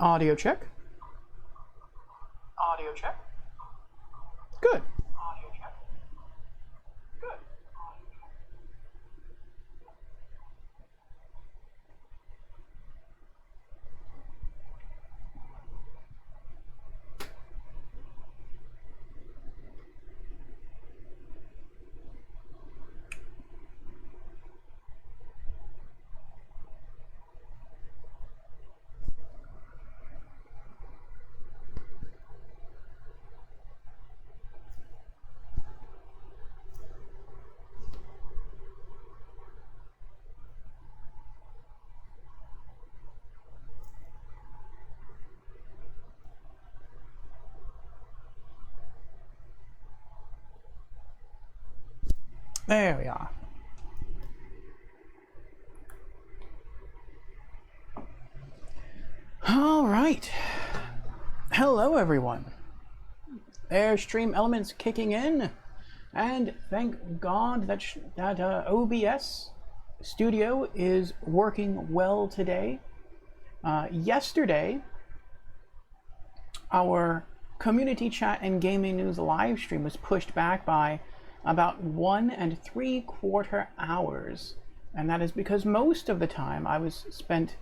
Audio check. Audio check. Good. Audio check. Good. There we are. All right. Hello, everyone. There's Stream Elements kicking in, and thank God that OBS Studio is working well today. Yesterday, our community chat and gaming news live stream was pushed back by about 1 3/4 hours, and that is because most of the time I was spent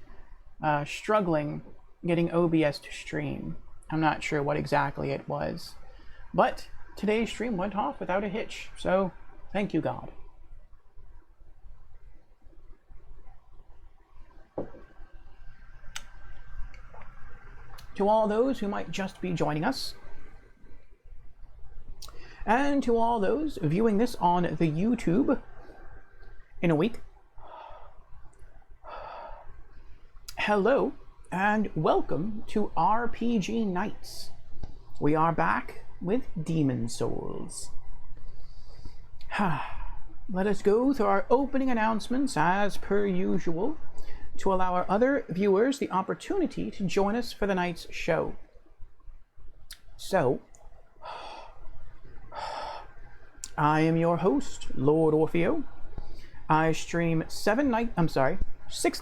struggling getting OBS to stream. I'm not sure what exactly it was, but today's stream went off without a hitch, so thank you, God. To all those who might just be joining us, and to all those viewing this on the YouTube in a week, hello and welcome to RPG Nights. We are back with Demon Souls. Let us go through our opening announcements as per usual to allow our other viewers the opportunity to join us for the night's show. So, I am your host, Lord Orfeo. I stream 6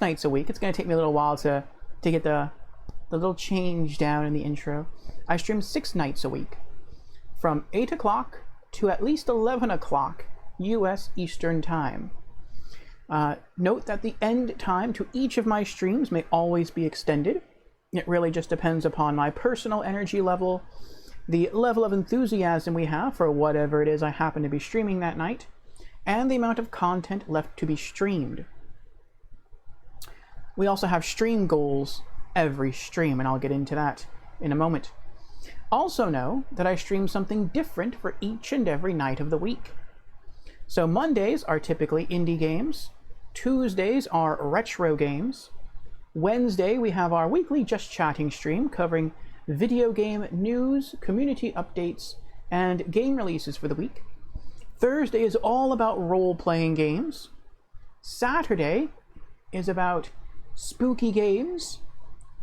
nights a week. It's going to take me a little while to get the little change down in the intro. I stream 6 nights a week, from 8 o'clock to at least 11 o'clock U.S. Eastern Time. Note that the end time to each of my streams may always be extended. It really just depends upon my personal energy level, the level of enthusiasm we have for whatever it is I happen to be streaming that night, and the amount of content left to be streamed. We also have stream goals every stream, and I'll get into that in a moment. Also know that I stream something different for each and every night of the week. So Mondays are typically indie games, Tuesdays are retro games, Wednesday we have our weekly Just Chatting stream covering video game news, community updates, and game releases for the week. Thursday is all about role-playing games. Saturday is about spooky games.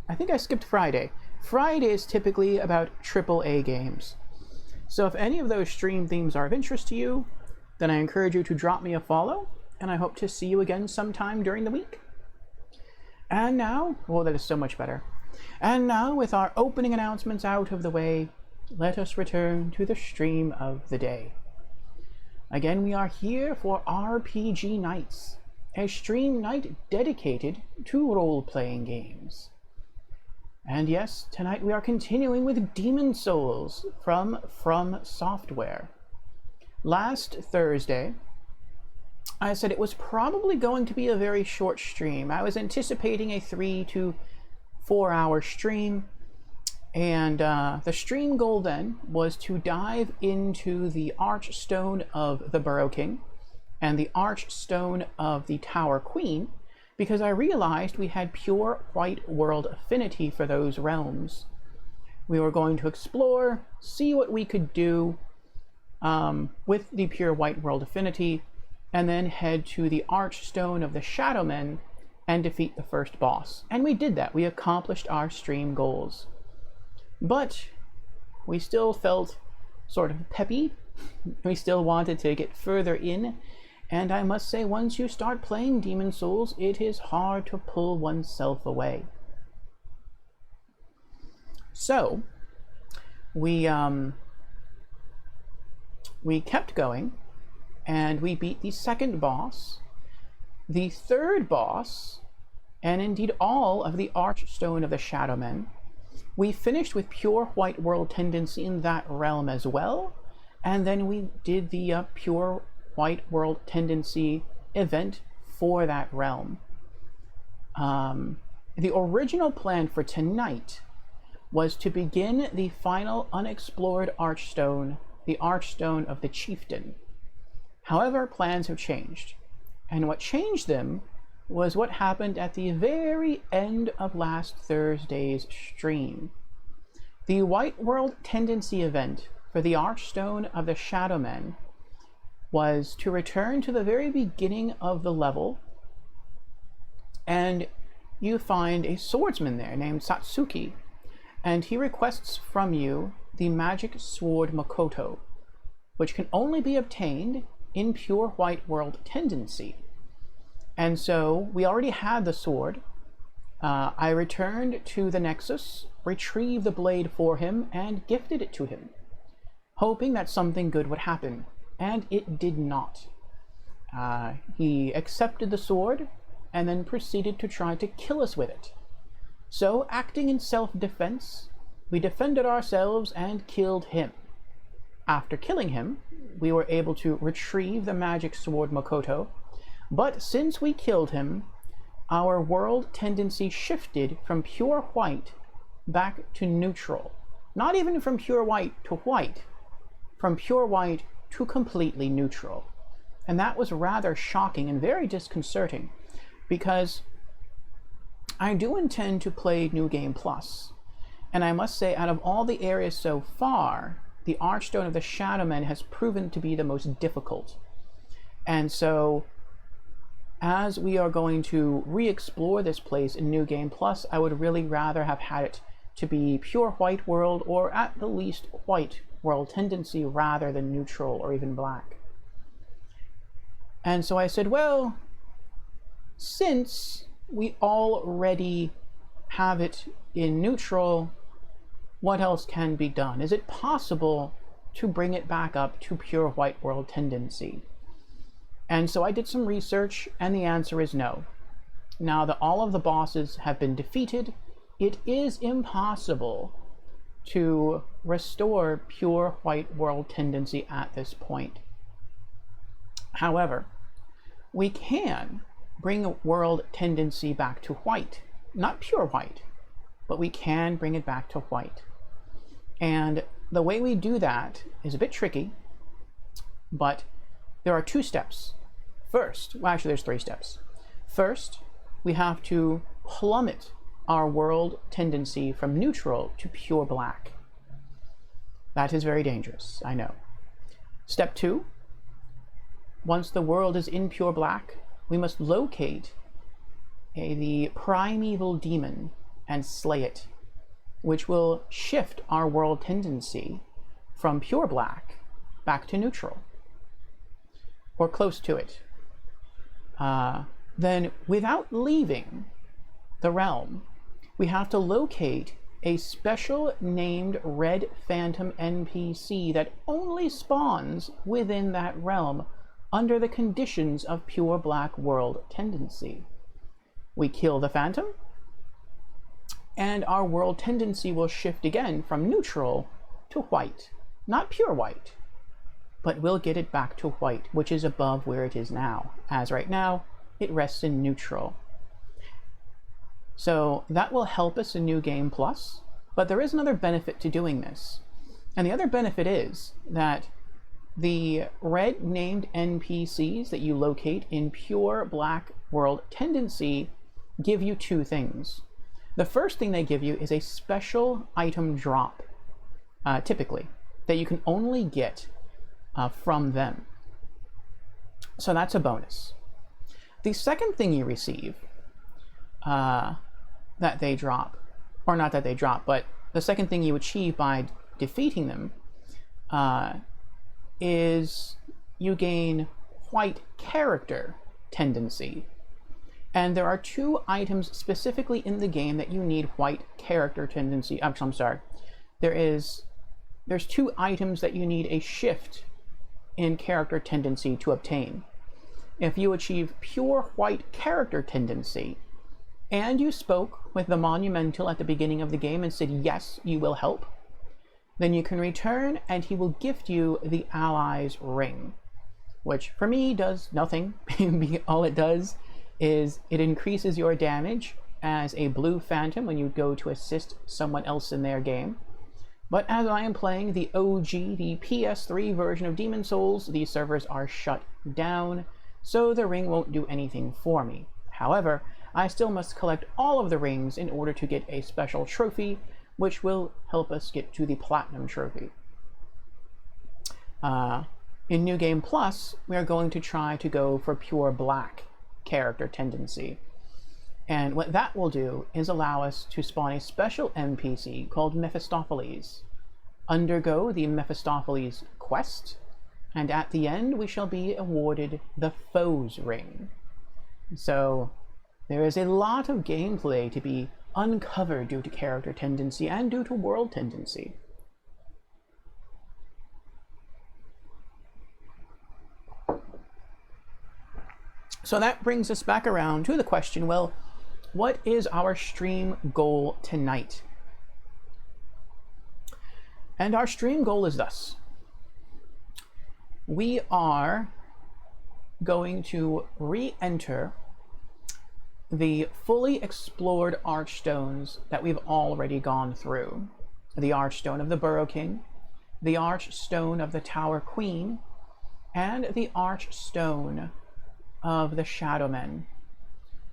I think I skipped Friday. Friday is typically about AAA games. So if any of those stream themes are of interest to you, then I encourage you to drop me a follow, and I hope to see you again sometime during the week. And now, well, that is so much better. And now, with our opening announcements out of the way, let us return to the stream of the day. Again, we are here for RPG Nights, a stream night dedicated to role-playing games. And yes, tonight we are continuing with Demon Souls from Software. Last Thursday, I said it was probably going to be a very short stream. I was anticipating a 3 to 4 hour stream, and the stream goal then was to dive into the Archstone of the Burrow King and the Archstone of the Tower Queen, because I realized we had pure white world affinity for those realms. We were going to explore, see what we could do with the pure white world affinity, and then head to the Archstone of the Shadowmen and defeat the first boss. And we did that. We accomplished our stream goals. But we still felt sort of peppy. We still wanted to get further in. And I must say, once you start playing Demon Souls, it is hard to pull oneself away. So we kept going, and we beat the second boss, the third boss, and indeed all of the Archstone of the Shadowmen. We finished with pure white world tendency in that realm as well, and then we did the pure white world tendency event for that realm. The original plan for tonight was to begin the final unexplored Archstone, the Archstone of the Chieftain. However, plans have changed, and what changed them was what happened at the very end of last Thursday's stream. The White World Tendency event for the Archstone of the Shadowmen was to return to the very beginning of the level, and you find a swordsman there named Satsuki, and he requests from you the magic sword Makoto, which can only be obtained in pure white world tendency. And so we already had the sword. I returned to the Nexus, retrieved the blade for him, and gifted it to him, hoping that something good would happen, and it did not. He accepted the sword and then proceeded to try to kill us with it. So, acting in self-defense, we defended ourselves and killed him. After killing him, we were able to retrieve the magic sword Makoto, but since we killed him, our world tendency shifted from pure white back to neutral. Not even from pure white to white, from pure white to completely neutral. And that was rather shocking and very disconcerting, because I do intend to play New Game Plus, and I must say, out of all the areas so far, the Archstone of the Shadowmen has proven to be the most difficult. And so, as we are going to re-explore this place in New Game Plus, I would really rather have had it to be pure white world, or at the least white world tendency, rather than neutral or even black. And so I said, well, since we already have it in neutral, what else can be done? Is it possible to bring it back up to pure white world tendency? And so I did some research, and the answer is no. Now that all of the bosses have been defeated, it is impossible to restore pure white world tendency at this point. However, we can bring world tendency back to white. Not pure white, but we can bring it back to white. And the way we do that is a bit tricky, but there are two steps. First, well, actually there's three steps. First, we have to plummet our world tendency from neutral to pure black. That is very dangerous, I know. Step two, once the world is in pure black, we must locate the primeval demon and slay it, which will shift our world tendency from pure black back to neutral, or close to it. Then, without leaving the realm, we have to locate a special named Red Phantom NPC that only spawns within that realm under the conditions of pure black world tendency. We kill the Phantom, and our world tendency will shift again from neutral to white. Not pure white, but we'll get it back to white, which is above where it is now. As right now, it rests in neutral. So that will help us in New Game Plus, but there is another benefit to doing this. And the other benefit is that the red named NPCs that you locate in pure black world tendency give you two things. The first thing they give you is a special item drop, typically, that you can only get from them. So that's a bonus. The second thing you receive that they drop, or not that they drop, but the second thing you achieve by defeating them is you gain white character tendency. And there are 2 items specifically in the game that you need white character tendency. I'm sorry. There's 2 items that you need a shift in character tendency to obtain. If you achieve pure white character tendency, and you spoke with the Monumental at the beginning of the game and said, yes, you will help, then you can return and he will gift you the Allies Ring, which for me does nothing. All it does is it increases your damage as a blue phantom when you go to assist someone else in their game. But as I am playing the OG, the PS3 version of Demon's Souls, these servers are shut down, so the ring won't do anything for me. However, I still must collect all of the rings in order to get a special trophy, which will help us get to the Platinum Trophy. In New Game Plus, we are going to try to go for pure black character tendency. And what that will do is allow us to spawn a special NPC called Mephistopheles, undergo the Mephistopheles quest, and at the end we shall be awarded the Foes Ring. So there is a lot of gameplay to be uncovered due to character tendency and due to world tendency. So that brings us back around to the question, well, what is our stream goal tonight? And our stream goal is thus. We are going to re-enter the fully explored Archstones that we've already gone through. The Archstone of the Burrow King, the Archstone of the Tower Queen, and the Archstone of the Shadowmen.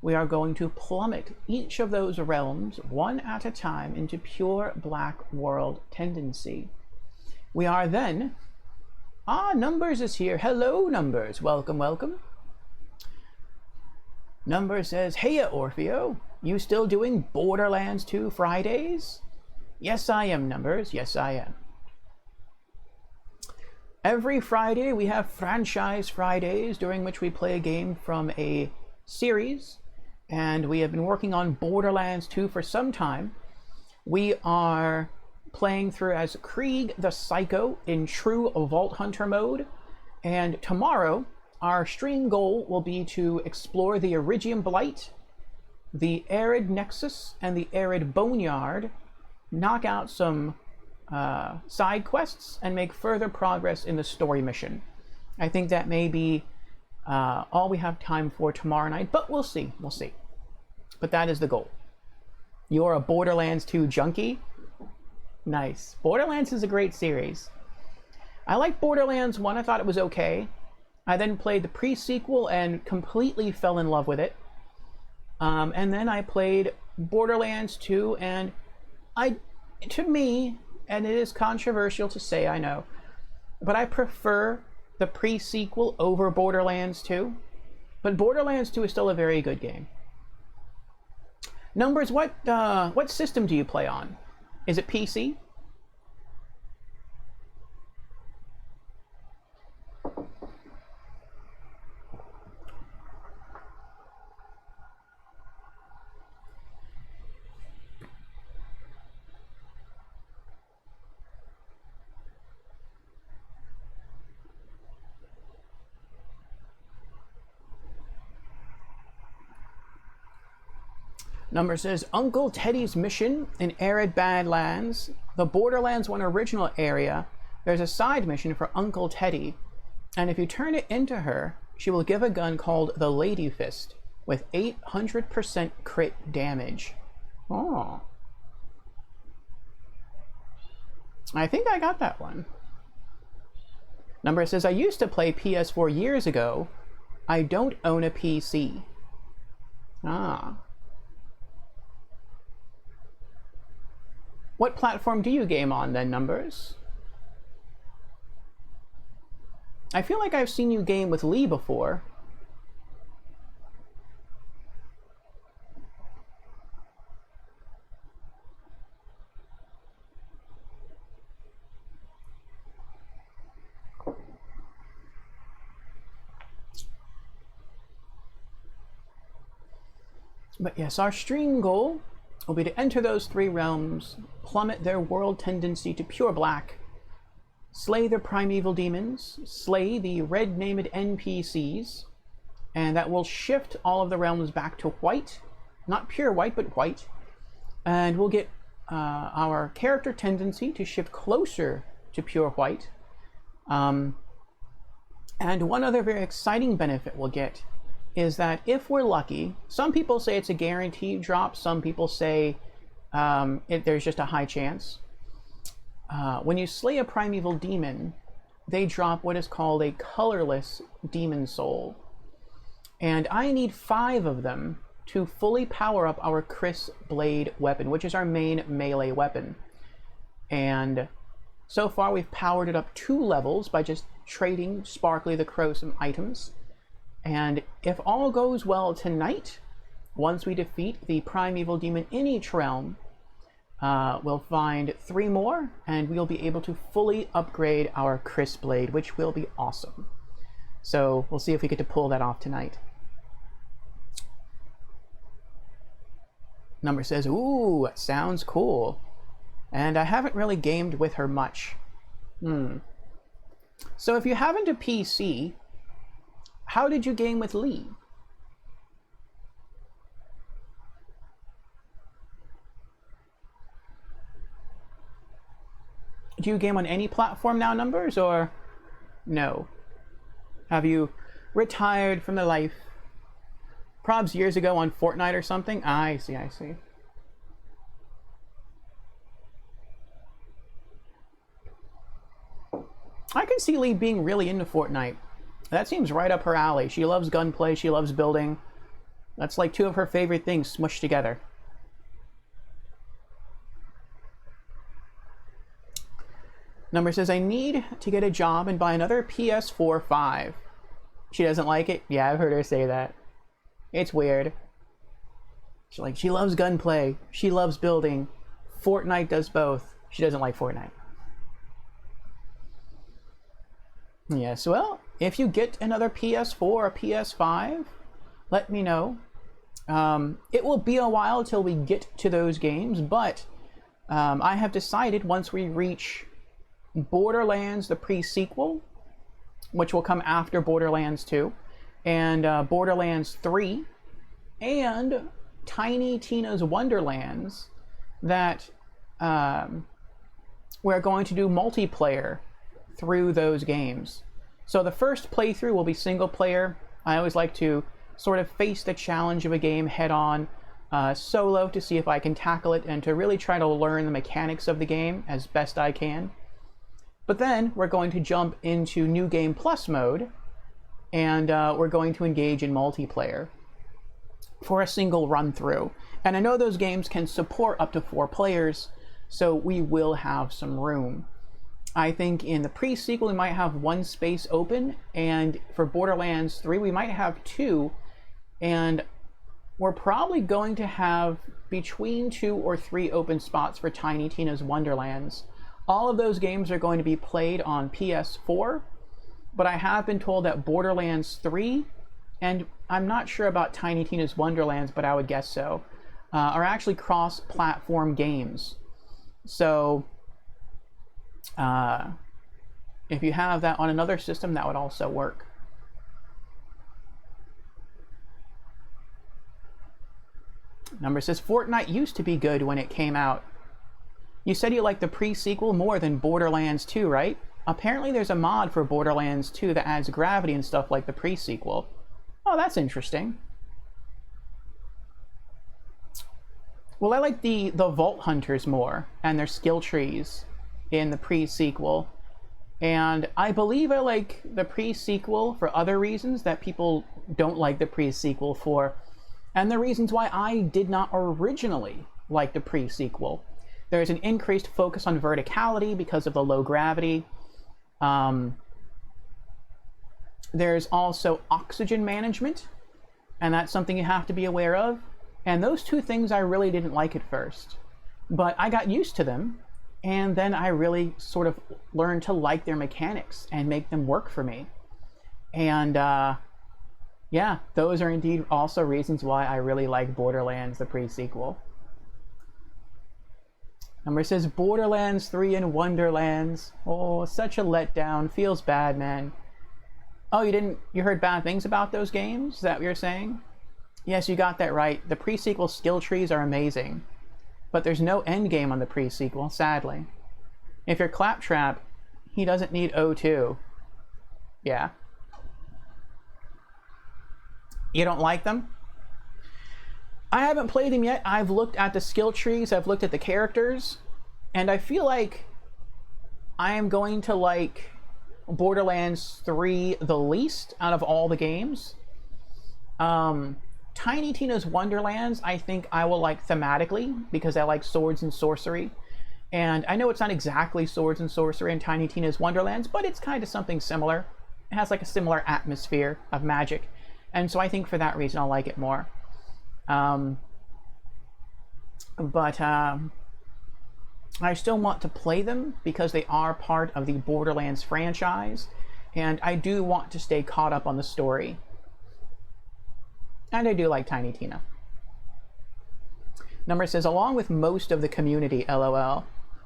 We are going to plummet each of those realms one at a time into pure black world tendency. We are then... Numbers is here. Hello, Numbers. Welcome, welcome. Numbers says, "Heya, Orfeo. You still doing Borderlands 2 Fridays?" Yes, I am, Numbers. Yes, I am. Every Friday we have Franchise Fridays, during which we play a game from a series, and we have been working on Borderlands 2 for some time. We are playing through as Krieg the Psycho in true Vault Hunter mode, and tomorrow our stream goal will be to explore the Iridium Blight, the Arid Nexus, and the Arid Boneyard, knock out some side quests, and make further progress in the story mission. I think that may be all we have time for tomorrow night, but we'll see. We'll see. But that is the goal. You're a Borderlands 2 junkie? Nice. Borderlands is a great series. I like Borderlands 1. I thought it was okay. I then played the pre-sequel and completely fell in love with it. And then I played Borderlands 2, and to me, and it is controversial to say, I know, but I prefer the pre-sequel over Borderlands 2. But Borderlands 2 is still a very good game. Numbers, what system do you play on? Is it PC? Number says, Uncle Teddy's mission in Arid Badlands, the Borderlands 1 original area, there's a side mission for Uncle Teddy, and if you turn it into her, she will give a gun called the Lady Fist with 800% crit damage. Oh. I think I got that one. Number says, I used to play PS4 years ago. I don't own a PC. Ah. What platform do you game on then, Numbers? I feel like I've seen you game with Lee before. But yes, our stream goal will be to enter those 3 realms, plummet their world tendency to pure black, slay their primeval demons, slay the red-named NPCs, and that will shift all of the realms back to white, not pure white, but white, and we'll get our character tendency to shift closer to pure white. And one other very exciting benefit we'll get is that if we're lucky, some people say it's a guaranteed drop, some people say there's just a high chance. When you slay a primeval demon, they drop what is called a colorless demon soul. And I need 5 of them to fully power up our Chris Blade weapon, which is our main melee weapon. And so far we've powered it up 2 levels by just trading Sparkly the Crow some items. And if all goes well tonight, once we defeat the primeval demon in each realm, we'll find 3 more, and we'll be able to fully upgrade our Chris Blade, which will be awesome. So we'll see if we get to pull that off tonight. Number says, ooh, sounds cool. And I haven't really gamed with her much. So if you haven't a PC, how did you game with Lee? Do you game on any platform now, Numbers, or no? Have you retired from the life? Probs years ago on Fortnite or something? I see, I see. I can see Lee being really into Fortnite. That seems right up her alley. She loves gunplay, she loves building. That's like 2 of her favorite things smushed together. Number says, I need to get a job and buy another PS4 5. She doesn't like it? Yeah, I've heard her say that. It's weird. She loves gunplay. She loves building. Fortnite does both. She doesn't like Fortnite. Yes, well, if you get another PS4 or PS5, let me know. It will be a while till we get to those games, but I have decided once we reach Borderlands, the pre-sequel, which will come after Borderlands 2, and Borderlands 3, and Tiny Tina's Wonderlands, that we're going to do multiplayer through those games. So the first playthrough will be single player. I always like to sort of face the challenge of a game head on, solo, to see if I can tackle it and to really try to learn the mechanics of the game as best I can. But then we're going to jump into New Game Plus mode, and we're going to engage in multiplayer for a single run through. And I know those games can support up to 4 players, so we will have some room. I think in the pre-sequel we might have 1 space open, and for Borderlands 3 we might have 2, and we're probably going to have between 2 or 3 open spots for Tiny Tina's Wonderlands. All of those games are going to be played on PS4, but I have been told that Borderlands 3, and I'm not sure about Tiny Tina's Wonderlands, but I would guess so, are actually cross-platform games. So if you have that on another system, that would also work. Number says, Fortnite used to be good when it came out. You said you liked the pre-sequel more than Borderlands 2, right? Apparently there's a mod for Borderlands 2 that adds gravity and stuff like the pre-sequel. Oh, that's interesting. Well, I like the Vault Hunters more, and their skill trees in the pre-sequel. And I believe I like the pre-sequel for other reasons that people don't like the pre-sequel for, and the reasons why I did not originally like the pre-sequel. There's an increased focus on verticality because of the low gravity. There's also oxygen management, and that's something you have to be aware of. And those 2 things I really didn't like at first. But I got used to them, and then I really sort of learned to like their mechanics and make them work for me. And Yeah, those are indeed also reasons why I really like Borderlands, the pre-sequel. Number says Borderlands 3 and Wonderlands. Oh, such a letdown. Feels bad, man. Oh, you heard bad things about those games? Is that what you're saying? Yes, you got that right. The pre-sequel skill trees are amazing. But there's no end game on the pre-sequel, sadly. If you're Claptrap, he doesn't need O2. Yeah. You don't like them? I haven't played them yet. I've looked at the skill trees, I've looked at the characters, and I feel like I am going to like Borderlands 3 the least out of all the games. Tiny Tina's Wonderlands, I think I will like thematically because I like swords and sorcery. And I know it's not exactly swords and sorcery in Tiny Tina's Wonderlands, but it's kind of something similar. It has like a similar atmosphere of magic. And so I think for that reason I'll like it more. I still want to play them because they are part of the Borderlands franchise, and I do want to stay caught up on the story. And I do like Tiny Tina. Number says, along with most of the community, LOL.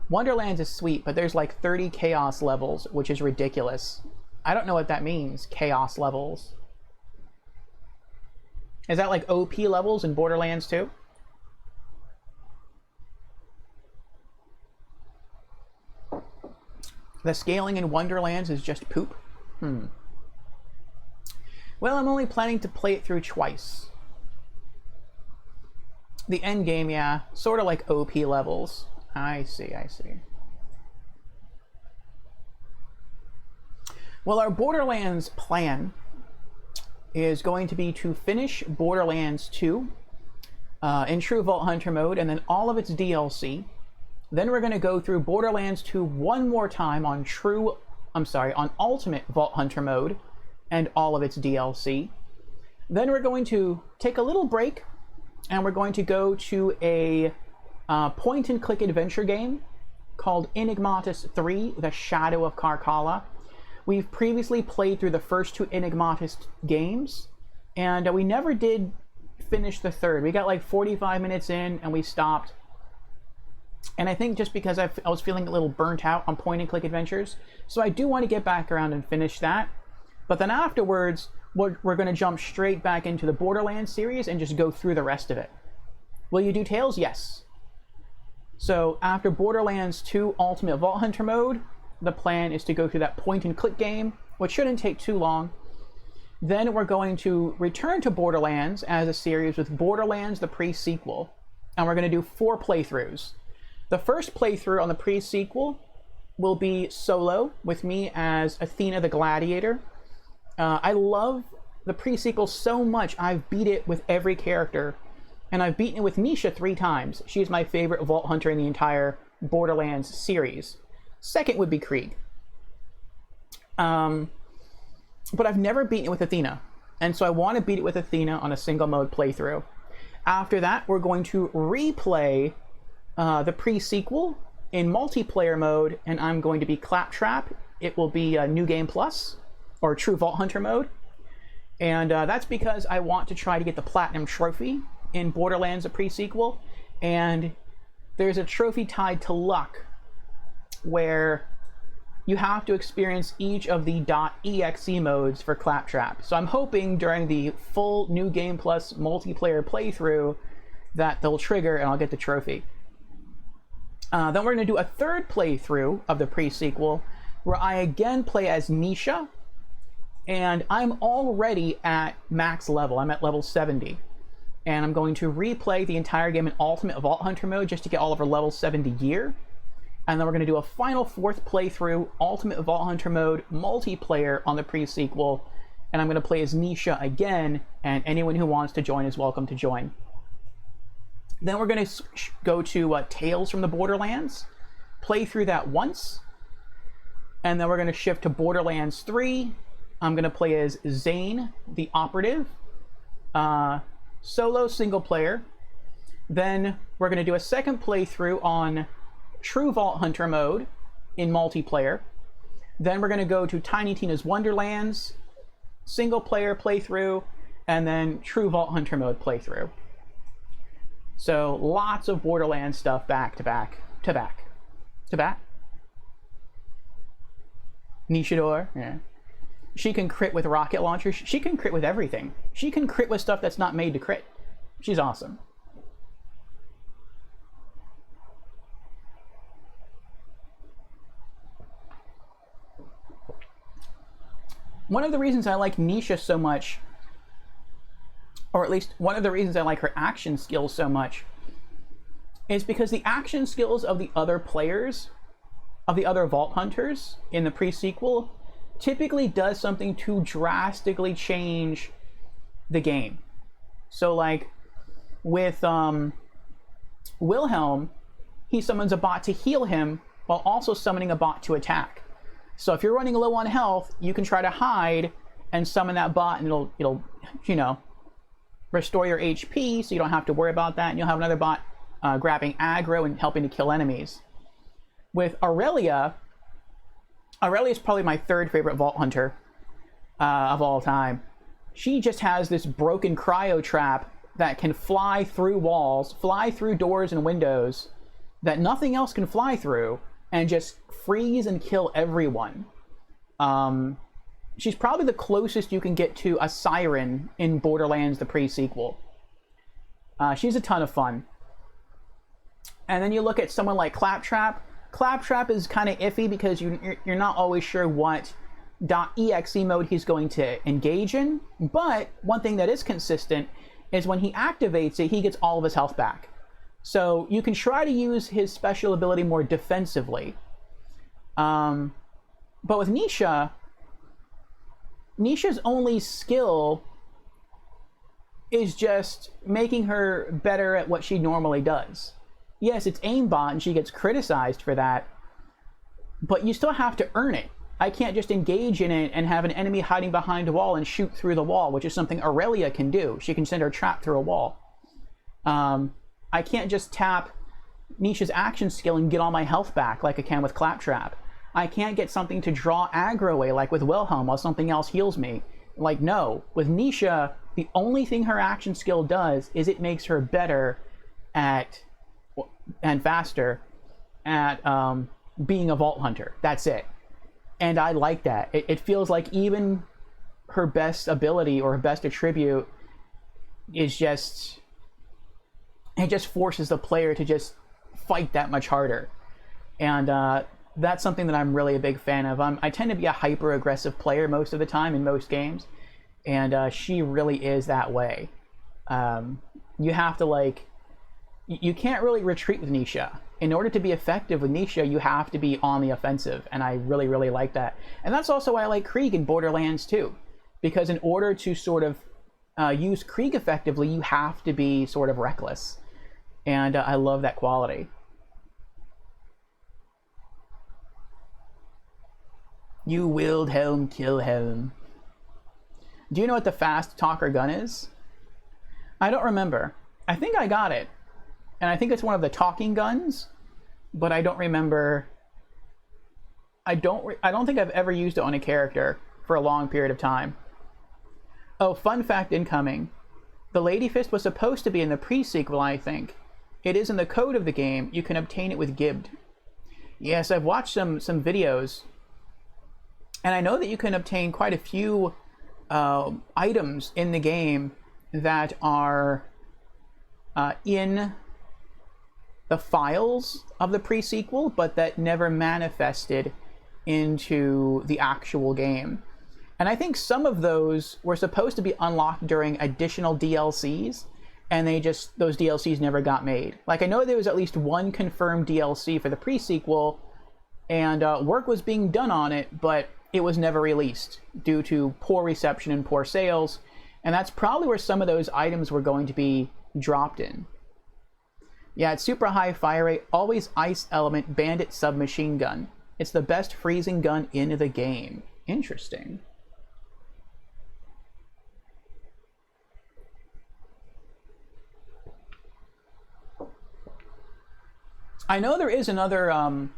Wonderlands is sweet, but there's like 30 chaos levels, which is ridiculous. I don't know what that means, chaos levels. Is that like OP levels in Borderlands 2? The scaling in Wonderlands is just poop? Well, I'm only planning to play it through twice. The end game, yeah, sort of like OP levels. I see. Well, our Borderlands plan is going to be to finish Borderlands 2 in true Vault Hunter mode, and then all of its DLC. Then we're going to go through Borderlands 2 one more time on Ultimate Vault Hunter mode and all of its DLC. Then we're going to take a little break, and we're going to go to a point-and-click adventure game called Enigmatus 3: The Shadow of Carcalla. We've previously played through the first two Enigmatus games, and we never did finish the third. We got like 45 minutes in, and we stopped. And I think just because I was feeling a little burnt out on point-and-click adventures, so I do want to get back around and finish that. But then afterwards, we're going to jump straight back into the Borderlands series and just go through the rest of it. Will you do Tales? Yes. So after Borderlands 2 Ultimate Vault Hunter mode, the plan is to go through that point-and-click game, which shouldn't take too long. Then we're going to return to Borderlands as a series with Borderlands the pre-sequel, and we're going to do 4 playthroughs. The first playthrough on the pre-sequel will be solo, with me as Athena the Gladiator. I love the pre-sequel so much, I've beat it with every character, and I've beaten it with Misha 3 times. She's my favorite Vault Hunter in the entire Borderlands series. Second would be Krieg. But I've never beaten it with Athena, and so I want to beat it with Athena on a single mode playthrough. After that, we're going to replay the pre-sequel in multiplayer mode, and I'm going to be Claptrap. It will be New Game Plus, or True Vault Hunter mode. And that's because I want to try to get the Platinum Trophy in Borderlands, a pre-sequel. And there's a trophy tied to luck, where you have to experience each of the .exe modes for Claptrap. So I'm hoping during the full New Game Plus multiplayer playthrough that they'll trigger and I'll get the trophy. Then we're going to do a third playthrough of the pre-sequel, where I again play as Misha, and I'm already at max level. I'm at level 70. And I'm going to replay the entire game in Ultimate Vault Hunter mode just to get all of our level 70 gear. And then we're going to do a final 4th playthrough, Ultimate Vault Hunter mode, multiplayer on the pre-sequel. And I'm going to play as Misha again, and anyone who wants to join is welcome to join. Then we're going to go to Tales from the Borderlands, play through that once, and then we're going to shift to Borderlands 3. I'm going to play as Zane, the Operative, solo single player. Then we're going to do a second playthrough on True Vault Hunter mode in multiplayer. Then we're going to go to Tiny Tina's Wonderlands, single player playthrough, and then true Vault Hunter mode playthrough. So lots of Borderlands stuff back to back to back to back. Nishidor, yeah. She can crit with rocket launchers. She can crit with everything. She can crit with stuff that's not made to crit. She's awesome. One of the reasons I like Nisha so much, or at least one of the reasons I like her action skills so much, is because the action skills of the other players, of the other Vault Hunters in the pre-sequel, typically does something to drastically change the game. So like with Wilhelm, he summons a bot to heal him while also summoning a bot to attack. So if you're running low on health, you can try to hide and summon that bot, and it'll you know, restore your HP, so you don't have to worry about that, and you'll have another bot grabbing aggro and helping to kill enemies. With Aurelia is probably my third favorite Vault Hunter of all time. She just has this broken cryo trap that can fly through walls, fly through doors and windows that nothing else can fly through, and just freeze and kill everyone. She's probably the closest you can get to a Siren in Borderlands, the pre-sequel. She's a ton of fun. And then you look at someone like Claptrap. Claptrap is kind of iffy because you're not always sure what .exe mode he's going to engage in, but one thing that is consistent is when he activates it, he gets all of his health back. So you can try to use his special ability more defensively. But with Nisha, Nisha's only skill is just making her better at what she normally does. Yes, it's aimbot and she gets criticized for that, but you still have to earn it. I can't just engage in it and have an enemy hiding behind a wall and shoot through the wall, which is something Aurelia can do. She can send her trap through a wall. I can't just tap Nisha's action skill and get all my health back like I can with Claptrap. I can't get something to draw aggro away like with Wilhelm while something else heals me. Like, no. With Nisha, the only thing her action skill does is it makes her better at, and faster at being a Vault Hunter. That's it. And I like that. It feels like even her best ability or her best attribute is just... it just forces the player to just fight that much harder. And that's something that I'm really a big fan of. I tend to be a hyper-aggressive player most of the time in most games. And she really is that way. You have to, like... you can't really retreat with Nisha. In order to be effective with Nisha, you have to be on the offensive, and I really, really like that. And that's also why I like Krieg in Borderlands 2, because in order to sort of use Krieg effectively, you have to be sort of reckless, and I love that quality. You Wildhelm Killhelm. Do you know what the fast talker gun is? I don't remember. I think I got it. And I think it's one of the talking guns, but I don't remember. I don't think I've ever used it on a character for a long period of time. Oh, fun fact incoming. The Lady Fist was supposed to be in the pre-sequel, I think. It is in the code of the game. You can obtain it with Gibbed. Yes, I've watched some videos, and I know that you can obtain quite a few items in the game that are in the files of the pre-sequel, but that never manifested into the actual game. And I think some of those were supposed to be unlocked during additional DLCs, and those DLCs never got made. Like, I know there was at least one confirmed DLC for the pre-sequel, and work was being done on it, but it was never released due to poor reception and poor sales, and that's probably where some of those items were going to be dropped in. Yeah, it's super high fire rate, always ice element, bandit submachine gun. It's the best freezing gun in the game. Interesting. I know there is another,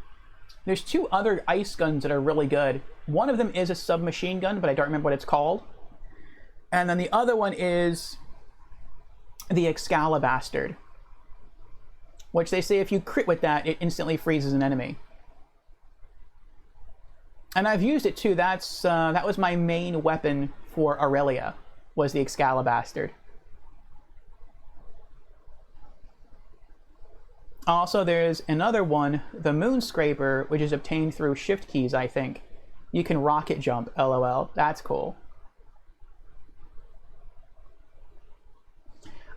there's two other ice guns that are really good. One of them is a submachine gun, but I don't remember what it's called. And then the other one is the Excalibastard, which they say if you crit with that, it instantly freezes an enemy. And I've used it too. That was my main weapon for Aurelia, was the Excalibastard. Also, there's another one, the Moonscraper, which is obtained through shift keys, I think. You can rocket jump, LOL. That's cool.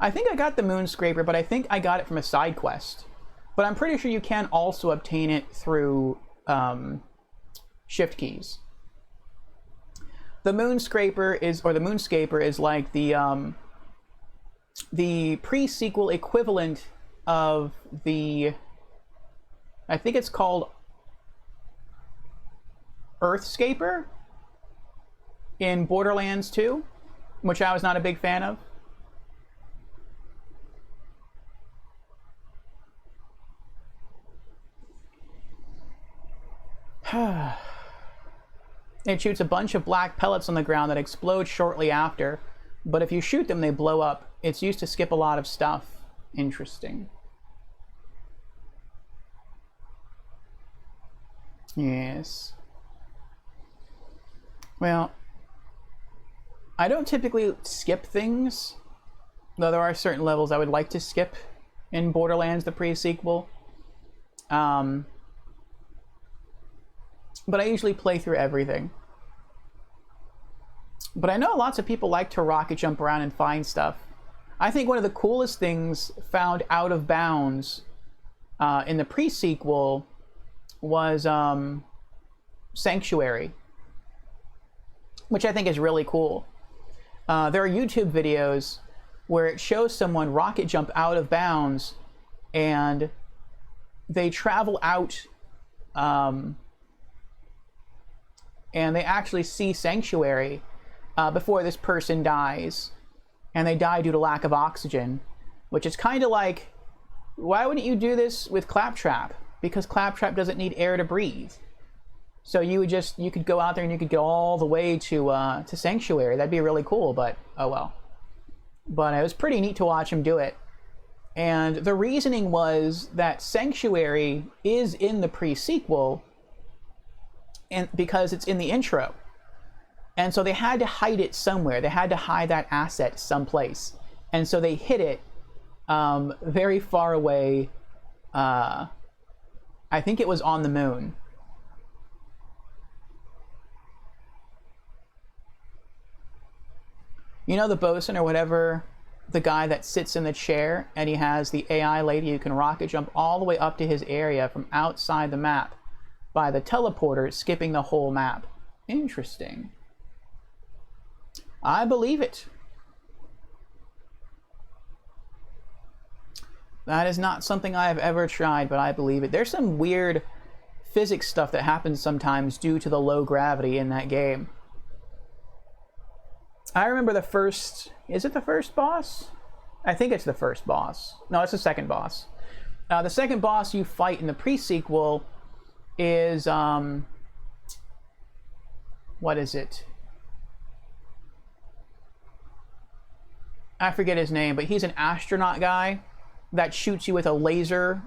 I think I got the Moonscraper, but I think I got it from a side quest. But I'm pretty sure you can also obtain it through shift keys. The Moonscraper or the Moonscaper is like the pre-sequel equivalent of the, I think it's called Earthscaper in Borderlands 2, which I was not a big fan of. It shoots a bunch of black pellets on the ground that explode shortly after, but if you shoot them, they blow up. It's used to skip a lot of stuff. Interesting. Yes. Well, I don't typically skip things, though there are certain levels I would like to skip in Borderlands, the pre-sequel. But I usually play through everything. But I know lots of people like to rocket jump around and find stuff. I think one of the coolest things found out of bounds in the pre-sequel was Sanctuary, which I think is really cool. There are YouTube videos where it shows someone rocket jump out of bounds and they travel out and they actually see Sanctuary before this person dies. And they die due to lack of oxygen, which is kind of like, why wouldn't you do this with Claptrap? Because Claptrap doesn't need air to breathe. So you could go out there and you could get all the way to Sanctuary. That'd be really cool, but oh well. But it was pretty neat to watch him do it. And the reasoning was that Sanctuary is in the pre-sequel, and because it's in the intro. And so they had to hide it somewhere. They had to hide that asset someplace. And so they hid it very far away. I think it was on the moon. You know the bosun or whatever, the guy that sits in the chair and he has the AI lady who can rocket jump all the way up to his area from outside the map by the teleporter, skipping the whole map. Interesting. I believe it. That is not something I have ever tried, but I believe it. There's some weird physics stuff that happens sometimes due to the low gravity in that game. I remember the first... Is it the first boss? I think it's the first boss. No, it's the second boss. The second boss you fight in the pre-sequel is... what is it? I forget his name, but he's an astronaut guy that shoots you with a laser,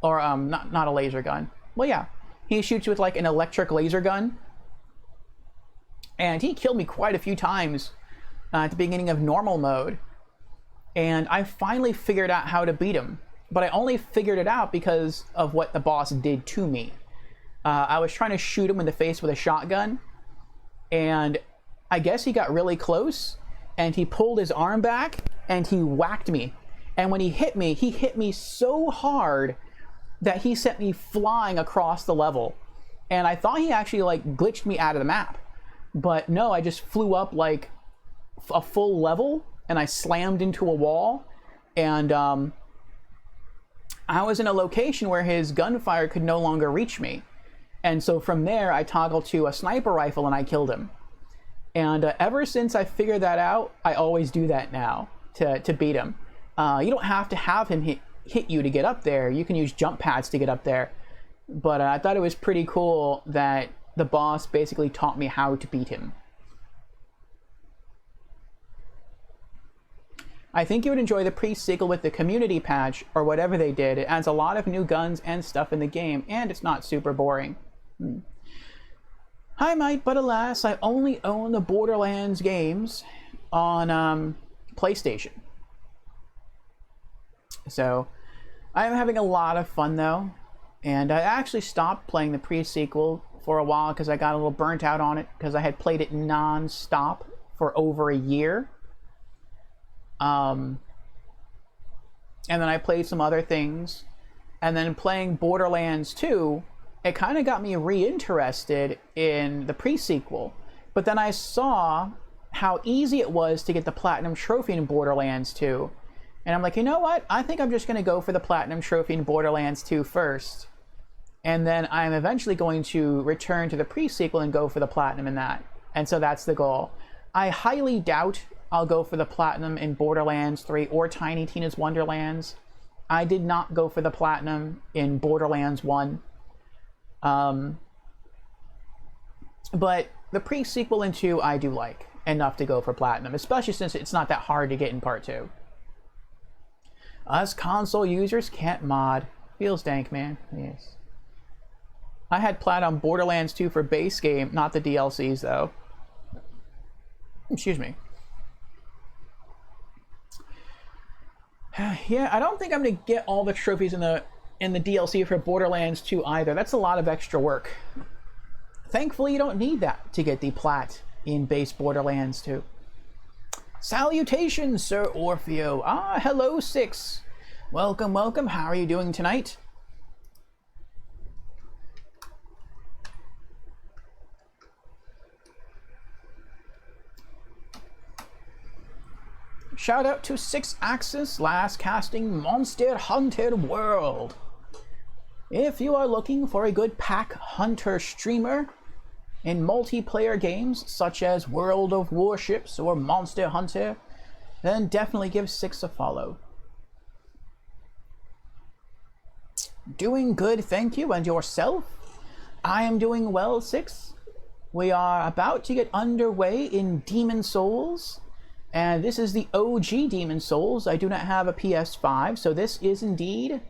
or not a laser gun. Well, yeah, he shoots you with like an electric laser gun, and he killed me quite a few times at the beginning of normal mode, and I finally figured out how to beat him. But I only figured it out because of what the boss did to me. I was trying to shoot him in the face with a shotgun, and I guess he got really close. And he pulled his arm back and he whacked me. And when he hit me so hard that he sent me flying across the level. And I thought he actually like glitched me out of the map. But no, I just flew up like a full level and I slammed into a wall. And I was in a location where his gunfire could no longer reach me. And so from there, I toggled to a sniper rifle and I killed him. And ever since I figured that out, I always do that now to beat him. You don't have to have him hit you to get up there. You can use jump pads to get up there. But I thought it was pretty cool that the boss basically taught me how to beat him. I think you would enjoy the pre-sequel with the community patch or whatever they did. It adds a lot of new guns and stuff in the game, and it's not super boring. I might, but alas, I only own the Borderlands games on PlayStation. So I'm having a lot of fun though, and I actually stopped playing the pre-sequel for a while because I got a little burnt out on it because I had played it non-stop for over a year. And then I played some other things, and then playing Borderlands 2, it kind of got me reinterested in the pre-sequel. But then I saw how easy it was to get the Platinum Trophy in Borderlands 2. And I'm like, you know what? I think I'm just going to go for the Platinum Trophy in Borderlands 2 first. And then I'm eventually going to return to the pre-sequel and go for the Platinum in that. And so that's the goal. I highly doubt I'll go for the Platinum in Borderlands 3 or Tiny Tina's Wonderlands. I did not go for the Platinum in Borderlands 1. But the pre-sequel in 2 I do like enough to go for Platinum, especially since it's not that hard to get in Part 2. Us console users can't mod. Feels dank, man. Yes. I had Plat on Borderlands 2 for base game, not the DLCs though. Excuse me. Yeah, I don't think I'm gonna get all the trophies in the DLC for Borderlands 2 either. That's a lot of extra work. Thankfully, you don't need that to get the plat in base Borderlands 2. Salutations, Sir Orfeo. Ah, hello, Six. Welcome, welcome. How are you doing tonight? Shout out to Six Axis last casting Monster Hunter World. If you are looking for a good pack hunter streamer in multiplayer games such as World of Warships or Monster Hunter, then definitely give Six a follow. Doing good, thank you, and yourself? I am doing well, Six. We are about to get underway in Demon Souls. And this is the OG Demon Souls. I do not have a PS5, so this is indeed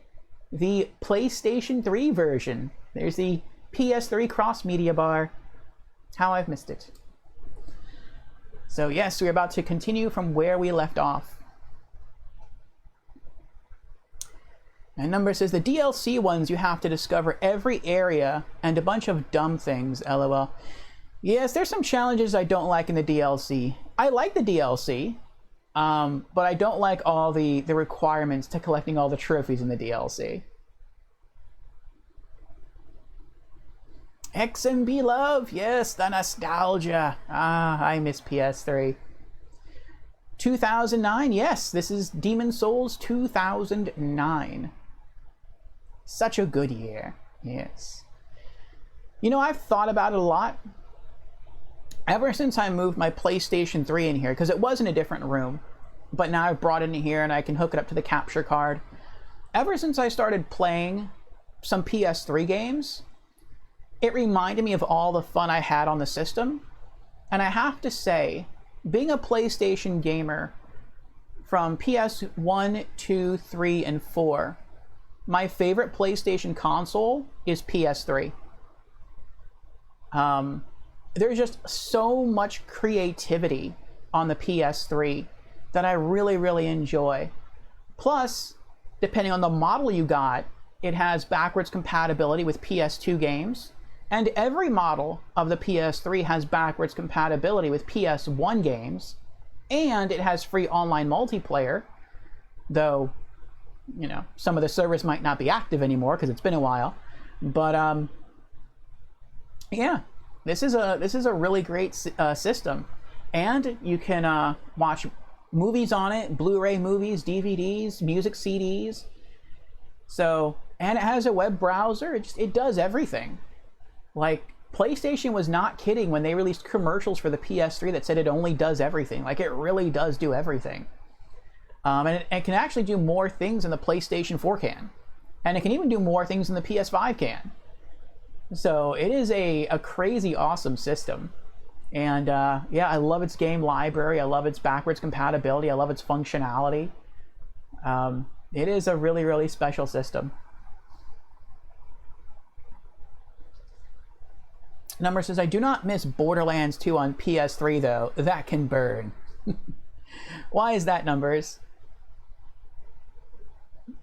the PlayStation 3 version. There's the PS3 cross-media bar. How I've missed it. So yes, we're about to continue from where we left off. And Number says the DLC ones you have to discover every area and a bunch of dumb things, lol. Yes, there's some challenges I don't like in the DLC. I like the DLC, but I don't like all the requirements to collecting all the trophies in the DLC. XMB love, yes, the nostalgia. Ah, I miss PS3. 2009, yes, this is Demon Souls 2009. Such a good year, yes. You know, I've thought about it a lot. Ever since I moved my PlayStation 3 in here, because it was in a different room, but now I've brought it in here and I can hook it up to the capture card. Ever since I started playing some PS3 games, it reminded me of all the fun I had on the system. And I have to say, being a PlayStation gamer from PS1, 2, 3, and 4, my favorite PlayStation console is PS3. There's just so much creativity on the PS3 that I really, really enjoy. Plus, depending on the model you got, it has backwards compatibility with PS2 games, and every model of the PS3 has backwards compatibility with PS1 games, and it has free online multiplayer, though, you know, some of the servers might not be active anymore because it's been a while. But yeah. This is a really great system, and you can watch movies on it, Blu-ray movies, DVDs, music CDs. So, and it has a web browser. It does everything. Like, PlayStation was not kidding when they released commercials for the PS3 that said it only does everything. Like, it really does do everything. And it can actually do more things than the PlayStation 4 can, and it can even do more things than the PS5 can. So it is a crazy awesome system. And yeah, I love its game library. I love its backwards compatibility. I love its functionality. It is a really, really special system. Number says, I do not miss Borderlands 2 on PS3 though. That can burn. Why is that, Numbers?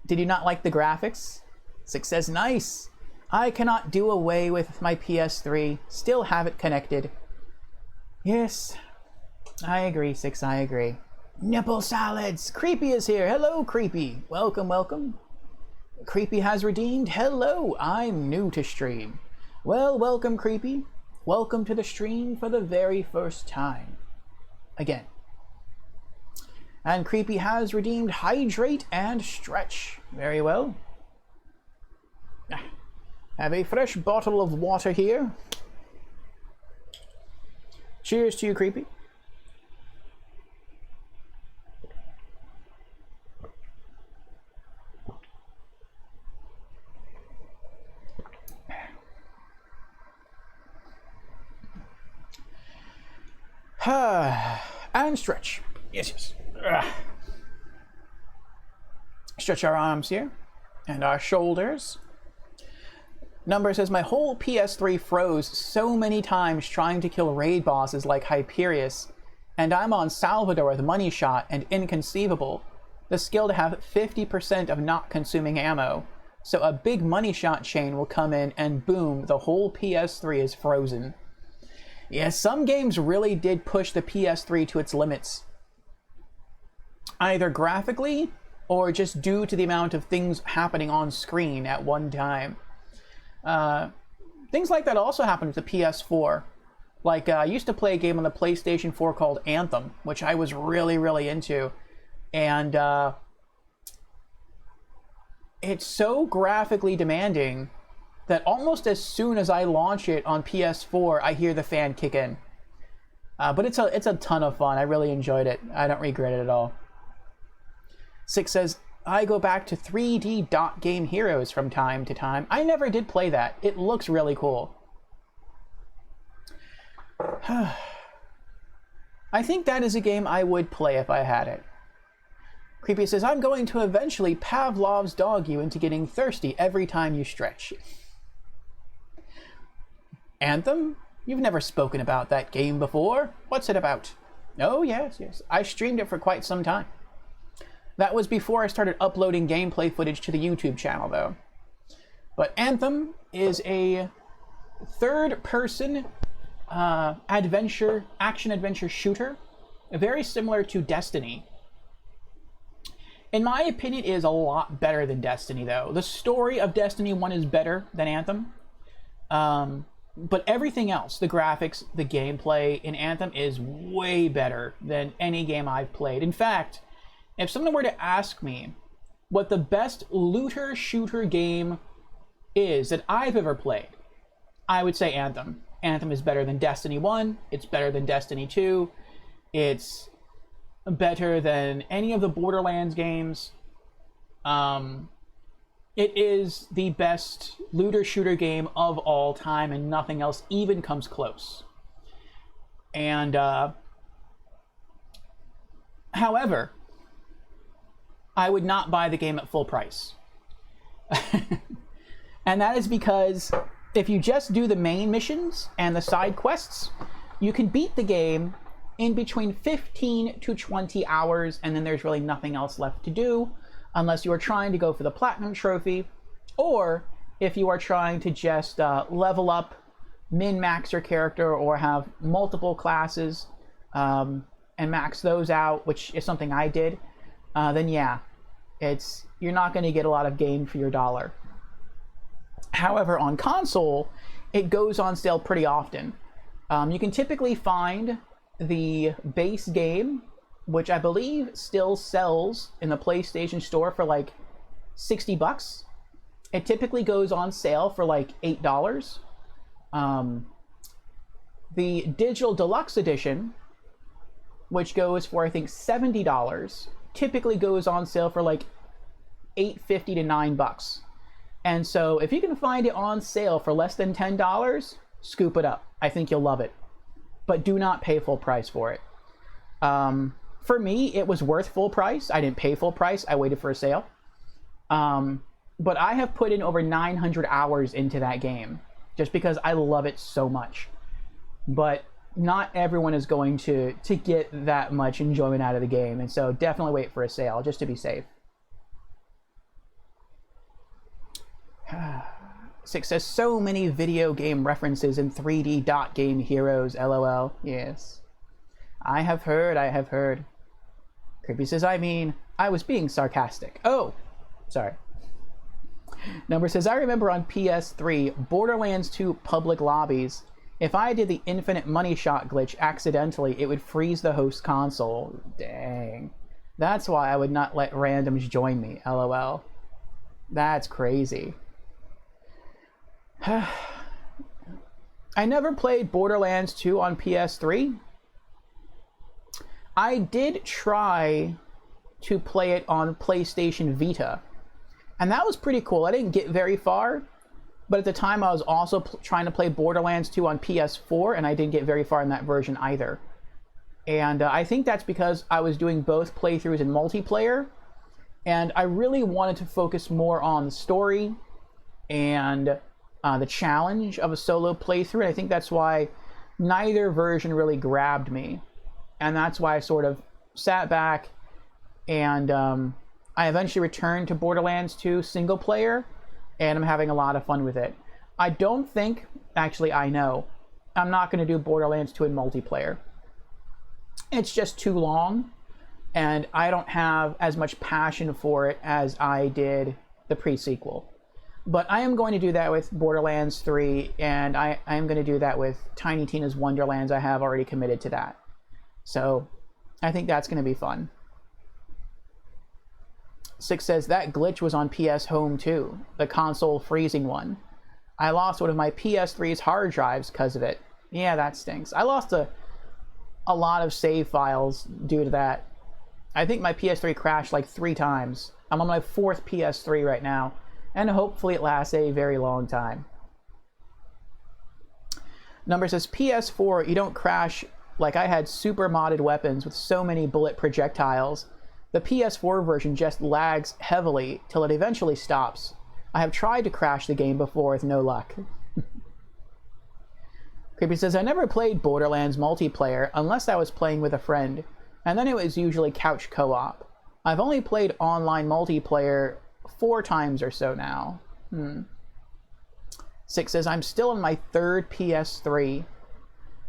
Did you not like the graphics? Six says, nice. I cannot do away with my PS3. Still have it connected. Yes, I agree, Six, I agree. Nipple salads! Creepy is here. Hello, Creepy. Welcome, welcome. Creepy has redeemed. Hello, I'm new to stream. Well, welcome, Creepy. Welcome to the stream for the very first time. Again. And Creepy has redeemed Hydrate and Stretch. Very well. Have a fresh bottle of water here. Cheers to you, Creepy. And stretch. Yes, yes. Stretch our arms here and our shoulders. Number says, my whole PS3 froze so many times trying to kill raid bosses like Hyperius, and I'm on Salvador with Money Shot and Inconceivable, the skill to have 50% of not consuming ammo. So a big Money Shot chain will come in and boom, the whole PS3 is frozen. Yeah, some games really did push the PS3 to its limits. Either graphically or just due to the amount of things happening on screen at one time. Things like that also happened with the PS4. Like, I used to play a game on the PlayStation 4 called Anthem, which I was really, really into. And it's so graphically demanding that almost as soon as I launch it on PS4, I hear the fan kick in. But it's a ton of fun. I really enjoyed it. I don't regret it at all. Six says, I go back to 3D Dot Game Heroes from time to time. I never did play that. It looks really cool. I think that is a game I would play if I had it. Creepy says, I'm going to eventually Pavlov's dog you into getting thirsty every time you stretch. Anthem? You've never spoken about that game before. What's it about? Oh, yes, yes. I streamed it for quite some time. That was before I started uploading gameplay footage to the YouTube channel, though. But Anthem is a third-person action-adventure shooter, very similar to Destiny. In my opinion, it is a lot better than Destiny, though. The story of Destiny 1 is better than Anthem. But everything else, the graphics, the gameplay in Anthem is way better than any game I've played. In fact, if someone were to ask me what the best looter shooter game is that I've ever played, I would say Anthem. Anthem is better than Destiny 1, it's better than Destiny 2, it's better than any of the Borderlands games. It is the best looter shooter game of all time, and nothing else even comes close. And however, I would not buy the game at full price. And that is because if you just do the main missions and the side quests, you can beat the game in between 15 to 20 hours, and then there's really nothing else left to do unless you are trying to go for the Platinum Trophy, or if you are trying to just level up, min-max your character, or have multiple classes and max those out, which is something I did, then yeah, you're not going to get a lot of gain for your dollar. However, on console, it goes on sale pretty often. You can typically find the base game, which I believe still sells in the PlayStation Store for like $60. It typically goes on sale for like $8. The Digital Deluxe Edition, which goes for I think $70, typically goes on sale for like $8.50 to $9. And so if you can find it on sale for less than $10, scoop it up. I think you'll love it. but do not pay full price for it. For me, it was worth full price. I didn't pay full price. I waited for a sale. But I have put in over 900 hours into that game just because I love it so much. But not everyone is going to get that much enjoyment out of the game, and so definitely wait for a sale just to be safe. 6 says, so many video game references in 3D dot game heroes, lol. Yes. I have heard. Creepy says, I was being sarcastic. Oh, sorry. Number says, I remember on PS3, Borderlands 2 public lobbies, if I did the infinite money shot glitch accidentally, it would freeze the host console. Dang. That's why I would not let randoms join me, lol. That's crazy. I never played Borderlands 2 on PS3. I did try to play it on PlayStation Vita, and that was pretty cool. I didn't get very far, but at the time I was also trying to play Borderlands 2 on PS4, and I didn't get very far in that version either. And I think that's because I was doing both playthroughs in multiplayer, and I really wanted to focus more on the story and the challenge of a solo playthrough, and I think that's why neither version really grabbed me. And that's why I sort of sat back, and I eventually returned to Borderlands 2 single player, and I'm having a lot of fun with it. I don't think, actually I know, I'm not going to do Borderlands 2 in multiplayer. It's just too long, and I don't have as much passion for it as I did the pre-sequel. But I am going to do that with Borderlands 3, and I am going to do that with Tiny Tina's Wonderlands. I have already committed to that. So I think that's going to be fun. 6 says, that glitch was on PS Home too, the console freezing one. I lost one of my PS3's hard drives because of it. Yeah, that stinks. I lost a lot of save files due to that. I think my PS3 crashed like 3 times. I'm on my 4th PS3 right now, and hopefully it lasts a very long time. Number says, PS4, you don't crash like I had super modded weapons with so many bullet projectiles. The PS4 version just lags heavily till it eventually stops. I have tried to crash the game before with no luck. Creepy says, I never played Borderlands multiplayer unless I was playing with a friend, and then it was usually couch co-op. I've only played online multiplayer 4 times or so now. 6 says, I'm still on my 3rd PS3.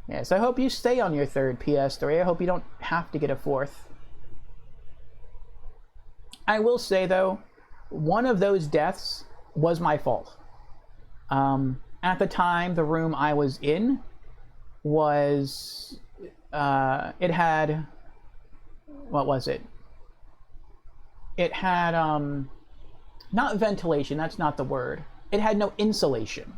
Yes, I hope you stay on your 3rd PS3. I hope you don't have to get a 4th. I will say, though, one of those deaths was my fault. At the time, the room I was in was... it had... What was it? It had... not ventilation, that's not the word. It had no insulation.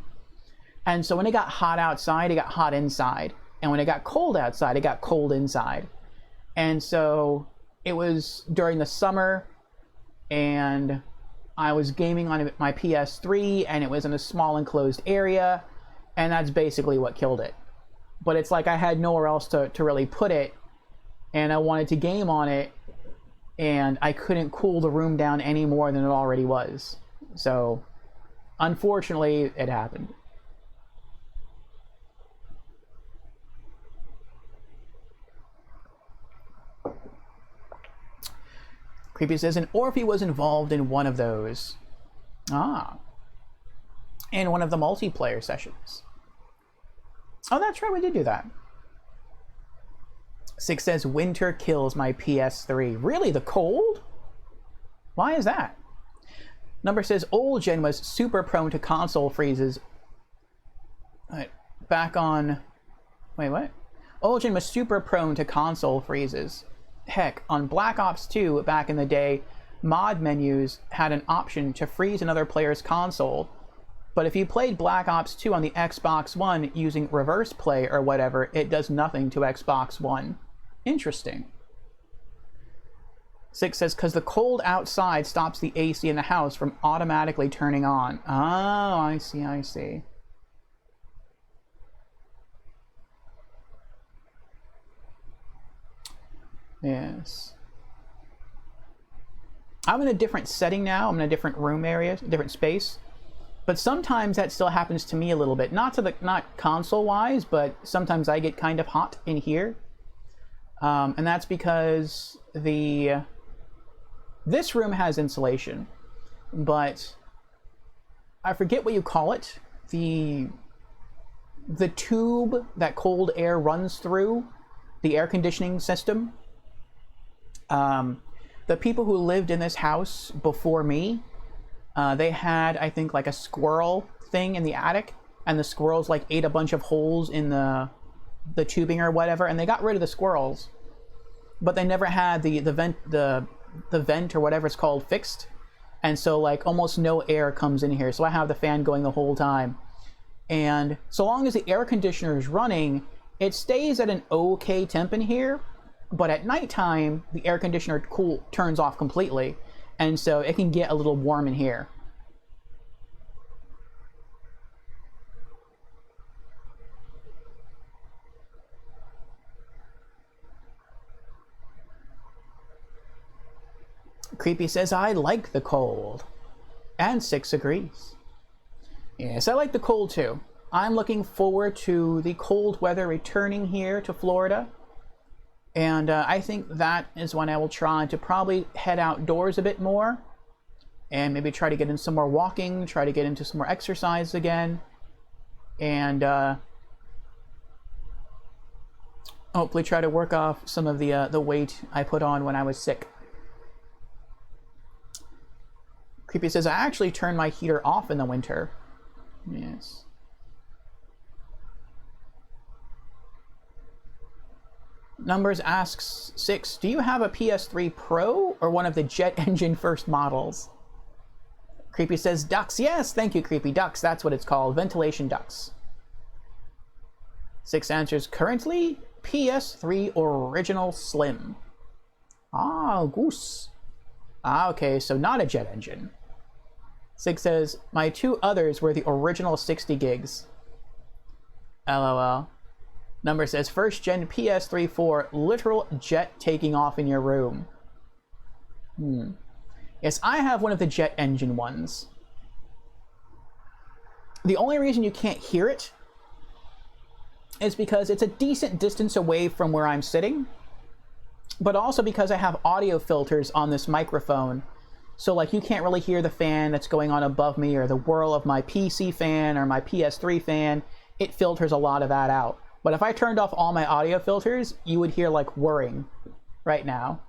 And so when it got hot outside, it got hot inside. And when it got cold outside, it got cold inside. And so it was during the summer, and I was gaming on my PS3, and it was in a small enclosed area, and that's basically what killed it. But it's like I had nowhere else to really put it, and I wanted to game on it, and I couldn't cool the room down any more than it already was. So, unfortunately, it happened. Creepy says, and Orphe was involved in one of those. In one of the multiplayer sessions. Oh, that's right, we did do that. 6 says, winter kills my PS3. Really, the cold? Why is that? Number says, old gen was super prone to console freezes. Back on... Wait, what? Old gen was super prone to console freezes. Heck, on Black Ops 2 back in the day, mod menus had an option to freeze another player's console, but if you played Black Ops 2 on the Xbox One using reverse play or whatever, it does nothing to Xbox One. Interesting. 6 says, because the cold outside stops the AC in the house from automatically turning on. Oh, I see. Yes. I'm in a different setting now. I'm in a different room area, different space. But sometimes that still happens to me a little bit. Not console-wise, but sometimes I get kind of hot in here. And that's because this room has insulation, but I forget what you call it. The tube that cold air runs through, the air conditioning system. The people who lived in this house before me, they had, I think, like a squirrel thing in the attic, and the squirrels like ate a bunch of holes in the tubing or whatever, and they got rid of the squirrels, but they never had the vent or whatever it's called fixed, and so like almost no air comes in here. So I have the fan going the whole time, and so long as the air conditioner is running, it stays at an okay temp in here. But at nighttime, the air conditioner turns off completely, and so it can get a little warm in here. Creepy says, I like the cold. And Six agrees. Yes, I like the cold too. I'm looking forward to the cold weather returning here to Florida. And I think that is when I will try to probably head outdoors a bit more. And maybe try to get in some more walking, try to get into some more exercise again. And hopefully try to work off some of the weight I put on when I was sick. Creepy says, I actually turn my heater off in the winter. Yes. Numbers asks, Six, do you have a PS3 Pro or one of the jet engine first models? Creepy says, ducts. Yes, thank you, Creepy. Ducts, that's what it's called. Ventilation ducts. Six answers, currently PS3 Original Slim. Ah, goose. Ah, okay, so not a jet engine. Six says, my two others were the original 60 gigs. LOL. Number says, first gen PS3 for literal jet taking off in your room. Yes, I have one of the jet engine ones. The only reason you can't hear it is because it's a decent distance away from where I'm sitting, but also because I have audio filters on this microphone. So like you can't really hear the fan that's going on above me or the whirl of my PC fan or my PS3 fan. It filters a lot of that out. But if I turned off all my audio filters, you would hear like whirring right now.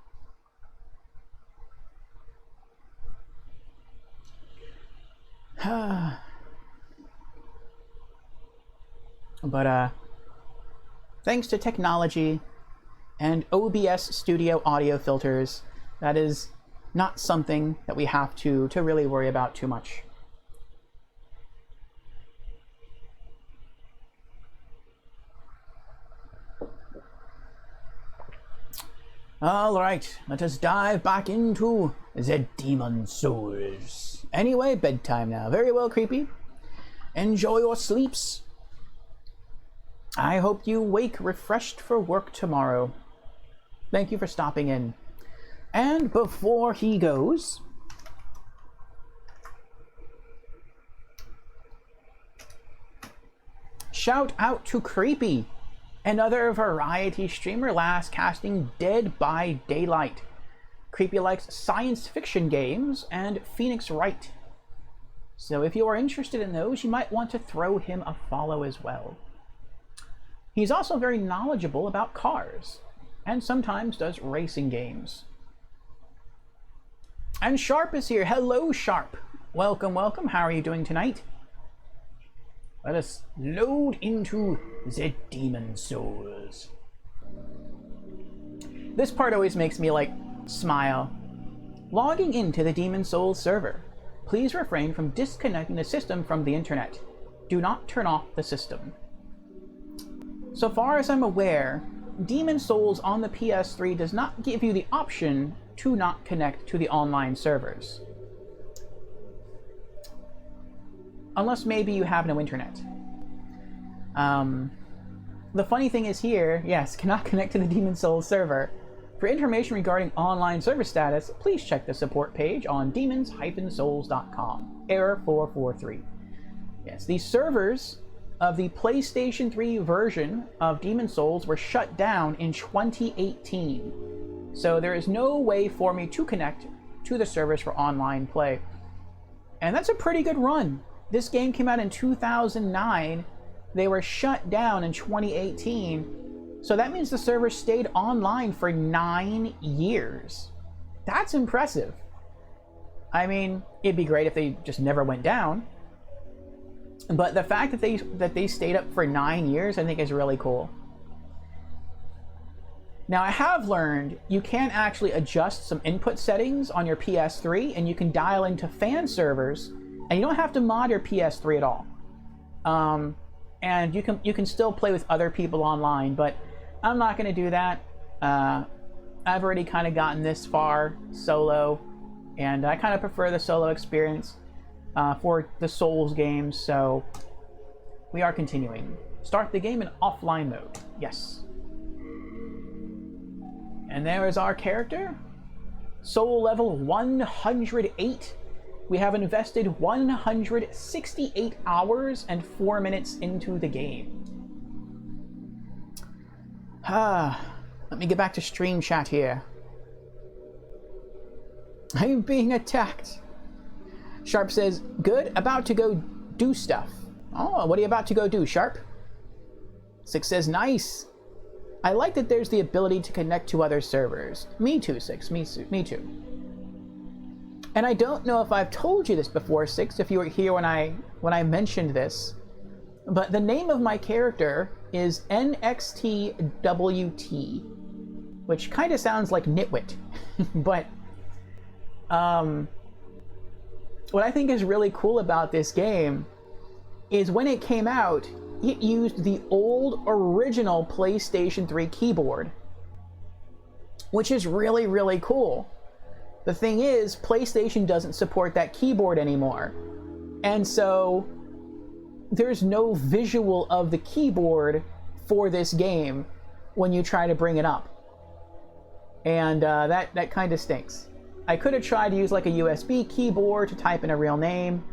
But thanks to technology and OBS Studio audio filters, that is not something that we have to really worry about too much. All right, let us dive back into the Demon Souls. Anyway, bedtime now. Very well, Creepy. Enjoy your sleeps. I hope you wake refreshed for work tomorrow. Thank you for stopping in. And before he goes, shout out to Creepy, another variety streamer last casting Dead by Daylight. Creepy likes science fiction games and Phoenix Wright. So if you are interested in those, you might want to throw him a follow as well. He's also very knowledgeable about cars, and sometimes does racing games. And Sharp is here. Hello, Sharp. Welcome, welcome. How are you doing tonight? Let us load into the Demon Souls. This part always makes me, like, smile. Logging into the Demon Souls server. Please refrain from disconnecting the system from the internet. Do not turn off the system. So far as I'm aware, Demon Souls on the PS3 does not give you the option to not connect to the online servers. Unless maybe you have no internet. The funny thing is here, yes, cannot connect to the Demon Souls server. For information regarding online server status, please check the support page on demons-souls.com. Error 443. Yes, the servers of the PlayStation 3 version of Demon's Souls were shut down in 2018. So there is no way for me to connect to the servers for online play. And that's a pretty good run. This game came out in 2009. They were shut down in 2018. So that means the server stayed online for 9 years. That's impressive. I mean, it'd be great if they just never went down. But the fact that they stayed up for 9 years, I think is really cool. Now, I have learned you can actually adjust some input settings on your PS3, and you can dial into fan servers, and you don't have to mod your PS3 at all. And you can still play with other people online, but I'm not going to do that. I've already kind of gotten this far solo, and I kind of prefer the solo experience for the Souls games, so we are continuing. Start the game in offline mode. Yes. And there is our character. Soul level 108. We have invested 168 hours and 4 minutes into the game. Let me get back to stream chat here. I'm being attacked. Sharp says, good, about to go do stuff. Oh, what are you about to go do, Sharp? Six says, nice. I like that there's the ability to connect to other servers. Me too, Six, me too. And I don't know if I've told you this before, Six, if you were here when I mentioned this, but the name of my character is NXTWT, which kind of sounds like nitwit. But what I think is really cool about this game is when it came out, it used the old original PlayStation 3 keyboard, which is really, really cool. The thing is, PlayStation doesn't support that keyboard anymore. And so there's no visual of the keyboard for this game when you try to bring it up. And that kind of stinks. I could have tried to use like a USB keyboard to type in a real name,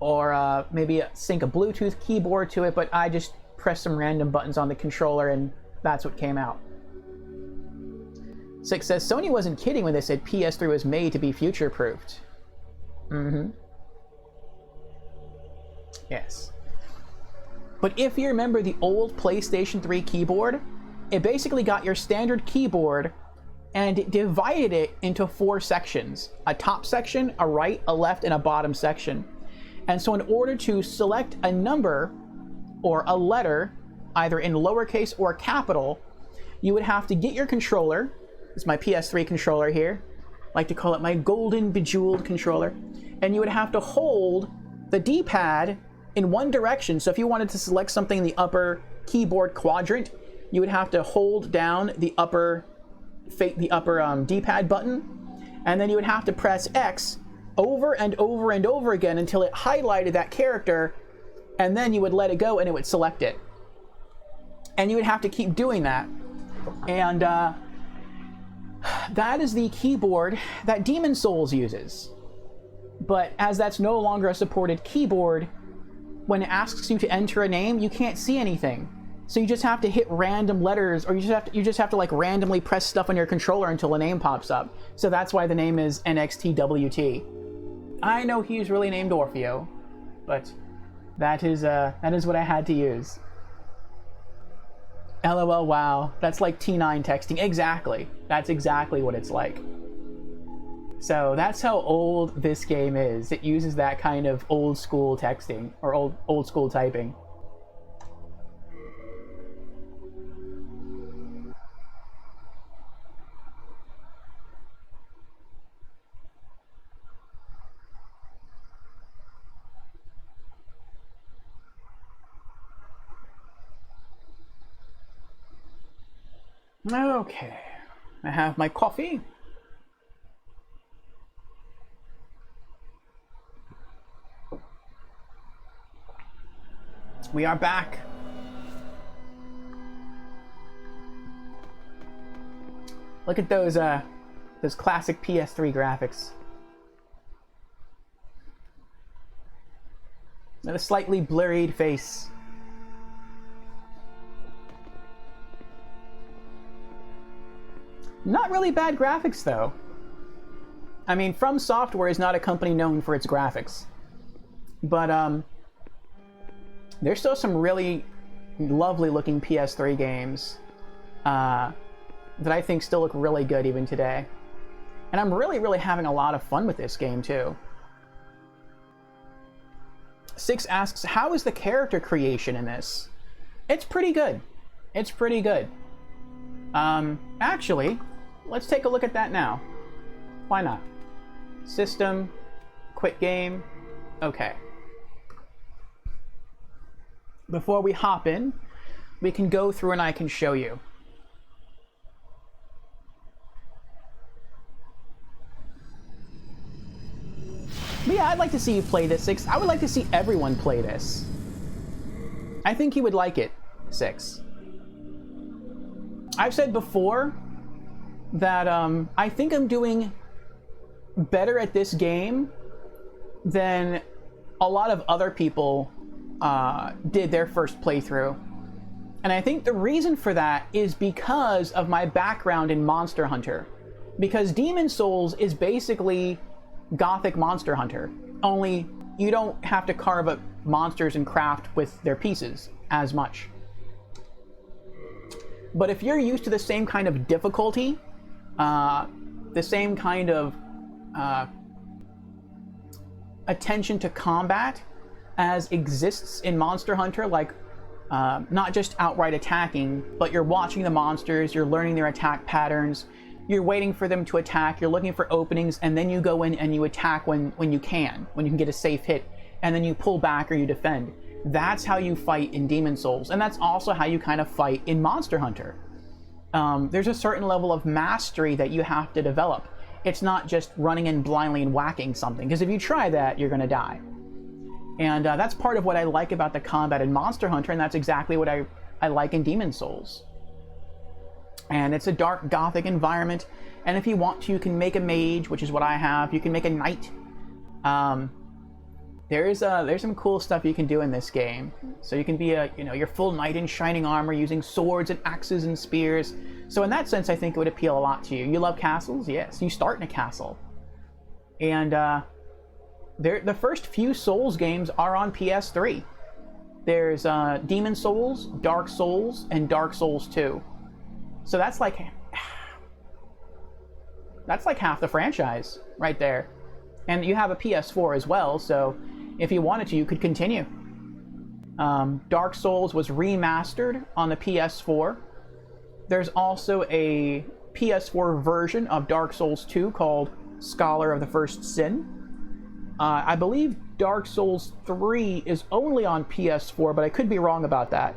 or maybe sync a Bluetooth keyboard to it, but I just pressed some random buttons on the controller and that's what came out. Six says, Sony wasn't kidding when they said PS3 was made to be future-proofed. Mm-hmm. Yes. But if you remember the old PlayStation 3 keyboard, it basically got your standard keyboard and it divided it into 4 sections. A top section, a right, a left, and a bottom section. And so in order to select a number or a letter, either in lowercase or capital, you would have to get your controller. It's my PS3 controller here. I like to call it my golden bejeweled controller. And you would have to hold the D-pad in one direction. So if you wanted to select something in the upper keyboard quadrant, you would have to hold down the upper D-pad button, and then you would have to press X over and over and over again until it highlighted that character, and then you would let it go and it would select it. And you would have to keep doing that. And that is the keyboard that Demon's Souls uses. But as that's no longer a supported keyboard, when it asks you to enter a name, you can't see anything. So you just have to hit random letters, or you just have to like randomly press stuff on your controller until a name pops up. So that's why the name is NXTWT. I know he's really named Orfeo, but that is what I had to use. LOL, wow, that's like T9 texting. Exactly. That's exactly what it's like. So that's how old this game is. It uses that kind of old school texting, or old school typing. Okay, I have my coffee. We are back. Look at those classic PS3 graphics. And a slightly blurred face. Not really bad graphics, though. I mean, From Software is not a company known for its graphics. But, there's still some really lovely looking PS3 games that I think still look really good even today. And I'm really having a lot of fun with this game, too. Six asks, how is the character creation in this? It's pretty good. It's pretty good. Actually, let's take a look at that now. Why not? System, quit game, okay. Before we hop in, we can go through and I can show you. But yeah, I'd like to see you play this, Six. I would like to see everyone play this. I think you would like it, Six. I've said before that I think I'm doing better at this game than a lot of other people did their first playthrough. And I think the reason for that is because of my background in Monster Hunter. Because Demon's Souls is basically Gothic Monster Hunter, only you don't have to carve up monsters and craft with their pieces as much. But if you're used to the same kind of difficulty, the same kind of attention to combat as exists in Monster Hunter, like not just outright attacking, but you're watching the monsters, you're learning their attack patterns, you're waiting for them to attack, you're looking for openings, and then you go in and you attack when you can get a safe hit, and then you pull back or you defend. That's how you fight in Demon's Souls, and that's also how you kind of fight in Monster Hunter. There's a certain level of mastery that you have to develop. It's not just running in blindly and whacking something, because if you try that, you're going to die. And that's part of what I like about the combat in Monster Hunter, and that's exactly what I like in Demon's Souls. And it's a dark Gothic environment, and if you want to, you can make a mage, which is what I have. You can make a knight. There's some cool stuff you can do in this game. So you can be your full knight in shining armor using swords and axes and spears. So in that sense, I think it would appeal a lot to you. You love castles? Yes, you start in a castle. And the first few Souls games are on PS3. There's Demon's Souls, Dark Souls, and Dark Souls 2. So that's like half the franchise right there. And you have a PS4 as well, so if you wanted to, you could continue. Dark Souls was remastered on the PS4. There's also a PS4 version of Dark Souls 2 called Scholar of the First Sin. I believe Dark Souls 3 is only on PS4, but I could be wrong about that.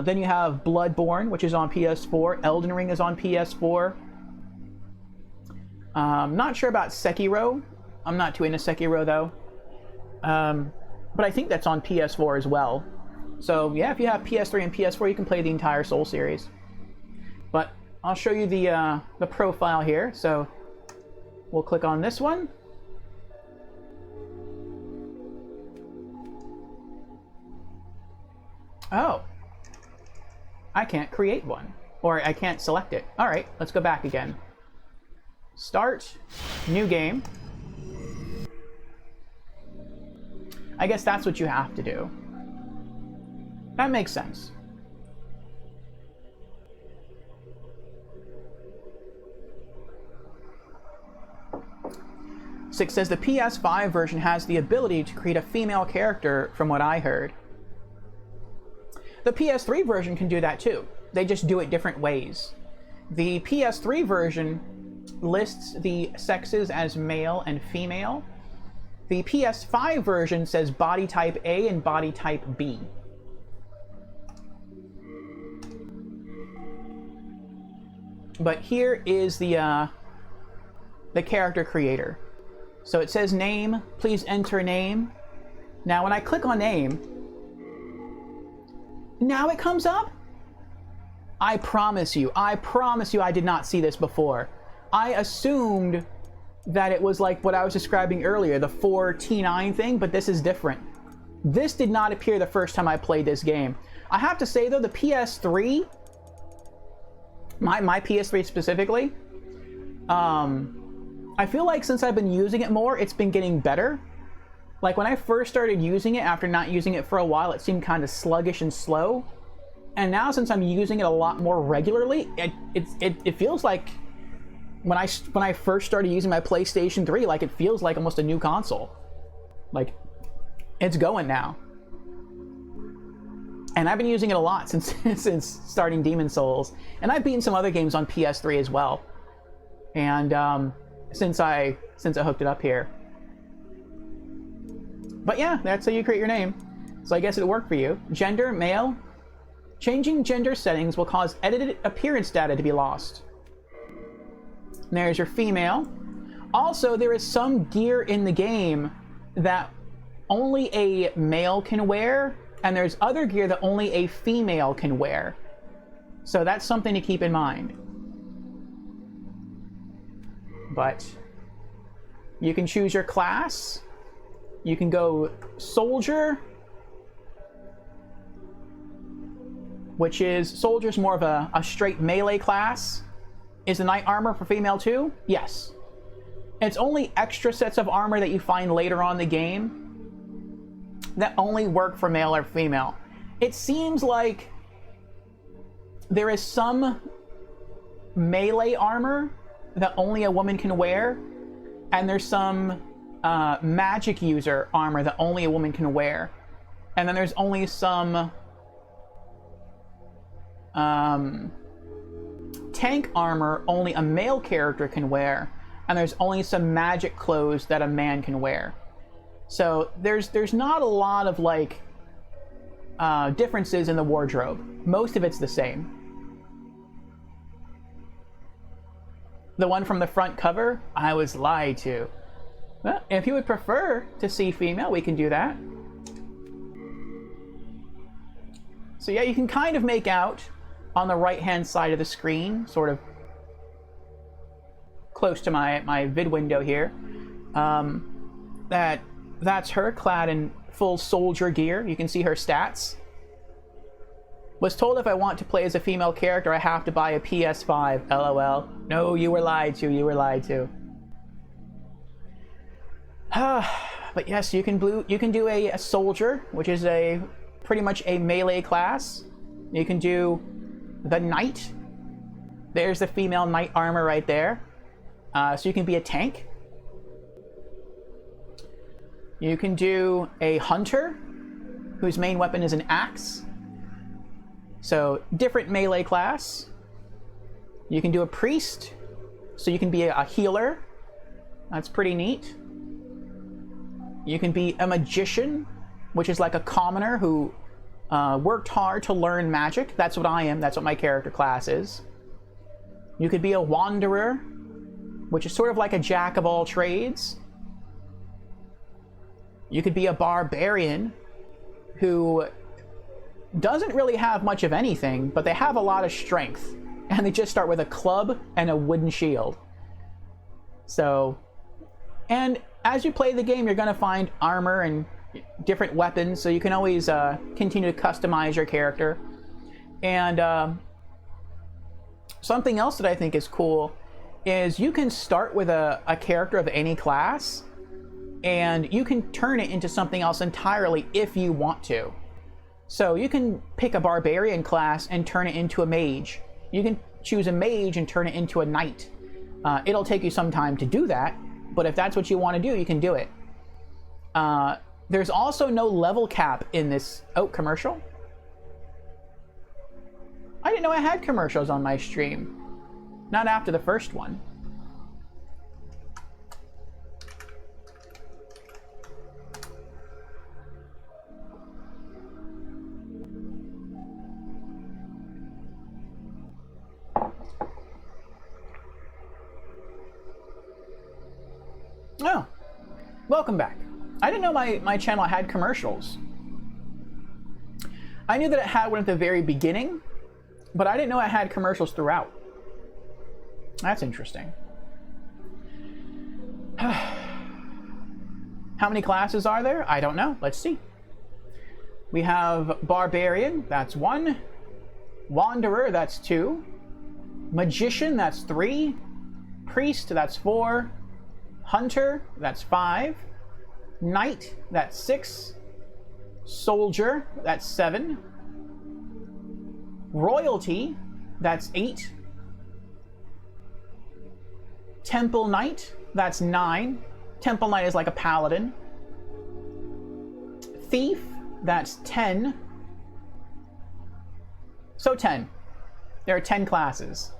Then you have Bloodborne, which is on PS4. Elden Ring is on PS4. Not sure about Sekiro. I'm not too into Sekiro, though. But I think that's on PS4 as well. So, yeah, if you have PS3 and PS4, you can play the entire Soul series. But I'll show you the profile here. So, we'll click on this one. Oh. I can't create one. Or I can't select it. Alright, let's go back again. Start. New game. I guess that's what you have to do. That makes sense. Six says the PS5 version has the ability to create a female character, from what I heard. The PS3 version can do that too. They just do it different ways. The PS3 version lists the sexes as male and female. The PS5 version says body type A and body type B. But here is the character creator. So it says name, please enter name. Now when I click on name, now it comes up. I promise you I did not see this before. I assumed that it was like what I was describing earlier, the 4T9 thing, but this is different. This did not appear the first time I played this game. I have to say though, the PS3, my PS3 specifically, I feel like since I've been using it more, it's been getting better. Like when I first started using it, after not using it for a while, it seemed kind of sluggish and slow. And now since I'm using it a lot more regularly, it feels like when I first started using my PlayStation 3, like it feels like almost a new console. Like it's going now. And I've been using it a lot since starting Demon's Souls, and I've beaten some other games on PS3 as well. And since I hooked it up here. But yeah, that's how you create your name. So I guess it'll work for you. Gender, male. Changing gender settings will cause edited appearance data to be lost. And there's your female. Also, there is some gear in the game that only a male can wear, and there's other gear that only a female can wear. So that's something to keep in mind. But you can choose your class. You can go soldier, which is soldier's more of a straight melee class. Is the knight armor for female too? Yes. It's only extra sets of armor that you find later on in the game that only work for male or female. It seems like there is some melee armor that only a woman can wear, and there's some magic user armor that only a woman can wear, and then there's only some tank armor only a male character can wear, and there's only some magic clothes that a man can wear. So there's not a lot of like differences in the wardrobe. Most of it's the same. The one from the front cover, I was lied to. Well, if you would prefer to see female, we can do that. So yeah, you can kind of make out on the right-hand side of the screen, sort of close to my vid window here, that's her clad in full soldier gear. You can see her stats. Was told if I want to play as a female character, I have to buy a PS5. LOL. No, you were lied to. You were lied to. But yes, you can do a soldier, which is pretty much a melee class. You can do the knight. There's the female knight armor right there. So you can be a tank. You can do a hunter, whose main weapon is an axe. So different melee class. You can do a priest, so you can be a healer. That's pretty neat. You can be a magician, which is like a commoner who worked hard to learn magic. That's what I am. That's what my character class is. You could be a wanderer, which is sort of like a jack of all trades. You could be a barbarian who doesn't really have much of anything, but they have a lot of strength. And they just start with a club and a wooden shield. So, and as you play the game, you're going to find armor and different weapons, so you can always continue to customize your character. And something else that I think is cool is you can start with a character of any class, and you can turn it into something else entirely if you want to. So you can pick a barbarian class and turn it into a mage. You can choose a mage and turn it into a knight. It'll take you some time to do that, but if that's what you want to do, you can do it. There's also no level cap in this... Oh, commercial? I didn't know I had commercials on my stream. Not after the first one. Oh, welcome back. I didn't know my channel had commercials. I knew that it had one at the very beginning, But I didn't know I had commercials throughout. That's interesting. How many classes are there? I don't know. Let's see. We have Barbarian, that's 1. Wanderer, that's 2. Magician, that's 3. Priest, that's 4. Hunter, that's 5. Knight, that's 6. Soldier, that's 7. Royalty, that's 8. Temple Knight, that's 9. Temple Knight is like a paladin. Thief, that's 10. So 10. There are 10 classes.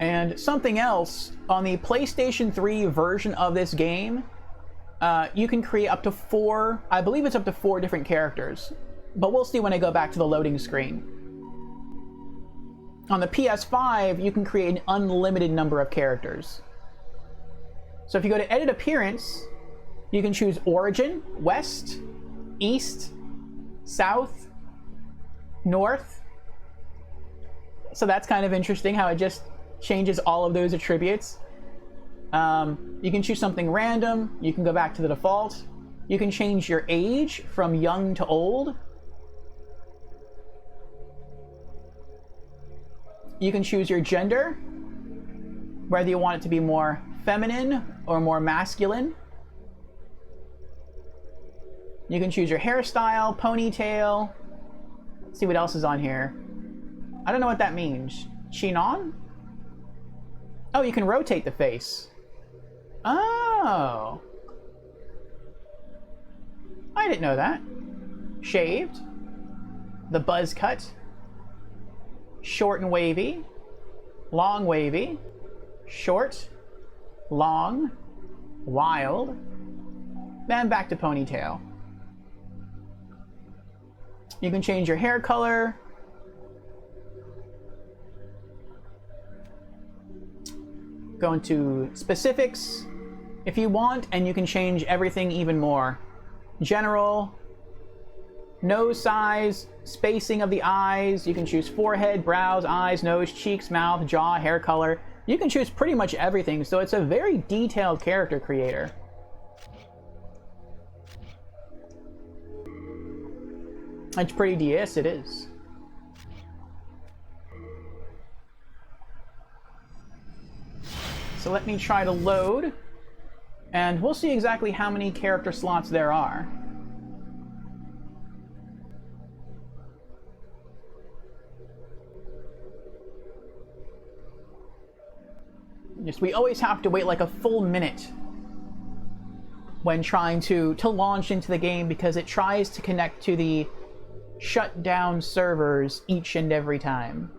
And something else, on the PlayStation 3 version of this game, you can create up to 4, I believe it's up to 4 different characters. But we'll see when I go back to the loading screen. On the PS5, you can create an unlimited number of characters. So if you go to Edit Appearance, you can choose Origin, West, East, South, North. So that's kind of interesting how it just changes all of those attributes. You can choose something random. You can go back to the default. You can change your age from young to old. You can choose your gender, whether you want it to be more feminine or more masculine. You can choose your hairstyle, ponytail. Let's see what else is on here. I don't know what that means. Chinon? Oh, you can rotate the face. Oh. I didn't know that. Shaved. The buzz cut. Short and wavy. Long wavy. Short. Long. Wild. Then back to ponytail. You can change your hair color. Go into specifics if you want, and you can change everything even more. General, nose size, spacing of the eyes. You can choose forehead, brows, eyes, nose, cheeks, mouth, jaw, hair color. You can choose pretty much everything, so it's a very detailed character creator. It's pretty DS, it is. So let me try to load, and we'll see exactly how many character slots there are. Just, we always have to wait like a full minute when trying to launch into the game, because it tries to connect to the shut down servers each and every time.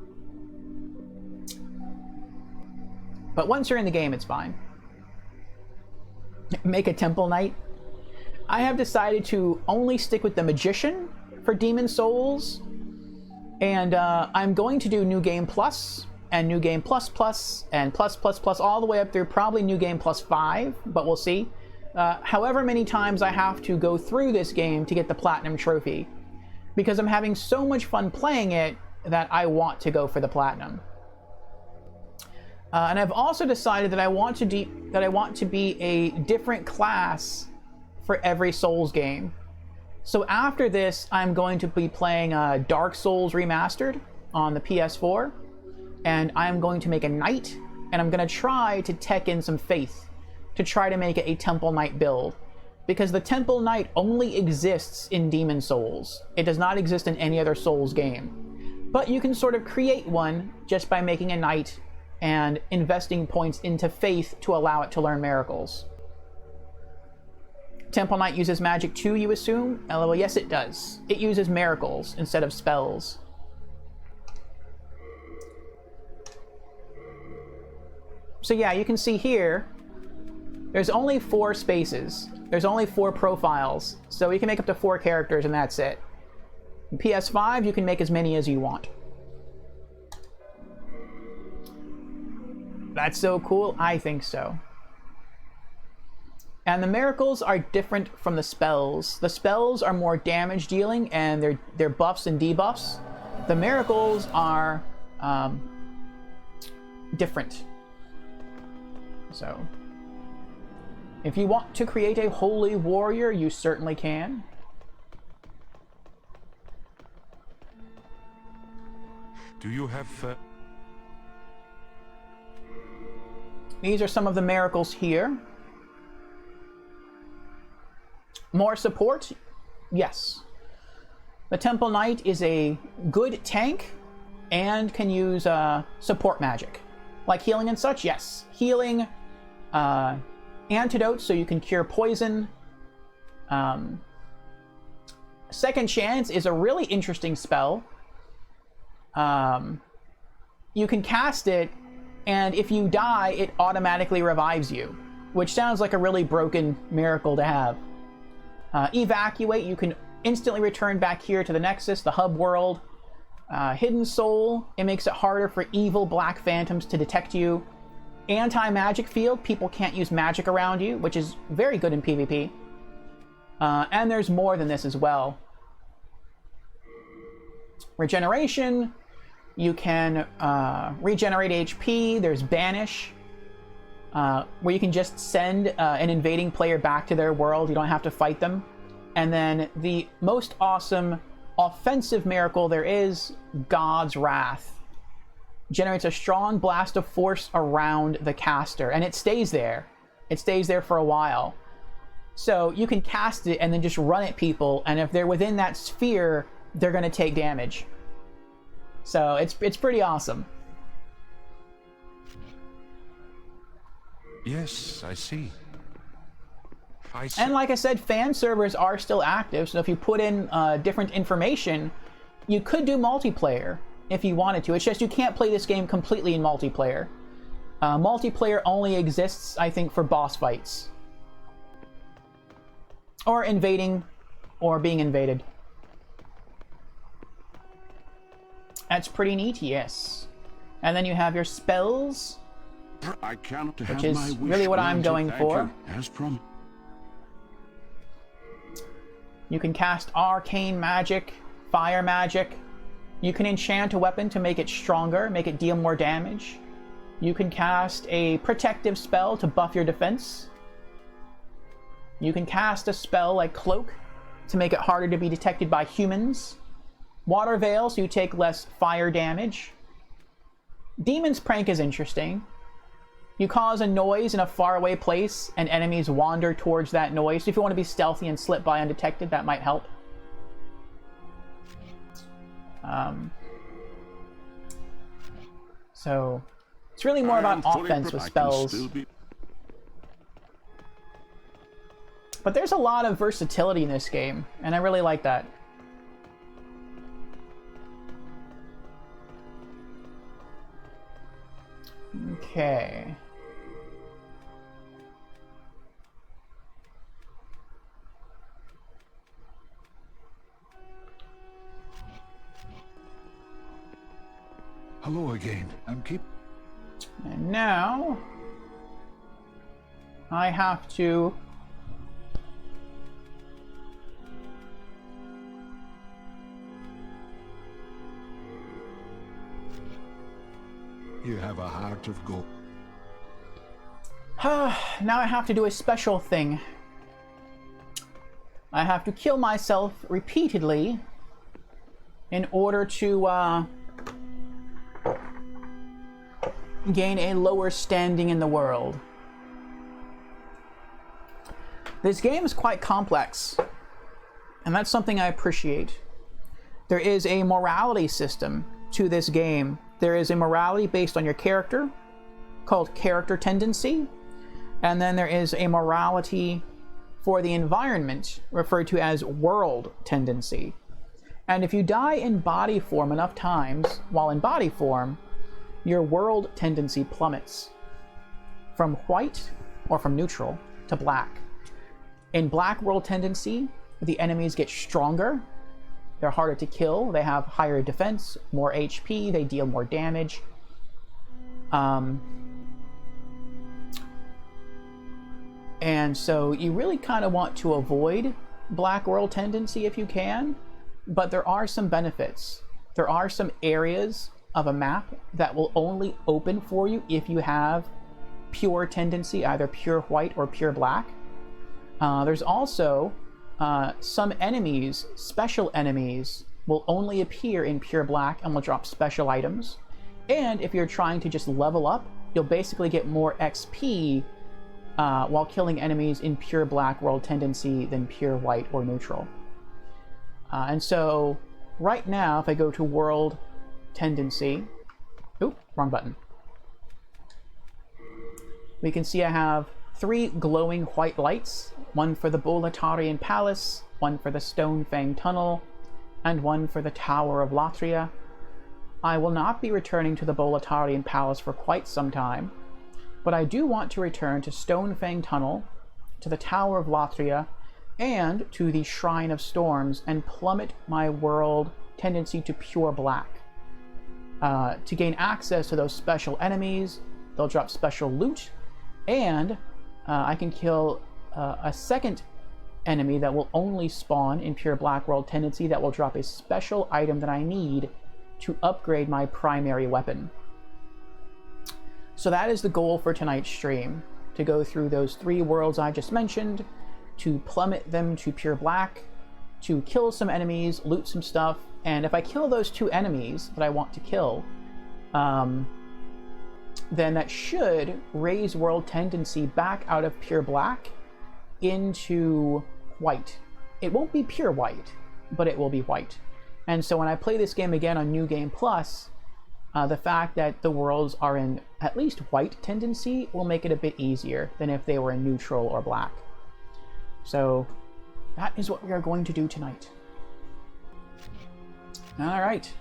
But once you're in the game, it's fine. Make a Temple Knight. I have decided to only stick with the Magician for Demon Souls. And I'm going to do New Game Plus, and New Game Plus Plus, and Plus Plus Plus, all the way up through probably New Game Plus 5, but we'll see. However many times I have to go through this game to get the Platinum Trophy. Because I'm having so much fun playing it that I want to go for the Platinum. And I've also decided that I want to be a different class for every Souls game. So after this, I'm going to be playing Dark Souls Remastered on the PS4, and I'm going to make a Knight, and I'm going to try to tech in some Faith to try to make it a Temple Knight build, because the Temple Knight only exists in Demon Souls. It does not exist in any other Souls game. But you can sort of create one just by making a Knight and investing points into Faith to allow it to learn miracles. Temple Knight uses magic too, you assume? Well, yes, it does. It uses miracles instead of spells. So yeah, you can see here, there's only 4 spaces. There's only 4 profiles, so you can make up to 4 characters and that's it. In PS5, you can make as many as you want. That's so cool? I think so. And the miracles are different from the spells. The spells are more damage dealing and they're buffs and debuffs. The miracles are different. So, if you want to create a holy warrior, you certainly can. Do you have... These are some of the miracles here. More support? Yes. The Temple Knight is a good tank and can use support magic. Like healing and such, yes. Healing, antidotes so you can cure poison. Second Chance is a really interesting spell. You can cast it, and if you die, it automatically revives you, which sounds like a really broken miracle to have. Evacuate, you can instantly return back here to the Nexus, the hub world. Hidden Soul, it makes it harder for evil black phantoms to detect you. Anti-magic field, people can't use magic around you, which is very good in PvP. And there's more than this as well. Regeneration, you can regenerate HP. There's Banish, where you can just send an invading player back to their world. You don't have to fight them. And then the most awesome offensive miracle there is, God's Wrath. Generates a strong blast of force around the caster, and it stays there. It stays there for a while. So you can cast it and then just run at people, and if they're within that sphere, they're going to take damage. So it's pretty awesome. Yes, I see. And like I said, fan servers are still active, so if you put in different information, you could do multiplayer if you wanted to. It's just you can't play this game completely in multiplayer. Multiplayer only exists, I think, for boss fights. Or invading, or being invaded. That's pretty neat, yes. And then you have your spells, I cannot have which is my wish really what I'm granted, going thank for. you, as promised. You can cast arcane magic, fire magic. You can enchant a weapon to make it stronger, make it deal more damage. You can cast a protective spell to buff your defense. You can cast a spell like Cloak to make it harder to be detected by humans. Water Veil, so you take less fire damage. Demon's Prank is interesting. You cause a noise in a faraway place, and enemies wander towards that noise. So if you want to be stealthy and slip by undetected, that might help. So it's really more about offense with spells. But there's a lot of versatility in this game, and I really like that. Okay. Hello again. And now I have to You have a heart of gold. now I have to do a special thing. I have to kill myself repeatedly in order to gain a lower standing in the world. This game is quite complex, and that's something I appreciate. There is a morality system to this game. There is a morality based on your character, called character tendency, and then there is a morality for the environment, referred to as world tendency. And if you die in body form enough times while in body form, your world tendency plummets from white, or from neutral, to black. In black world tendency, the enemies get stronger, they're harder to kill, they have higher defense, more HP, they deal more damage. And so you really kind of want to avoid Black World Tendency if you can, but there are some benefits. There are some areas of a map that will only open for you if you have pure tendency, either pure white or pure black. There's also some enemies, special enemies, will only appear in pure black and will drop special items. And if you're trying to just level up, you'll basically get more XP while killing enemies in pure black world tendency than pure white or neutral. And so right now, if I go to world tendency, oop, wrong button. We can see I have 3 glowing white lights, one for the Boletarian Palace, one for the Stonefang Tunnel, and one for the Tower of Latria. I will not be returning to the Boletarian Palace for quite some time, but I do want to return to Stonefang Tunnel, to the Tower of Latria, and to the Shrine of Storms and plummet my world tendency to pure black. To gain access to those special enemies, they'll drop special loot, and I can kill a second enemy that will only spawn in pure black world tendency that will drop a special item that I need to upgrade my primary weapon. So that is the goal for tonight's stream, to go through those 3 worlds I just mentioned, to plummet them to pure black, to kill some enemies, loot some stuff, and if I kill those 2 enemies that I want to kill, then that should raise world tendency back out of pure black into white. It won't be pure white, but it will be white. And so when I play this game again on New Game Plus, the fact that the worlds are in at least white tendency will make it a bit easier than if they were in neutral or black. So that is what we are going to do tonight. Alright,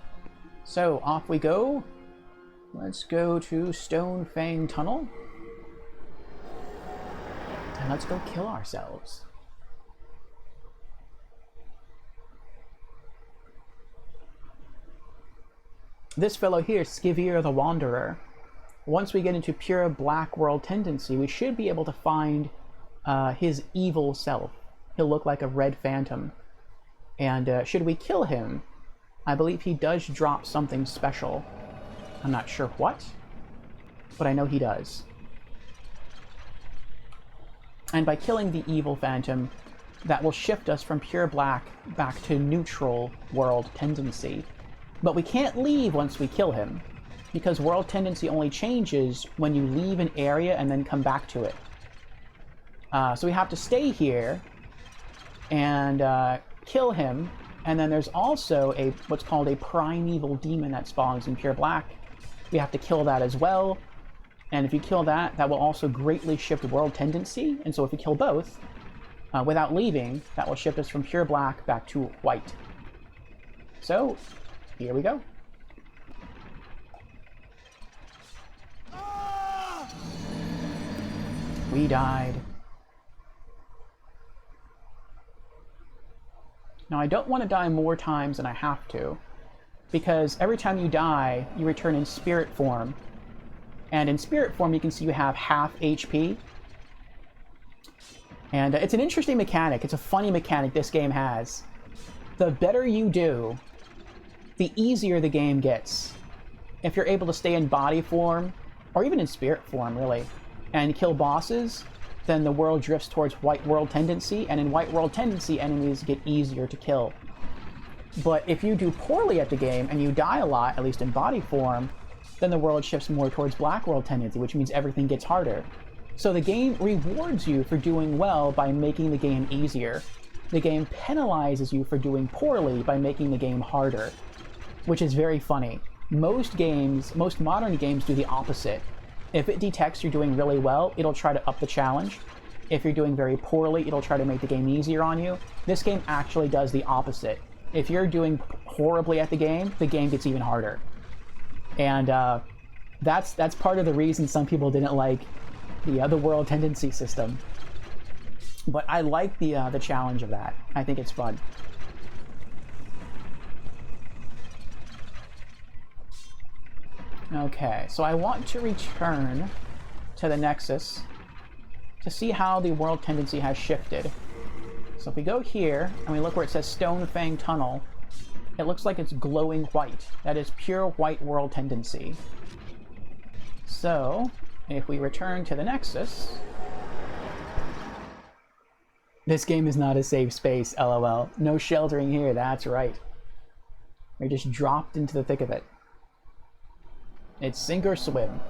so off we go. Let's go to Stonefang Tunnel. And let's go kill ourselves. This fellow here, Skivir the Wanderer. Once we get into pure black world tendency, we should be able to find his evil self. He'll look like a red phantom. And should we kill him, I believe he does drop something special. I'm not sure what, but I know he does. And by killing the evil phantom, that will shift us from pure black back to neutral world tendency. But we can't leave once we kill him, because world tendency only changes when you leave an area and then come back to it. So we have to stay here and kill him, and then there's also what's called a primeval demon that spawns in pure black. We have to kill that as well, and if you kill that, that will also greatly shift world tendency, and so if we kill both, without leaving, that will shift us from pure black back to white. So, here we go. We died. Now, I don't want to die more times than I have to, because every time you die, you return in spirit form. And in spirit form, you can see you have half HP. And it's an interesting mechanic. It's a funny mechanic this game has. The better you do, the easier the game gets. If you're able to stay in body form, or even in spirit form, really, and kill bosses, then the world drifts towards white world tendency, and in white world tendency, enemies get easier to kill. But if you do poorly at the game, and you die a lot, at least in body form, then the world shifts more towards black world tendency, which means everything gets harder. So the game rewards you for doing well by making the game easier. The game penalizes you for doing poorly by making the game harder, which is very funny. Most modern games do the opposite. If it detects you're doing really well, it'll try to up the challenge. If you're doing very poorly, it'll try to make the game easier on you. This game actually does the opposite. If you're doing horribly at the game gets even harder. And that's part of the reason some people didn't like the world tendency system. But I like the challenge of that. I think it's fun. Okay, so I want to return to the Nexus to see how the world tendency has shifted. So if we go here and we look where it says Stonefang Tunnel, it looks like it's glowing white. That is pure white world tendency. So if we return to the Nexus, this game is not a safe space, lol. No sheltering here, that's right. We're just dropped into the thick of it. It's sink or swim.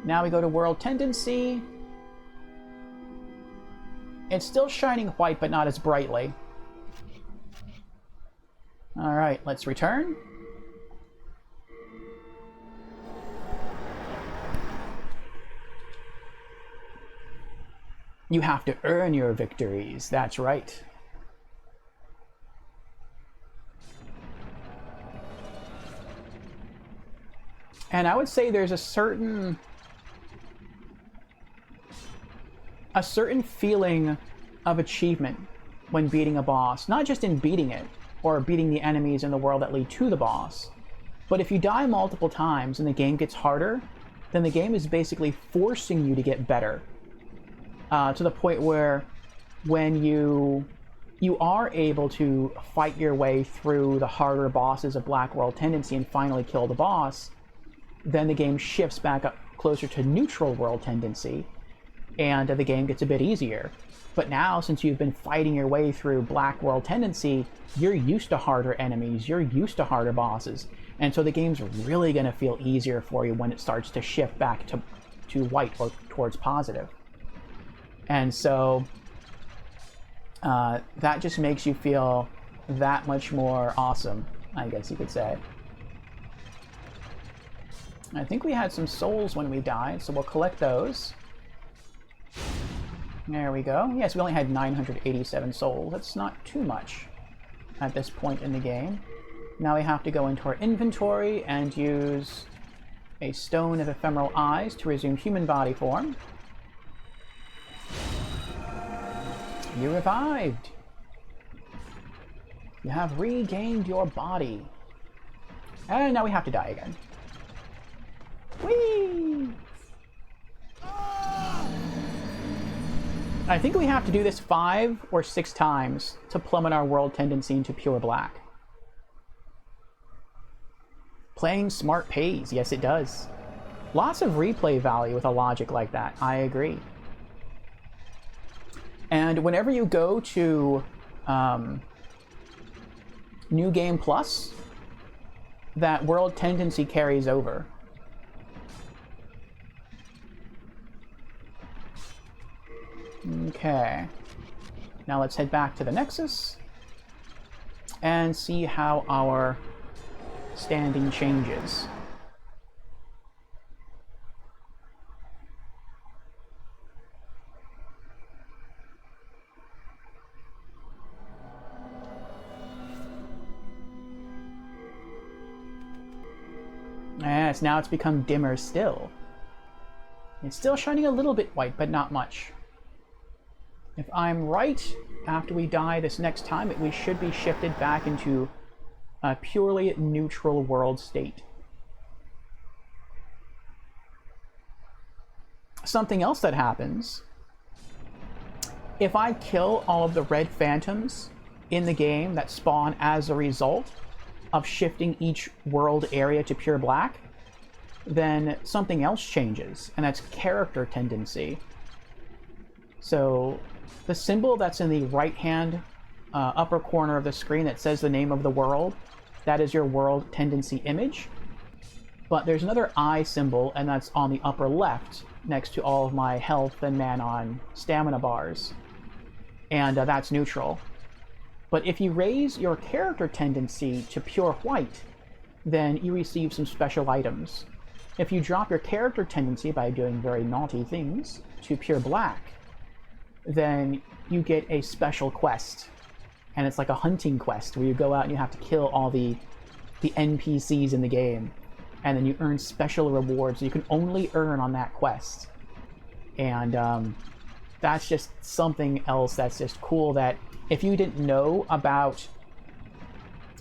Now we go to world tendency. It's still shining white, but not as brightly. Alright, let's return. You have to earn your victories, that's right. And I would say there's a certain feeling of achievement when beating a boss, not just in beating it or beating the enemies in the world that lead to the boss, but if you die multiple times and the game gets harder, then the game is basically forcing you to get better, to the point where when you are able to fight your way through the harder bosses of Black World Tendency and finally kill the boss, then the game shifts back up closer to neutral world tendency, and the game gets a bit easier. But now, since you've been fighting your way through Black World Tendency, you're used to harder enemies, you're used to harder bosses, and so the game's really going to feel easier for you when it starts to shift back to white or towards positive. And so that just makes you feel that much more awesome, I guess you could say. I think we had some souls when we died, so we'll collect those. There we go. Yes, we only had 987 souls. That's not too much at this point in the game. Now we have to go into our inventory and use a Stone of Ephemeral Eyes to resume human body form. You revived! You have regained your body. And now we have to die again. Whee! I think we have to do this 5 or 6 times to plummet our world tendency into pure black. Playing smart pays, yes it does. Lots of replay value with a logic like that, I agree. And whenever you go to New Game Plus, that world tendency carries over. Okay, now let's head back to the Nexus and see how our standing changes. Yes, now it's become dimmer still. It's still shining a little bit white, but not much. If I'm right, after we die this next time, we should be shifted back into a purely neutral world state. Something else that happens, if I kill all of the red phantoms in the game that spawn as a result of shifting each world area to pure black, then something else changes, and that's character tendency. So the symbol that's in the right-hand upper corner of the screen that says the name of the world, that is your world tendency image. But there's another eye symbol, and that's on the upper left, next to all of my health and mana stamina bars. And that's neutral. But if you raise your character tendency to pure white, then you receive some special items. If you drop your character tendency by doing very naughty things to pure black, then you get a special quest. And it's like a hunting quest where you go out and you have to kill all the NPCs in the game. And then you earn special rewards you can only earn on that quest. And that's just something else that's just cool, that if you didn't know about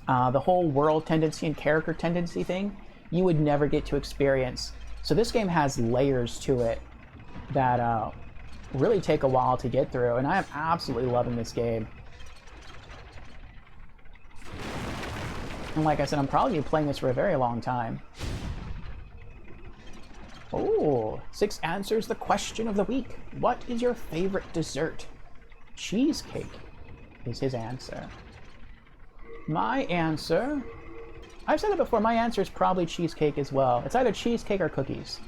the whole world tendency and character tendency thing, you would never get to experience. So this game has layers to it that really take a while to get through, and I am absolutely loving this game. And like I said, I'm probably playing this for a very long time. Oh, 6 answers the question of the week. What is your favorite dessert? Cheesecake is his answer. My answer... I've said it before, my answer is probably cheesecake as well. It's either cheesecake or cookies.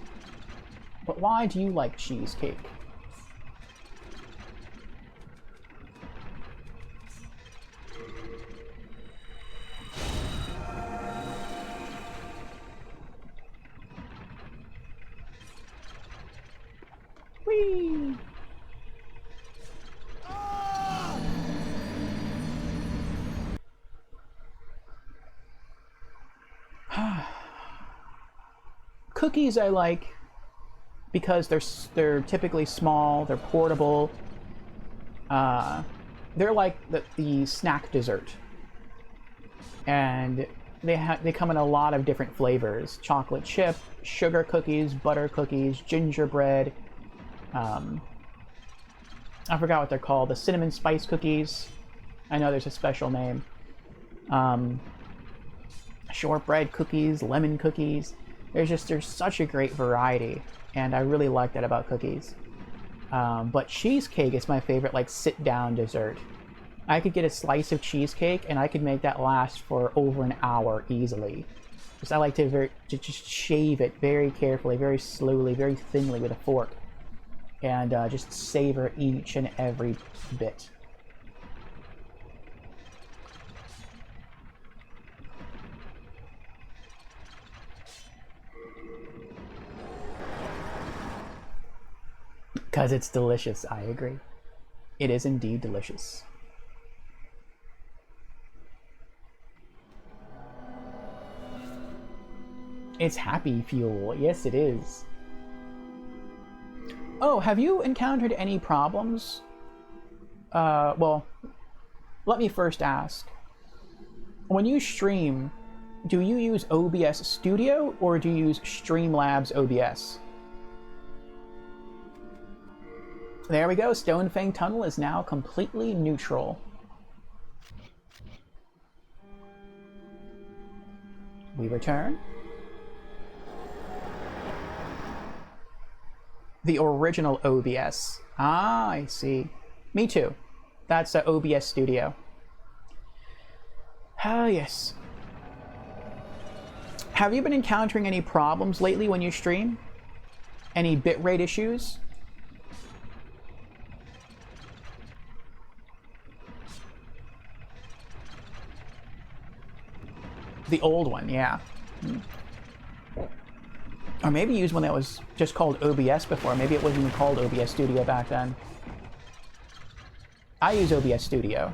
But why do you like cheesecake? Whee! Cookies I like because they're typically small, they're portable. They're like the snack dessert, and they come in a lot of different flavors: chocolate chip, sugar cookies, butter cookies, gingerbread. I forgot what they're called. The cinnamon spice cookies. I know there's a special name. Shortbread cookies, lemon cookies. There's such a great variety, and I really like that about cookies. But cheesecake is my favorite, like, sit-down dessert. I could get a slice of cheesecake, and I could make that last for over an hour easily. Because I like to just shave it very carefully, very slowly, very thinly with a fork, and just savor each and every bit. Because it's delicious, I agree. It is indeed delicious. It's happy fuel. Yes, it is. Oh, have you encountered any problems? Well, let me first ask. When you stream, do you use OBS Studio or do you use Streamlabs OBS? There we go. Stonefang Tunnel is now completely neutral. We return. The original OBS. Ah, I see. Me too. That's OBS Studio. Ah, yes. Have you been encountering any problems lately when you stream? Any bitrate issues? The old one, yeah. Or maybe use one that was just called OBS before. Maybe it wasn't even called OBS Studio back then. I use OBS Studio.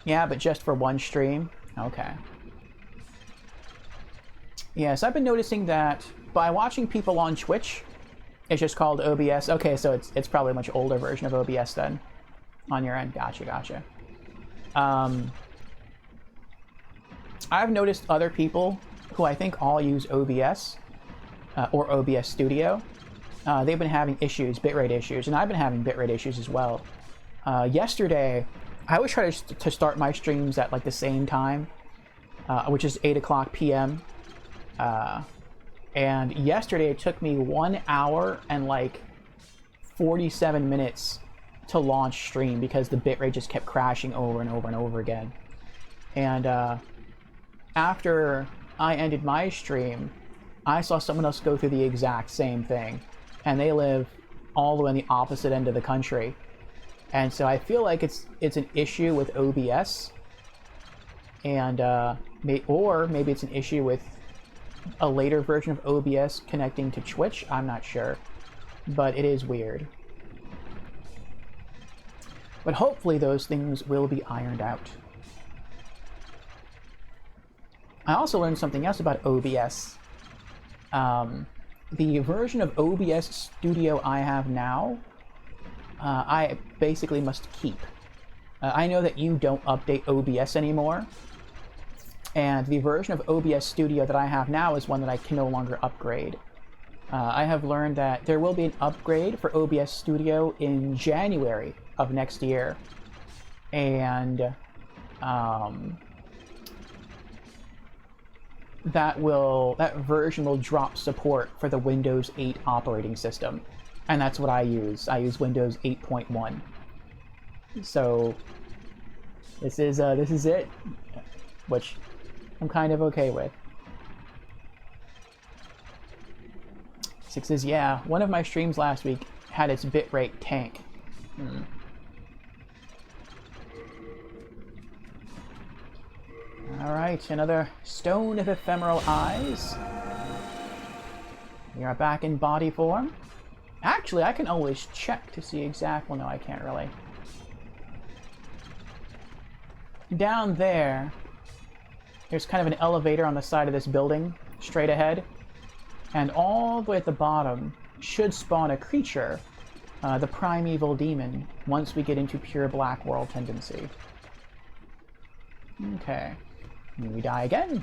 Yeah, but just for one stream? Okay. Yes, I've been noticing that by watching people on Twitch, it's just called OBS. Okay, so it's probably a much older version of OBS then. On your end. Gotcha, gotcha. I've noticed other people who I think all use OBS or OBS Studio. They've been having issues, bitrate issues, and I've been having bitrate issues as well. Yesterday, I always try to start my streams at like the same time, which is 8 o'clock p.m. And yesterday it took me 1 hour and like 47 minutes to launch stream because the bitrate just kept crashing over and over and over again. And after I ended my stream, I saw someone else go through the exact same thing, and they live all the way on the opposite end of the country. And so I feel like it's an issue with OBS, and or maybe it's an issue with a later version of OBS connecting to Twitch. I'm not sure, but it is weird. But hopefully those things will be ironed out. I also learned something else about OBS. The version of OBS Studio I have now, I basically must keep. I know that you don't update OBS anymore, and the version of OBS Studio that I have now is one that I can no longer upgrade. I have learned that there will be an upgrade for OBS Studio in January of next year. And that version will drop support for the Windows 8 operating system. And that's what I use. I use Windows 8.1. So this is it, which I'm kind of okay with. Six says, yeah, one of my streams last week had its bitrate tank. Alright, another Stone of Ephemeral Eyes. We are back in body form. Actually, I can always check to see exact... Well, no, I can't really. Down there, there's kind of an elevator on the side of this building, straight ahead. And all the way at the bottom should spawn a creature, the Primeval Demon, once we get into pure Black World tendency. Okay. And we die again.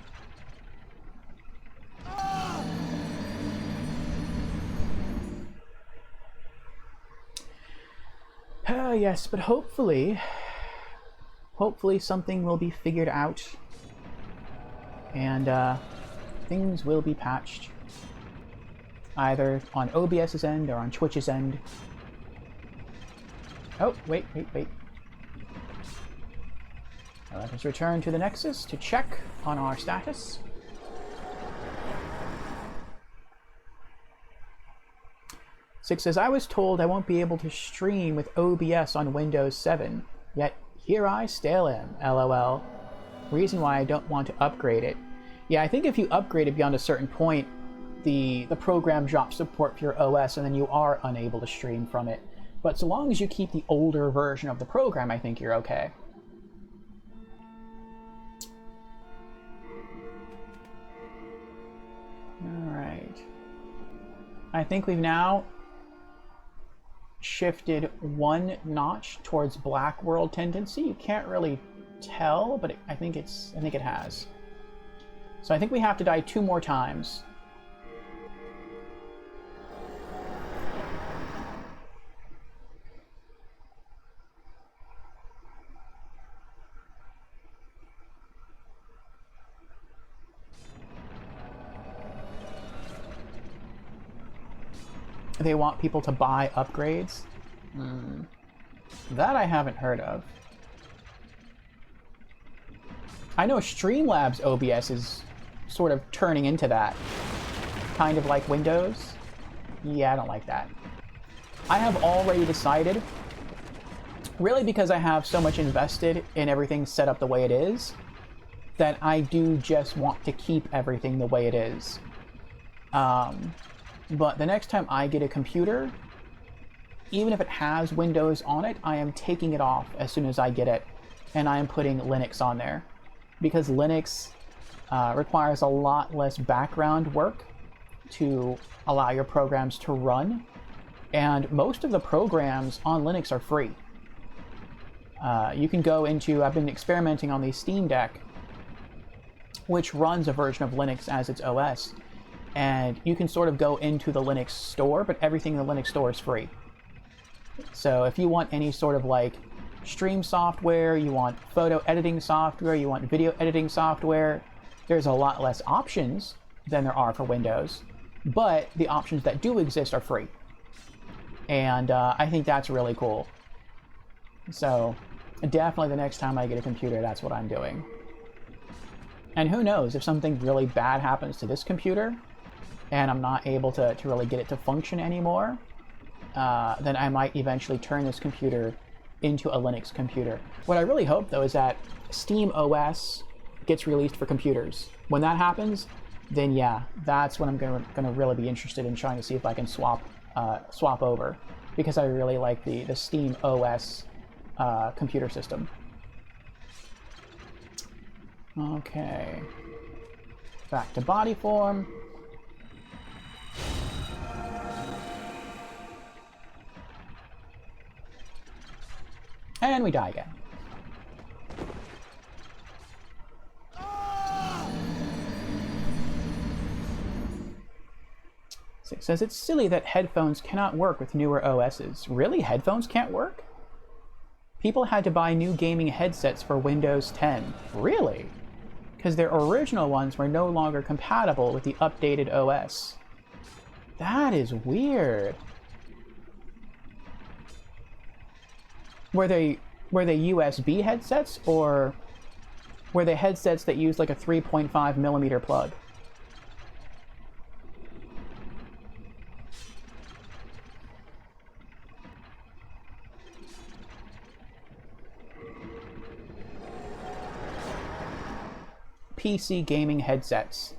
Yes, but hopefully something will be figured out. And things will be patched. Either on OBS's end or on Twitch's end. Oh, wait. Let us return to the Nexus to check on our status. Six says, I was told I won't be able to stream with OBS on Windows 7, yet here I still am, LOL. Reason why I don't want to upgrade it. Yeah, I think if you upgrade it beyond a certain point, the program drops support for your OS and then you are unable to stream from it. But so long as you keep the older version of the program, I think you're okay. Alright. I think we've now shifted one notch towards Black World tendency. You can't really tell, but I think it has. So I think we have to die 2 more times. They want people to buy upgrades? That I haven't heard of. I know Streamlabs OBS is sort of turning into that. Kind of like Windows. Yeah, I don't like that. I have already decided, really because I have so much invested in everything set up the way it is, that I do just want to keep everything the way it is. But the next time I get a computer, even if it has Windows on it, I am taking it off as soon as I get it, and I am putting Linux on there. Because Linux requires a lot less background work to allow your programs to run, and most of the programs on Linux are free. You can go into, I've been experimenting on the Steam Deck, which runs a version of Linux as its OS. And you can sort of go into the Linux store, but everything in the Linux store is free. So if you want any sort of like stream software, you want photo editing software, you want video editing software, there's a lot less options than there are for Windows. But the options that do exist are free. And I think that's really cool. So definitely the next time I get a computer, that's what I'm doing. And who knows, if something really bad happens to this computer, and I'm not able to really get it to function anymore, then I might eventually turn this computer into a Linux computer. What I really hope, though, is that Steam OS gets released for computers. When that happens, then yeah, that's when I'm gonna really be interested in trying to see if I can swap over, because I really like the Steam OS computer system. Okay, back to body form. And we die again. It says it's silly that headphones cannot work with newer OSs. Really? Headphones can't work? People had to buy new gaming headsets for Windows 10. Really? Because their original ones were no longer compatible with the updated OS. That is weird. Were they USB headsets, or were they headsets that used like a 3.5 millimeter plug? PC gaming headsets.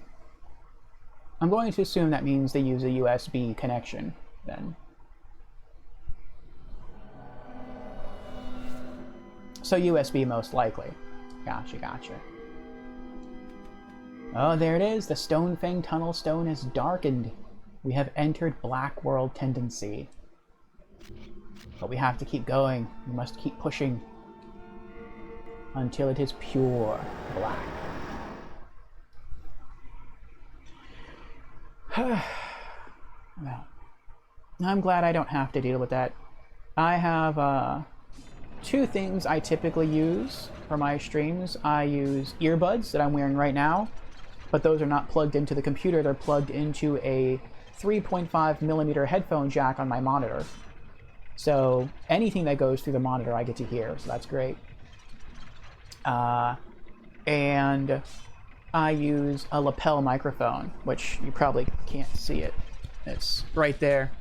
I'm going to assume that means they use a USB connection then. So USB most likely. Gotcha, gotcha. Oh, there it is. The Stonefang Tunnel Stone is darkened. We have entered Black World Tendency. But we have to keep going. We must keep pushing until it is pure black. Well, I'm glad I don't have to deal with that. I have two things I typically use for my streams. I use earbuds that I'm wearing right now, but those are not plugged into the computer. They're plugged into a 3.5 millimeter headphone jack on my monitor. So anything that goes through the monitor I get to hear, so that's great. And I use a lapel microphone, which you probably can't see it. It's right there.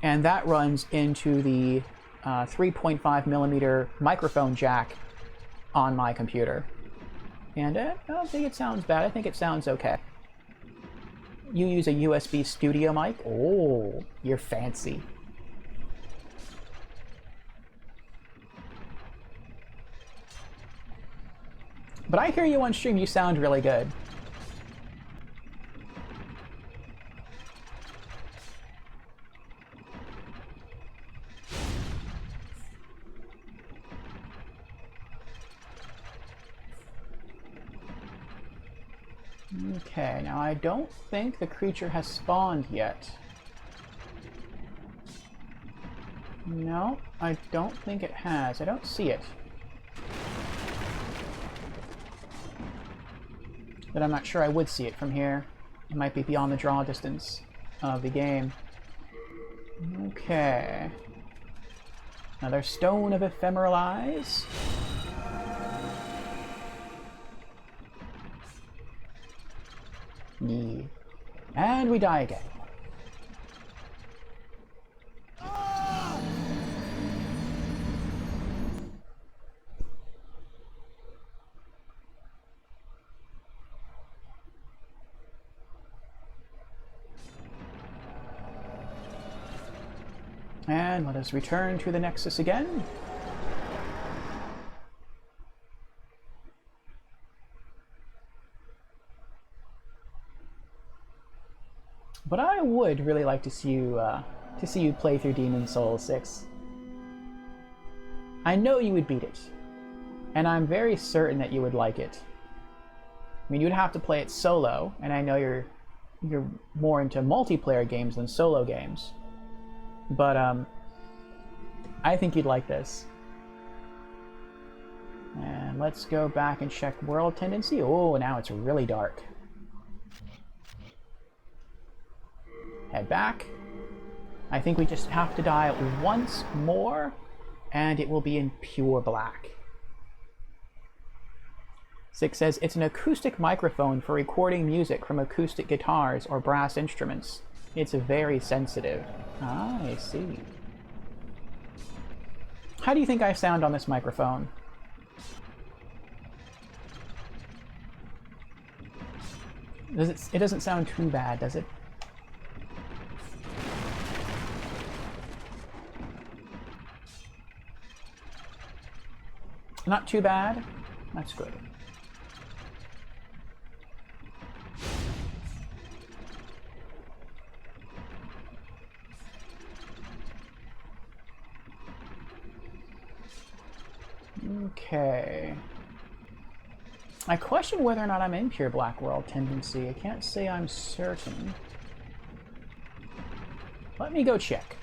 And that runs into the 3.5 millimeter microphone jack on my computer. And I don't think it sounds bad. I think it sounds okay. You use a USB studio mic? Oh, you're fancy. But I hear you on stream, you sound really good. Okay, now I don't think the creature has spawned yet. No, I don't think it has. I don't see it. But I'm not sure I would see it from here. It might be beyond the draw distance of the game. Okay. Another Stone of Ephemeral Eyes. Yeah. And we die again. And let us return to the Nexus again. But I would really like to see you play through Demon's Souls 6. I know you would beat it, and I'm very certain that you would like it. I mean, you'd have to play it solo, and I know you're more into multiplayer games than solo games. But I think you'd like this. And let's go back and check World Tendency. Oh, now it's really dark. Head back. I think we just have to die once more, and it will be in pure black. 6 says, it's an acoustic microphone for recording music from acoustic guitars or brass instruments. It's very sensitive. Ah, I see. How do you think I sound on this microphone? It doesn't sound too bad, does it? Not too bad? That's good. Okay. I question whether or not I'm in pure Black World Tendency. I can't say I'm certain. Let me go check.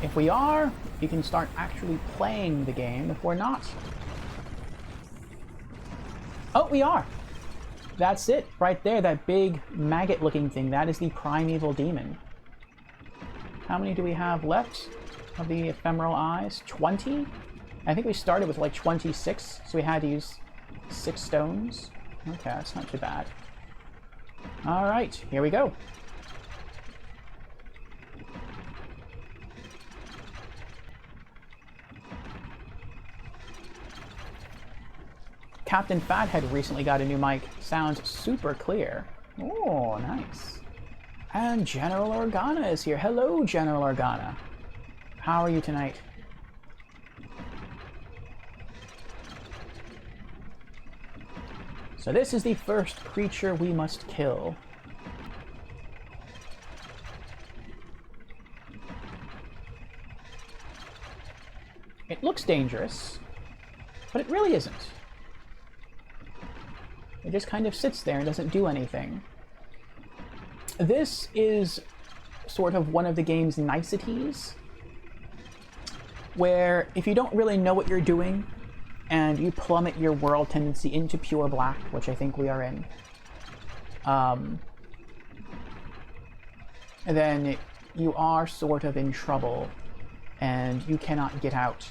If we are, you can start actually playing the game. If we're not... Oh, we are! That's it, right there, that big maggot-looking thing. That is the primeval demon. How many do we have left of the ephemeral eyes? 20? I think we started with like 26, so we had to use 6 stones. Okay, that's not too bad. Alright, here we go. Captain Fathead recently got a new mic. Sounds super clear. Oh, nice. And General Organa is here. Hello, General Organa. How are you tonight? So this is the first creature we must kill. It looks dangerous, but it really isn't. It just kind of sits there and doesn't do anything. This is sort of one of the game's niceties, where if you don't really know what you're doing, and you plummet your world tendency into pure black, which I think we are in, then you are sort of in trouble, and you cannot get out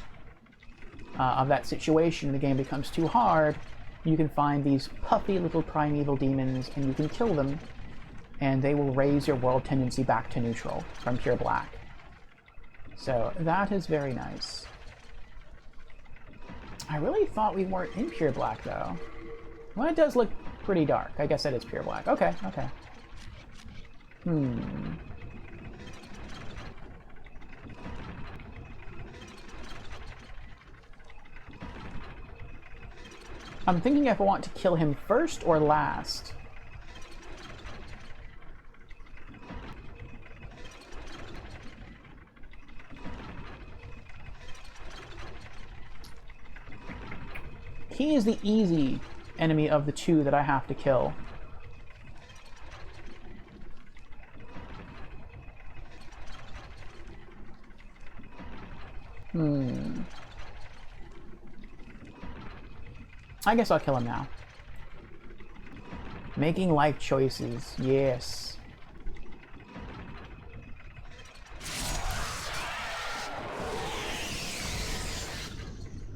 of that situation. The game becomes too hard. You can find these puffy little primeval demons, and you can kill them, and they will raise your world tendency back to neutral from pure black. So that is very nice. I really thought we weren't in pure black, though. Well, it does look pretty dark. I guess that is pure black. Okay, okay. I'm thinking if I want to kill him first or last. He is the easy enemy of the two that I have to kill. I guess I'll kill him now. Making life choices, yes.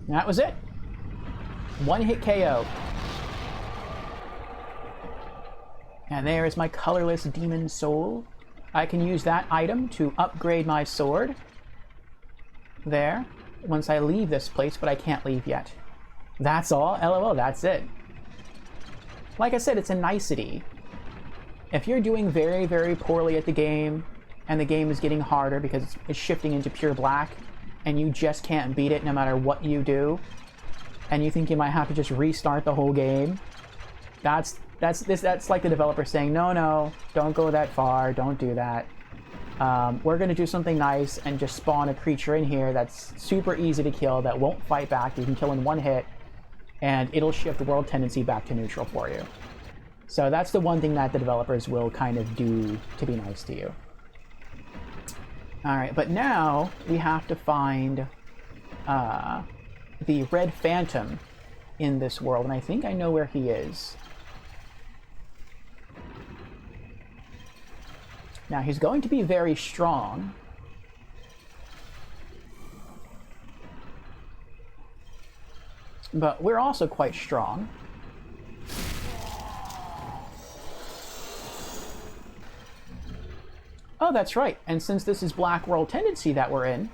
That was it. One hit KO. And there is my colorless demon soul. I can use that item to upgrade my sword. There. Once I leave this place, but I can't leave yet. That's all? LOL, that's it. Like I said, it's a nicety. If you're doing very, very poorly at the game, and the game is getting harder because it's shifting into pure black, and you just can't beat it no matter what you do, and you think you might have to just restart the whole game, that's like the developer saying, no, don't go that far, don't do that. We're going to do something nice and just spawn a creature in here that's super easy to kill, that won't fight back, you can kill in one hit, and it'll shift world tendency back to neutral for you. So that's the one thing that the developers will kind of do to be nice to you. Alright, but now we have to find the Red Phantom in this world, and I think I know where he is. Now, he's going to be very strong. But we're also quite strong. Oh, that's right. And since this is Black World Tendency that we're in,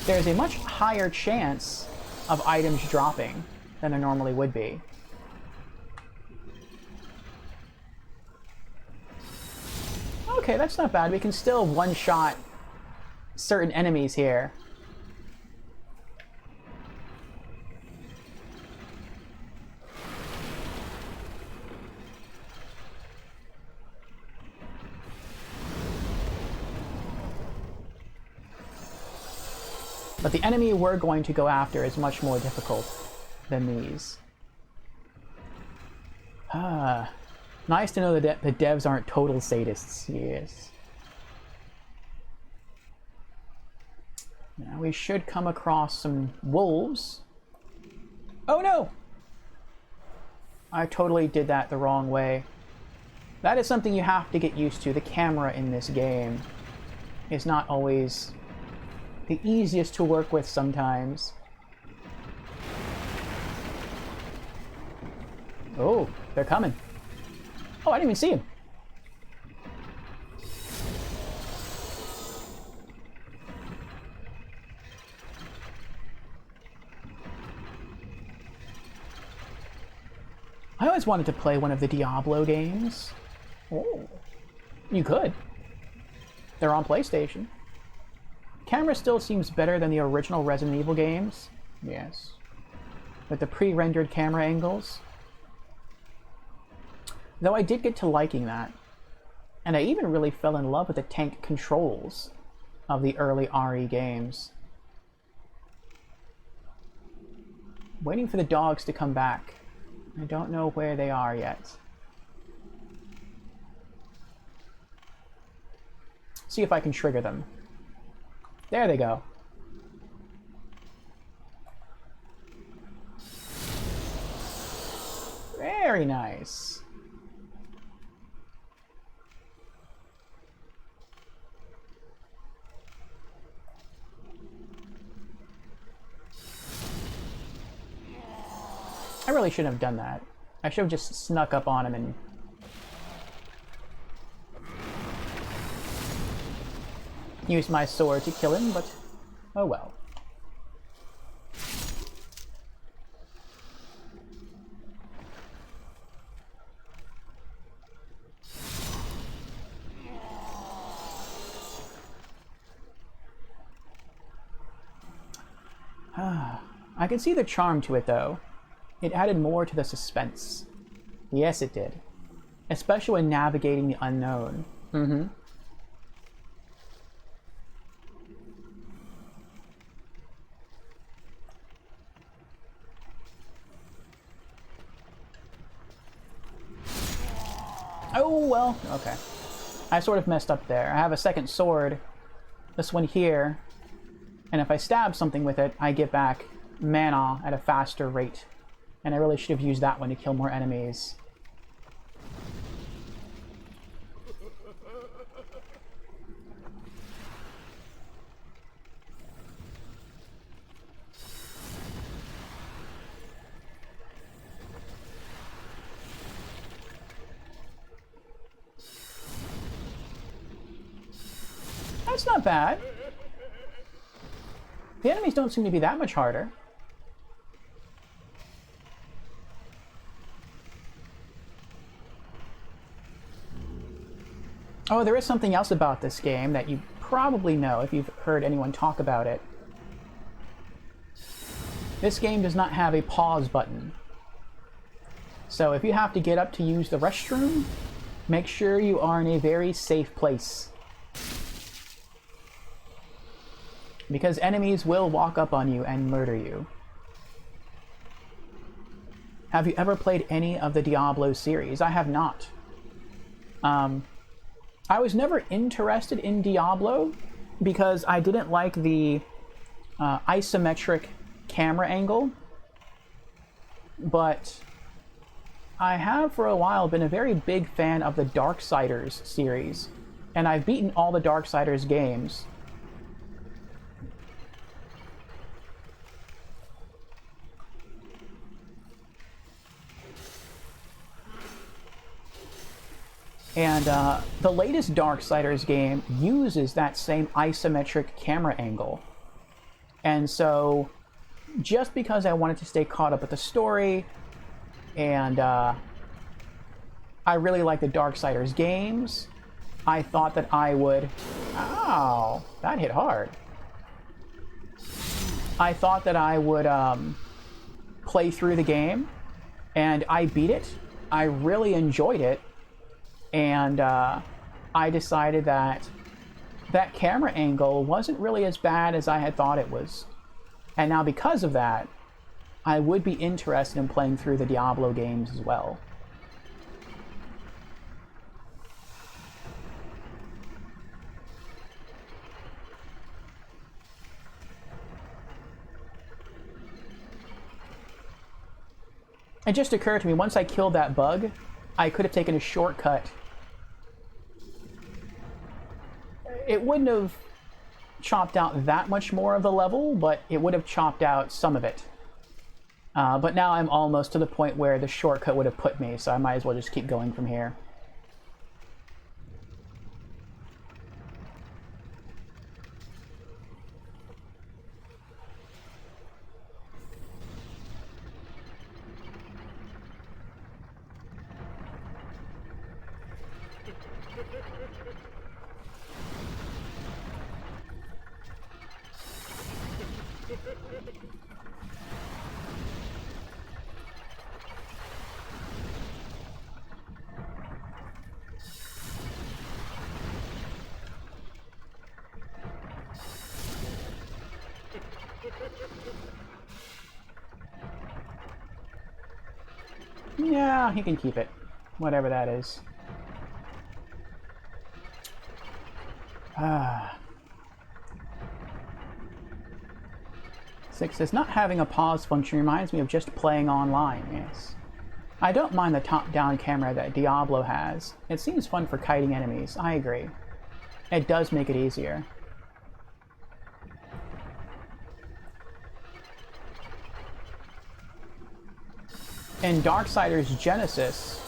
there's a much higher chance of items dropping than there normally would be. Okay, that's not bad. We can still one-shot certain enemies here. But the enemy we're going to go after is much more difficult than these. Ah, nice to know that the devs aren't total sadists. Yes. Now we should come across some wolves. Oh no! I totally did that the wrong way. That is something you have to get used to. The camera in this game is not always the easiest to work with sometimes. Oh, they're coming. Oh, I didn't even see him. I always wanted to play one of the Diablo games. Oh, you could. They're on PlayStation. Camera still seems better than the original Resident Evil games. Yes. With the pre-rendered camera angles. Though I did get to liking that. And I even really fell in love with the tank controls of the early RE games. Waiting for the dogs to come back. I don't know where they are yet. See if I can trigger them. There they go. Very nice. I really shouldn't have done that. I should have just snuck up on him and... used my sword to kill him, but oh well. I can see the charm to it, though. It added more to the suspense. Yes, it did. Especially when navigating the unknown. Mm-hmm. Oh, well, okay. I sort of messed up there. I have a second sword, this one here, and if I stab something with it, I get back mana at a faster rate. And I really should have used that one to kill more enemies. That's not bad. The enemies don't seem to be that much harder. Oh, there is something else about this game that you probably know if you've heard anyone talk about it. This game does not have a pause button. So if you have to get up to use the restroom, make sure you are in a very safe place. Because enemies will walk up on you and murder you. Have you ever played any of the Diablo series? I have not. I was never interested in Diablo because I didn't like the isometric camera angle. But I have for a while been a very big fan of the Darksiders series. And I've beaten all the Darksiders games. And the latest Darksiders game uses that same isometric camera angle. And so, just because I wanted to stay caught up with the story, and I really like the Darksiders games, I thought that I would... Ow! That hit hard. I thought that I would play through the game, and I beat it. I really enjoyed it. And I decided that that camera angle wasn't really as bad as I had thought it was. And now because of that, I would be interested in playing through the Diablo games as well. It just occurred to me, once I killed that bug, I could have taken a shortcut. It wouldn't have chopped out that much more of the level, but it would have chopped out some of it. But now I'm almost to the point where the shortcut would have put me, so I might as well just keep going from here. Yeah, he can keep it. Whatever that is. Six says, not having a pause function reminds me of just playing online, yes. I don't mind the top-down camera that Diablo has. It seems fun for kiting enemies, I agree. It does make it easier. In Darksiders Genesis,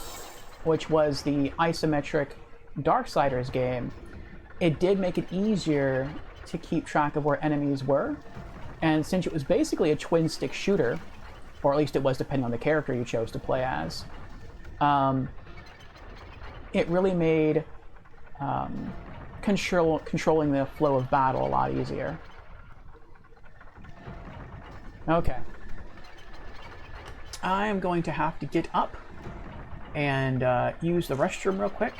which was the isometric Darksiders game, it did make it easier to keep track of where enemies were. And since it was basically a twin-stick shooter, or at least it was depending on the character you chose to play as, it really made controlling the flow of battle a lot easier. Okay. I am going to have to get up and use the restroom real quick,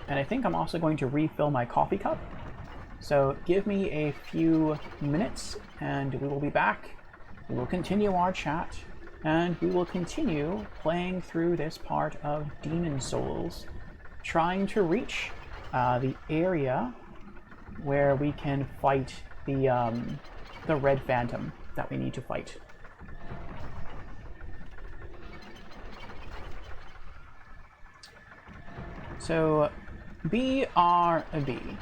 and I think I'm also going to refill my coffee cup. So give me a few minutes and we will be back. We will continue our chat and we will continue playing through this part of Demon Souls, trying to reach the area where we can fight the Red Phantom that we need to fight. So, BRB.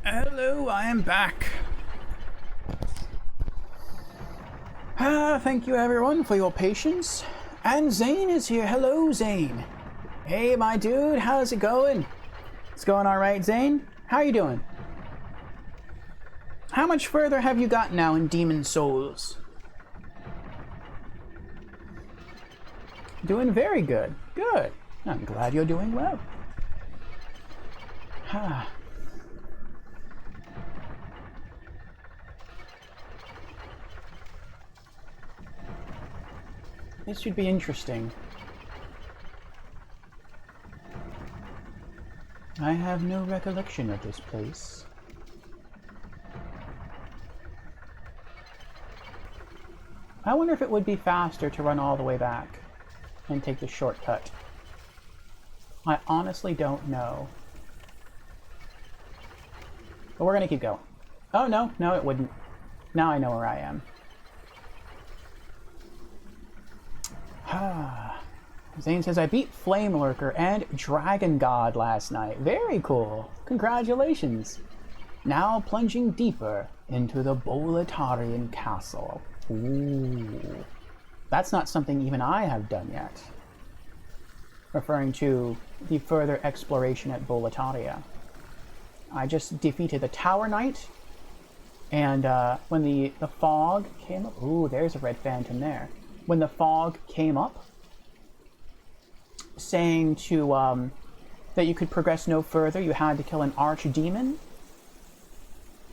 Hello, I am back. Thank you everyone for your patience. And Zane is here. Hello, Zane. Hey, my dude, how's it going? It's going all right, Zane? How you doing? How much further have you got now in Demon Souls? Doing very good. Good. I'm glad you're doing well. This should be interesting. I have no recollection of this place. I wonder if it would be faster to run all the way back and take the shortcut. I honestly don't know. But we're gonna keep going. Oh no, no it wouldn't. Now I know where I am. Zane says, I beat Flame Lurker and Dragon God last night. Very cool. Congratulations. Now plunging deeper into the Boletarian Castle. Ooh. That's not something even I have done yet. Referring to the further exploration at Boletaria. I just defeated the Tower Knight, and when the fog came up... Ooh, there's a red phantom there. When the fog came up, saying to that you could progress no further, you had to kill an archdemon,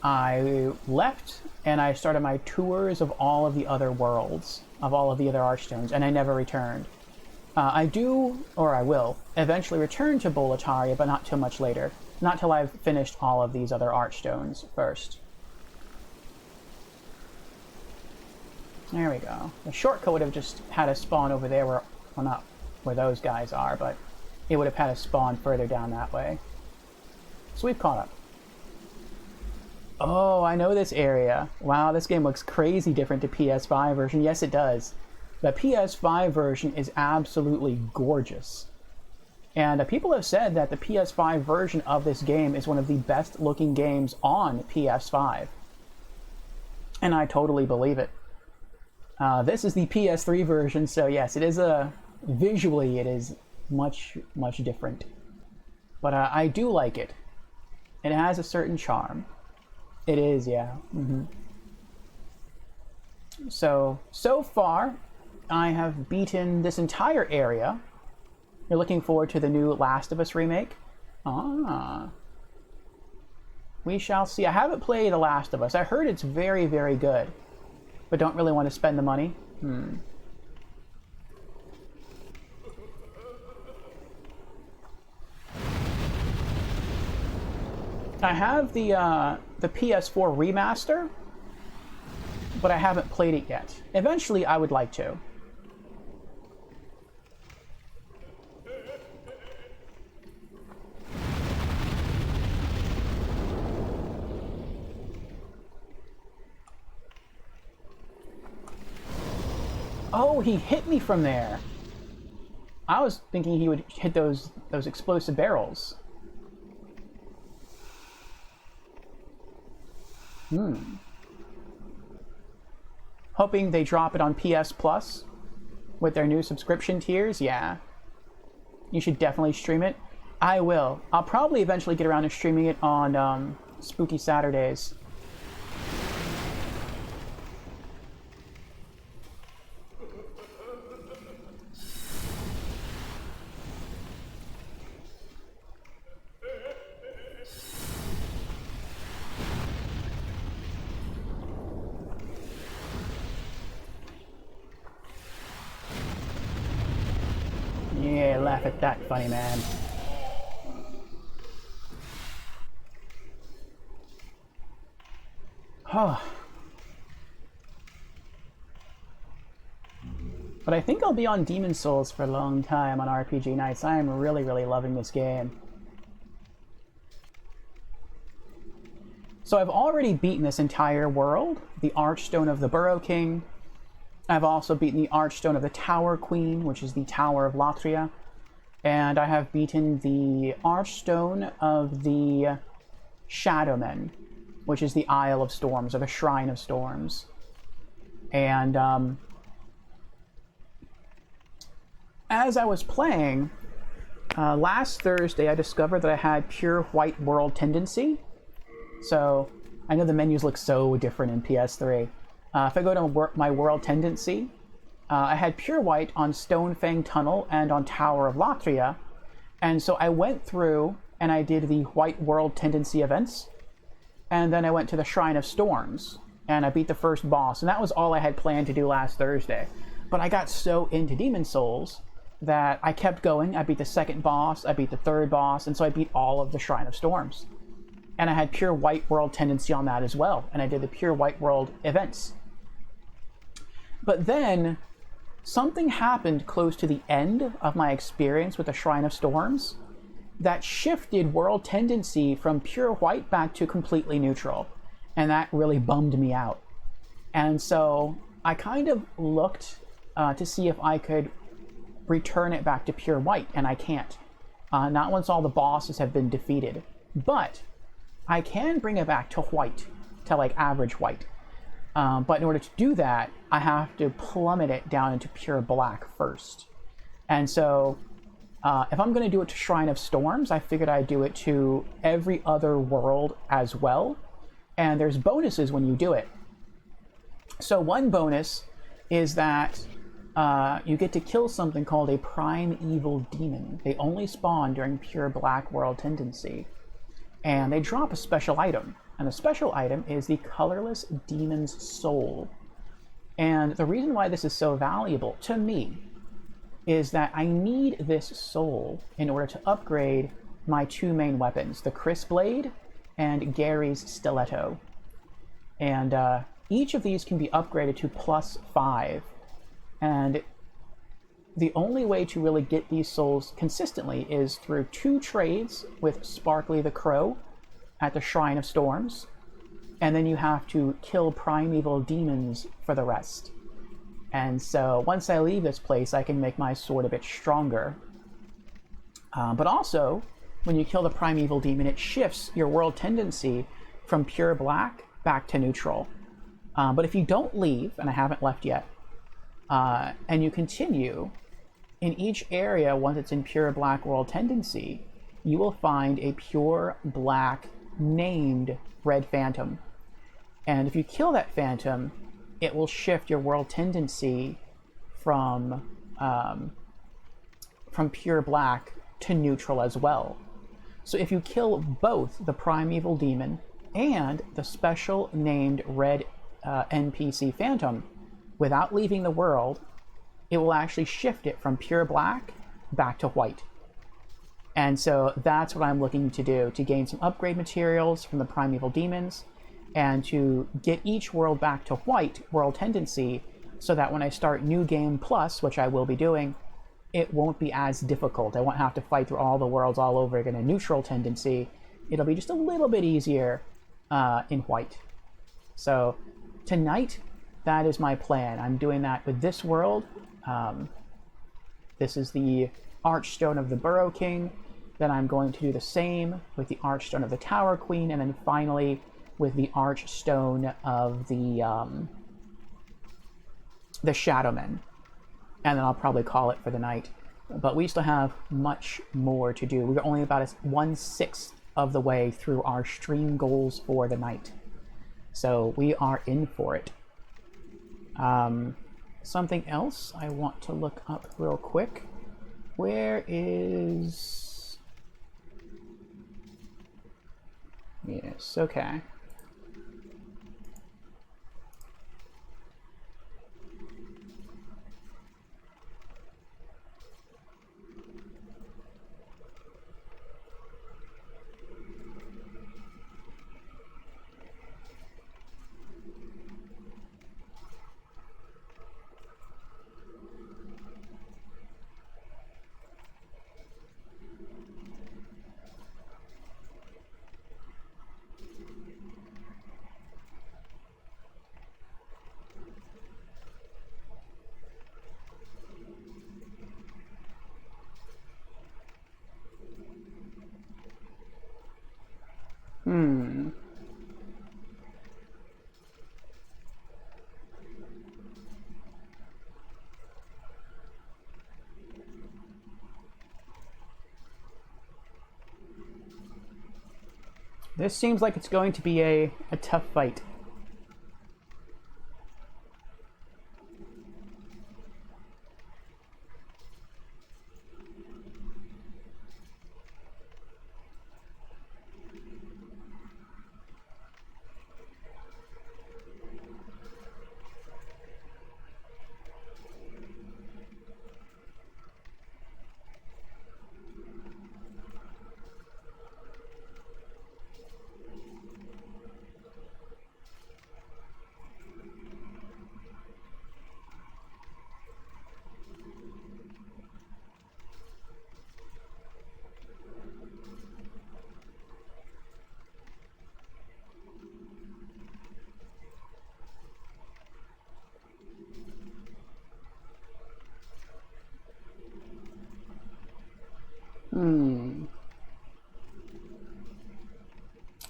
I left and I started my tours of all of the other worlds, of all of the other archstones, and I never returned. I do, or I will, eventually return to Boletaria, but not too much later. Not till I've finished all of these other archstones first. There we go. The shortcut would have just had a spawn over there where, well, not where those guys are, but it would have had a spawn further down that way. So we've caught up. Oh, I know this area. Wow, this game looks crazy different to PS5 version. Yes, it does. The PS5 version is absolutely gorgeous. And people have said that the PS5 version of this game is one of the best looking games on PS5. And I totally believe it. This is the PS3 version, so yes, it is visually it is much different. But I do like it. It has a certain charm. It is, yeah. So far, I have beaten this entire area. You're looking forward to the new Last of Us remake? We shall see. I haven't played The Last of Us. I heard it's very, very good, but don't really want to spend the money. I have the PS4 remaster, but I haven't played it yet. Eventually, I would like to. Oh, he hit me from there. I was thinking he would hit those explosive barrels. Hoping they drop it on PS Plus with their new subscription tiers. Yeah. You should definitely stream it. I will. I'll probably eventually get around to streaming it on Spooky Saturdays. Yeah, laugh at that, funny man. Oh. But I think I'll be on Demon Souls for a long time on RPG Nights. I am really, really loving this game. So I've already beaten this entire world. The Archstone of the Burrow King. I've also beaten the Archstone of the Tower Queen, which is the Tower of Latria. And I have beaten the Archstone of the Shadowmen, which is the Isle of Storms, or the Shrine of Storms. And as I was playing, last Thursday I discovered that I had pure white world tendency. So I know the menus look so different in PS3. If I go to my world tendency, I had pure white on Stonefang Tunnel and on Tower of Latria. And so I went through and I did the white world tendency events. And then I went to the Shrine of Storms and I beat the first boss. And that was all I had planned to do last Thursday. But I got so into Demon Souls that I kept going. I beat the second boss, I beat the third boss, and so I beat all of the Shrine of Storms. And I had pure white world tendency on that as well. And I did the pure white world events. But then something happened close to the end of my experience with the Shrine of Storms that shifted world tendency from pure white back to completely neutral. And that really bummed me out. And so I kind of looked to see if I could return it back to pure white, and I can't. Not once all the bosses have been defeated. But I can bring it back to white, to like average white. But in order to do that, I have to plummet it down into pure black first. And so if I'm going to do it to Shrine of Storms, I figured I'd do it to every other world as well. And there's bonuses when you do it. So one bonus is that you get to kill something called a primeval demon. They only spawn during pure black world tendency. And they drop a special item. And the special item is the Colorless Demon's Soul. And the reason why this is so valuable to me is that I need this soul in order to upgrade my two main weapons, the Chris Blade and Gary's Stiletto. And each of these can be upgraded to +5. And the only way to really get these souls consistently is through 2 trades with Sparkly the Crow at the Shrine of Storms, and then you have to kill primeval demons for the rest. And so once I leave this place, I can make my sword a bit stronger. But also, when you kill the primeval demon, it shifts your world tendency from pure black back to neutral. But if you don't leave, and I haven't left yet, and you continue, in each area, once it's in pure black world tendency, you will find a pure black named Red Phantom. And if you kill that phantom, it will shift your world tendency from pure black to neutral as well. So if you kill both the primeval demon and the special named red NPC phantom without leaving the world, it will actually shift it from pure black back to white. And so that's what I'm looking to do, to gain some upgrade materials from the primeval demons and to get each world back to white world tendency, so that when I start New Game Plus, which I will be doing, it won't be as difficult. I won't have to fight through all the worlds all over again in neutral tendency. It'll be just a little bit easier in white. So tonight, that is my plan. I'm doing that with this world. This is the Archstone of the Burrow King. Then I'm going to do the same with the Archstone of the Tower Queen, and then finally with the Archstone of the Shadowmen. And then I'll probably call it for the night. But we still have much more to do. We're only about 1/6 of the way through our stream goals for the night. So we are in for it. Something else I want to look up real quick. Where is... Yes, okay. This seems like it's going to be a tough fight.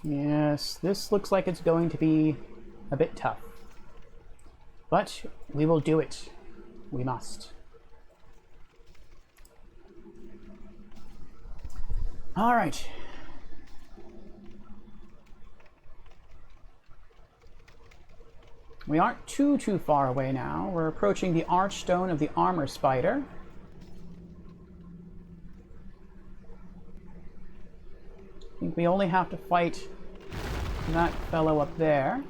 Yes, this looks like it's going to be a bit tough. But we will do it. We must. All right. We aren't too far away now. We're approaching the Archstone of the Armor Spider. I think we only have to fight that fellow up there.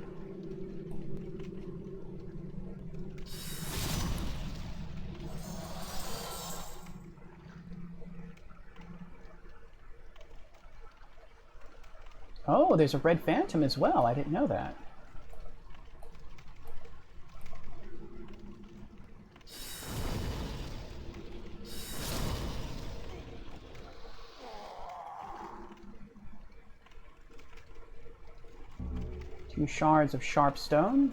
Oh, there's a red phantom as well. I didn't know that. Two shards of sharp stone.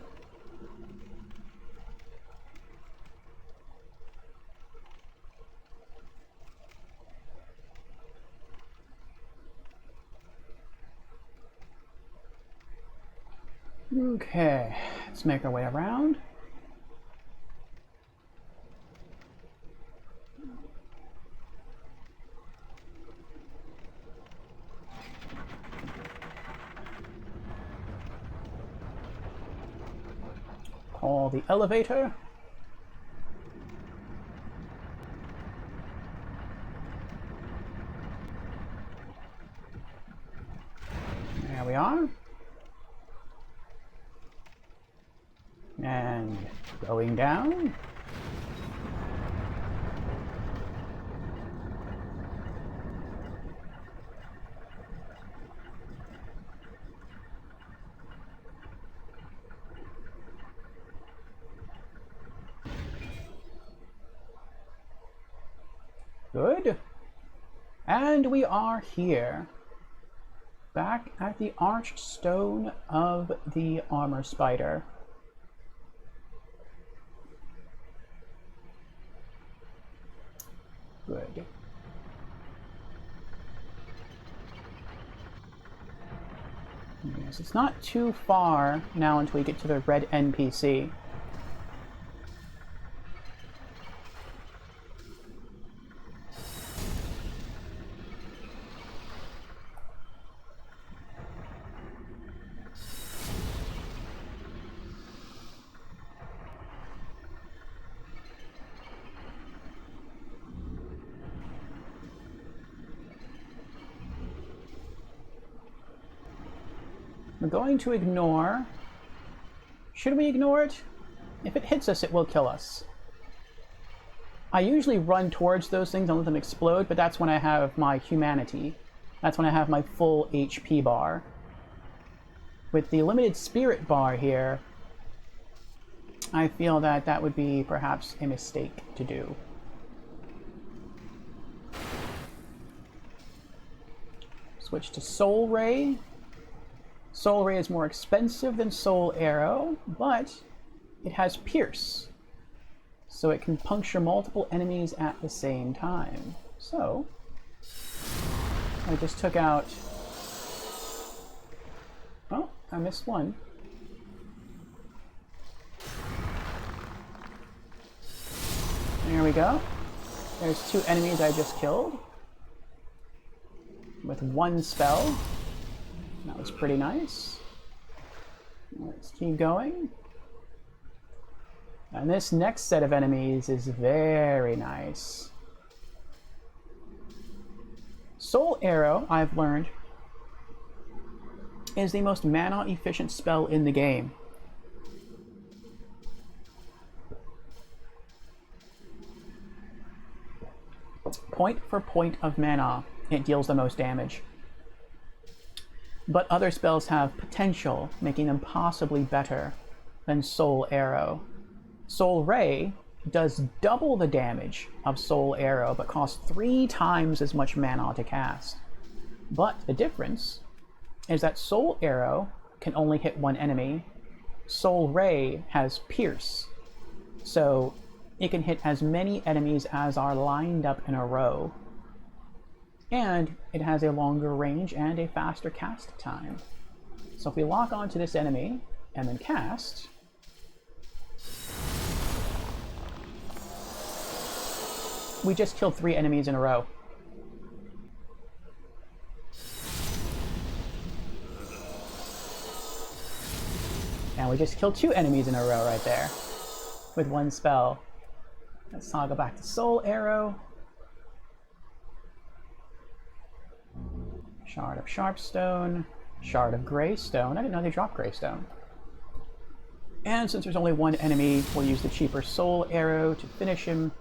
Okay, let's make our way around. Call the elevator. There we are. And going down. Good. And we are here. Back at the Archstone of the Armor Spider. Good. Yes, it's not too far now until we get to the red NPC. We're going to ignore... Should we ignore it? If it hits us, it will kill us. I usually run towards those things and let them explode, but that's when I have my humanity. That's when I have my full HP bar. With the limited spirit bar here, I feel that that would be perhaps a mistake to do. Switch to Soul Ray. Soul Ray is more expensive than Soul Arrow, but it has Pierce, so it can puncture multiple enemies at the same time. So, I just took out... Oh, I missed one. There we go. There's two enemies I just killed with one spell. That was pretty nice. Let's keep going. And this next set of enemies is very nice. Soul Arrow, I've learned, is the most mana efficient spell in the game. Point for point of mana, it deals the most damage. But other spells have potential, making them possibly better than Soul Arrow. Soul Ray does double the damage of Soul Arrow, but costs 3 times as much mana to cast. But the difference is that Soul Arrow can only hit one enemy. Soul Ray has Pierce, so it can hit as many enemies as are lined up in a row. And it has a longer range and a faster cast time. So if we lock onto this enemy and then cast, we just killed 3 enemies in a row. And we just killed 2 enemies in a row right there with one spell. Let's go back to Soul Arrow. Shard of Sharpstone. Shard of Greystone. I didn't know they dropped Greystone. And since there's only one enemy, we'll use the cheaper Soul Arrow to finish him.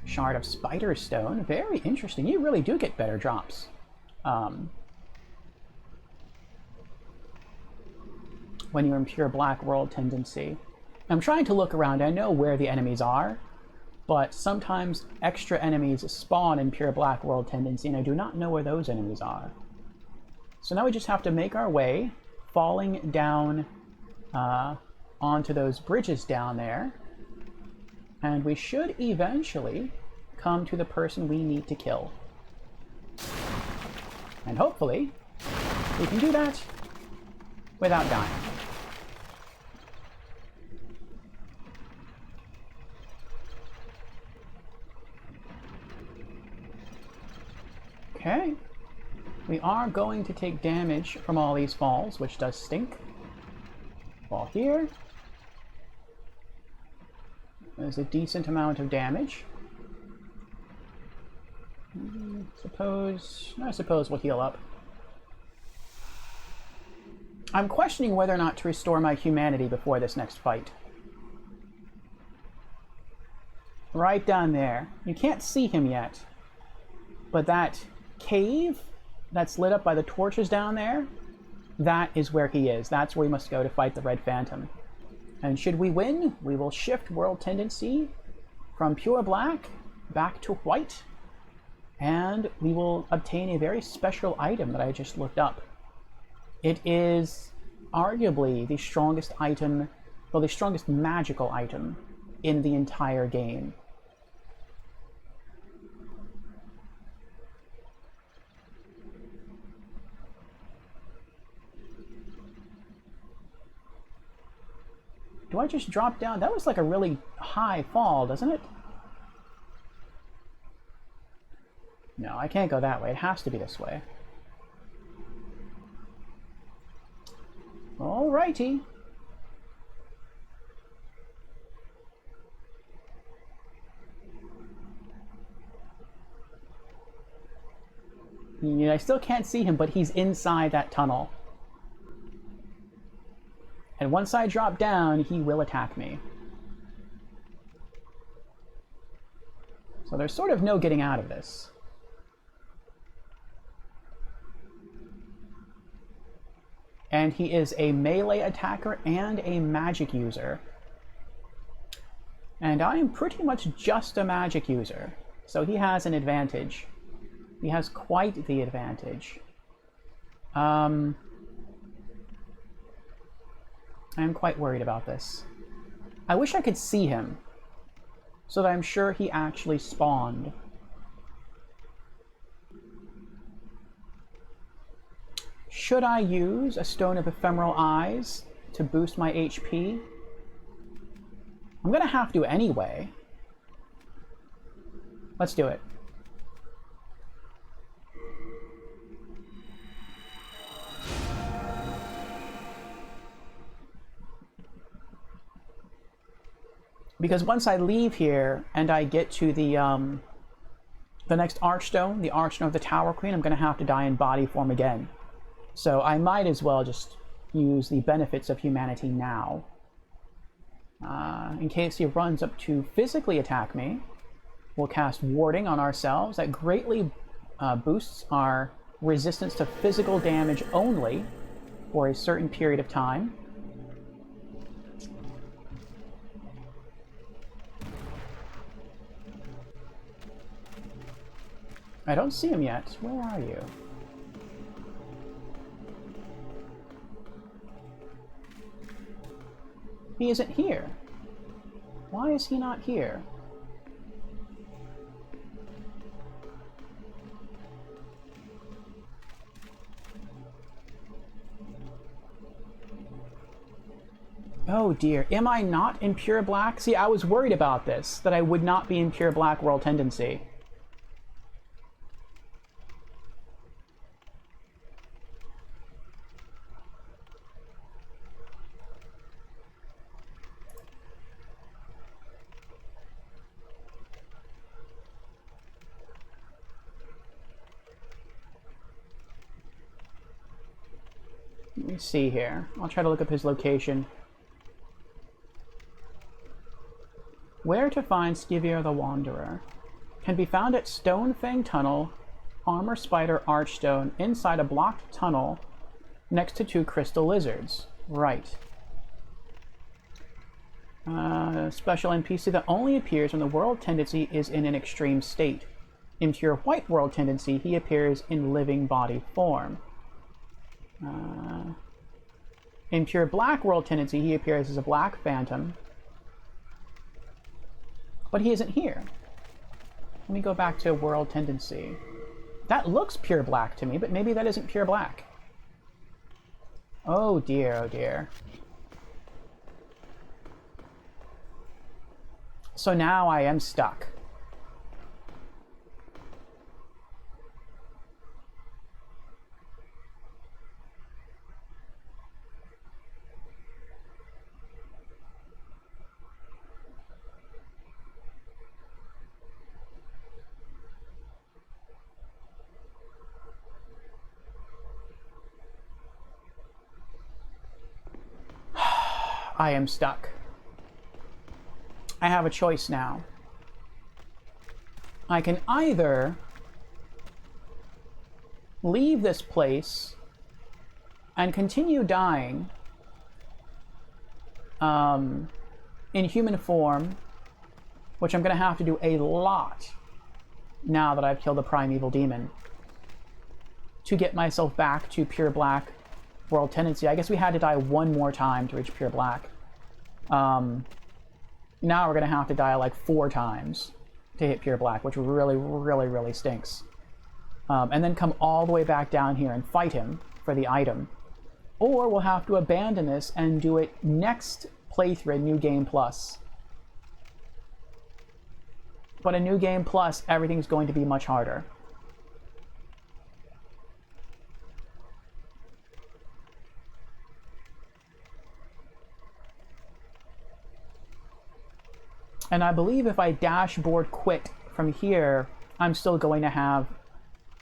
Shard of Spiderstone. Very interesting. You really do get better drops. When you're in pure Black World Tendency. I'm trying to look around. I know where the enemies are, but sometimes extra enemies spawn in pure Black World Tendency, and I do not know where those enemies are. So now we just have to make our way, falling down onto those bridges down there, and we should eventually come to the person we need to kill. And hopefully, we can do that without dying. Okay. We are going to take damage from all these falls, which does stink. Fall here. There's a decent amount of damage. I suppose we'll heal up. I'm questioning whether or not to restore my humanity before this next fight. Right down there. You can't see him yet, but that cave that's lit up by the torches down there, that is where he is. That's where we must go to fight the Red Phantom. And should we win, we will shift World Tendency from pure black back to white, and we will obtain a very special item that I just looked up. It is arguably the strongest item, well, the strongest magical item in the entire game. Do I just drop down? That was like a really high fall, doesn't it? No, I can't go that way. It has to be this way. Alrighty. Yeah, I still can't see him, but he's inside that tunnel. And once I drop down, he will attack me. So there's sort of no getting out of this. And he is a melee attacker and a magic user. And I am pretty much just a magic user, so he has an advantage. He has quite the advantage. I am quite worried about this. I wish I could see him, so that I'm sure he actually spawned. Should I use a Stone of Ephemeral Eyes to boost my HP? I'm gonna have to anyway. Let's do it. Because once I leave here and I get to the next Archstone, the Archstone of the Tower Queen, I'm going to have to die in body form again. So I might as well just use the benefits of humanity now. In case he runs up to physically attack me, we'll cast Warding on ourselves. That greatly boosts our resistance to physical damage only for a certain period of time. I don't see him yet. Where are you? He isn't here. Why is he not here? Oh dear, am I not in Pure Black? See, I was worried about this, that I would not be in Pure Black World Tendency. Let me see here. I'll try to look up his location. Where to find Skivyr the Wanderer? Can be found at Stonefang Tunnel, Armor Spider Archstone, inside a blocked tunnel next to 2 crystal lizards. Right. Special NPC that only appears when the world tendency is in an extreme state. In Pure White World Tendency, he appears in living body form. In Pure Black World Tendency, he appears as a black phantom. But he isn't here. Let me go back to World Tendency. That looks Pure Black to me, but maybe that isn't Pure Black. Oh dear, oh dear. So now I am stuck. I am stuck. I have a choice now. I can either leave this place and continue dying in human form, which I'm going to have to do a lot now that I've killed the primeval demon, to get myself back to Pure Black World Tendency. I guess we had to die one more time to reach Pure Black. Now we're going to have to die like 4 times to hit Pure Black, which really stinks. And then come all the way back down here and fight him for the item. Or we'll have to abandon this and do it next playthrough, New Game Plus. But a New Game Plus, everything's going to be much harder. And I believe if I dashboard quit from here, I'm still going to have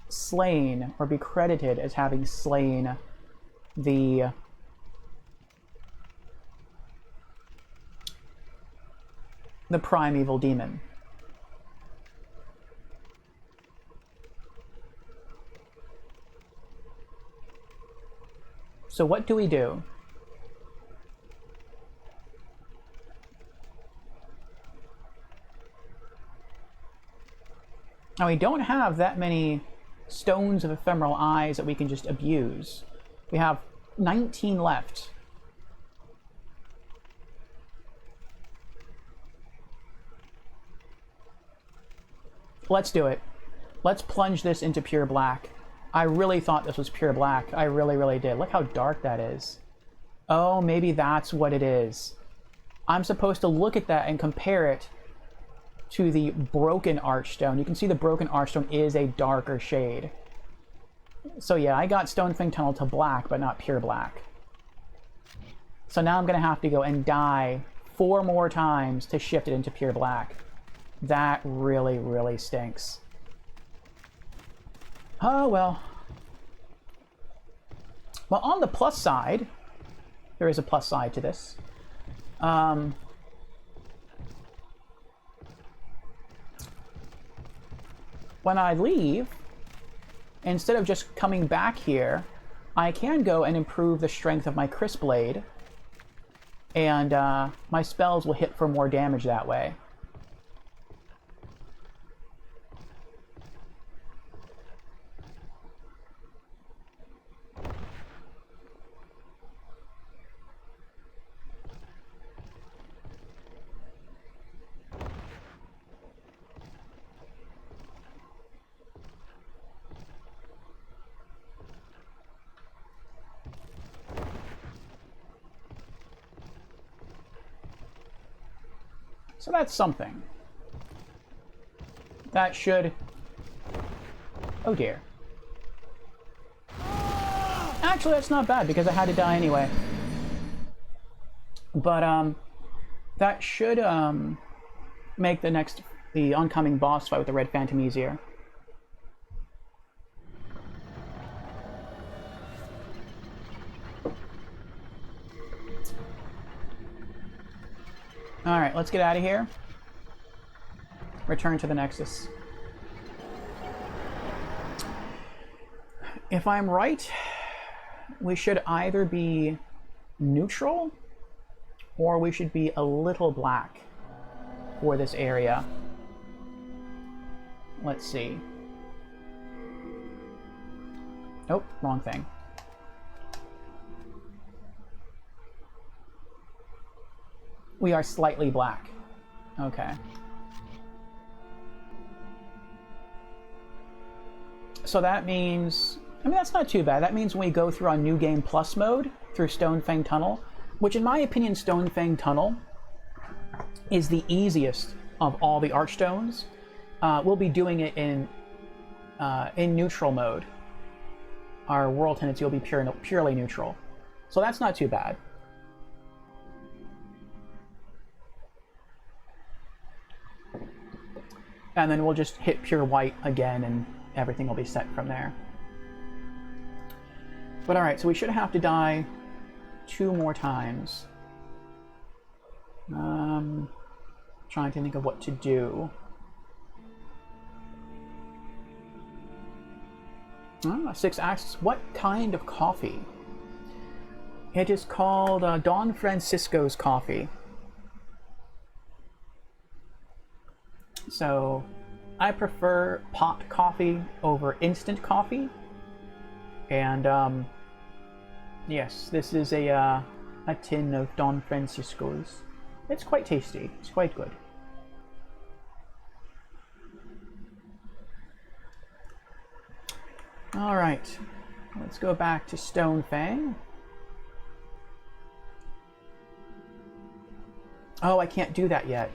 slain, or be credited as having slain the primeval demon. So what do we do? Now, we don't have that many stones of ephemeral eyes that we can just abuse. We have 19 left. Let's do it. Let's plunge this into Pure Black. I really thought this was Pure Black. I really did. Look how dark that is. Oh, maybe that's what it is. I'm supposed to look at that and compare it to the Broken Archstone. You can see the Broken Archstone is a darker shade. So yeah, I got Stonefang Tunnel to black, but not Pure Black. So now I'm going to have to go and die 4 more times to shift it into pure black. That really, really stinks. Oh, well. Well, on the plus side, there is a plus side to this. When I leave, instead of just coming back here, I can go and improve the strength of my Chris Blade, and my spells will hit for more damage that way. So that's something. That should... Oh dear. Actually, that's not bad because I had to die anyway. But, that should, make the oncoming boss fight with the Red Phantom easier. Alright, let's get out of here. Return to the Nexus. If I'm right, we should either be neutral or we should be a little black for this area. Let's see. Nope, wrong thing. We are slightly black. Okay. So that means... I mean, that's not too bad. That means when we go through our New Game Plus mode, through Stonefang Tunnel, which in my opinion, Stonefang Tunnel is the easiest of all the Archstones. We'll be doing it in neutral mode. Our world tendency will be purely neutral. So that's not too bad. And then we'll just hit pure white again and everything will be set from there. But alright, so we should have to die 2 more times. Trying to think of what to do. 6 axes. What kind of coffee? It is called Don Francisco's coffee. So, I prefer pot coffee over instant coffee. And, yes, this is a tin of Don Francisco's. It's quite tasty. It's quite good. Alright, let's go back to Stonefang. Oh, I can't do that yet.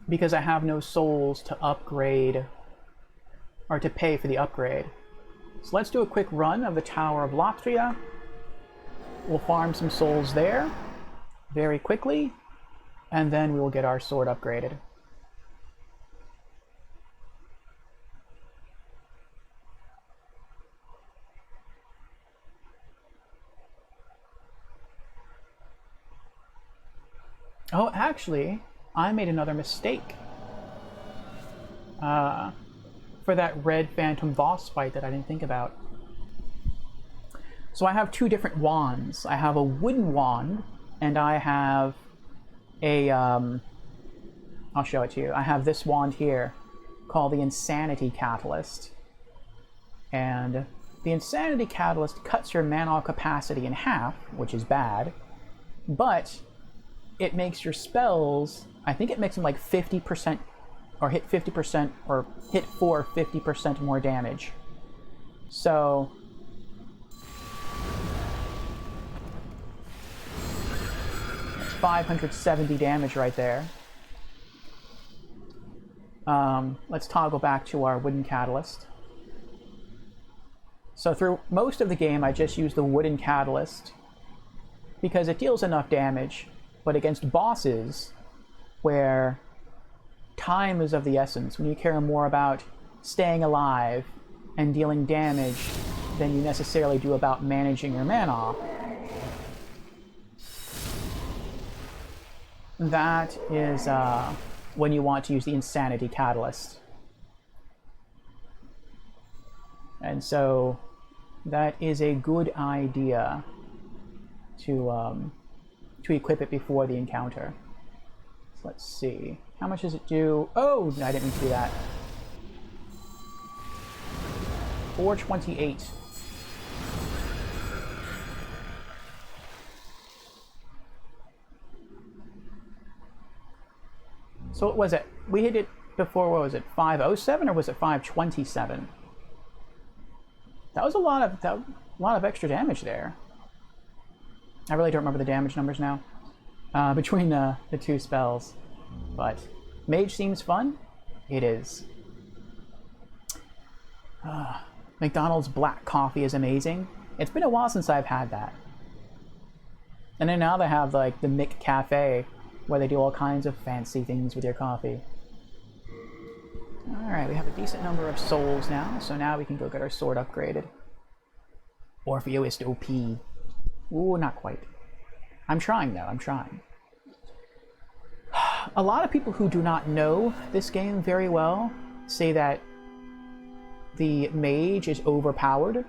Because I have no souls to upgrade, or to pay for the upgrade. So let's do a quick run of the Tower of Latria. We'll farm some souls there very quickly, and then we will get our sword upgraded. Oh, actually, I made another mistake. For that Red Phantom boss fight that I didn't think about. So I have 2 different wands. I have a wooden wand, and I have a, I'll show it to you. I have this wand here, called the Insanity Catalyst. And the Insanity Catalyst cuts your mana capacity in half, which is bad, but it makes your spells, I think it makes them like 50%, or hit 50%, or hit for 50% more damage. So... that's 570 damage right there. Let's toggle back to our wooden catalyst. So through most of the game, I just use the wooden catalyst because it deals enough damage, but against bosses where time is of the essence, when you care more about staying alive and dealing damage than you necessarily do about managing your mana, that is when you want to use the Insanity Catalyst. And so that is a good idea to equip it before the encounter. So let's see. How much does it do? Oh, I didn't mean to do that. 428. So what was it? We hit it before, what was it, 507 or was it 527? That was a lot of extra damage there. I really don't remember the damage numbers now between the two spells. But Mage seems fun. It is. McDonald's black coffee is amazing. It's been a while since I've had that. And then now they have like the Mick Cafe, where they do all kinds of fancy things with your coffee. Alright, we have a decent number of souls now, so now we can go get our sword upgraded. Orpheus OP. Ooh, not quite. I'm trying though, I'm trying. A lot of people who do not know this game very well say that the mage is overpowered,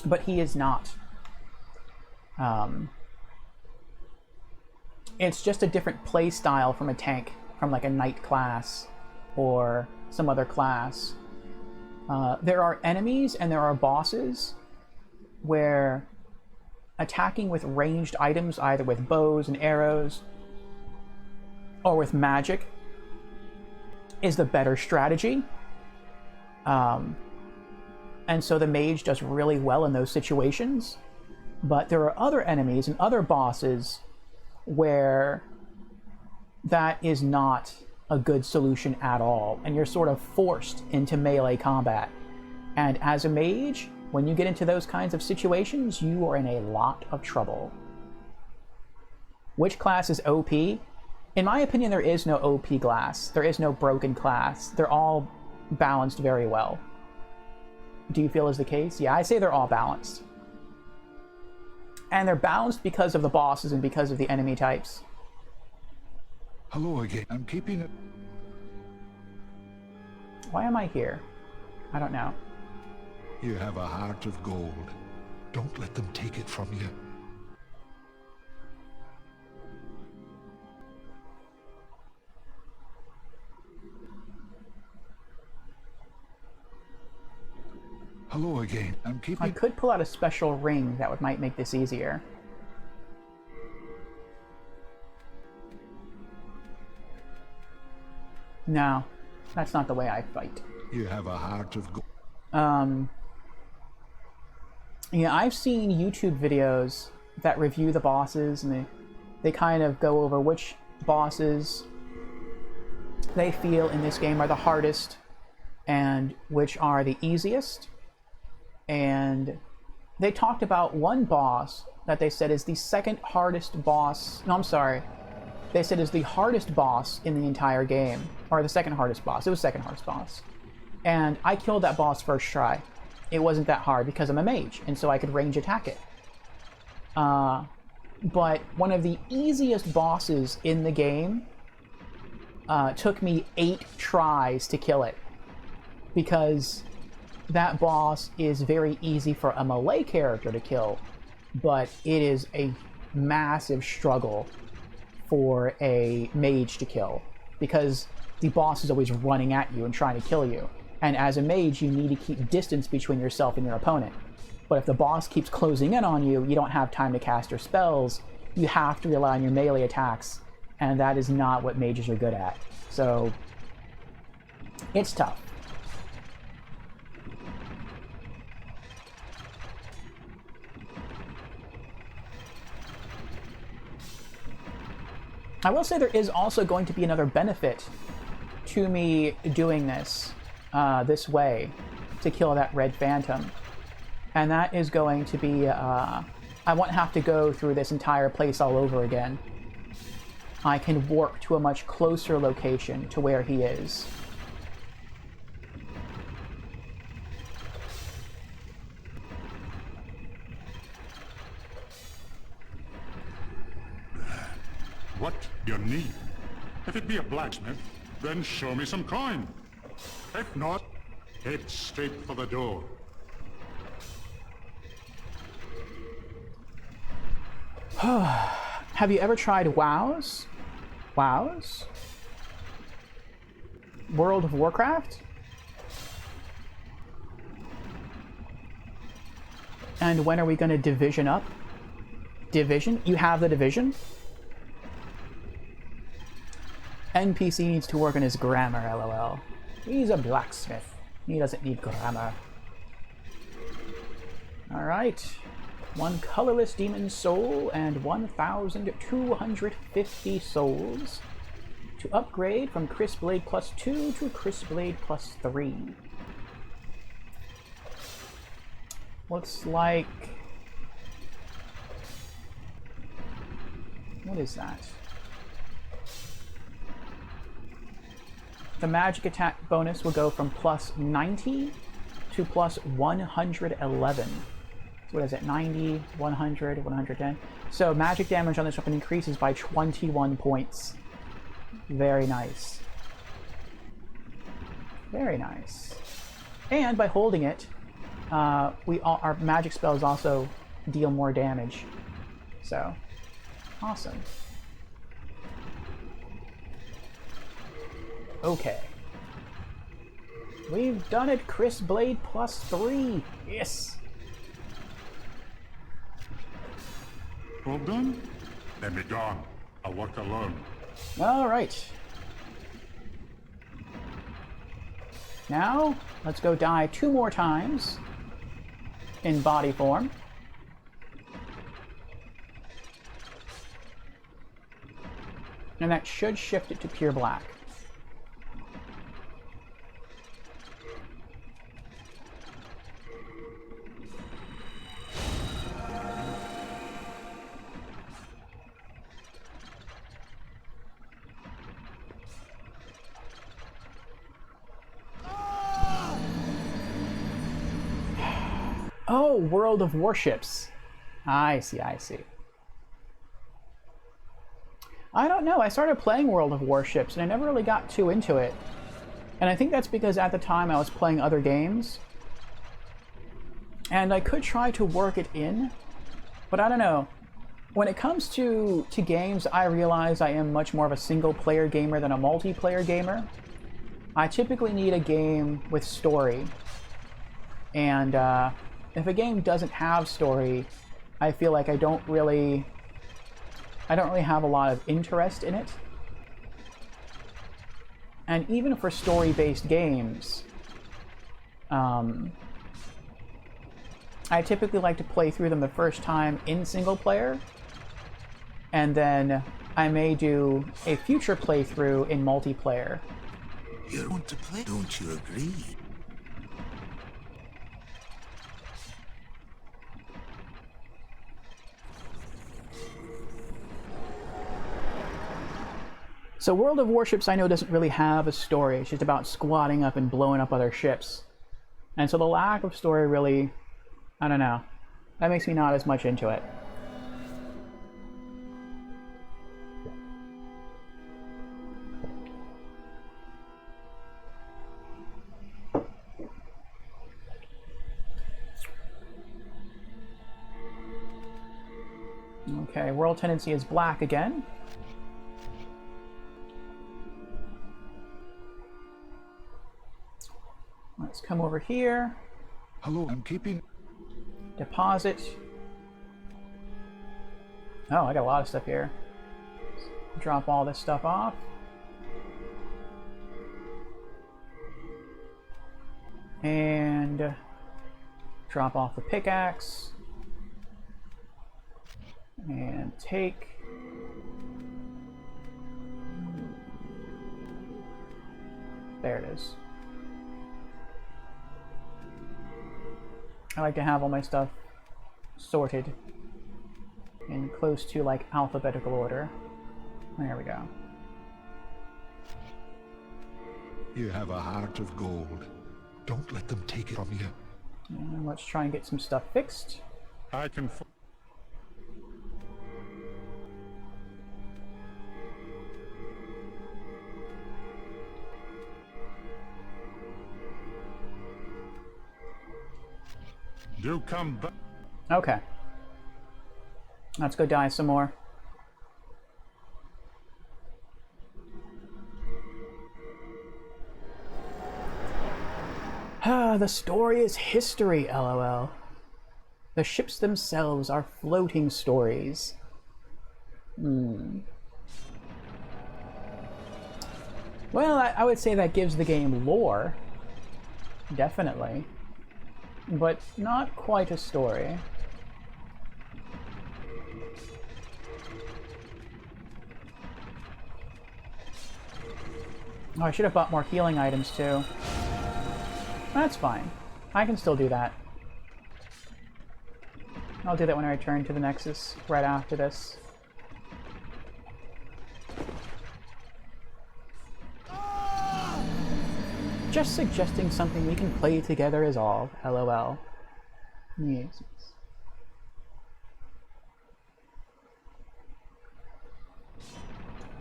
but he is not. It's just a different play style from a tank, from like a knight class or some other class. There are enemies and there are bosses where attacking with ranged items, either with bows and arrows or with magic, is the better strategy. And so the mage does really well in those situations. But there are other enemies and other bosses where that is not a good solution at all, and you're sort of forced into melee combat. And as a mage, when you get into those kinds of situations, you are in a lot of trouble. Which class is OP? In my opinion, there is no OP class. There is no broken class. They're all balanced very well. Do you feel is the case? Yeah, I say they're all balanced. And they're balanced because of the bosses and because of the enemy types. Hello again. I'm keeping it. Why am I here? I don't know. You have a heart of gold. Don't let them take it from you. Hello again. I'm keeping... I could pull out a special ring that might make this easier. No, that's not the way I fight. You have a heart of gold. Yeah, I've seen YouTube videos that review the bosses, and they kind of go over which bosses they feel in this game are the hardest and which are the easiest. And they talked about one boss that they said is the second hardest boss. No, I'm sorry. They said is the hardest boss in the entire game. Or the second hardest boss. It was second hardest boss. And I killed that boss first try. It wasn't that hard because I'm a mage, and so I could range attack it. But one of the easiest bosses in the game took me 8 tries to kill it. Because that boss is very easy for a melee character to kill, but it is a massive struggle for a mage to kill, because the boss is always running at you and trying to kill you. And as a mage, you need to keep distance between yourself and your opponent. But if the boss keeps closing in on you, you don't have time to cast your spells. You have to rely on your melee attacks, and that is not what mages are good at. So, it's tough. I will say there is also going to be another benefit to me doing this this way, to kill that red phantom. And that is going to be, I won't have to go through this entire place all over again. I can warp to a much closer location to where he is. What you need? If it be a blacksmith, then show me some coin. If not, head straight for the door. Have you ever tried WoWs? WoWs? World of Warcraft? And when are we going to division up? Division? You have the division? NPC needs to work on his grammar, lol. He's a blacksmith. He doesn't need grammar. Alright. 1 colorless demon soul and 1,250 souls to upgrade from Crisp Blade plus 2 to Crisp Blade plus 3. Looks like... what is that? The magic attack bonus will go from plus 90 to plus 111. So what is it? 90, 100, 110. So magic damage on this weapon increases by 21 points. Very nice. Very nice. And by holding it, our magic spells also deal more damage. So, awesome. Okay. We've done it, Crisp Blade plus 3. Yes. All done? Then be gone. I'll work alone. All right. Now, let's go die 2 more times in body form. And that should shift it to pure black. Oh, World of Warships. I see, I see. I don't know, I started playing World of Warships and I never really got too into it. And I think that's because at the time I was playing other games. And I could try to work it in, but I don't know. When it comes to games, I realize I am much more of a single-player gamer than a multiplayer gamer. I typically need a game with story. And if a game doesn't have story, I feel like I don't really have a lot of interest in it. And even for story-based games, I typically like to play through them the first time in single player, and then I may do a future playthrough in multiplayer. You want to play, don't you agree? So World of Warships I know doesn't really have a story, it's just about squatting up and blowing up other ships. And so the lack of story really, I don't know, that makes me not as much into it. Okay, World Tendency is black again. Let's come over here. Hello, I'm keeping... Deposit. Oh, I got a lot of stuff here. Drop all this stuff off. And drop off the pickaxe. And take. There it is. I like to have all my stuff sorted in close to like alphabetical order. There we go. You have a heart of gold. Don't let them take it from you. And let's try and get some stuff fixed. I can... Do come back. Okay. Let's go die some more. Ah, the story is history, lol. The ships themselves are floating stories. Well, I would say that gives the game lore. Definitely. But not quite a story. Oh, I should have bought more healing items too. That's fine. I can still do that. I'll do that when I return to the Nexus, right after this. Just suggesting something we can play together is all, lol. Yes.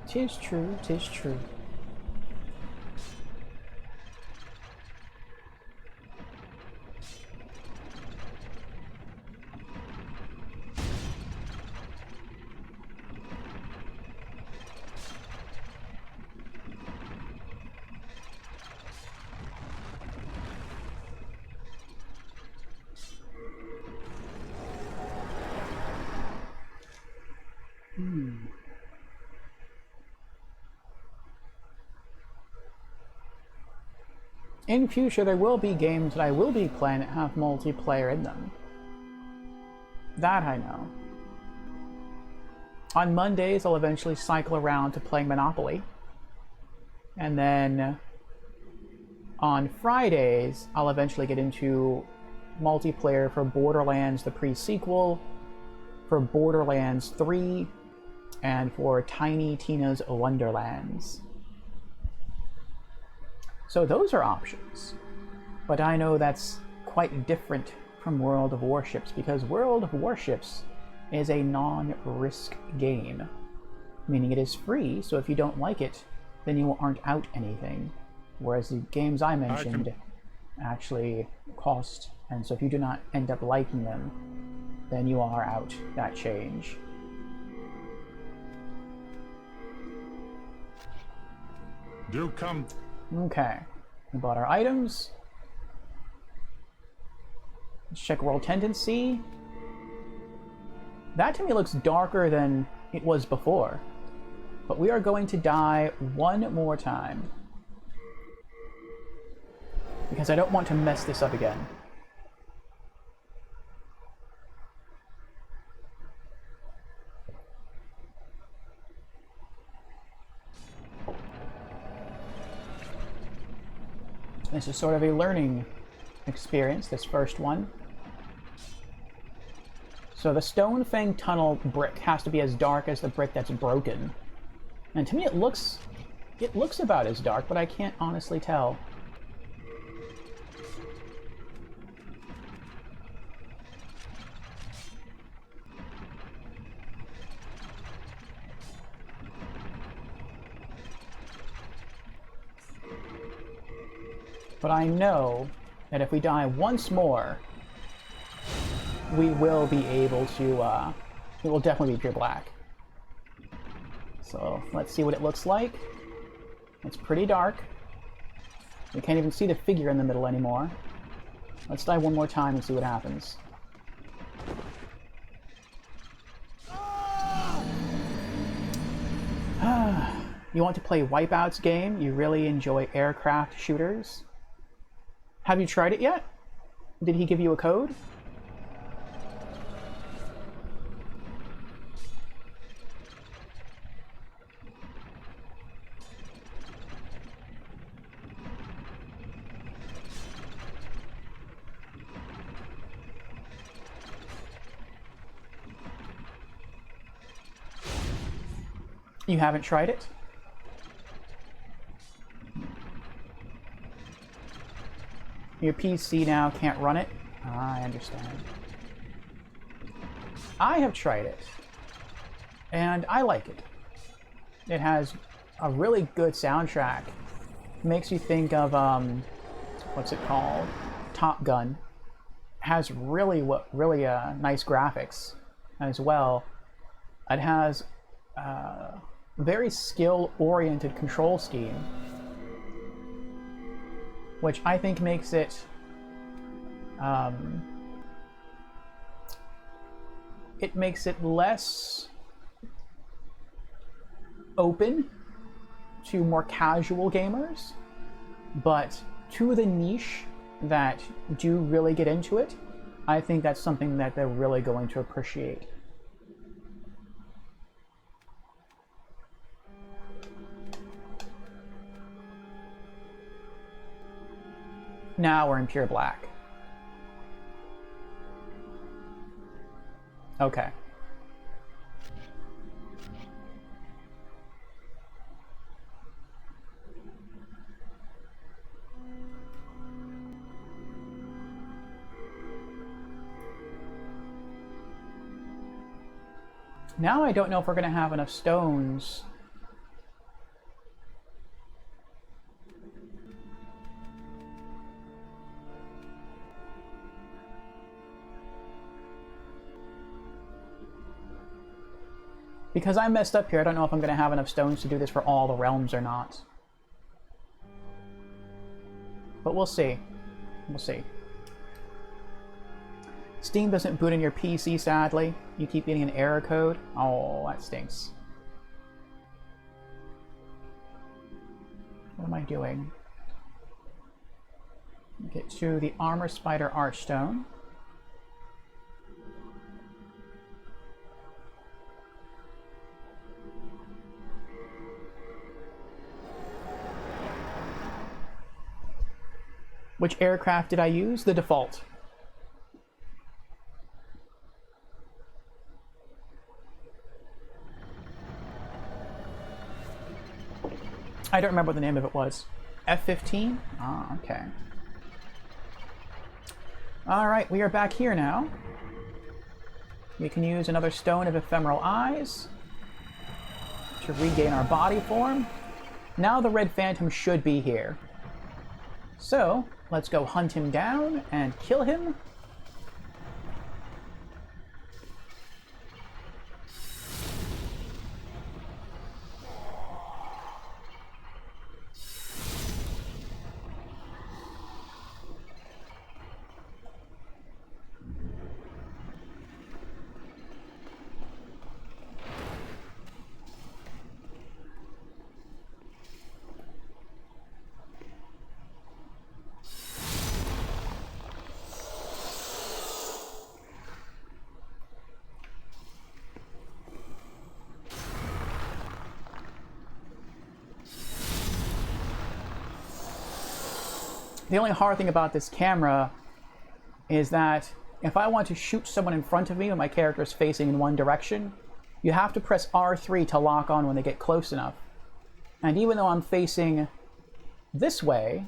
Tis true, tis true. In future, there will be games that I will be playing that have multiplayer in them. That I know. On Mondays, I'll eventually cycle around to playing Monopoly. And then on Fridays, I'll eventually get into multiplayer for Borderlands, the pre-sequel, for Borderlands 3, and for Tiny Tina's Wonderlands. So those are options. But I know that's quite different from World of Warships, because World of Warships is a non-risk game. Meaning it is free, so if you don't like it, then you aren't out anything. Whereas the games I mentioned actually cost, and so if you do not end up liking them, then you are out that change. Do come. Okay, we bought our items. Let's check World Tendency. That to me looks darker than it was before. But we are going to die one more time. Because I don't want to mess this up again. This is sort of a learning experience, this first one. So the Stonefang Tunnel brick has to be as dark as the brick that's broken. And to me it looks about as dark, but I can't honestly tell. But I know that if we die once more, we will be able to, it will definitely be pure black. So let's see what it looks like. It's pretty dark. We can't even see the figure in the middle anymore. Let's die one more time and see what happens. You want to play Wipeout's game? You really enjoy aircraft shooters? Have you tried it yet? Did he give you a code? You haven't tried it? Your PC now can't run it? I understand. I have tried it, and I like it. It has a really good soundtrack. Makes you think of, what's it called? Top Gun. Has really nice graphics as well. It has very skill-oriented control scheme, which I think makes it less open to more casual gamers, but to the niche that do really get into it, I think that's something that they're really going to appreciate. Now we're in pure black. Okay. Now I don't know if we're going to have enough stones. Because I messed up here, I don't know if I'm going to have enough stones to do this for all the realms or not. But we'll see. We'll see. Steam doesn't boot in your PC, sadly. You keep getting an error code. Oh, that stinks. What am I doing? Get to the Armor Spider Archstone. Which aircraft did I use? The default. I don't remember what the name of it was. F-15? Ah, okay. Alright, we are back here now. We can use another Stone of Ephemeral Eyes to regain our body form. Now the Red Phantom should be here. So, let's go hunt him down and kill him. The only hard thing about this camera is that if I want to shoot someone in front of me when my character is facing in one direction, you have to press R3 to lock on when they get close enough. And even though I'm facing this way,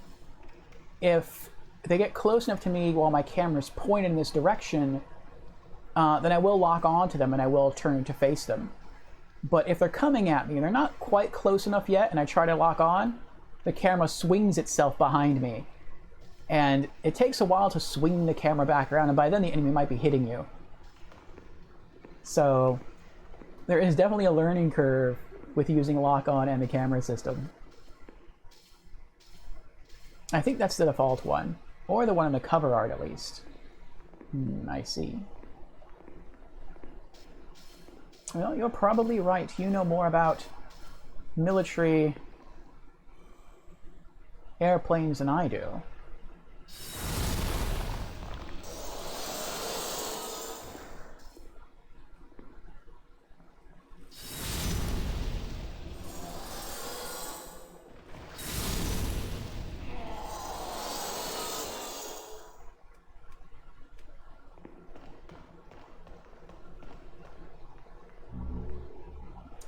if they get close enough to me while my camera's pointed in this direction, then I will lock on to them and I will turn to face them. But if they're coming at me and they're not quite close enough yet and I try to lock on, the camera swings itself behind me. And it takes a while to swing the camera back around, and by then the enemy might be hitting you. So there is definitely a learning curve with using lock-on and the camera system. I think that's the default one, or the one in the cover art at least. I see. Well, you're probably right. You know more about military airplanes than I do.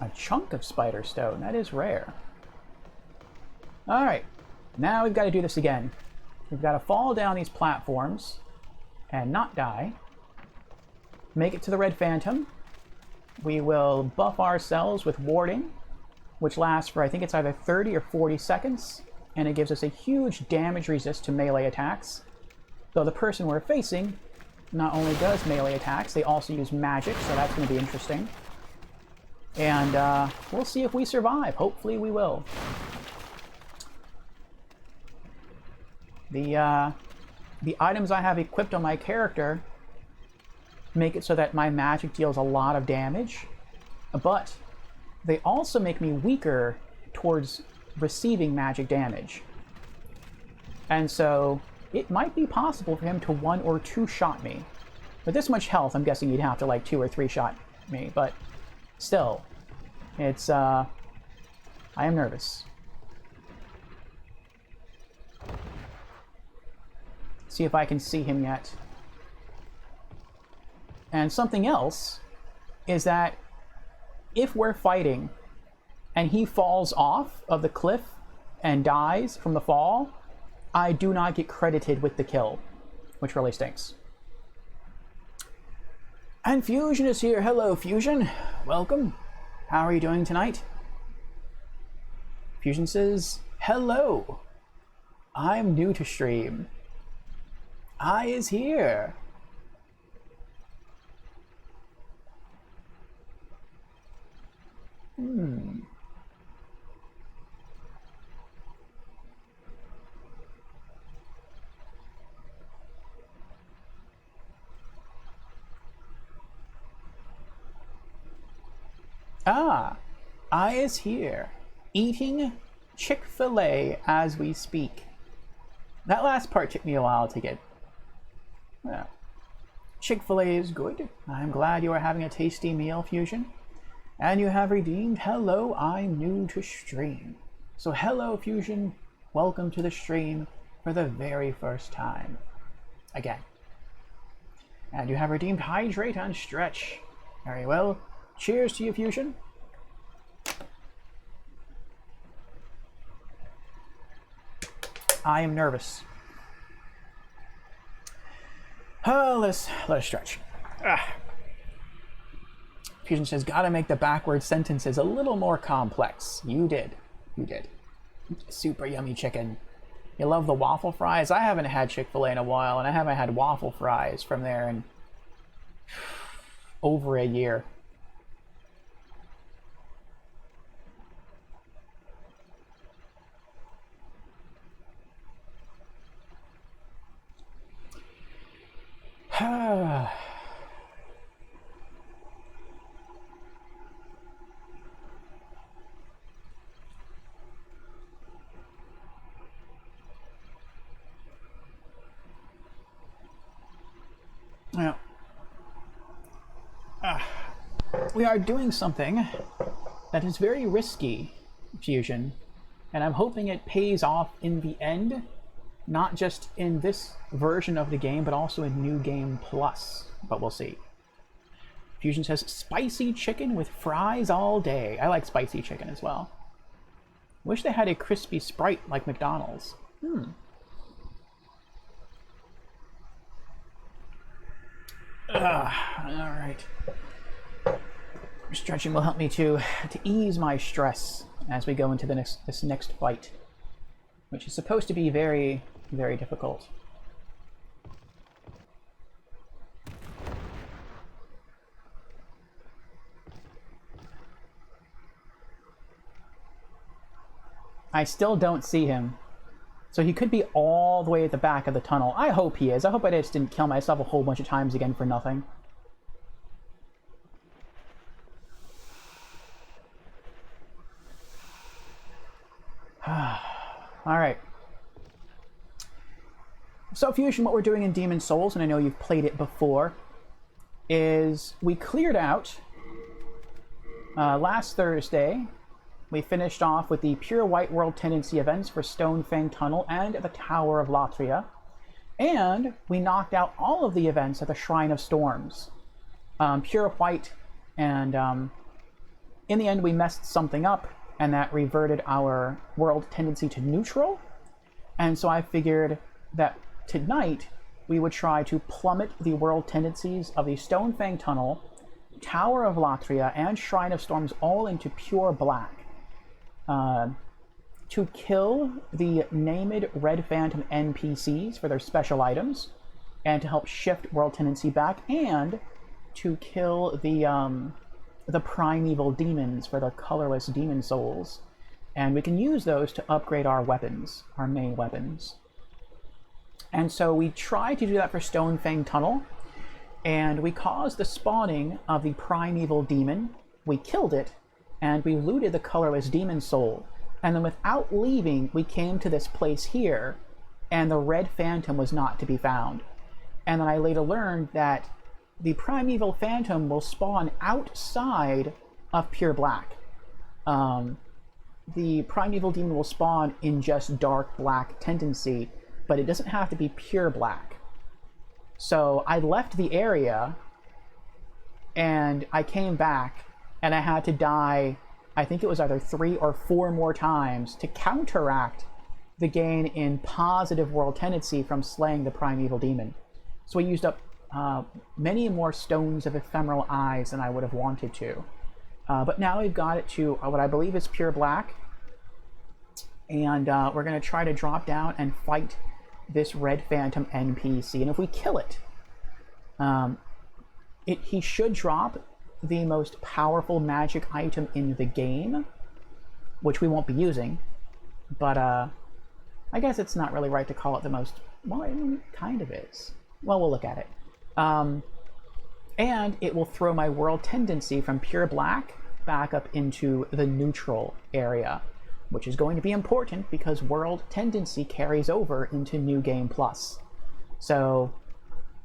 A chunk of spider stone. That is rare. Alright. Now we've got to do this again. We've got to fall down these platforms and not die. Make it to the Red Phantom. We will buff ourselves with warding, which lasts for, I think it's either 30 or 40 seconds, and it gives us a huge damage resist to melee attacks. Though the person we're facing not only does melee attacks, they also use magic, so that's going to be interesting. And we'll see if we survive. Hopefully we will. The items I have equipped on my character make it so that my magic deals a lot of damage, but they also make me weaker towards receiving magic damage. And so it might be possible for him to 1 or 2 shot me. With this much health, I'm guessing he'd have to like 2 or 3 shot me, but still, it's I am nervous. See if I can see him yet. And something else is that if we're fighting and he falls off of the cliff and dies from the fall, I do not get credited with the kill, which really stinks. And Fusion is here. Hello, Fusion. Welcome. How are you doing tonight? Fusion says, hello. I'm new to stream. I is here. Ah, I is here, eating Chick-fil-A as we speak. That last part took me a while to get. Well, Chick-fil-A is good. I'm glad you are having a tasty meal, Fusion. And you have redeemed hello, I'm new to stream. So hello, Fusion. Welcome to the stream for the very first time. Again. And you have redeemed hydrate and stretch. Very well. Cheers to you, Fusion. I am nervous. Oh, let's stretch. Fusion says, gotta make the backward sentences a little more complex. You did. You did. Super yummy chicken. You love the waffle fries? I haven't had Chick-fil-A in a while, and I haven't had waffle fries from there in over a year. Now, we are doing something that is very risky, Fusion, and I'm hoping it pays off in the end, not just in this version of the game, but also in New Game Plus, but we'll see. Fusion says, spicy chicken with fries all day. I like spicy chicken as well. Wish they had a crispy Sprite like McDonald's. Alright. Stretching will help me to ease my stress as we go into this next fight, which is supposed to be very, very difficult. I still don't see him. So he could be all the way at the back of the tunnel. I hope he is. I hope I just didn't kill myself a whole bunch of times again for nothing. Alright. So Fusion, what we're doing in Demon's Souls, and I know you've played it before, is we cleared out last Thursday. We finished off with the Pure White World Tendency events for Stonefang Tunnel and the Tower of Latria. And we knocked out all of the events at the Shrine of Storms. Pure White and in the end, we messed something up, and that reverted our world tendency to neutral. And so I figured that tonight we would try to plummet the world tendencies of the Stonefang Tunnel, Tower of Latria, and Shrine of Storms all into pure black. To kill the named Red Phantom NPCs for their special items, and to help shift world tendency back, and to kill the primeval demons for their colorless demon souls. And we can use those to upgrade our weapons, our main weapons. And so we tried to do that for Stonefang Tunnel, and we caused the spawning of the primeval demon. We killed it, and we looted the colorless demon soul. And then without leaving, we came to this place here, and the Red Phantom was not to be found. And then I later learned that the primeval phantom will spawn outside of pure black. The primeval demon will spawn in just dark black tendency, but it doesn't have to be pure black. So I left the area, and I came back, and I had to die, I think it was either 3 or 4 more times to counteract the gain in positive world tendency from slaying the primeval demon. So we used up many more stones of ephemeral eyes than I would have wanted to. But now we've got it to what I believe is pure black. And we're going to try to drop down and fight this Red Phantom NPC. And if we kill it, he should drop the most powerful magic item in the game, which we won't be using. But I guess it's not really right to call it the most... Well, it kind of is. Well, we'll look at it. And it will throw my world tendency from pure black back up into the neutral area, which is going to be important because world tendency carries over into New Game Plus. So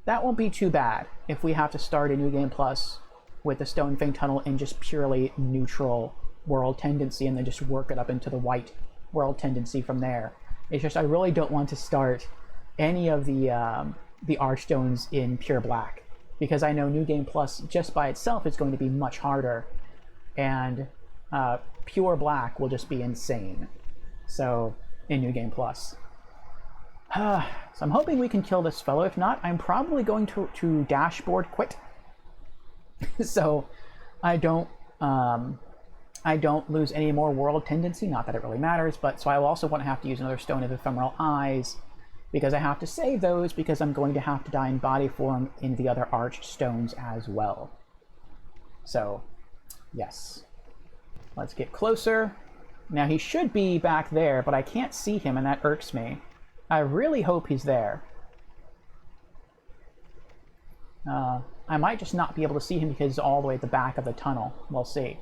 that won't be too bad if we have to start a New Game Plus with the Stonefang Tunnel in just purely neutral world tendency and then just work it up into the white world tendency from there. It's just I really don't want to start any of the Archstones in pure black, because I know New Game Plus just by itself is going to be much harder, and pure black will just be insane. So in New Game Plus. So I'm hoping we can kill this fellow. If not, I'm probably going to dashboard quit. So I don't lose any more world tendency, not that it really matters, but so I will also want to have to use another Stone of Ephemeral Eyes, because I have to save those, because I'm going to have to die in body form in the other Archstones as well. So, yes. Let's get closer. Now he should be back there, but I can't see him, and that irks me. I really hope he's there. I might just not be able to see him because he's all the way at the back of the tunnel. We'll see.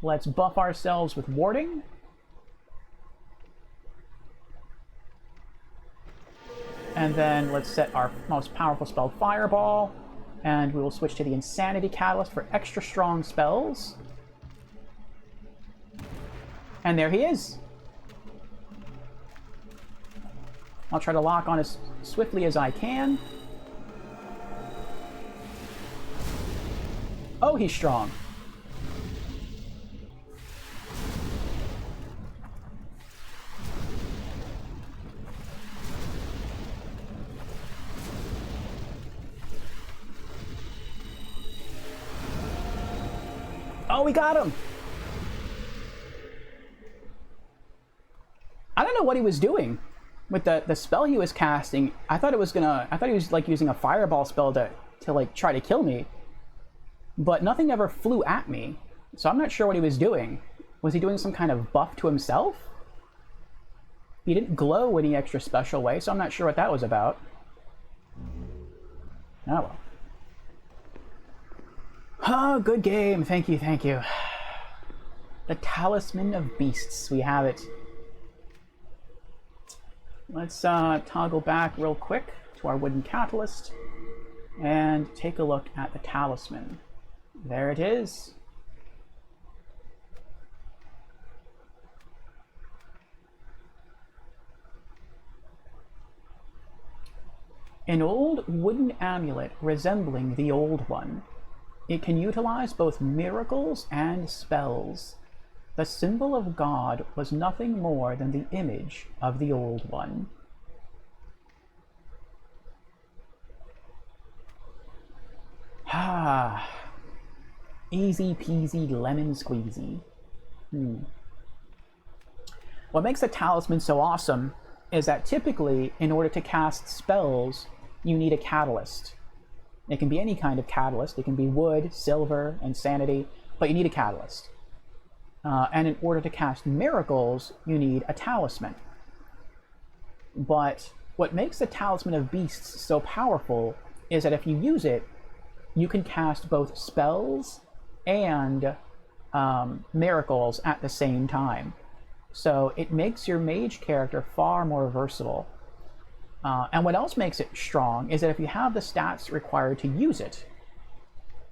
Let's buff ourselves with warding. And then let's set our most powerful spell, Fireball. And we will switch to the Insanity Catalyst for extra strong spells. And there he is. I'll try to lock on as swiftly as I can. Oh, he's strong. Oh, we got him! I don't know what he was doing with the spell he was casting. I thought he was like using a fireball spell to like try to kill me. But nothing ever flew at me. So I'm not sure what he was doing. Was he doing some kind of buff to himself? He didn't glow any extra special way, so I'm not sure what that was about. Oh well. Oh, good game. Thank you, thank you. The Talisman of Beasts. We have it. Let's toggle back real quick to our wooden catalyst and take a look at the talisman. There it is. An old wooden amulet resembling the old one. It can utilize both miracles and spells. The symbol of God was nothing more than the image of the Old One. Ah, easy peasy lemon squeezy. What makes the talisman so awesome is that typically, in order to cast spells, you need a catalyst. It can be any kind of catalyst. It can be wood, silver, insanity, but you need a catalyst. And in order to cast miracles, you need a talisman. But what makes the Talisman of Beasts so powerful is that if you use it, you can cast both spells and miracles at the same time. So it makes your mage character far more versatile. And what else makes it strong is that if you have the stats required to use it,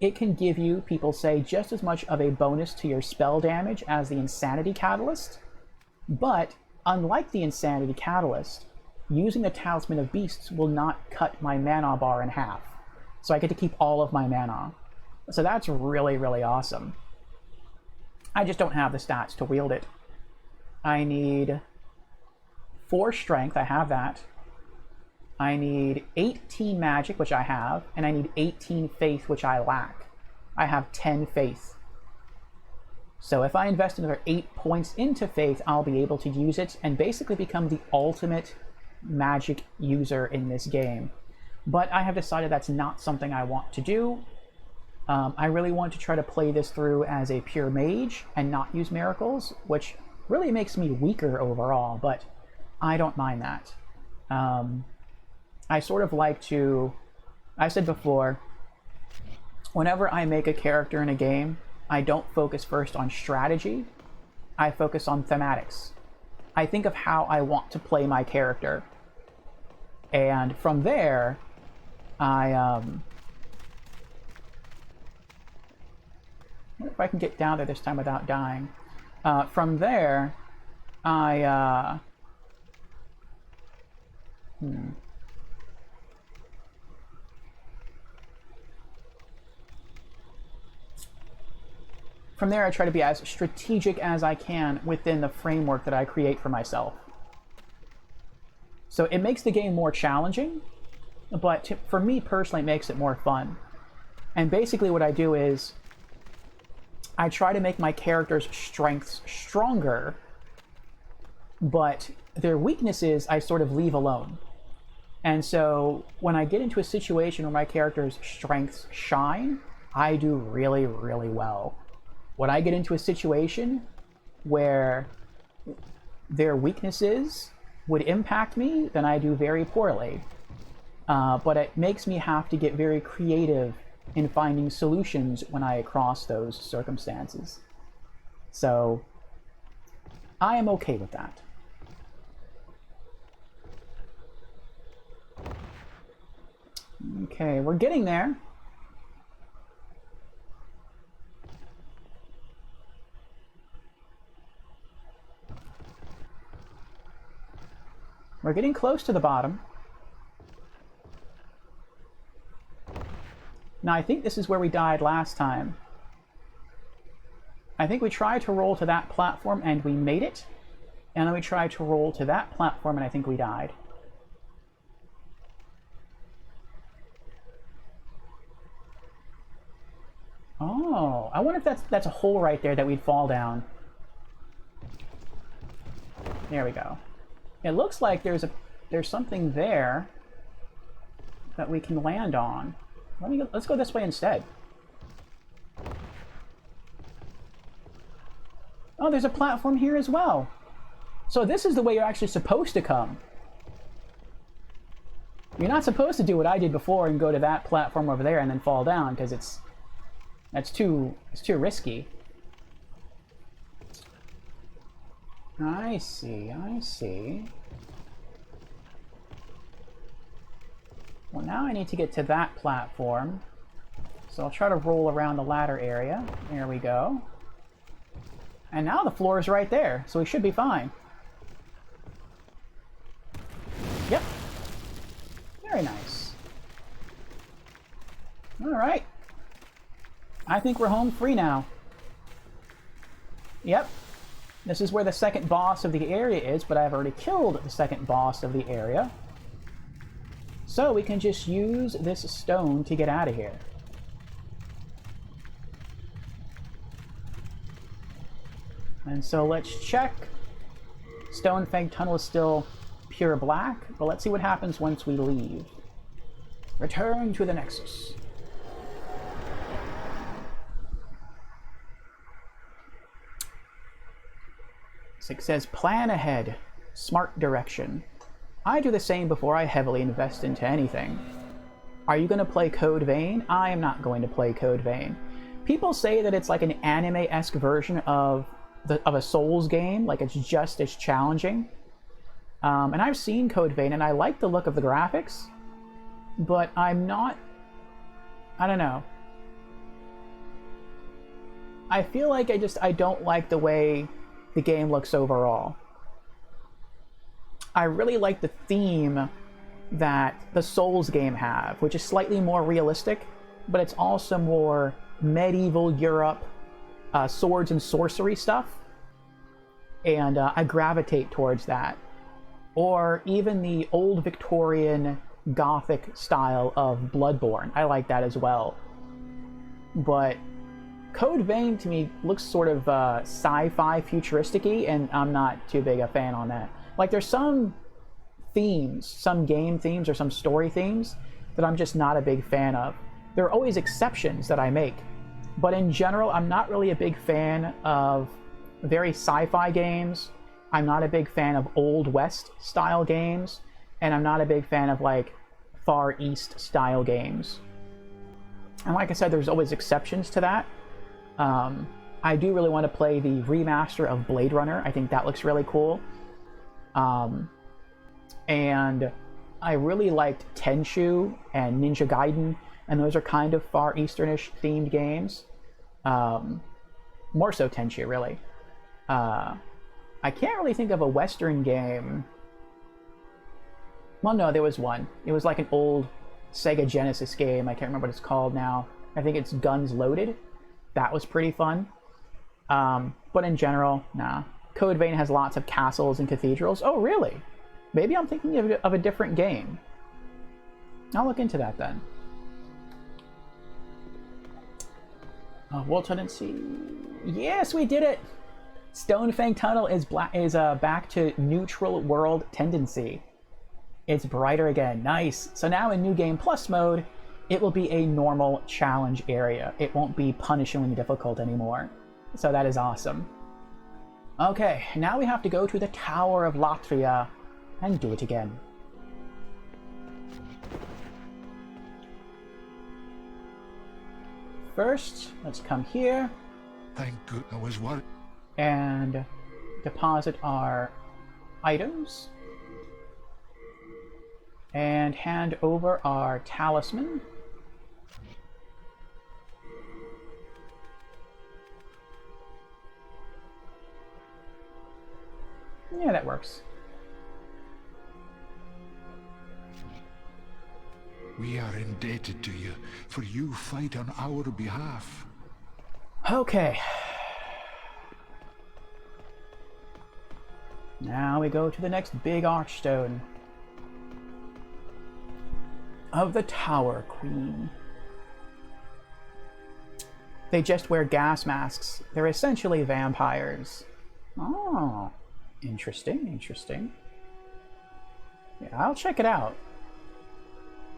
it can give you, people say, just as much of a bonus to your spell damage as the Insanity Catalyst. But unlike the Insanity Catalyst, using the Talisman of Beasts will not cut my mana bar in half. So I get to keep all of my mana. So that's really, really awesome. I just don't have the stats to wield it. I need 4 strength, I have that. I need 18 magic, which I have, and I need 18 faith, which I lack. I have 10 faith. So if I invest another 8 points into faith, I'll be able to use it and basically become the ultimate magic user in this game. But I have decided that's not something I want to do. I really want to try to play this through as a pure mage and not use miracles, which really makes me weaker overall, but I don't mind that. I sort of like to, I said before, whenever I make a character in a game, I don't focus first on strategy, I focus on thematics. I think of how I want to play my character, and from there, I wonder if I can get down there this time without dying. From there, From there, I try to be as strategic as I can within the framework that I create for myself. So it makes the game more challenging, but for me personally, it makes it more fun. And basically what I do is I try to make my character's strengths stronger, but their weaknesses I sort of leave alone. And so when I get into a situation where my character's strengths shine, I do really, really well. When I get into a situation where their weaknesses would impact me, then I do very poorly. But it makes me have to get very creative in finding solutions when I cross those circumstances. So I am okay with that. Okay, we're getting there. We're getting close to the bottom. Now I think this is where we died last time. I think we tried to roll to that platform and we made it. And then we tried to roll to that platform and I think we died. Oh, I wonder if that's a hole right there that we'd fall down. There we go. It looks like there's something there that we can land on. Let's go this way instead. Oh, there's a platform here as well. So this is the way you're actually supposed to come. You're not supposed to do what I did before and go to that platform over there and then fall down, because it's too risky. I see, I see. Well, now I need to get to that platform. So I'll try to roll around the ladder area. There we go. And now the floor is right there, so we should be fine. Yep. Very nice. All right. I think we're home free now. Yep. This is where the second boss of the area is, but I've already killed the second boss of the area. So we can just use this stone to get out of here. And so let's check. Stonefang Tunnel is still pure black, but let's see what happens once we leave. Return to the Nexus. So it says, plan ahead, smart direction. I do the same before I heavily invest into anything. Are you going to play Code Vein? I am not going to play Code Vein. People say that it's like an anime-esque version of a Souls game, like it's just as challenging. And I've seen Code Vein, and I like the look of the graphics, but I'm not... I don't know. I feel like I don't like the way the game looks overall. I really like the theme that the Souls game have, which is slightly more realistic, but it's also more medieval Europe, swords and sorcery stuff, and I gravitate towards that. Or even the old Victorian Gothic style of Bloodborne. I like that as well. But Code Vein to me looks sort of sci-fi futuristic-y, and I'm not too big a fan on that. Like, there's some themes, some game themes or some story themes that I'm just not a big fan of. There are always exceptions that I make, but in general, I'm not really a big fan of very sci-fi games. I'm not a big fan of Old West style games, and I'm not a big fan of like Far East style games. And like I said, there's always exceptions to that. I do really want to play the remaster of Blade Runner. I think that looks really cool. And I really liked Tenchu and Ninja Gaiden, and those are kind of Far Easternish themed games. More so Tenchu, really. I can't really think of a Western game. Well, no, there was one. It was like an old Sega Genesis game. I can't remember what it's called now. I think it's Guns Loaded. That was pretty fun. But in general, nah. Code Vein has lots of castles and cathedrals. Oh, really? Maybe I'm thinking of a different game. I'll look into that then. World Tendency. Yes, we did it! Stonefang Tunnel is back to neutral world tendency. It's brighter again. Nice. So now in New Game Plus mode, it will be a normal challenge area. It won't be punishingly difficult anymore. So that is awesome. Okay, now we have to go to the Tower of Latria and do it again. First, let's come here. Thank God I was worried. And deposit our items. And hand over our talisman. Yeah, that works. We are indebted to you, for you fight on our behalf. Okay. Now we go to the next big archstone of the Tower Queen. They just wear gas masks. They're essentially vampires. Oh, interesting, interesting. Yeah, I'll check it out.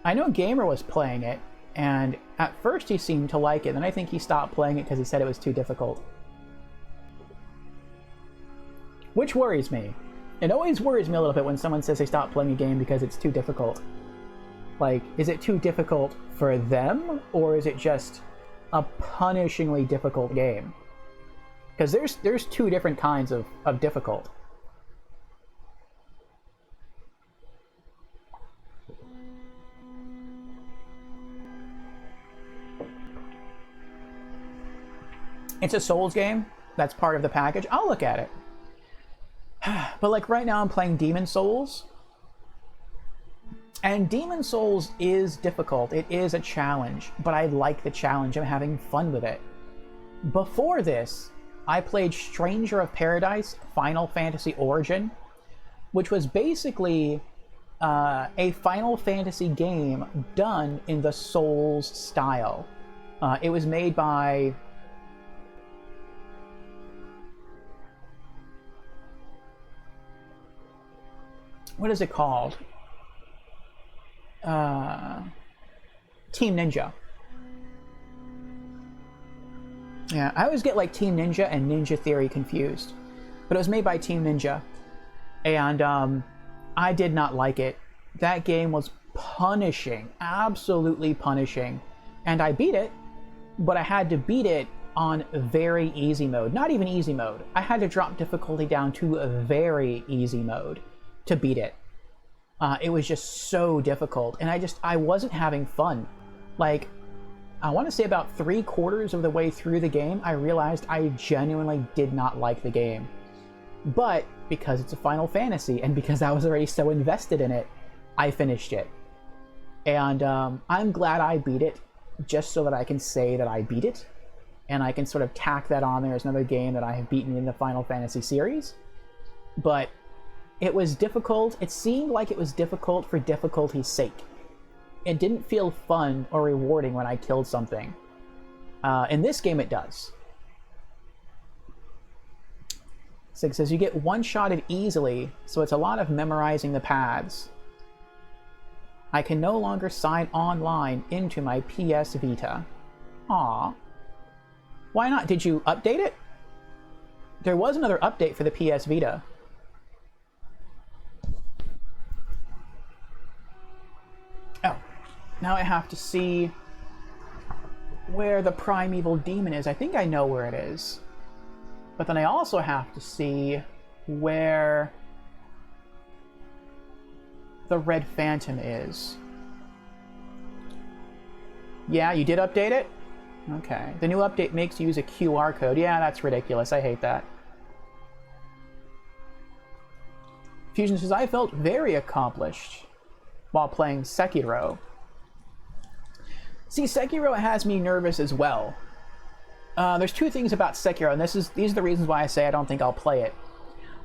I know Gamer was playing it, and at first he seemed to like it, and I think he stopped playing it because he said it was too difficult. Which worries me. It always worries me a little bit when someone says they stop playing a game because it's too difficult. Like, is it too difficult for them, or is it just a punishingly difficult game? Because there's two different kinds of difficult. It's a Souls game. That's part of the package. I'll look at it. But like right now I'm playing Demon Souls. And Demon Souls is difficult. It is a challenge, but I like the challenge. I'm having fun with it. Before this, I played Stranger of Paradise Final Fantasy Origin, which was basically a Final Fantasy game done in the Souls style. It was made by... what is it called? Team Ninja. Yeah, I always get like Team Ninja and Ninja Theory confused. But it was made by Team Ninja. And I did not like it. That game was punishing. Absolutely punishing. And I beat it, but I had to beat it on very easy mode. Not even easy mode. I had to drop difficulty down to a very easy mode to beat it. It was just so difficult, and I wasn't having fun. Like, I want to say about 3/4 of the way through the game, I realized I genuinely did not like the game. But because it's a Final Fantasy, and because I was already so invested in it, I finished it. And I'm glad I beat it, just so that I can say that I beat it, and I can sort of tack that on there as another game that I have beaten in the Final Fantasy series. But it was difficult. It seemed like it was difficult for difficulty's sake. It didn't feel fun or rewarding when I killed something. In this game, it does. So it says you get one-shotted easily, so it's a lot of memorizing the paths. I can no longer sign online into my PS Vita. Aw. Why not? Did you update it? There was another update for the PS Vita. Oh, now I have to see where the primeval demon is. I think I know where it is. But then I also have to see where the Red Phantom is. Yeah, you did update it? Okay. The new update makes you use a QR code. Yeah, that's ridiculous. I hate that. Fusion says, I felt very accomplished while playing Sekiro. See, Sekiro has me nervous as well. There's two things about Sekiro, and these are the reasons why I say I don't think I'll play it.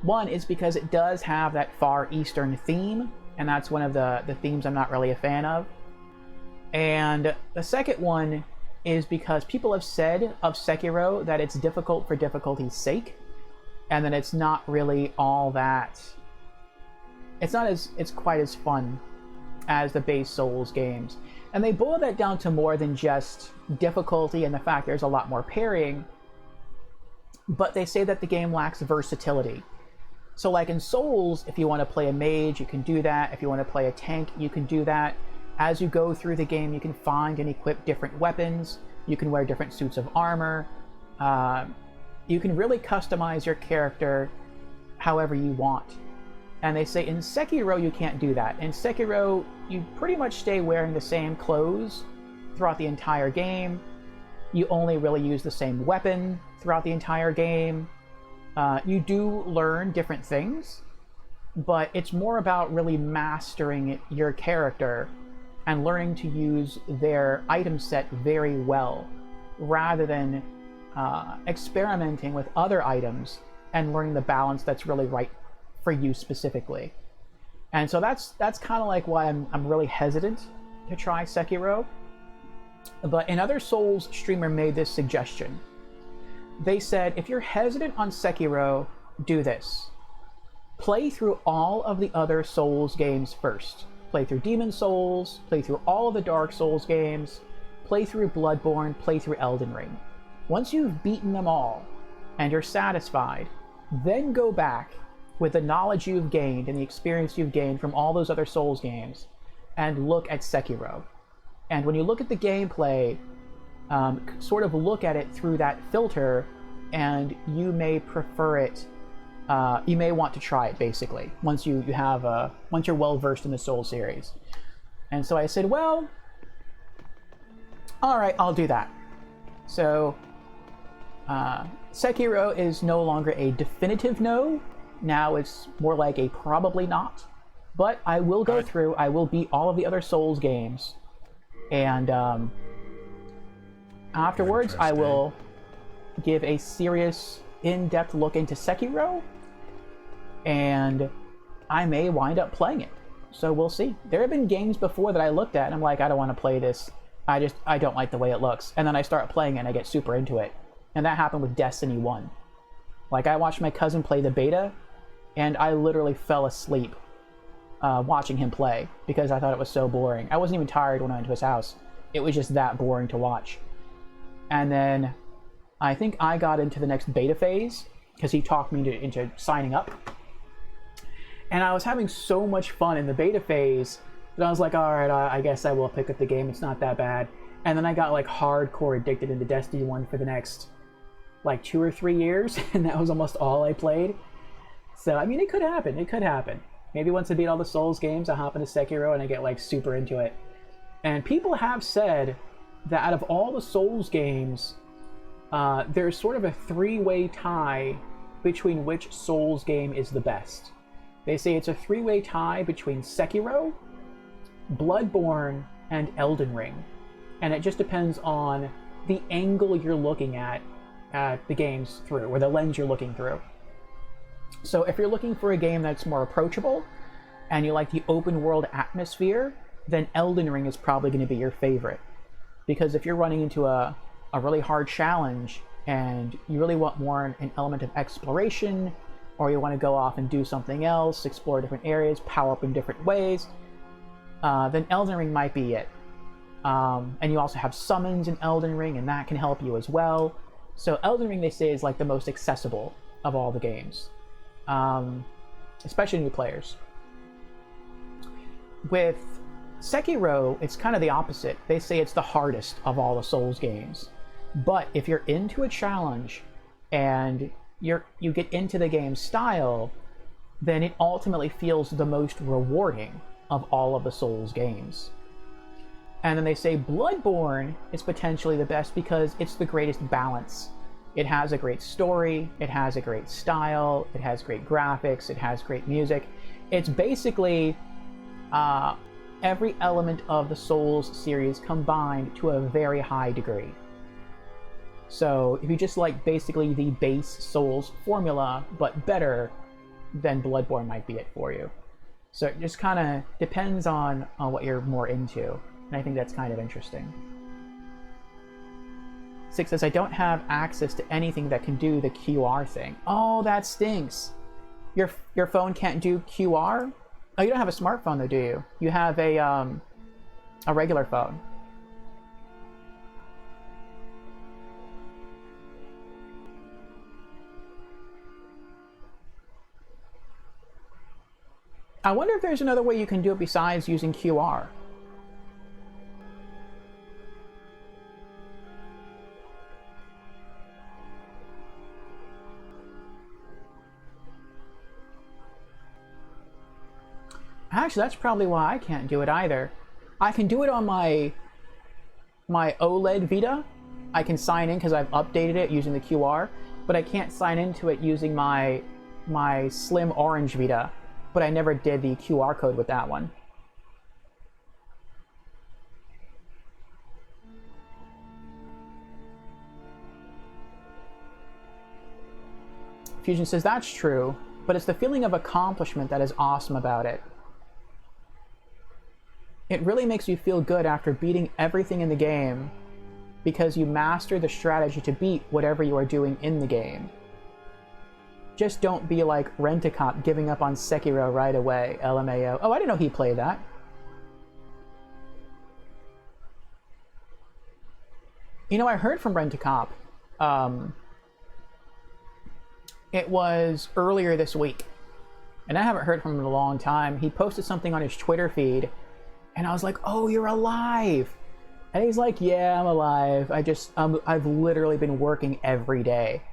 One is because it does have that Far Eastern theme, and that's one of the themes I'm not really a fan of. And the second one is because people have said of Sekiro that it's difficult for difficulty's sake, and that it's not really all that... It's quite as fun as the base Souls games. And they boil that down to more than just difficulty and the fact there's a lot more parrying, but they say that the game lacks versatility. So like in Souls, if you want to play a mage, you can do that. If you want to play a tank, you can do that. As you go through the game, you can find and equip different weapons. You can wear different suits of armor. You can really customize your character however you want. And they say in Sekiro you can't do that. In Sekiro, you pretty much stay wearing the same clothes throughout the entire game. You only really use the same weapon throughout the entire game. You do learn different things, but it's more about really mastering your character and learning to use their item set very well, rather than experimenting with other items and learning the balance that's really right for you specifically. And so that's kind of like why I'm really hesitant to try Sekiro. But another Souls streamer made this suggestion. They said, if you're hesitant on Sekiro, do this. Play through all of the other Souls games first. Play through Demon Souls, play through all of the Dark Souls games, play through Bloodborne, play through Elden Ring. Once you've beaten them all and you're satisfied, then go back with the knowledge you've gained and the experience you've gained from all those other Souls games and look at Sekiro. And when you look at the gameplay, sort of look at it through that filter, and you may prefer it. You may want to try it, basically, once you're well versed in the Souls series. And so I said, well, all right, I'll do that. So Sekiro is no longer a definitive no. Now it's more like a probably not. But I will go through, I will beat all of the other Souls games, and afterwards I will give a serious, in-depth look into Sekiro, and I may wind up playing it. So we'll see. There have been games before that I looked at and I'm like, I don't want to play this. I don't like the way it looks. And then I start playing it and I get super into it. And that happened with Destiny 1. Like, I watched my cousin play the beta, and I literally fell asleep watching him play because I thought it was so boring. I wasn't even tired when I went to his house. It was just that boring to watch. And then I think I got into the next beta phase because he talked me into signing up. And I was having so much fun in the beta phase that I was like, all right, I guess I will pick up the game. It's not that bad. And then I got like hardcore addicted into Destiny 1 for the next like 2 or 3 years, and that was almost all I played. So, I mean, it could happen. It could happen. Maybe once I beat all the Souls games, I'll hop into Sekiro and I get like super into it. And people have said that out of all the Souls games, there's sort of a three-way tie between which Souls game is the best. They say it's a three-way tie between Sekiro, Bloodborne, and Elden Ring. And it just depends on the angle you're looking at the games through, or the lens you're looking through. So if you're looking for a game that's more approachable, and you like the open world atmosphere, then Elden Ring is probably going to be your favorite. Because if you're running into a really hard challenge, and you really want more an element of exploration, or you want to go off and do something else, explore different areas, power up in different ways, then Elden Ring might be it. And you also have summons in Elden Ring, and that can help you as well. So Elden Ring, they say, is like the most accessible of all the games, especially new players. With Sekiro, it's kind of the opposite. They say it's the hardest of all the Souls games. But if you're into a challenge and you get into the game style, then it ultimately feels the most rewarding of all of the Souls games. And then they say Bloodborne is potentially the best because it's the greatest balance. It has a great story, it has a great style, it has great graphics, it has great music. It's basically every element of the Souls series combined to a very high degree. So if you just like basically the base Souls formula, but better, then Bloodborne might be it for you. So it just kind of depends on what you're more into. And I think that's kind of interesting. 6 says, I don't have access to anything that can do the QR thing. Oh, that stinks. Your phone can't do QR? Oh, you don't have a smartphone though, do you? You have a regular phone. I wonder if there's another way you can do it besides using QR. Actually, that's probably why I can't do it either. I can do it on my OLED Vita. I can sign in because I've updated it using the QR, but I can't sign into it using my slim orange Vita. But I never did the QR code with that one. Fusion says, that's true, but it's the feeling of accomplishment that is awesome about it. It really makes you feel good after beating everything in the game because you master the strategy to beat whatever you are doing in the game. Just don't be like Rent-A-Cop giving up on Sekiro right away, LMAO. Oh, I didn't know he played that. You know, I heard from Rent-A-Cop. It was earlier this week, and I haven't heard from him in a long time. He posted something on his Twitter feed, and I was like, oh, you're alive. And he's like, yeah, I'm alive. I've literally been working every day.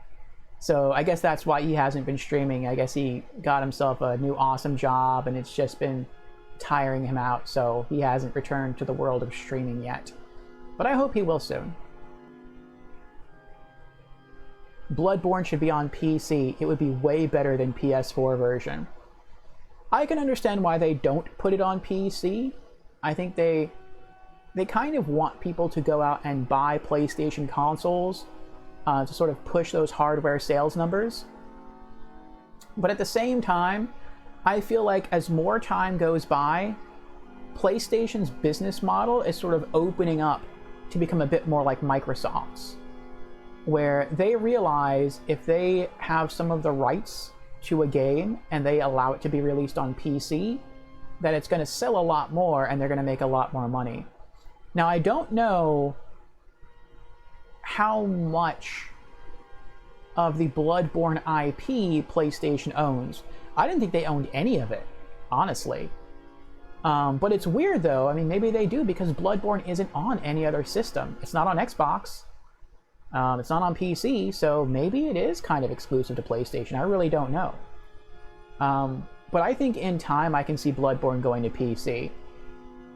So I guess that's why he hasn't been streaming. I guess he got himself a new awesome job and it's just been tiring him out. So he hasn't returned to the world of streaming yet. But I hope he will soon. Bloodborne should be on PC. It would be way better than PS4 version. I can understand why they don't put it on PC. I think they kind of want people to go out and buy PlayStation consoles to sort of push those hardware sales numbers. But at the same time, I feel like as more time goes by, PlayStation's business model is sort of opening up to become a bit more like Microsoft's, where they realize if they have some of the rights to a game and they allow it to be released on PC, that it's going to sell a lot more and they're going to make a lot more money. Now, I don't know how much of the Bloodborne IP PlayStation owns. I didn't think they owned any of it, honestly. But it's weird, though. I mean, maybe they do, because Bloodborne isn't on any other system. It's not on Xbox. It's not on PC, so maybe it is kind of exclusive to PlayStation. I really don't know. But I think in time I can see Bloodborne going to PC.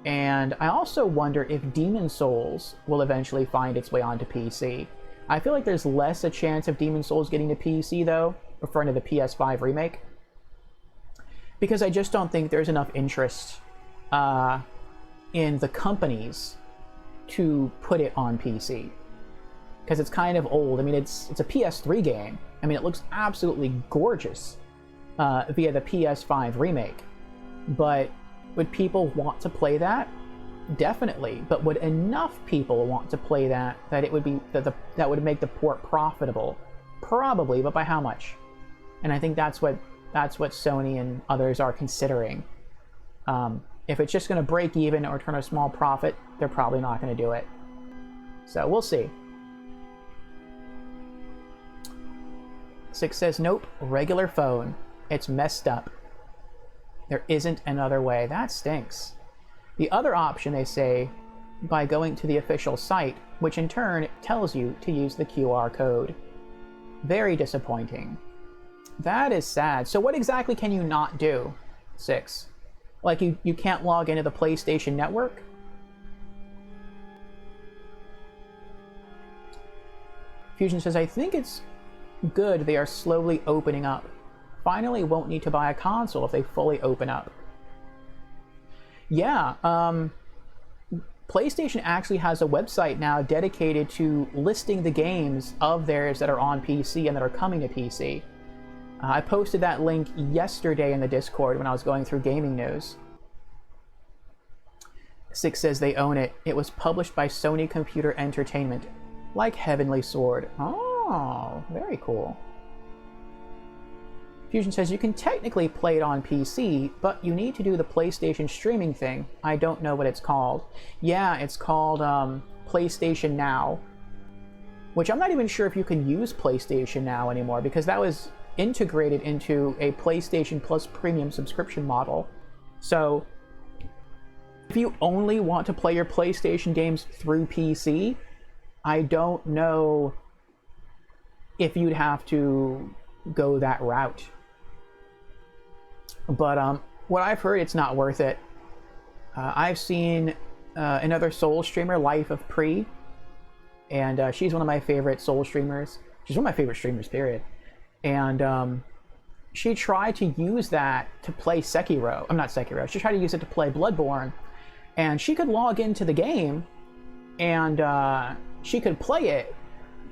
And I also wonder if Demon's Souls will eventually find its way onto PC. I feel like there's less a chance of Demon's Souls getting to PC, though, referring to the PS5 remake, because I just don't think there's enough interest in the companies to put it on PC. Because it's kind of old. I mean, it's a PS3 game. I mean, it looks absolutely gorgeous via the PS5 remake. But would people want to play that? Definitely. But would enough people want to play that it would be that would make the port profitable? Probably, but by how much? And I think that's what Sony and others are considering. If it's just going to break even or turn a small profit, they're probably not going to do it. So we'll see. Six says, nope, regular phone. It's messed up. There isn't another way. That stinks. The other option, they say, by going to the official site, which in turn tells you to use the QR code. Very disappointing. That is sad. So what exactly can you not do, Six? Like, you can't log into the PlayStation Network? Fusion says, I think it's good they are slowly opening up. Finally won't need to buy a console if they fully open up. Yeah, PlayStation actually has a website now dedicated to listing the games of theirs that are on PC and that are coming to PC. I posted that link yesterday in the Discord when I was going through gaming news. Six says they own it. It was published by Sony Computer Entertainment, like Heavenly Sword. Oh, very cool. Fusion says you can technically play it on PC, but you need to do the PlayStation streaming thing. I don't know what it's called. Yeah, it's called PlayStation Now, which I'm not even sure if you can use PlayStation Now anymore, because that was integrated into a PlayStation Plus premium subscription model. So if you only want to play your PlayStation games through PC, I don't know if you'd have to go that route. But what I've heard, it's not worth it. I've seen another Soul streamer, Life of Pre, and she's one of my favorite Soul streamers. She's one of my favorite streamers, period. And she tried to use that to play Sekiro. I'm not Sekiro. She tried to use it to play Bloodborne, and she could log into the game, and she could play it,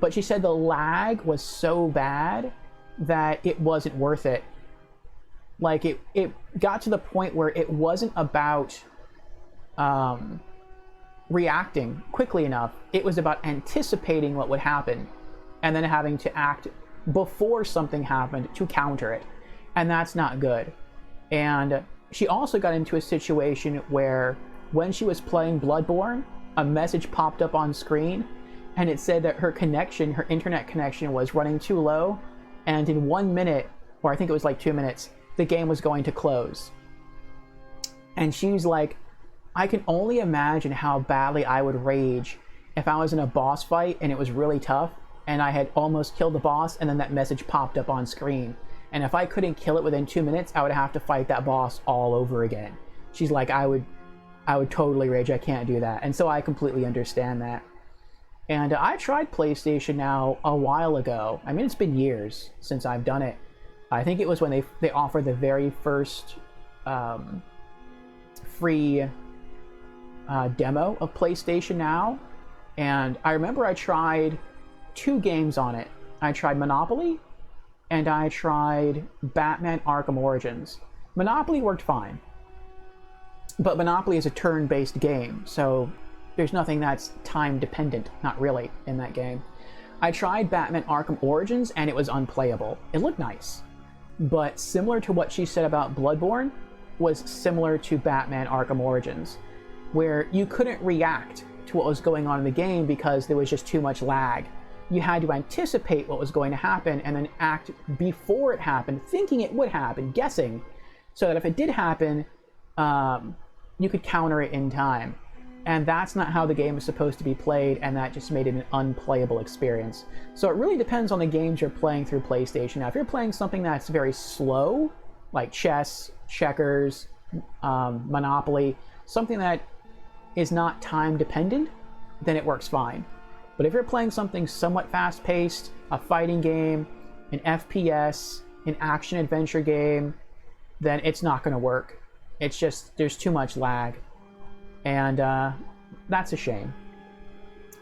but she said the lag was so bad that it wasn't worth it. Like, it got to the point where it wasn't about reacting quickly enough. It was about anticipating what would happen and then having to act before something happened to counter it. And that's not good. And she also got into a situation where when she was playing Bloodborne, a message popped up on screen and it said that her connection, her internet connection, was running too low, and in 1 minute, or I think it was like 2 minutes, the game was going to close. And she's like, I can only imagine how badly I would rage if I was in a boss fight and it was really tough and I had almost killed the boss and then that message popped up on screen. And if I couldn't kill it within 2 minutes, I would have to fight that boss all over again. She's like, I would totally rage. I can't do that. And so I completely understand that. And I tried PlayStation Now a while ago. I mean, it's been years since I've done it. I think it was when they offered the very first free demo of PlayStation Now, and I remember I tried 2 games on it. I tried Monopoly, and I tried Batman Arkham Origins. Monopoly worked fine, but Monopoly is a turn-based game, so there's nothing that's time-dependent, not really, in that game. I tried Batman Arkham Origins, and it was unplayable. It looked nice, but similar to what she said about Bloodborne, was similar to Batman Arkham Origins, where you couldn't react to what was going on in the game because there was just too much lag. You had to anticipate what was going to happen and then act before it happened, thinking it would happen, guessing, so that if it did happen, you could counter it in time. And that's not how the game is supposed to be played, and that just made it an unplayable experience. So it really depends on the games you're playing through PlayStation. Now, if you're playing something that's very slow, like chess, checkers, Monopoly, something that is not time dependent, then it works fine. But if you're playing something somewhat fast-paced, a fighting game, an FPS, an action-adventure game, then it's not going to work. It's just, there's too much lag. And that's a shame.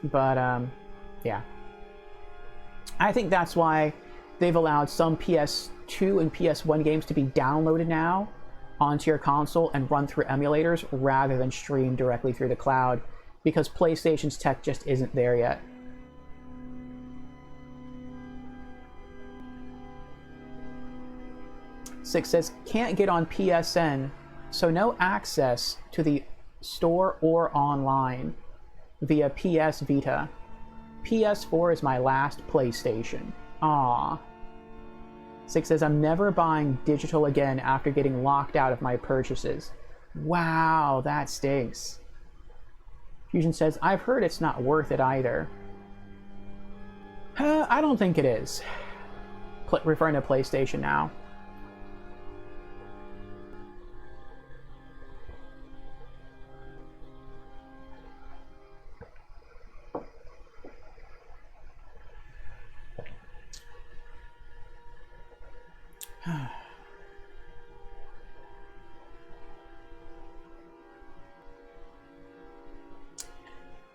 But, yeah. I think that's why they've allowed some PS2 and PS1 games to be downloaded now onto your console and run through emulators rather than stream directly through the cloud, because PlayStation's tech just isn't there yet. Six says, can't get on PSN, so no access to the store or online via PS Vita. PS4 is my last PlayStation. Aww. Six says, I'm never buying digital again after getting locked out of my purchases. Wow, that stinks. Fusion says, I've heard it's not worth it either. I don't think it is. Referring to PlayStation Now.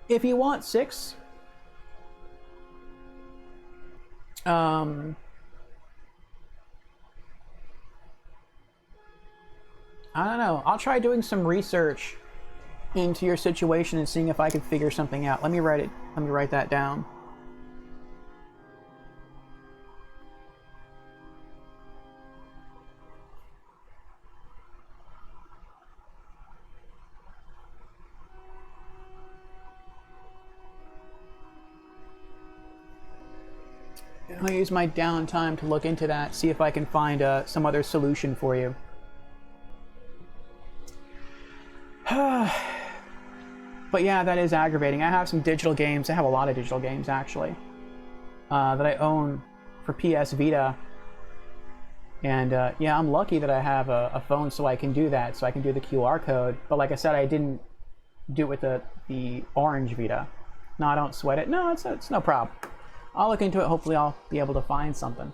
If you want 6, I don't know. I'll try doing some research into your situation and seeing if I can figure something out. Let me write that down. I'll use my downtime to look into that, see if I can find some other solution for you. But yeah, that is aggravating. I have some digital games. I have a lot of digital games, actually, that I own for PS Vita. And yeah, I'm lucky that I have a phone so I can do that, so I can do the QR code. But like I said, I didn't do it with the orange Vita. No, I don't sweat it. No, it's no problem. I'll look into it. Hopefully I'll be able to find something.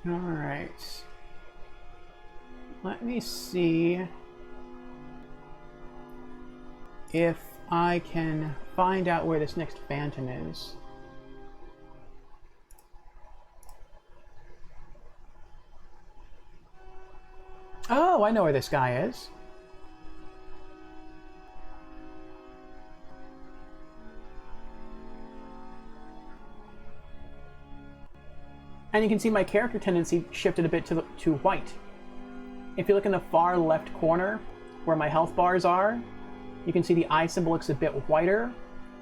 All right. Let me see if I can find out where this next phantom is. Oh, I know where this guy is. And you can see my character tendency shifted a bit to white. If you look in the far left corner where my health bars are, you can see the eye symbol looks a bit whiter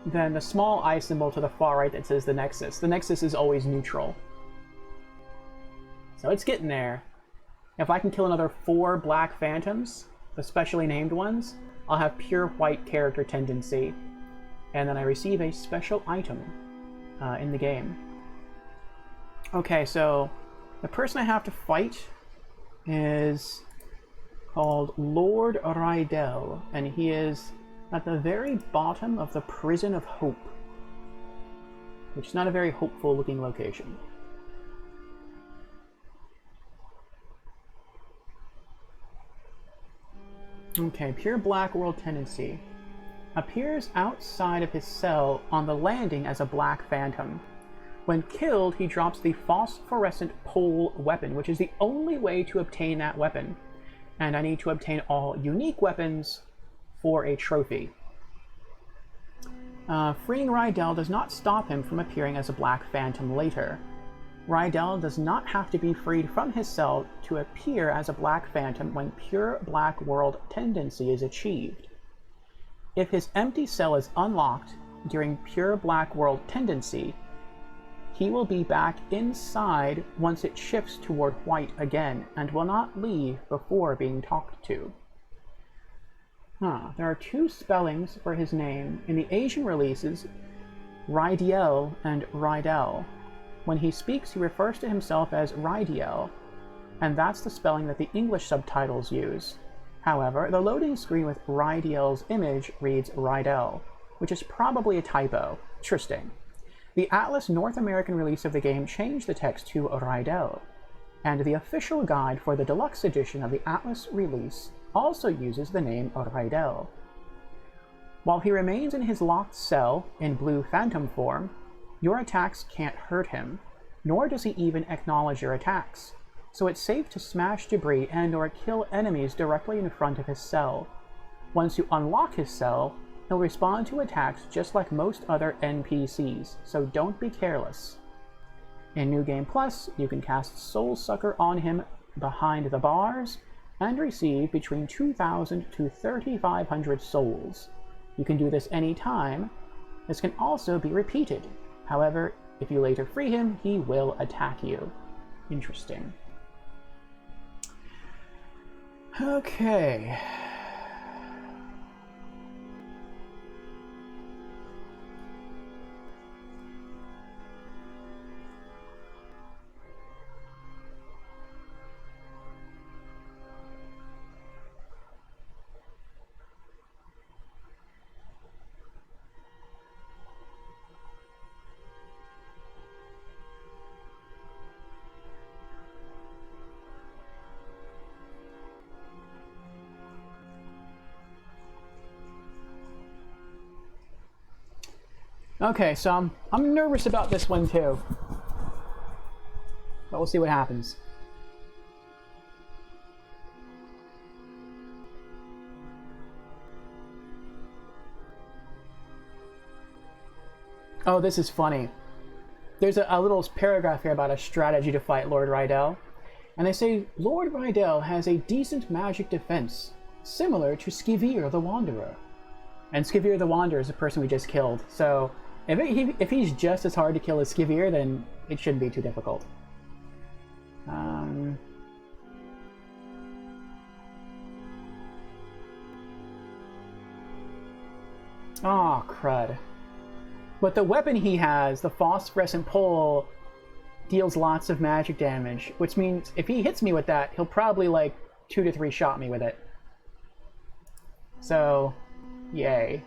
than the small eye symbol to the far right that says the Nexus. The Nexus is always neutral. So it's getting there. If I can kill another 4 black phantoms, the specially named ones, I'll have pure white character tendency. And then I receive a special item in the game. Okay, so the person I have to fight is called Lord Rydell, and he is at the very bottom of the Prison of Hope, which is not a very hopeful looking location. Okay, Pure Black World Tendency. Appears outside of his cell on the landing as a black phantom. When killed, he drops the phosphorescent pole weapon, which is the only way to obtain that weapon. And I need to obtain all unique weapons for a trophy. Freeing Rydell does not stop him from appearing as a black phantom later. Rydell does not have to be freed from his cell to appear as a black phantom when Pure Black World Tendency is achieved. If his empty cell is unlocked during Pure Black World Tendency, he will be back inside once it shifts toward white again, and will not leave before being talked to. There are two spellings for his name. In the Asian releases, Rydiel and Rydell. When he speaks, he refers to himself as Rydiel, and that's the spelling that the English subtitles use. However, the loading screen with Rydiel's image reads Rydell, which is probably a typo. Interesting. The Atlas North American release of the game changed the text to Rydell, and the official guide for the deluxe edition of the Atlas release also uses the name Rydell. While he remains in his locked cell in blue phantom form, your attacks can't hurt him, nor does he even acknowledge your attacks, so it's safe to smash debris and or kill enemies directly in front of his cell. Once you unlock his cell, he'll respond to attacks just like most other NPCs, so don't be careless. In New Game Plus, you can cast Soul Sucker on him behind the bars, and receive between 2,000 to 3,500 souls. You can do this any time. This can also be repeated. However, if you later free him, he will attack you. Interesting. Okay. Okay, so I'm nervous about this one too. But we'll see what happens. Oh, this is funny. There's a little paragraph here about a strategy to fight Lord Rydell. And they say, Lord Rydell has a decent magic defense, similar to Skivir the Wanderer. And Skivir the Wanderer is the person we just killed, so if he's just as hard to kill as Skivir, then it shouldn't be too difficult. Oh, crud. But the weapon he has, the phosphorescent pole, deals lots of magic damage, which means if he hits me with that, he'll probably like 2 to 3 shot me with it. So, yay.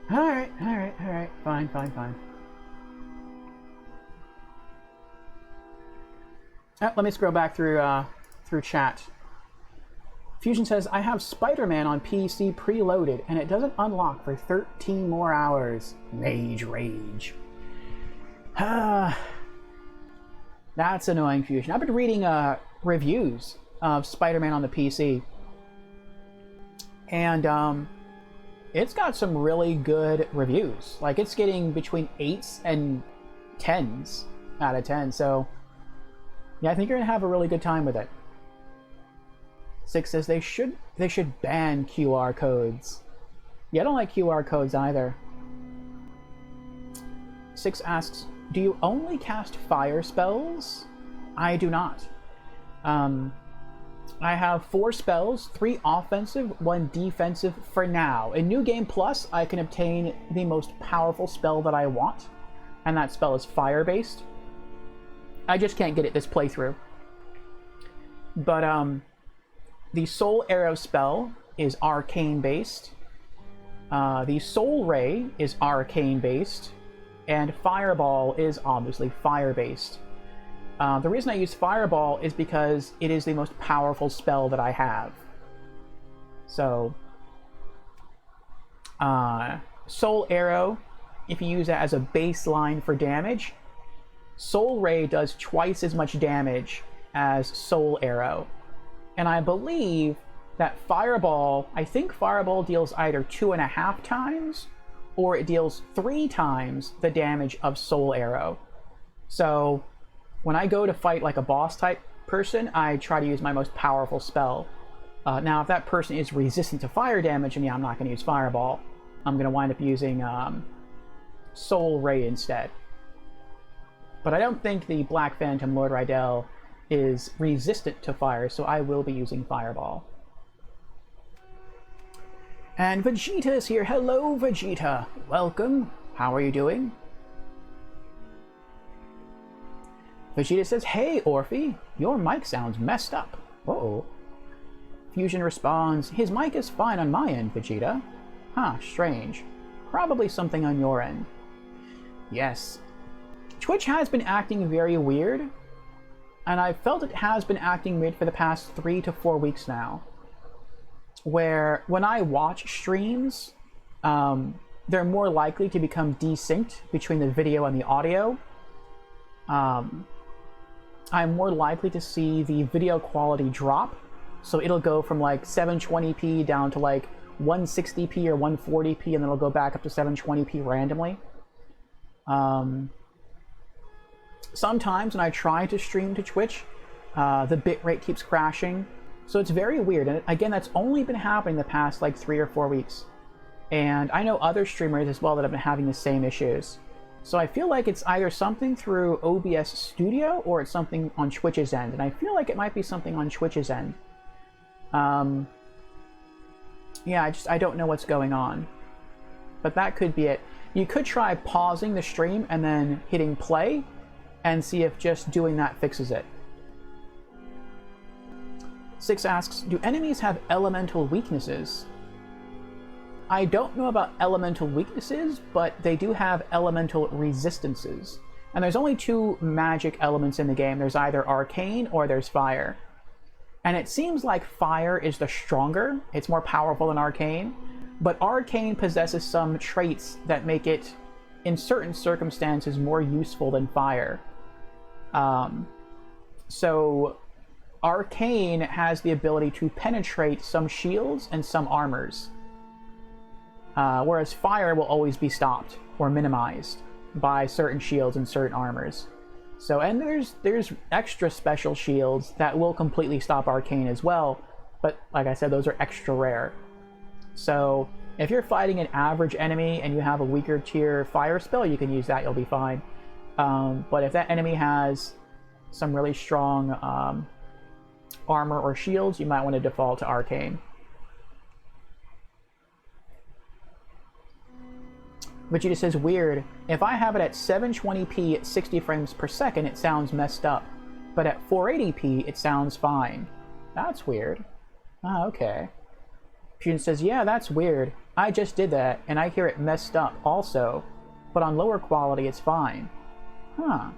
Alright, fine. Let me scroll back through chat. Fusion says, I have Spider-Man on PC preloaded, and it doesn't unlock for 13 more hours. Mage rage. That's annoying, Fusion. I've been reading reviews of Spider-Man on the PC, and it's got some really good reviews. Like, it's getting between 8s and 10s out of 10, so yeah, I think you're gonna have a really good time with it. 6 says they should ban QR codes. Yeah, I don't like QR codes either. 6 asks, do you only cast fire spells? I do not. I have 4 spells, 3 offensive, 1 defensive for now. In New Game Plus, I can obtain the most powerful spell that I want, and that spell is fire-based. I just can't get it this playthrough. But the Soul Arrow spell is arcane based. The Soul Ray is arcane based, and Fireball is obviously fire based. The reason I use Fireball is because it is the most powerful spell that I have. So, Soul Arrow, if you use that as a baseline for damage, Soul Ray does twice as much damage as Soul Arrow. And I believe that Fireball, I think Fireball deals either 2.5 times or it deals 3 times the damage of Soul Arrow. So when I go to fight like a boss type person, I try to use my most powerful spell. Now, if that person is resistant to fire damage, then yeah, I'm not going to use Fireball. I'm going to wind up using Soul Ray instead. But I don't think the Black Phantom Lord Rydell is resistant to fire, so I will be using Fireball. And Vegeta is here. Hello, Vegeta. Welcome. How are you doing? Vegeta says, hey, Orphe, your mic sounds messed up. Uh-oh. Fusion responds, his mic is fine on my end, Vegeta. Huh, strange. Probably something on your end. Yes. Twitch has been acting very weird, and I've felt it has been acting weird for the past 3 to 4 weeks now. Where when I watch streams, they're more likely to become desynced between the video and the audio. I'm more likely to see the video quality drop, so it'll go from like 720p down to like 160p or 140p, and then it'll go back up to 720p randomly. Sometimes when I try to stream to Twitch, the bitrate keeps crashing. So it's very weird, and again, that's only been happening the past like 3 or 4 weeks. And I know other streamers as well that have been having the same issues. So I feel like it's either something through OBS Studio or it's something on Twitch's end, and I feel like it might be something on Twitch's end. Yeah, I don't know what's going on. But that could be it. You could try pausing the stream and then hitting play and see if just doing that fixes it. 6 asks, do enemies have elemental weaknesses? I don't know about elemental weaknesses, but they do have elemental resistances. And there's only 2 magic elements in the game. There's either arcane or there's fire. And it seems like fire is the stronger. It's more powerful than arcane. But arcane possesses some traits that make it, in certain circumstances, more useful than fire. So arcane has the ability to penetrate some shields and some armors. Whereas fire will always be stopped or minimized by certain shields and certain armors. So, and there's extra special shields that will completely stop arcane as well, but like I said, those are extra rare. So if you're fighting an average enemy and you have a weaker tier fire spell, you can use that, you'll be fine. But if that enemy has some really strong armor or shields, you might want to default to arcane. Vegeta says, weird. If I have it at 720p at 60 frames per second, it sounds messed up. But at 480p, it sounds fine. That's weird. Ah, okay. Fusion says, yeah, that's weird. I just did that, and I hear it messed up also. But on lower quality, it's fine. Huh.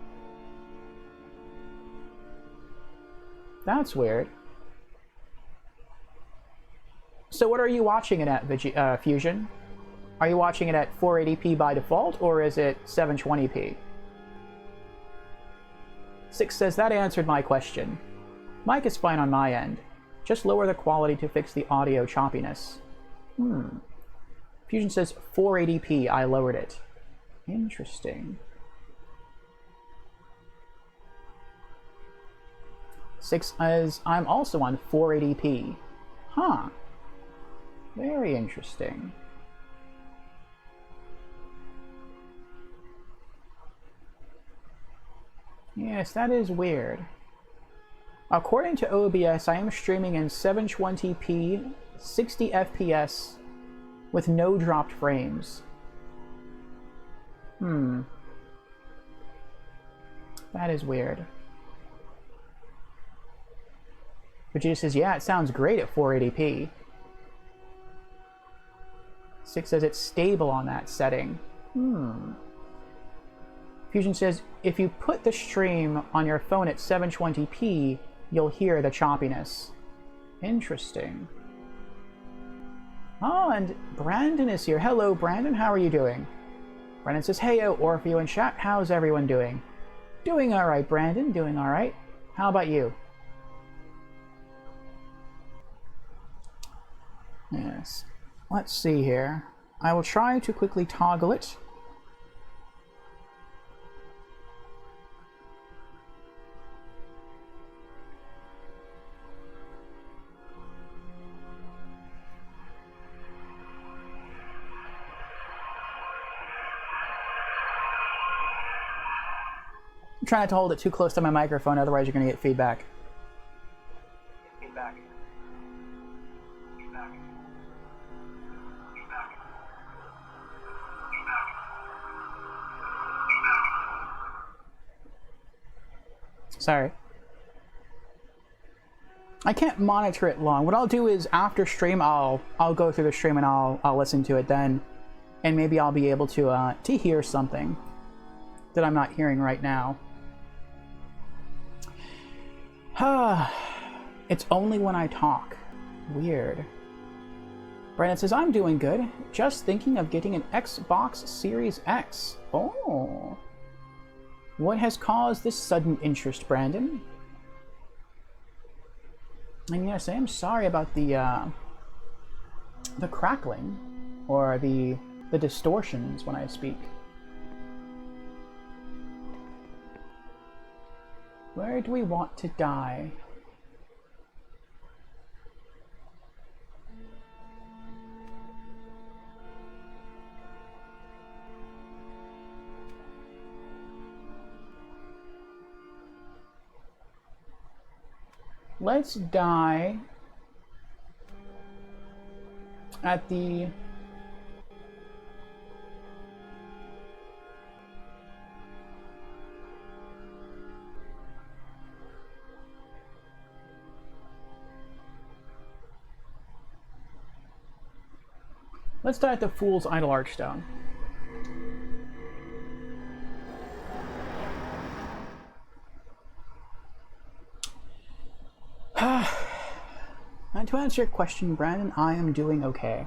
That's weird. So what are you watching it at, Fusion? Are you watching it at 480p by default, or is it 720p? 6 says, that answered my question. Mic is fine on my end. Just lower the quality to fix the audio choppiness. Fusion says 480p, I lowered it. Interesting. 6 says, I'm also on 480p. Huh. Very interesting. Yes, that is weird. According to OBS, I am streaming in 720p, 60 FPS, with no dropped frames. That is weird. Vegeta says, yeah, it sounds great at 480p. Six says it's stable on that setting. Fusion says, if you put the stream on your phone at 720p, you'll hear the choppiness. Interesting. Oh, and Brandon is here. Hello, Brandon. How are you doing? Brandon says, heyo, Orfeo and chat. How's everyone doing? Doing all right, Brandon. Doing all right. How about you? Yes. Let's see here. I will try to quickly toggle it. Try not to hold it too close to my microphone, otherwise you're going to get feedback. Feedback. Feedback. Feedback. Sorry. I can't monitor it long. What I'll do is after stream, I'll go through the stream and I'll listen to it then, and maybe I'll be able to hear something that I'm not hearing right now. It's only when I talk. Weird. Brandon says, I'm doing good. Just thinking of getting an Xbox Series X. Oh. What has caused this sudden interest, Brandon? And yes, I am sorry about the crackling or the distortions when I speak. Where do we want to die? Let's die at the Fool's Idol Archstone. And to answer your question, Brandon, I am doing okay.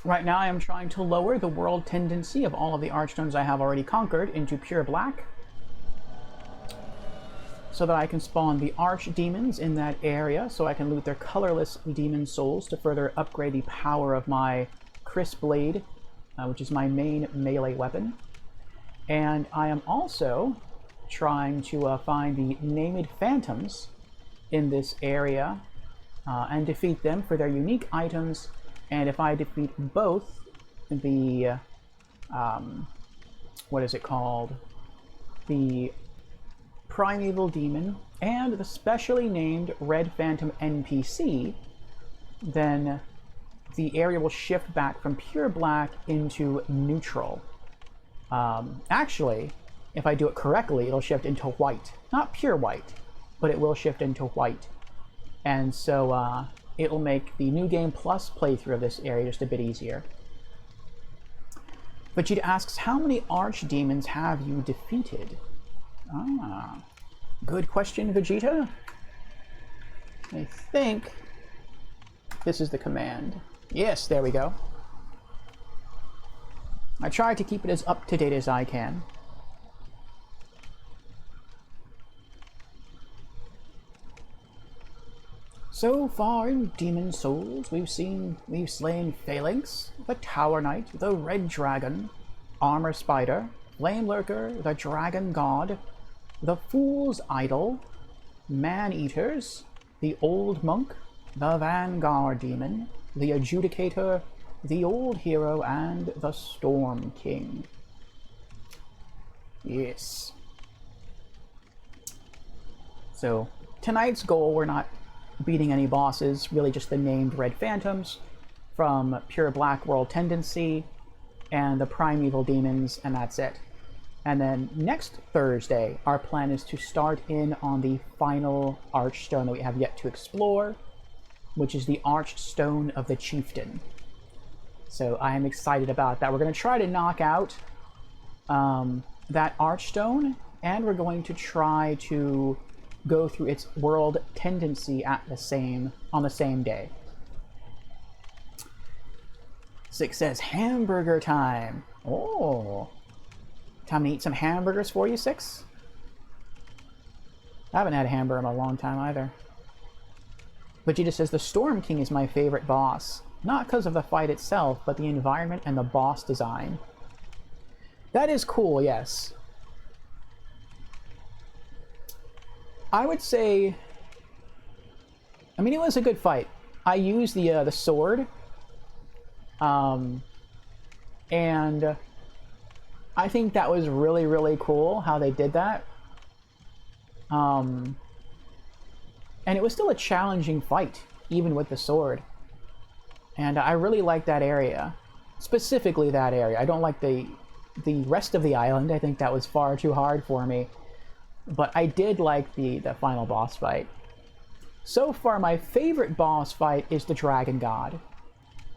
Right now I am trying to lower the world tendency of all of the Archstones I have already conquered into pure black, so that I can spawn the Archdemons in that area, so I can loot their colorless demon souls to further upgrade the power of my Chris Blade, which is my main melee weapon. And I am also trying to find the Named Phantoms in this area and defeat them for their unique items. And if I defeat both the, what is it called? The Primeval Demon and the specially named Red Phantom NPC, then the area will shift back from pure black into neutral. Actually, if I do it correctly, it'll shift into white. Not pure white, but it will shift into white. And so it'll make the New Game Plus playthrough of this area just a bit easier. Vegeta asks, how many Archdemons have you defeated? Ah, good question, Vegeta. I think this is the command. Yes, there we go. I try to keep it as up-to-date as I can. So far in Demon Souls, we've slain Phalanx, the Tower Knight, the Red Dragon, Armor Spider, Flame Lurker, the Dragon God, the Fool's Idol, Man-Eaters, the Old Monk, the Vanguard Demon, the Adjudicator, the Old Hero, and the Storm King. Yes. So, tonight's goal, we're not beating any bosses, really just the named Red Phantoms from pure black world tendency. and the primeval demons, and that's it. And then next Thursday, our plan is to start in on the final Archstone that we have yet to explore, which is the Archstone of the Chieftain. So I am excited about that. We're going to try to knock out that Archstone, and we're going to try to go through its world tendency on the same day. Six says hamburger time. Oh, time to eat some hamburgers for you, Six. I haven't had a hamburger in a long time either. Vegeta says the Storm King is my favorite boss, not because of the fight itself, but the environment and the boss design. That is cool, yes. I would say, I mean, it was a good fight. I used the sword. And I think that was really, really cool how they did that. And it was still a challenging fight, even with the sword. And I really like that area. Specifically that area. I don't like the rest of the island. I think that was far too hard for me. But I did like the final boss fight. So far, my favorite boss fight is the Dragon God.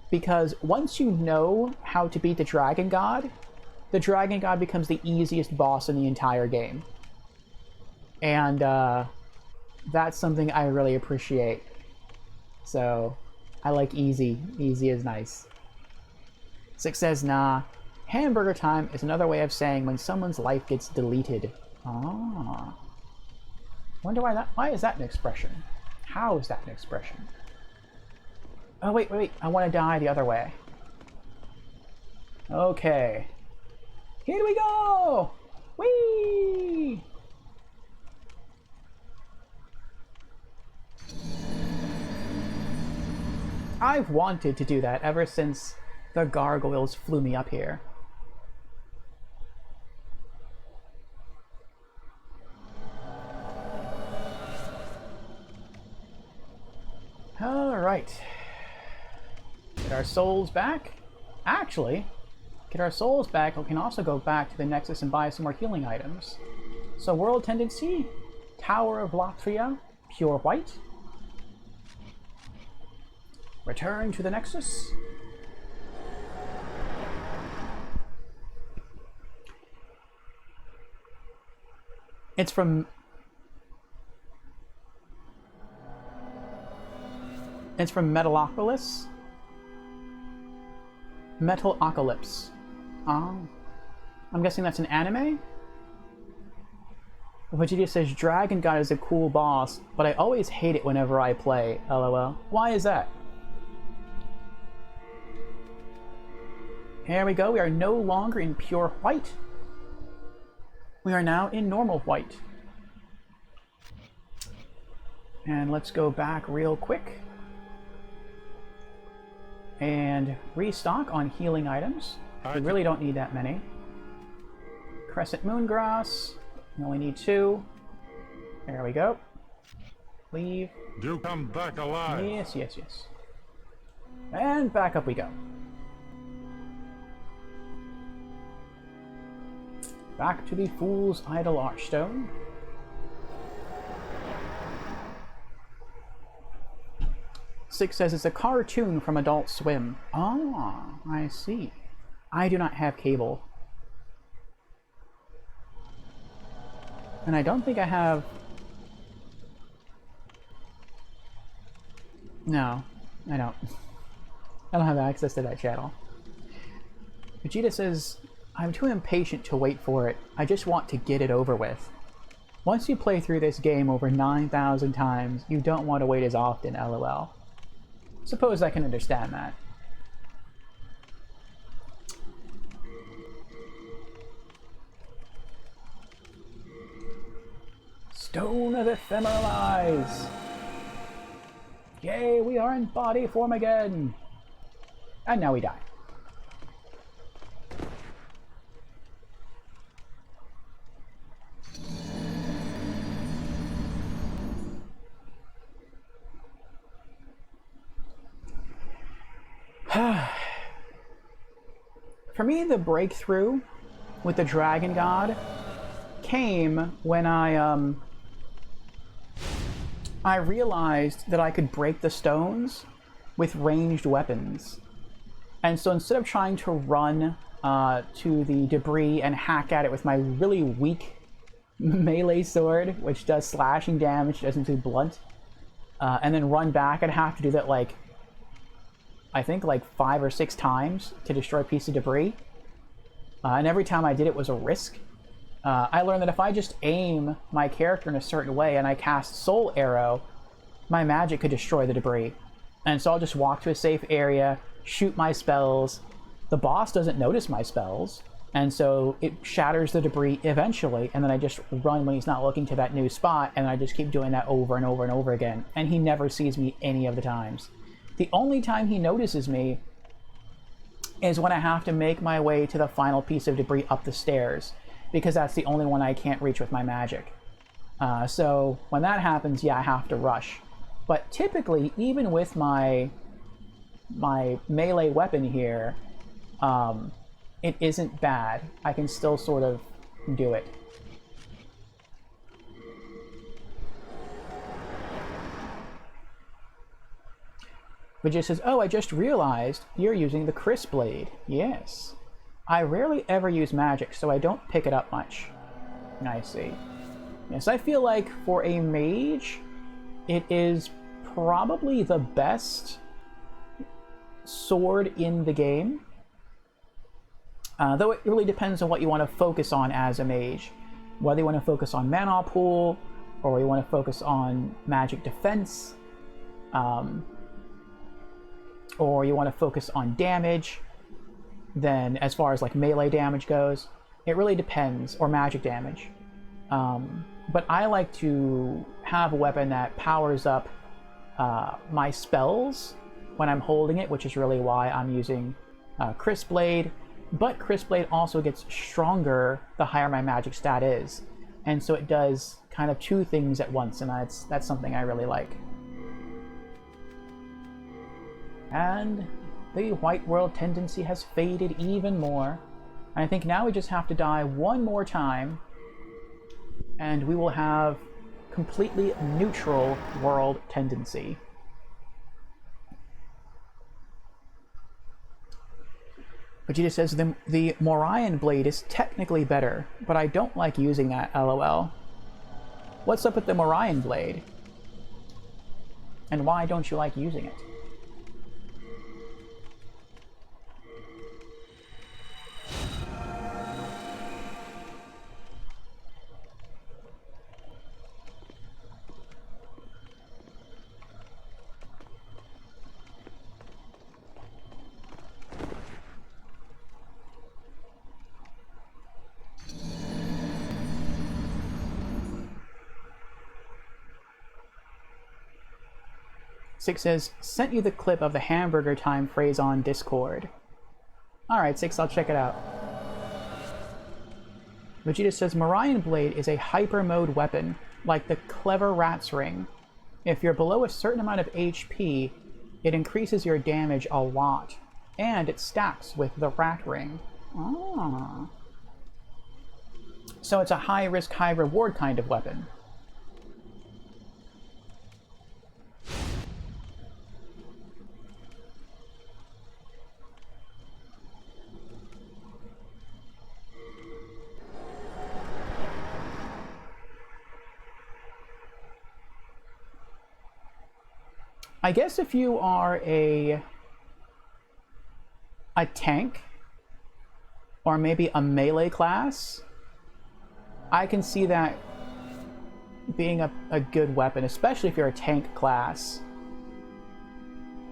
Because once you know how to beat the Dragon God becomes the easiest boss in the entire game. And that's something I really appreciate. So I like easy. Easy is nice. Six says, nah. Hamburger time is another way of saying when someone's life gets deleted. Ah. Wonder why is that an expression? How is that an expression? Oh, wait. I want to die the other way. Okay. Here we go! Whee! I've wanted to do that ever since the gargoyles flew me up here. Alright. Get our souls back. Actually, get our souls back, we can also go back to the Nexus and buy some more healing items. So World Tendency, Tower of Latria, Pure White. Return to the Nexus. It's from Metalocalypse. Metalocalypse. Oh. I'm guessing that's an anime? Vegeta says Dragon God is a cool boss, but I always hate it whenever I play. LOL. Why is that? Here we go. We are no longer in pure white. We are now in normal white. And let's go back real quick and restock on healing items. We really don't need that many. Crescent Moongrass. We only need 2. There we go. Leave. Do come back alive. Yes. And back up we go. Back to the Fool's Idol Archstone. Six says it's a cartoon from Adult Swim. Ah, I see. I do not have cable. And I don't think I have... No, I don't. I don't have access to that channel. Vegeta says, I'm too impatient to wait for it. I just want to get it over with. Once you play through this game over 9,000 times, you don't want to wait as often, LOL. Suppose I can understand that. Stone of Ephemeral Eyes! Yay, we are in body form again! And now we die. For me, the breakthrough with the Dragon God came when I realized that I could break the stones with ranged weapons. And so instead of trying to run to the debris and hack at it with my really weak melee sword, which does slashing damage, doesn't do blunt, and then run back, I'd have to do that like, I think like 5 or 6 times to destroy a piece of debris. And every time I did it was a risk. I learned that if I just aim my character in a certain way and I cast Soul Arrow, my magic could destroy the debris. And so I'll just walk to a safe area, shoot my spells. The boss doesn't notice my spells, and so it shatters the debris eventually, and then I just run when he's not looking to that new spot, and I just keep doing that over and over and over again, and he never sees me any of the times. The only time he notices me is when I have to make my way to the final piece of debris up the stairs, because that's the only one I can't reach with my magic. So when that happens, yeah, I have to rush. But typically, even with my melee weapon here, it isn't bad. I can still sort of do it. But just says, oh, I just realized you're using the Chris Blade. Yes. I rarely ever use magic, so I don't pick it up much. I see. Yes, I feel like for a mage, it is probably the best sword in the game. Though it really depends on what you want to focus on as a mage. Whether you want to focus on mana pool, or you want to focus on magic defense, or you want to focus on damage, then as far as like melee damage goes, it really depends, or magic damage. But I like to have a weapon that powers up my spells when I'm holding it, which is really why I'm using Chris Blade. But Chris Blade also gets stronger the higher my magic stat is. And so it does kind of 2 things at once, and that's something I really like. And the white world tendency has faded even more. I think now we just have to die one more time, and we will have completely neutral world tendency. Vegeta says, the Morion Blade is technically better, but I don't like using that, lol. What's up with the Morion Blade? And why don't you like using it? Six says, sent you the clip of the hamburger time phrase on Discord. Alright, Six, I'll check it out. Vegeta says, Morion Blade is a hyper mode weapon, like the Clever Rat's Ring. If you're below a certain amount of HP, it increases your damage a lot, and it stacks with the Rat Ring. Ah. So it's a high risk, high reward kind of weapon. I guess if you are a tank, or maybe a melee class, I can see that being a good weapon, especially if you're a tank class.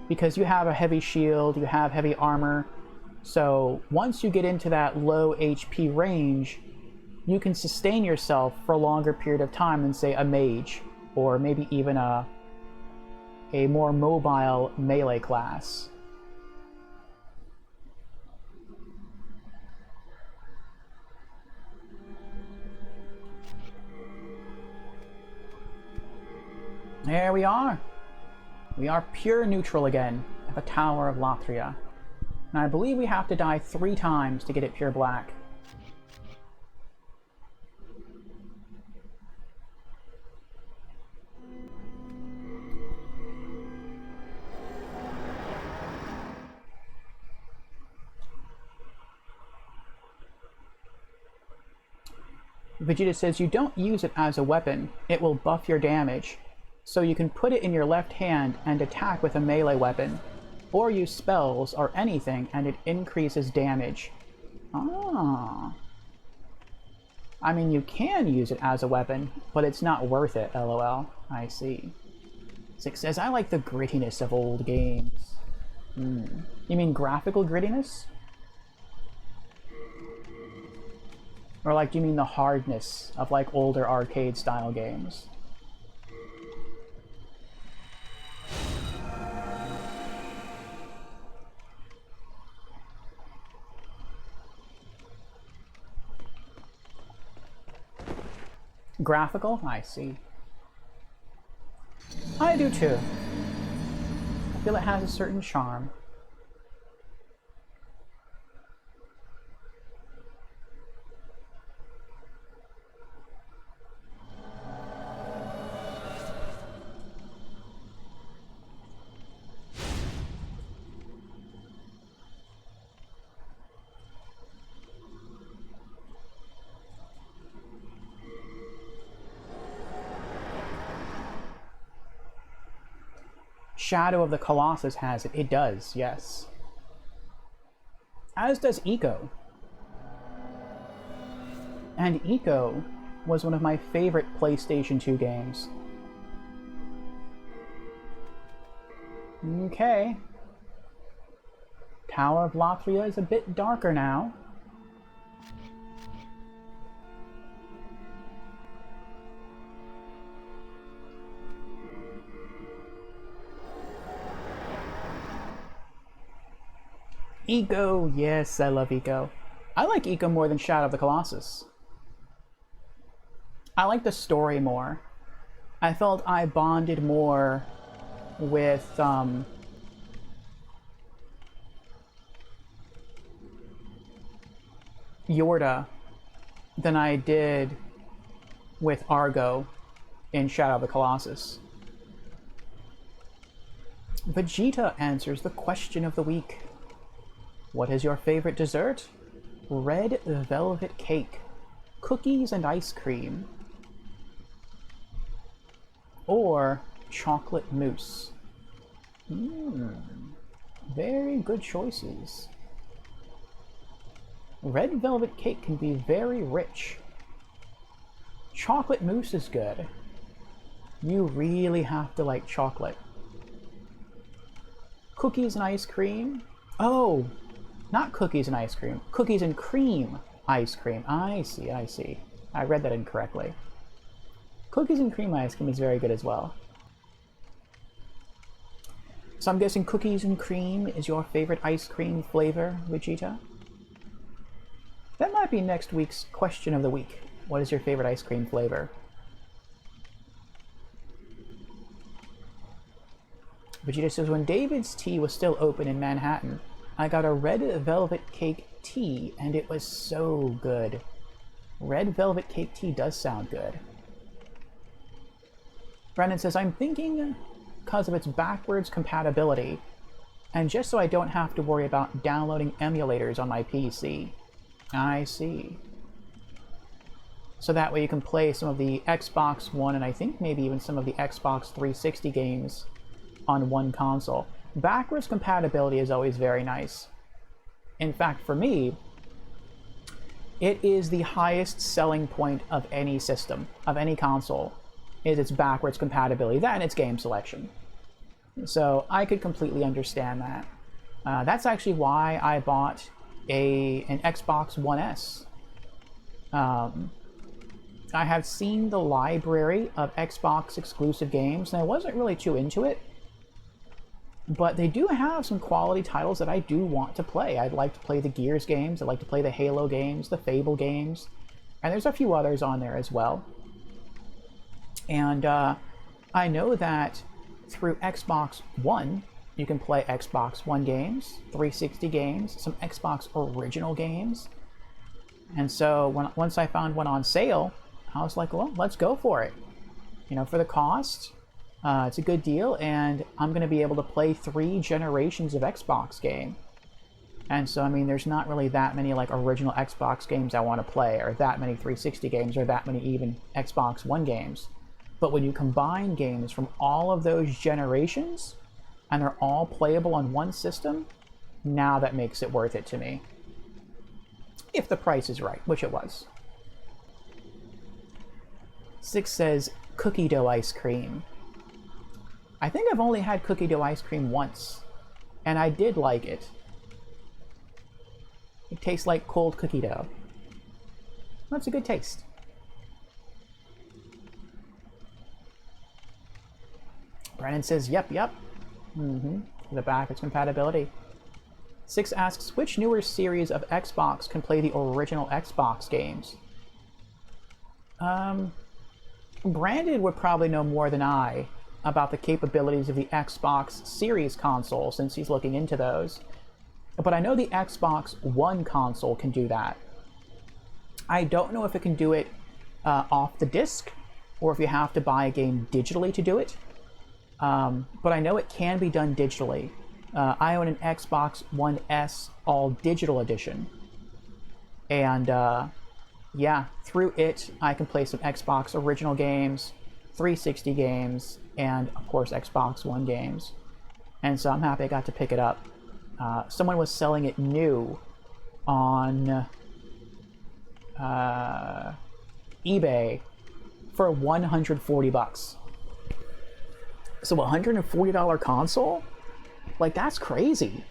Because you have a heavy shield, you have heavy armor, so once you get into that low HP range, you can sustain yourself for a longer period of time than, say, a mage, or maybe even a more mobile melee class. There we are. We are pure neutral again at the Tower of Latria. And I believe we have to die 3 times to get it pure black. Vegeta says, you don't use it as a weapon, it will buff your damage. So you can put it in your left hand and attack with a melee weapon. Or use spells or anything and it increases damage. Ah. I mean, you can use it as a weapon, but it's not worth it, lol. I see. Six says, I like the grittiness of old games. You mean graphical grittiness? Or like, do you mean the hardness of like older arcade-style games? Graphical? I see. I do too. I feel it has a certain charm. Shadow of the Colossus has it. It does, yes. As does Eco. And Eco was one of my favorite PlayStation 2 games. Okay. Tower of Latria is a bit darker now. Eco, yes, I love Eco. I like Eco more than Shadow of the Colossus. I like the story more. I felt I bonded more with, Yorda than I did with Argo in Shadow of the Colossus. Vegeta answers the question of the week. What is your favorite dessert? Red velvet cake, cookies and ice cream, or chocolate mousse? Very good choices. Red velvet cake can be very rich. Chocolate mousse is good. You really have to like chocolate. Cookies and ice cream? Oh! Not cookies and ice cream. Cookies and cream ice cream. I see, I see. I read that incorrectly. Cookies and cream ice cream is very good as well. So I'm guessing cookies and cream is your favorite ice cream flavor, Vegeta? That might be next week's question of the week. What is your favorite ice cream flavor? Vegeta says, when David's Tea was still open in Manhattan, I got a red velvet cake tea, and it was so good. Red velvet cake tea does sound good. Brandon says, I'm thinking because of its backwards compatibility, and just so I don't have to worry about downloading emulators on my PC. I see. So that way you can play some of the Xbox One, and I think maybe even some of the Xbox 360 games on one console. Backwards compatibility is always very nice. In fact, for me, it is the highest selling point of any system, of any console, is its backwards compatibility, that and its game selection. So I could completely understand that. That's actually why I bought an Xbox One S. I have seen the library of Xbox exclusive games, and I wasn't really too into it. But they do have some quality titles that I do want to play. I'd like to play the Gears games, I'd like to play the Halo games, the Fable games, and there's a few others on there as well. And I know that through Xbox One, you can play Xbox One games, 360 games, some Xbox original games. And so once I found one on sale, I was like, well, let's go for it. You know, for the cost, it's a good deal, and I'm going to be able to play 3 generations of Xbox game. And so, I mean, there's not really that many like original Xbox games I want to play, or that many 360 games, or that many even Xbox One games. But when you combine games from all of those generations, and they're all playable on one system, now that makes it worth it to me. If the price is right, which it was. 6 says, cookie dough ice cream. I think I've only had cookie dough ice cream once, and I did like it. It tastes like cold cookie dough. That's a good taste. Brandon says, yep. The backwards compatibility. 6 asks, which newer series of Xbox can play the original Xbox games? Brandon would probably know more than I about the capabilities of the Xbox Series console, since he's looking into those. But I know the Xbox One console can do that. I don't know if it can do it off the disc, or if you have to buy a game digitally to do it. But I know it can be done digitally. I own an Xbox One S all digital edition. And yeah, through it, I can play some Xbox original games, 360 games, and of course Xbox One games. And so I'm happy I got to pick it up. Someone was selling it new on eBay for $140. So $140 console? Like, that's crazy.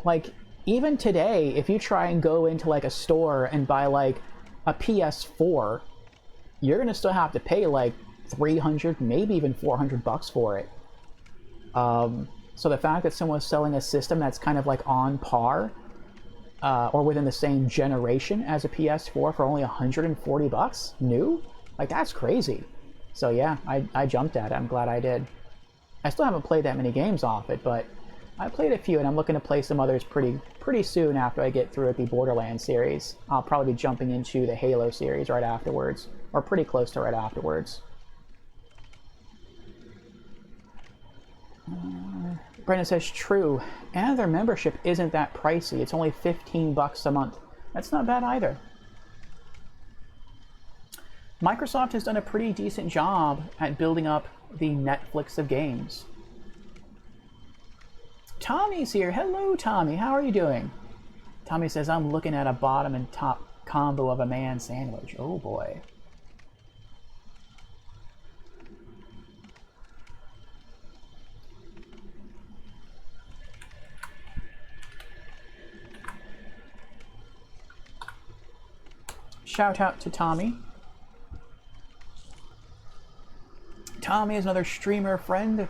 Like, even today, if you try and go into like a store and buy like a PS4, you're gonna still have to pay like $300, maybe even $400 for it. So the fact that someone's selling a system that's kind of like on par, or within the same generation as a PS4 for only $140 new, like, that's crazy. So yeah, I jumped at it. I'm glad I did. I still haven't played that many games off it, but I played a few, and I'm looking to play some others pretty soon after I get through with the Borderlands series. I'll probably be jumping into the Halo series right afterwards, or pretty close to right afterwards. Brendan says, true, and their membership isn't that pricey. It's only $15 a month. That's not bad either. Microsoft has done a pretty decent job at building up the Netflix of games. Tommy's here. Hello, Tommy. How are you doing? Tommy says, I'm looking at a bottom and top combo of a man sandwich. Oh, boy. Shout out to Tommy. Tommy is another streamer friend,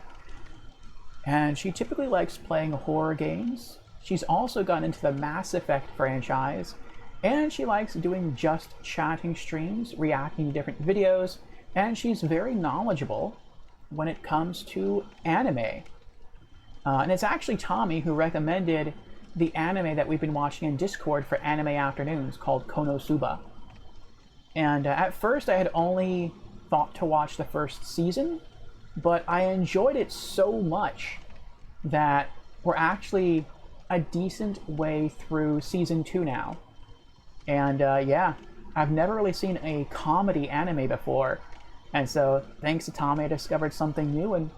and she typically likes playing horror games. She's also gotten into the Mass Effect franchise, and she likes doing just chatting streams, reacting to different videos, and she's very knowledgeable when it comes to anime. And it's actually Tommy who recommended the anime that we've been watching in Discord for Anime Afternoons called Konosuba. And at first I had only thought to watch the first season, but I enjoyed it so much that we're actually a decent way through season 2 now. And yeah, I've never really seen a comedy anime before, and so thanks to Tommy I discovered something new, and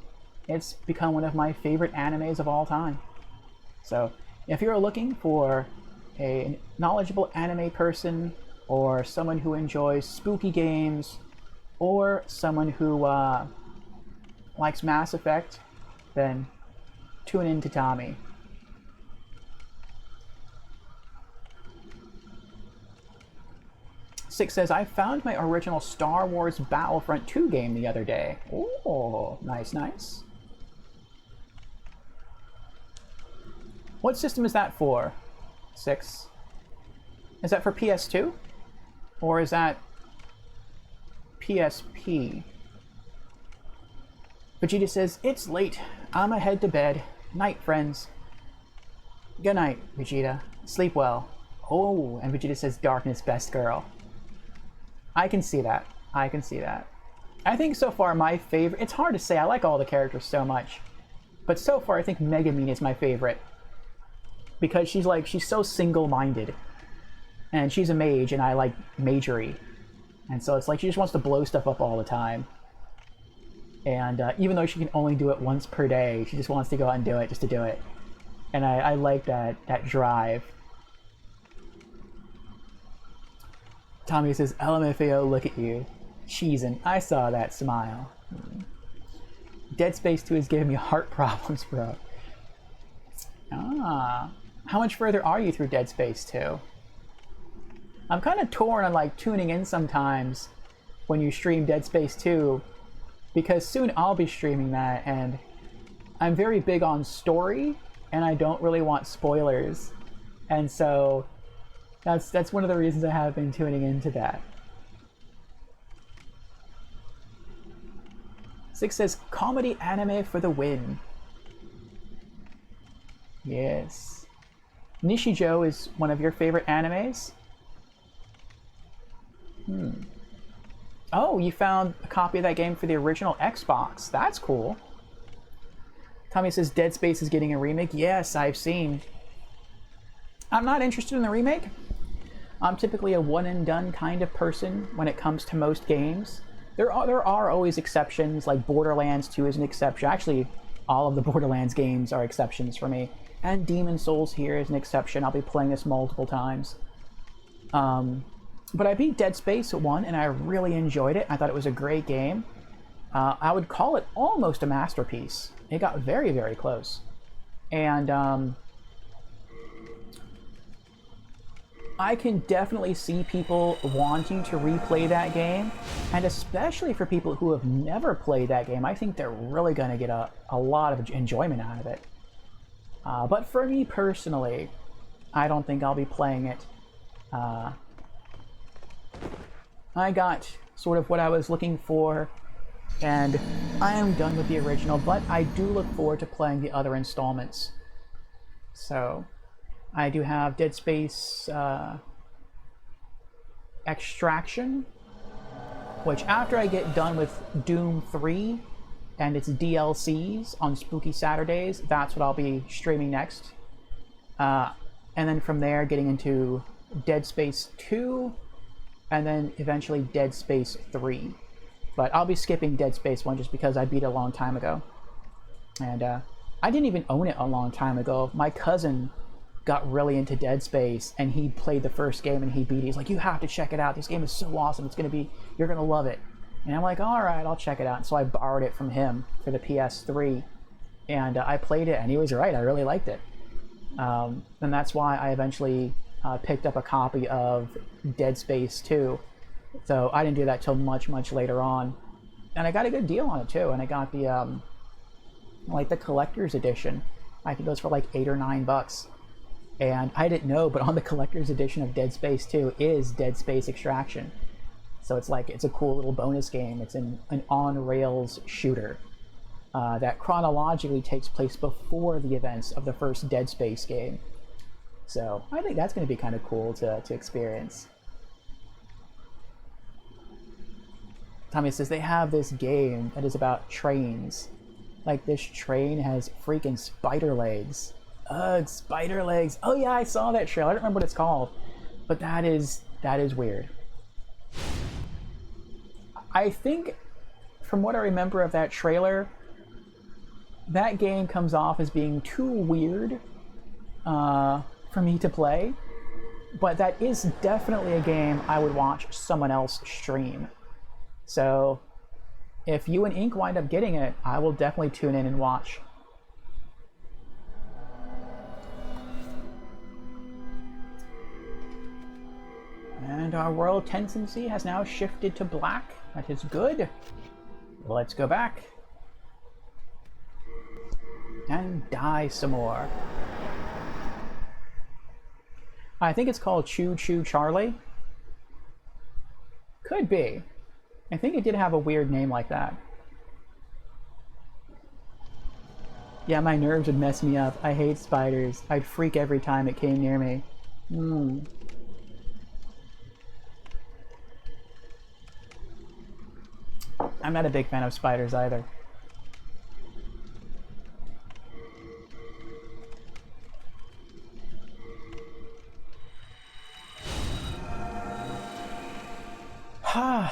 it's become one of my favorite animes of all time. So if you're looking for a knowledgeable anime person, or someone who enjoys spooky games, or someone who likes Mass Effect, then tune in to Tommy. Six says, I found my original Star Wars Battlefront 2 game the other day. Oh, nice, nice. What system is that for? 6. Is that for PS2? Or is that PSP? Vegeta says, it's late. I'ma head to bed. Night, friends. Good night, Vegeta. Sleep well. Oh, and Vegeta says darkness best girl. I can see that. I can see that. I think so far my favorite... It's hard to say. I like all the characters so much. But so far I think Megumin is my favorite. Because she's so single-minded. And she's a mage and I like magery. And so it's like she just wants to blow stuff up all the time. And even though she can only do it once per day, she just wants to go out and do it just to do it. And I like that drive. Tommy says, LMFAO, look at you. Cheesin'. I saw that smile. Dead Space 2 is giving me heart problems, bro. Ah. How much further are you through Dead Space 2? I'm kind of torn on like tuning in sometimes when you stream Dead Space 2, because soon I'll be streaming that, and I'm very big on story, and I don't really want spoilers, and so that's one of the reasons I have been tuning into that. Six says, comedy anime for the win. Yes. Nishijo is one of your favorite animes? Oh, you found a copy of that game for the original Xbox. That's cool. Tommy says Dead Space is getting a remake. Yes, I've seen. I'm not interested in the remake. I'm typically a one-and-done kind of person when it comes to most games. There are always exceptions, like Borderlands 2 is an exception. Actually, all of the Borderlands games are exceptions for me. And Demon Souls here is an exception. I'll be playing this multiple times. But I beat Dead Space 1, and I really enjoyed it. I thought it was a great game. I would call it almost a masterpiece. It got very, very close. And I can definitely see people wanting to replay that game, and especially for people who have never played that game, I think they're really going to get a lot of enjoyment out of it. But for me personally, I don't think I'll be playing it. I got sort of what I was looking for, and I am done with the original, but I do look forward to playing the other installments. So I do have Dead Space Extraction, which after I get done with Doom 3 and its DLCs on Spooky Saturdays, that's what I'll be streaming next. And then from there, getting into Dead Space 2, and then eventually Dead Space 3. But I'll be skipping Dead Space 1 just because I beat it a long time ago. And I didn't even own it a long time ago. My cousin got really into Dead Space, and he played the first game and he beat it. He's like, you have to check it out. This game is so awesome. You're going to love it. And I'm like, all right, I'll check it out. And so I borrowed it from him for the PS3. And I played it, and he was right. I really liked it. And that's why I eventually picked up a copy of Dead Space 2. So I didn't do that till much, much later on. And I got a good deal on it too. And I got the like the collector's edition. I think it was for like $8 or $9. And I didn't know, but on the collector's edition of Dead Space 2 is Dead Space Extraction. So it's like, it's a cool little bonus game. It's an on-rails shooter that chronologically takes place before the events of the first Dead Space game. So I think that's going to be kind of cool to experience. Tommy says they have this game that is about trains. Like, this train has freaking spider legs. Ugh, spider legs. Oh yeah, I saw that trailer. I don't remember what it's called. But that is weird. I think, from what I remember of that trailer, that game comes off as being too weird for me to play. But that is definitely a game I would watch someone else stream. So if you and Ink wind up getting it, I will definitely tune in and watch. And our world tendency has now shifted to black. That is good. Let's go back. And die some more. I think it's called Choo Choo Charlie. Could be. I think it did have a weird name like that. Yeah, my nerves would mess me up. I hate spiders. I'd freak every time it came near me. I'm not a big fan of spiders either. I'm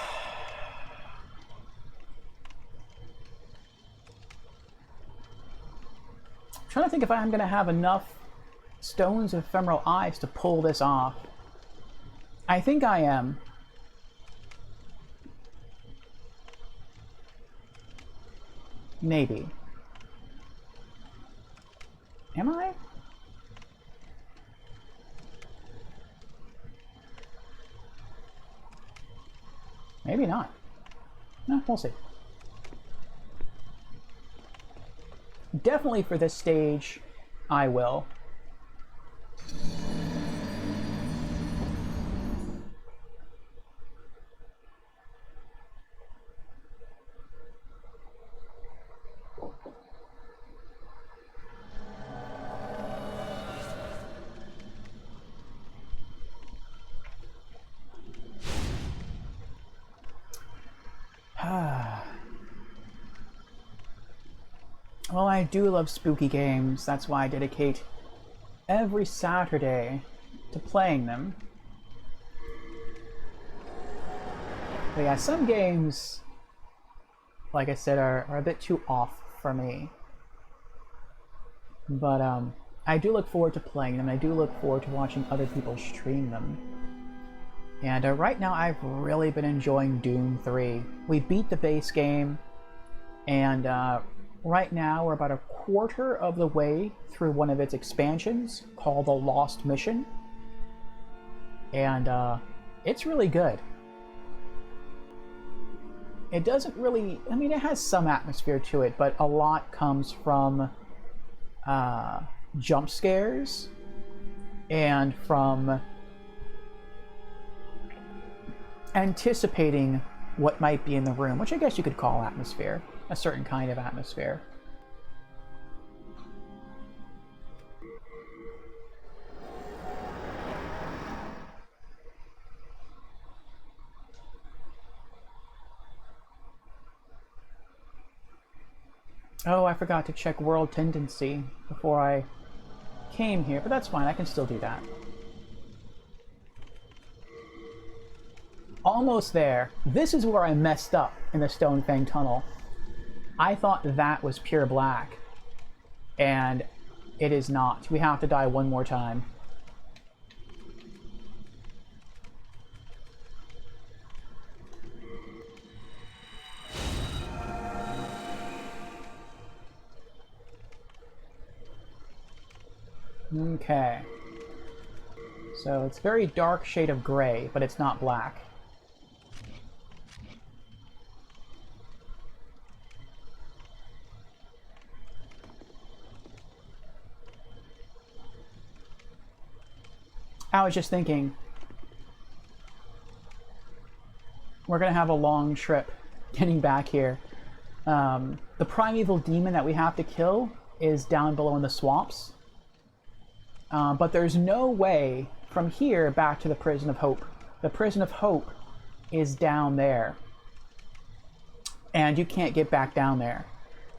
trying to think if I'm going to have enough stones of ephemeral eyes to pull this off. I think I am. Maybe. Am I? Maybe not. No, we'll see. Definitely for this stage, I will. Well, I do love spooky games. That's why I dedicate every Saturday to playing them. But yeah, some games, like I said, are a bit too off for me. But I do look forward to playing them. I do look forward to watching other people stream them. And right now I've really been enjoying Doom 3. We beat the base game, and right now we're about a quarter of the way through one of its expansions called The Lost Mission. And it's really good. It doesn't really, I mean, it has some atmosphere to it, but a lot comes from jump scares and from anticipating what might be in the room, which I guess you could call atmosphere, a certain kind of atmosphere. Oh, I forgot to check world tendency before I came here, but that's fine, I can still do that. Almost there. This is where I messed up in the Stonefang Tunnel. I thought that was pure black, and it is not. We have to die one more time. Okay. So it's a very dark shade of gray, but it's not black. I was just thinking, we're going to have a long trip getting back here. The primeval demon that we have to kill is down below in the swamps. But there's no way from here back to the Prison of Hope. The Prison of Hope is down there. And you can't get back down there.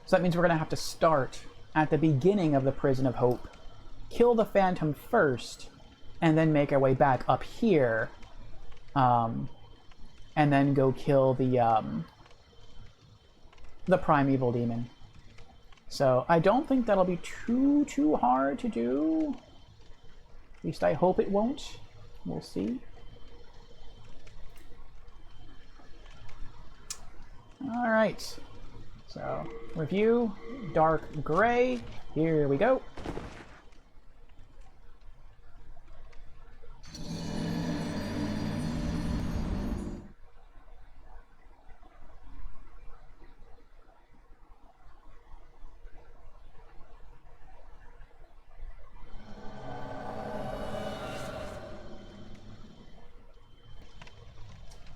So that means we're going to have to start at the beginning of the Prison of Hope, kill the Phantom first, and then make our way back up here, and then go kill the primeval demon. So I don't think that'll be too hard to do. At least I hope it won't. We'll see. All right. So review, dark gray. Here we go.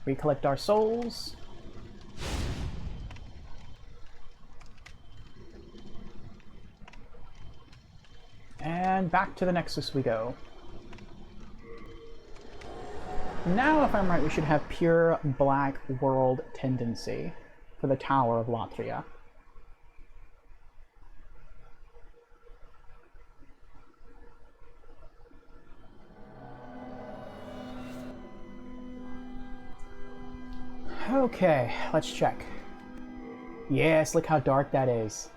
Recollect our souls. And back to the Nexus we go. Now, if I'm right, we should have pure Black World tendency for the Tower of Latria. Okay, let's check. Yes, look how dark that is.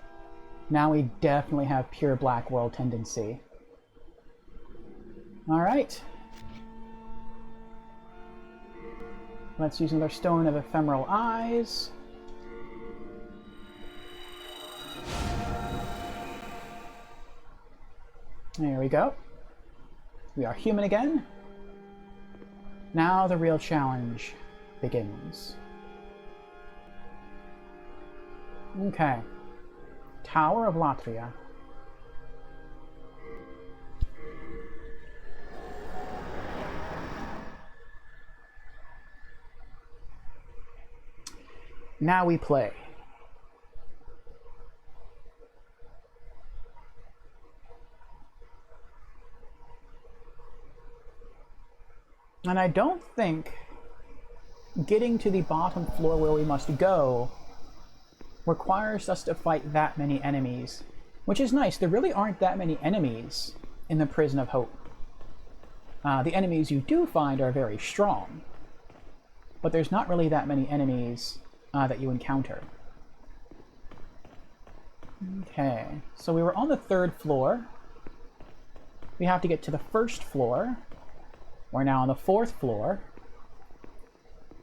Now we definitely have pure Black World tendency. Alright. Let's use another Stone of Ephemeral Eyes. There we go. We are human again. Now the real challenge begins. Okay. Tower of Latria. Now we play. And I don't think getting to the bottom floor where we must go requires us to fight that many enemies, which is nice. There really aren't that many enemies in the Prison of Hope. The enemies you do find are very strong, but there's not really that many enemies that you encounter. Okay, so we were on the 3rd floor. We have to get to the 1st floor. We're now on the 4th floor.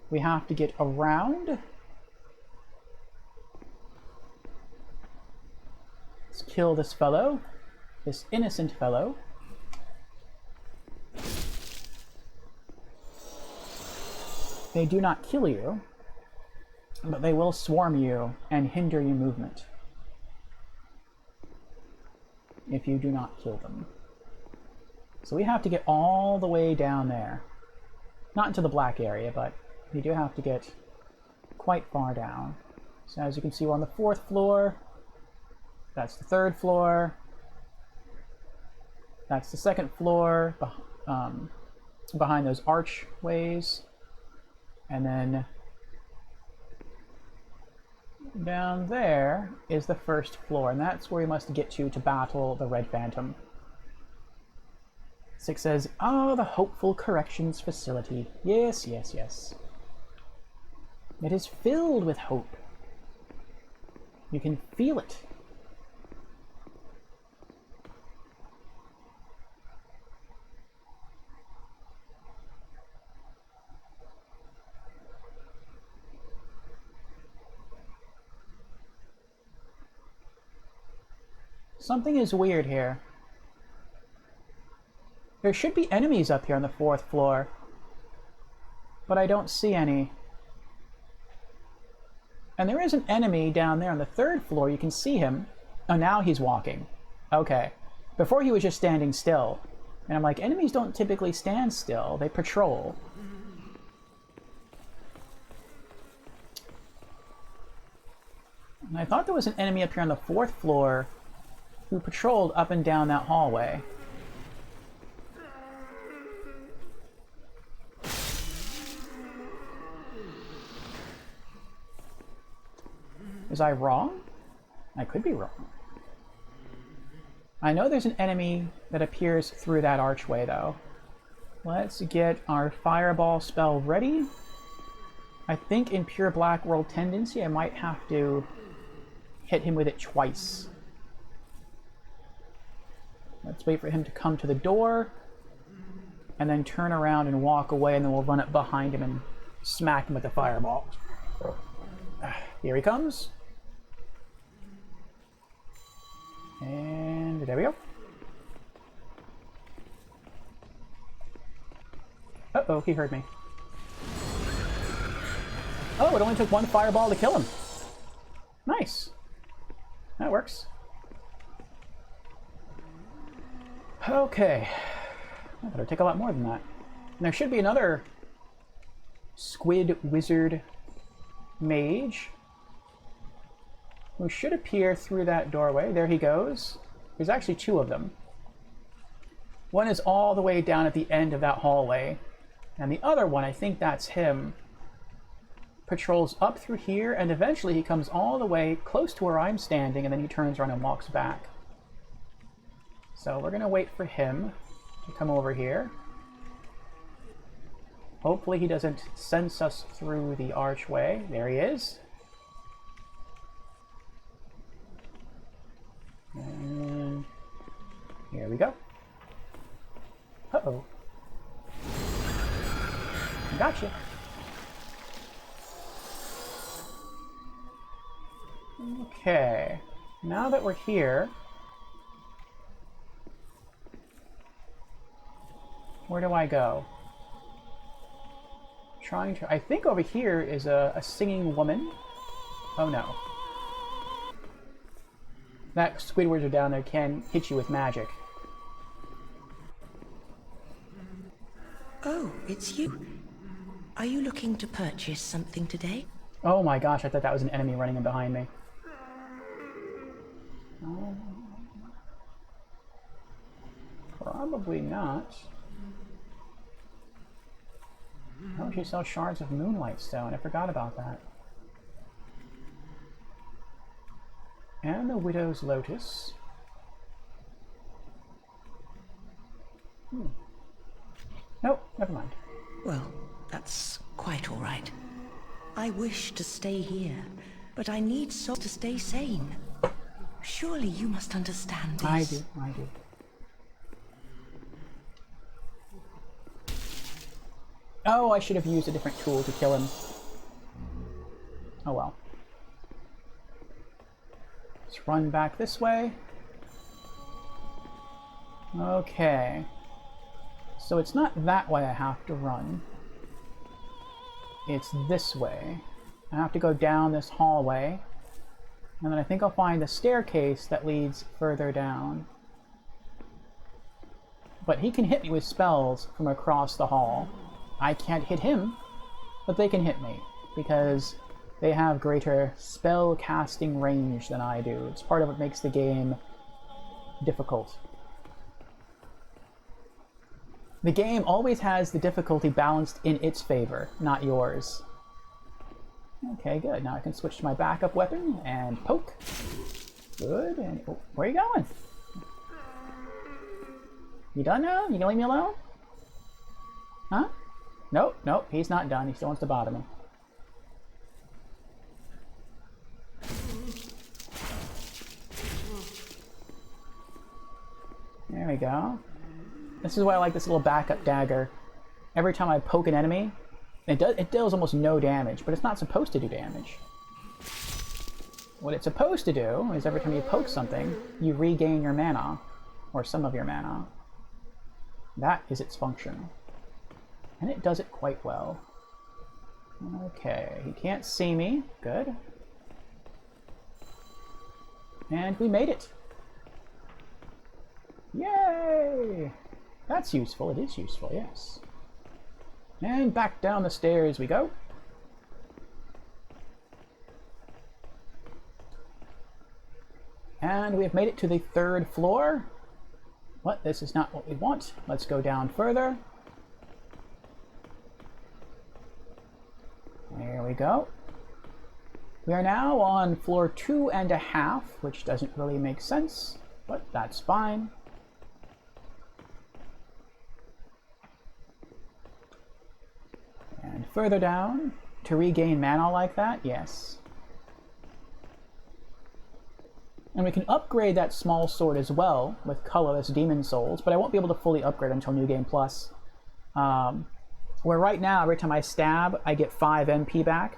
We have to get around. Let's kill this fellow, this innocent fellow. They do not kill you, but they will swarm you and hinder your movement if you do not kill them. So we have to get all the way down there. Not into the black area, but we do have to get quite far down. So as you can see, we're on the 4th floor. That's the 3rd floor. That's the 2nd floor, behind those archways. And then down there is the 1st floor, and that's where we must get to battle the Red Phantom. 6 says, "Oh, the Hopeful Corrections Facility. Yes, yes, yes. It is filled with hope. You can feel it. Something is weird here. There should be enemies up here on the 4th floor, but I don't see any. And there is an enemy down there on the 3rd floor. You can see him. Oh, now he's walking. Okay. Before he was just standing still. And I'm like, enemies don't typically stand still. They patrol. And I thought there was an enemy up here on the 4th floor who patrolled up and down that hallway. Was I wrong? I could be wrong. I know there's an enemy that appears through that archway, though. Let's get our fireball spell ready. I think in pure Black World tendency, I might have to hit him with it twice. Let's wait for him to come to the door, and then turn around and walk away, and then we'll run up behind him and smack him with the fireball. Here he comes. And there we go. Uh-oh, he heard me. Oh, it only took one fireball to kill him. Nice. That works. Okay. I better take a lot more than that. And there should be another squid wizard mage who should appear through that doorway. There he goes. There's actually 2 of them. One is all the way down at the end of that hallway, and the other one, I think that's him, patrols up through here, and eventually he comes all the way close to where I'm standing, and then he turns around and walks back. So we're going to wait for him to come over here. Hopefully he doesn't sense us through the archway. There he is. And here we go. Uh-oh. Gotcha. Okay. Now that we're here, where do I go? Trying to... I think over here is a singing woman. Oh no. That squid wizard down there can hit you with magic. Oh, it's you. Are you looking to purchase something today? Oh my gosh, I thought that was an enemy running in behind me. Oh. Probably not. Oh, she sells shards of moonlight stone. I forgot about that. And the Widow's Lotus. Nope, never mind. Well, that's quite all right. I wish to stay here, but I need souls to stay sane. Surely you must understand this. I do, I do. Oh, I should have used a different tool to kill him. Oh well. Let's run back this way. Okay. So it's not that way I have to run. It's this way. I have to go down this hallway. And then I think I'll find the staircase that leads further down. But he can hit me with spells from across the hall. I can't hit him, but they can hit me, because they have greater spell casting range than I do. It's part of what makes the game difficult. The game always has the difficulty balanced in its favor, not yours. Okay, good. Now I can switch to my backup weapon and poke. Good. And oh, where are you going? You done now? You gonna leave me alone? Huh? Nope, nope, he's not done. He still wants to bother me. There we go. This is why I like this little backup dagger. Every time I poke an enemy, it deals almost no damage, but it's not supposed to do damage. What it's supposed to do is every time you poke something, you regain your mana, or some of your mana. That is its function. And it does it quite well. Okay, he can't see me. Good. And we made it. Yay! That's useful. It is useful, yes. And back down the stairs we go. And we have made it to the 3rd floor. What? This is not what we want. Let's go down further. There we go. We are now on floor 2.5, which doesn't really make sense, but that's fine. And further down, to regain mana like that, yes. And we can upgrade that small sword as well with colorless demon souls, but I won't be able to fully upgrade until New Game Plus. Where right now, every time I stab, I get 5 MP back.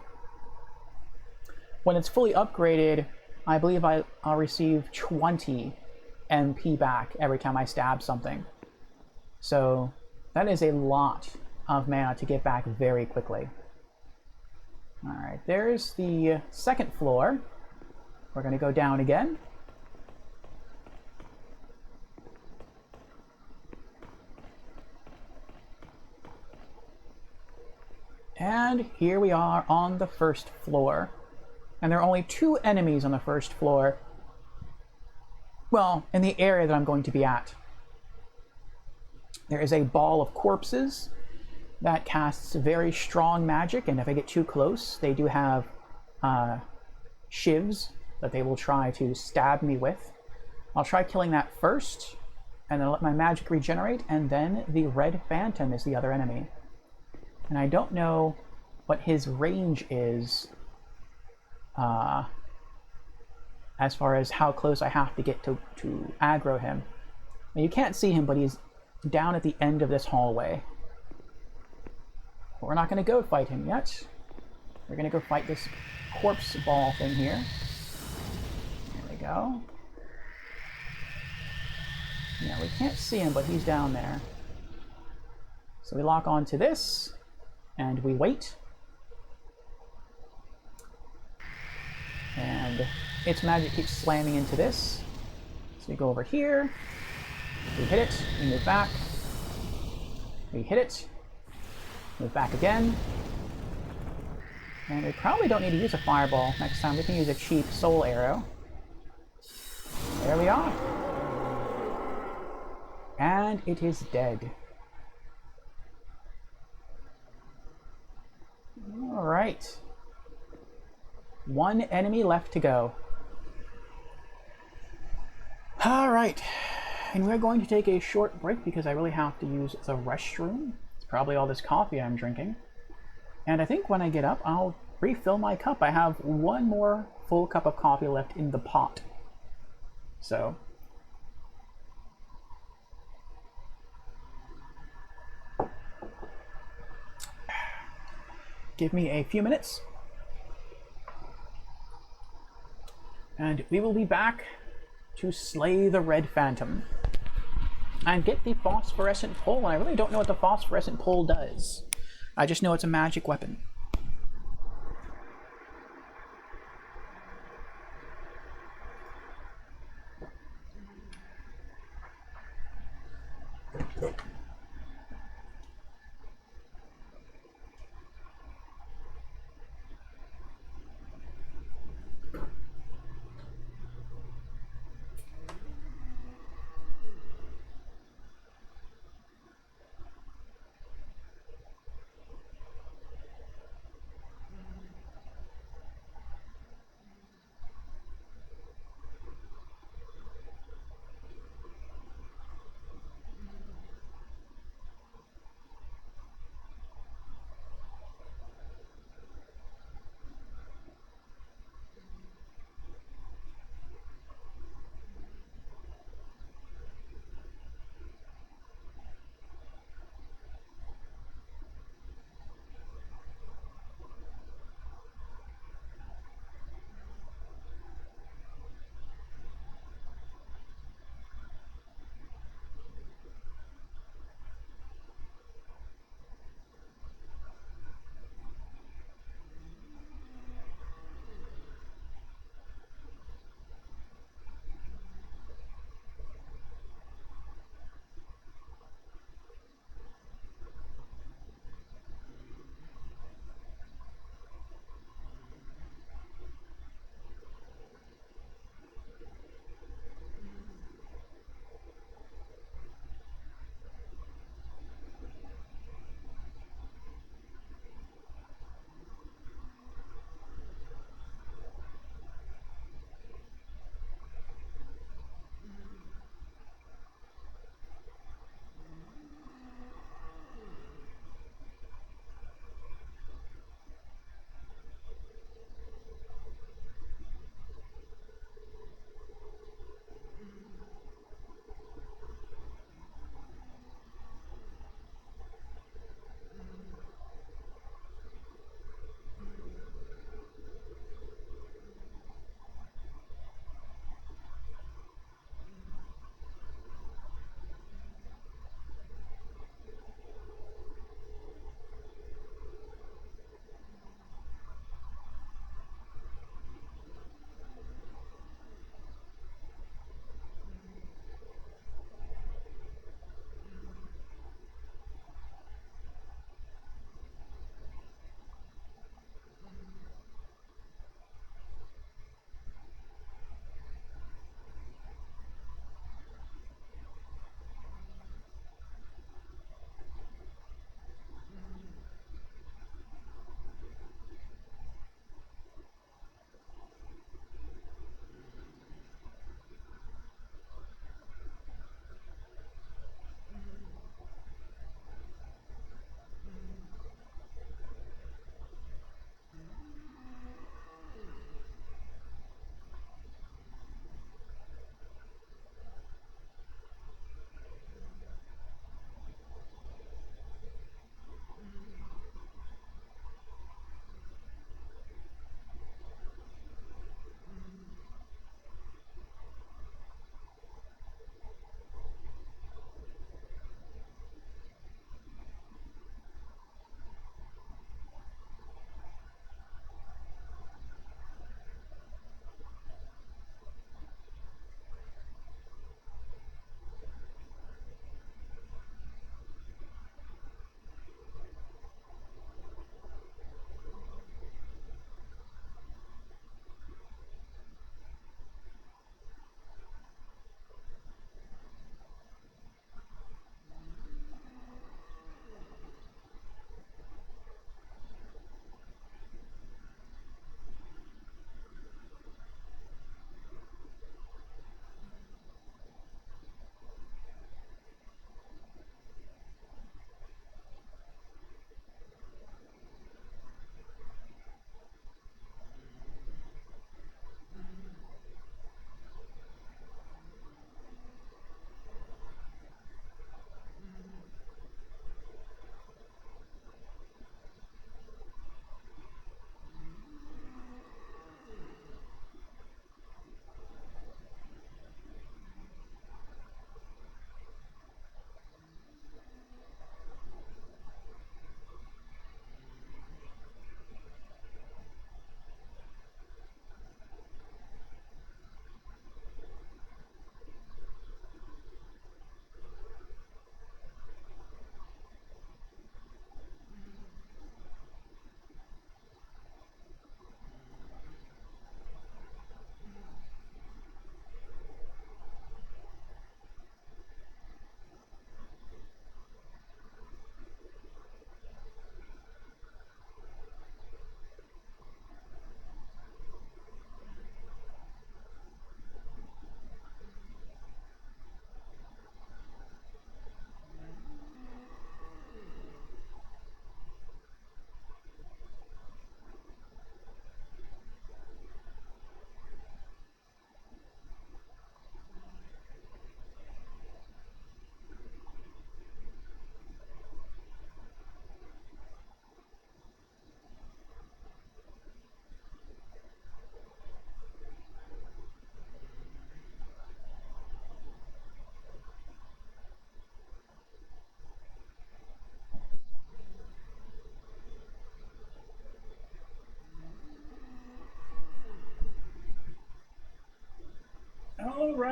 When it's fully upgraded, I believe I'll receive 20 MP back every time I stab something. So that is a lot of mana to get back very quickly. Alright, there's the 2nd floor. We're going to go down again. And here we are on the 1st floor. And there are only 2 enemies on the 1st floor. Well, in the area that I'm going to be at. There is a ball of corpses that casts very strong magic, and if I get too close, they do have shivs that they will try to stab me with. I'll try killing that first, and then let my magic regenerate, and then the Red Phantom is the other enemy. And I don't know what his range is as far as how close I have to get to aggro him. Now, you can't see him, but he's down at the end of this hallway. But we're not going to go fight him yet. We're going to go fight this corpse ball thing here. There we go. Yeah, we can't see him, but he's down there. So we lock onto this, and we wait. And its magic keeps slamming into this. So we go over here, we hit it, we move back, we hit it, move back again. And we probably don't need to use a fireball next time. We can use a cheap soul arrow. There we are. And it is dead. Alright. One enemy left to go. Alright. And we're going to take a short break because I really have to use the restroom. It's probably all this coffee I'm drinking. And I think when I get up, I'll refill my cup. I have one more full cup of coffee left in the pot. So... give me a few minutes, and we will be back to slay the Red Phantom and get the phosphorescent pole. I really don't know what the phosphorescent pole does. I just know it's a magic weapon.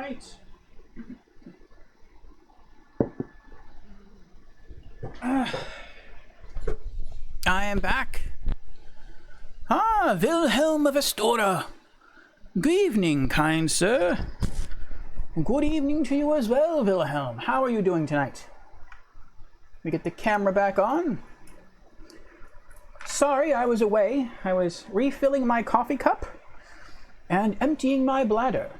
right. I am back. Ah, Wilhelm of Astora. Good evening, kind sir. Good evening to you as well, Wilhelm. How are you doing tonight? We get the camera back on. Sorry, I was away. I was refilling my coffee cup and emptying my bladder.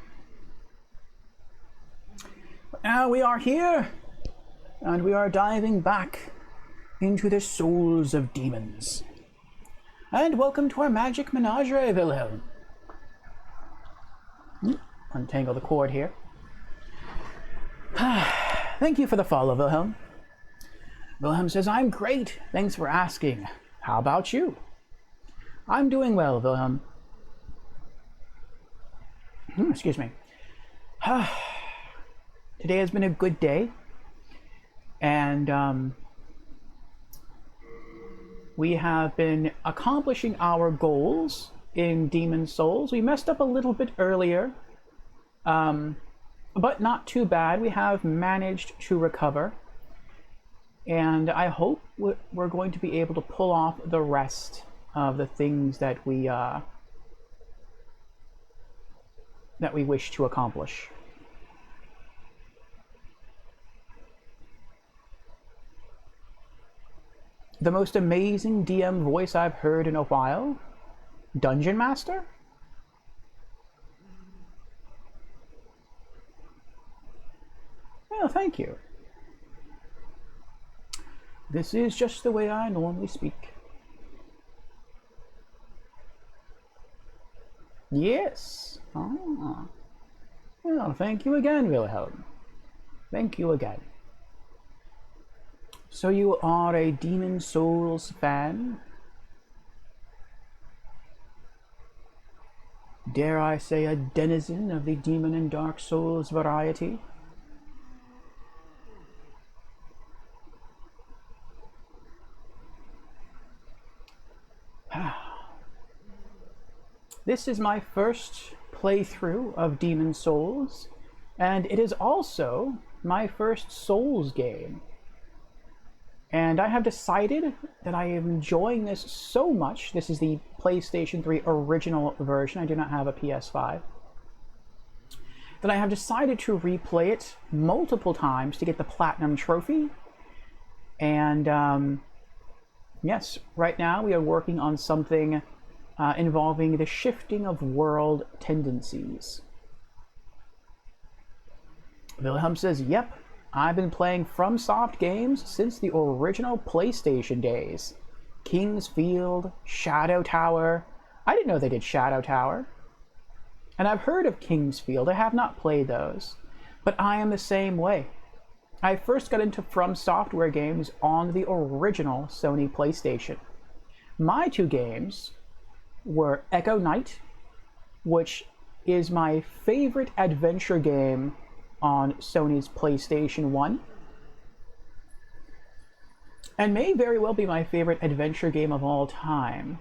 But now we are here, and we are diving back into the souls of demons. And welcome to our magic menagerie, Wilhelm. Untangle the cord here. Thank you for the follow, Wilhelm. Wilhelm says, I'm great. Thanks for asking. How about you? I'm doing well, Wilhelm. Excuse me. Today has been a good day. And we have been accomplishing our goals in Demon Souls. We messed up a little bit earlier, but not too bad. We have managed to recover, and I hope we're going to be able to pull off the rest of the things that we wish to accomplish. The most amazing DM voice I've heard in a while? Dungeon Master? Well, thank you. This is just the way I normally speak. Yes. Ah. Well, thank you again, Wilhelm. Thank you again. So you are a Demon Souls fan? Dare I say a denizen of the Demon and Dark Souls variety? This is my first playthrough of Demon Souls, and it is also my first Souls game. And I have decided that I am enjoying this so much. This is the PlayStation 3 original version. I do not have a PS5. That I have decided to replay it multiple times to get the Platinum Trophy. And yes, right now we are working on something involving the shifting of world tendencies. Wilhelm says, yep. I've been playing FromSoft games since the original PlayStation days. King's Field, Shadow Tower. I didn't know they did Shadow Tower. And I've heard of King's Field. I have not played those. But I am the same way. I first got into From Software games on the original Sony PlayStation. My two games were Echo Knight, which is my favorite adventure game on Sony's PlayStation 1, and may very well be my favorite adventure game of all time,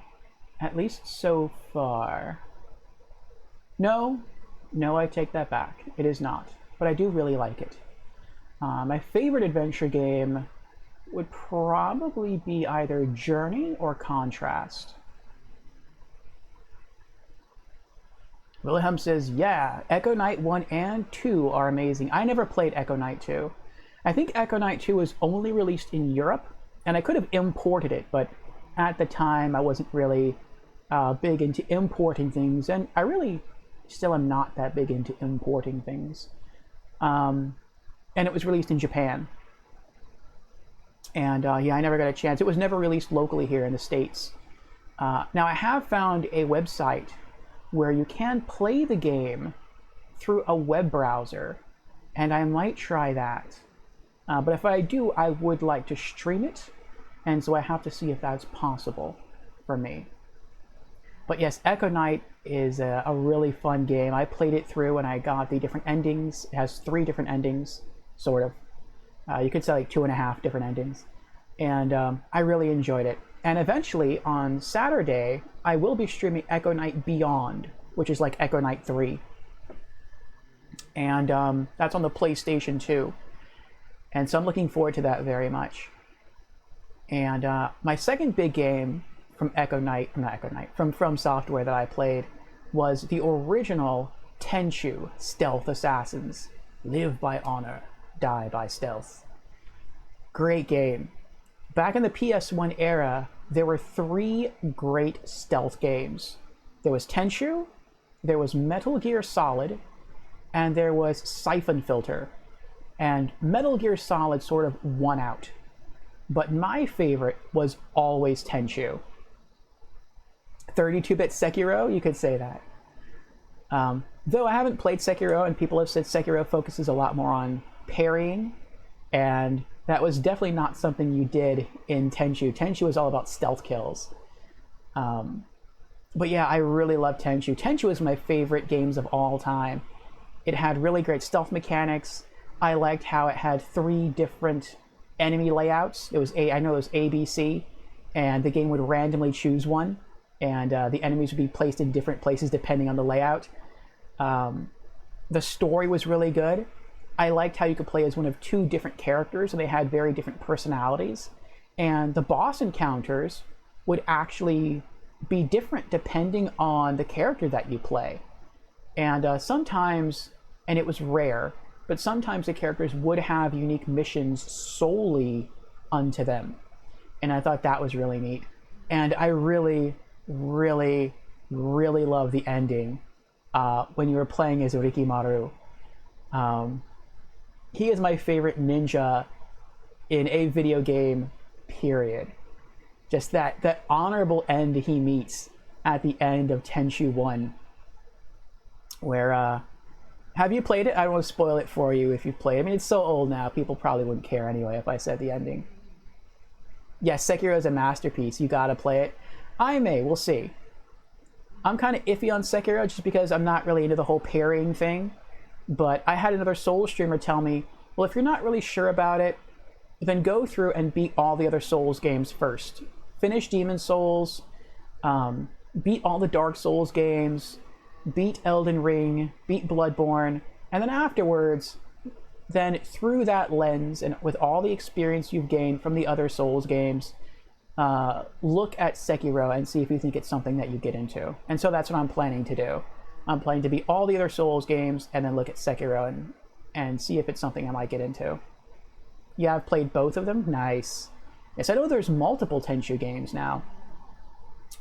at least so far. No, I take that back. It is not, but I do really like it. My favorite adventure game would probably be either Journey or Contrast. Wilhelm says, yeah, Echo Knight 1 and 2 are amazing. I never played Echo Knight 2. I think Echo Knight 2 was only released in Europe, and I could have imported it, but at the time I wasn't really big into importing things, and I really still am not that big into importing things. And it was released in Japan. And yeah, I never got a chance. It was never released locally here in the States. Now, I have found a website where you can play the game through a web browser, and I might try that. But if I do, I would like to stream it, and so I have to see if that's possible for me. But yes, Echo Knight is a really fun game. I played it through and I got the different endings. It has 3 different endings, sort of. You could say like 2.5 different endings. And I really enjoyed it. And eventually, on Saturday, I will be streaming Echo Knight Beyond, which is like Echo Knight 3. and that's on the PlayStation 2. And so I'm looking forward to that very much. And my second big game from From Software that I played was the original Tenchu Stealth Assassins. Live by honor, die by stealth. Great game. Back in the PS1 era, there were 3 great stealth games. There was Tenchu, there was Metal Gear Solid, and there was Siphon Filter. And Metal Gear Solid sort of won out. But my favorite was always Tenchu. 32-bit Sekiro, you could say that. Though I haven't played Sekiro, and people have said Sekiro focuses a lot more on parrying, and that was definitely not something you did in Tenchu. Tenchu was all about stealth kills. But yeah, I really love Tenchu. Tenchu is my favorite games of all time. It had really great stealth mechanics. I liked how it had 3 different enemy layouts. I know it was A, B, C, and the game would randomly choose one, and the enemies would be placed in different places depending on the layout. The story was really good. I liked how you could play as one of 2 different characters, and they had very different personalities. And the boss encounters would actually be different depending on the character that you play. And sometimes, and it was rare, but sometimes the characters would have unique missions solely unto them. And I thought that was really neat. And I really, really, really love the ending when you were playing as Rikimaru. He is my favorite ninja in a video game, period. Just that honorable end he meets at the end of Tenchu 1. Where, have you played it? I don't want to spoil it for you if you played it. I mean, it's so old now, people probably wouldn't care anyway if I said the ending. Yes, Sekiro is a masterpiece. You gotta play it. I may, we'll see. I'm kind of iffy on Sekiro just because I'm not really into the whole parrying thing. But I had another Souls streamer tell me, well, if you're not really sure about it, then go through and beat all the other Souls games first. Finish Demon Souls, beat all the Dark Souls games, beat Elden Ring, beat Bloodborne, and then afterwards, then through that lens and with all the experience you've gained from the other Souls games, look at Sekiro and see if you think it's something that you get into. And so that's what I'm planning to do. I'm planning to beat all the other Souls games and then look at Sekiro and see if it's something I might get into. Yeah, I've played both of them. Nice. Yes, I know there's multiple Tenchu games now.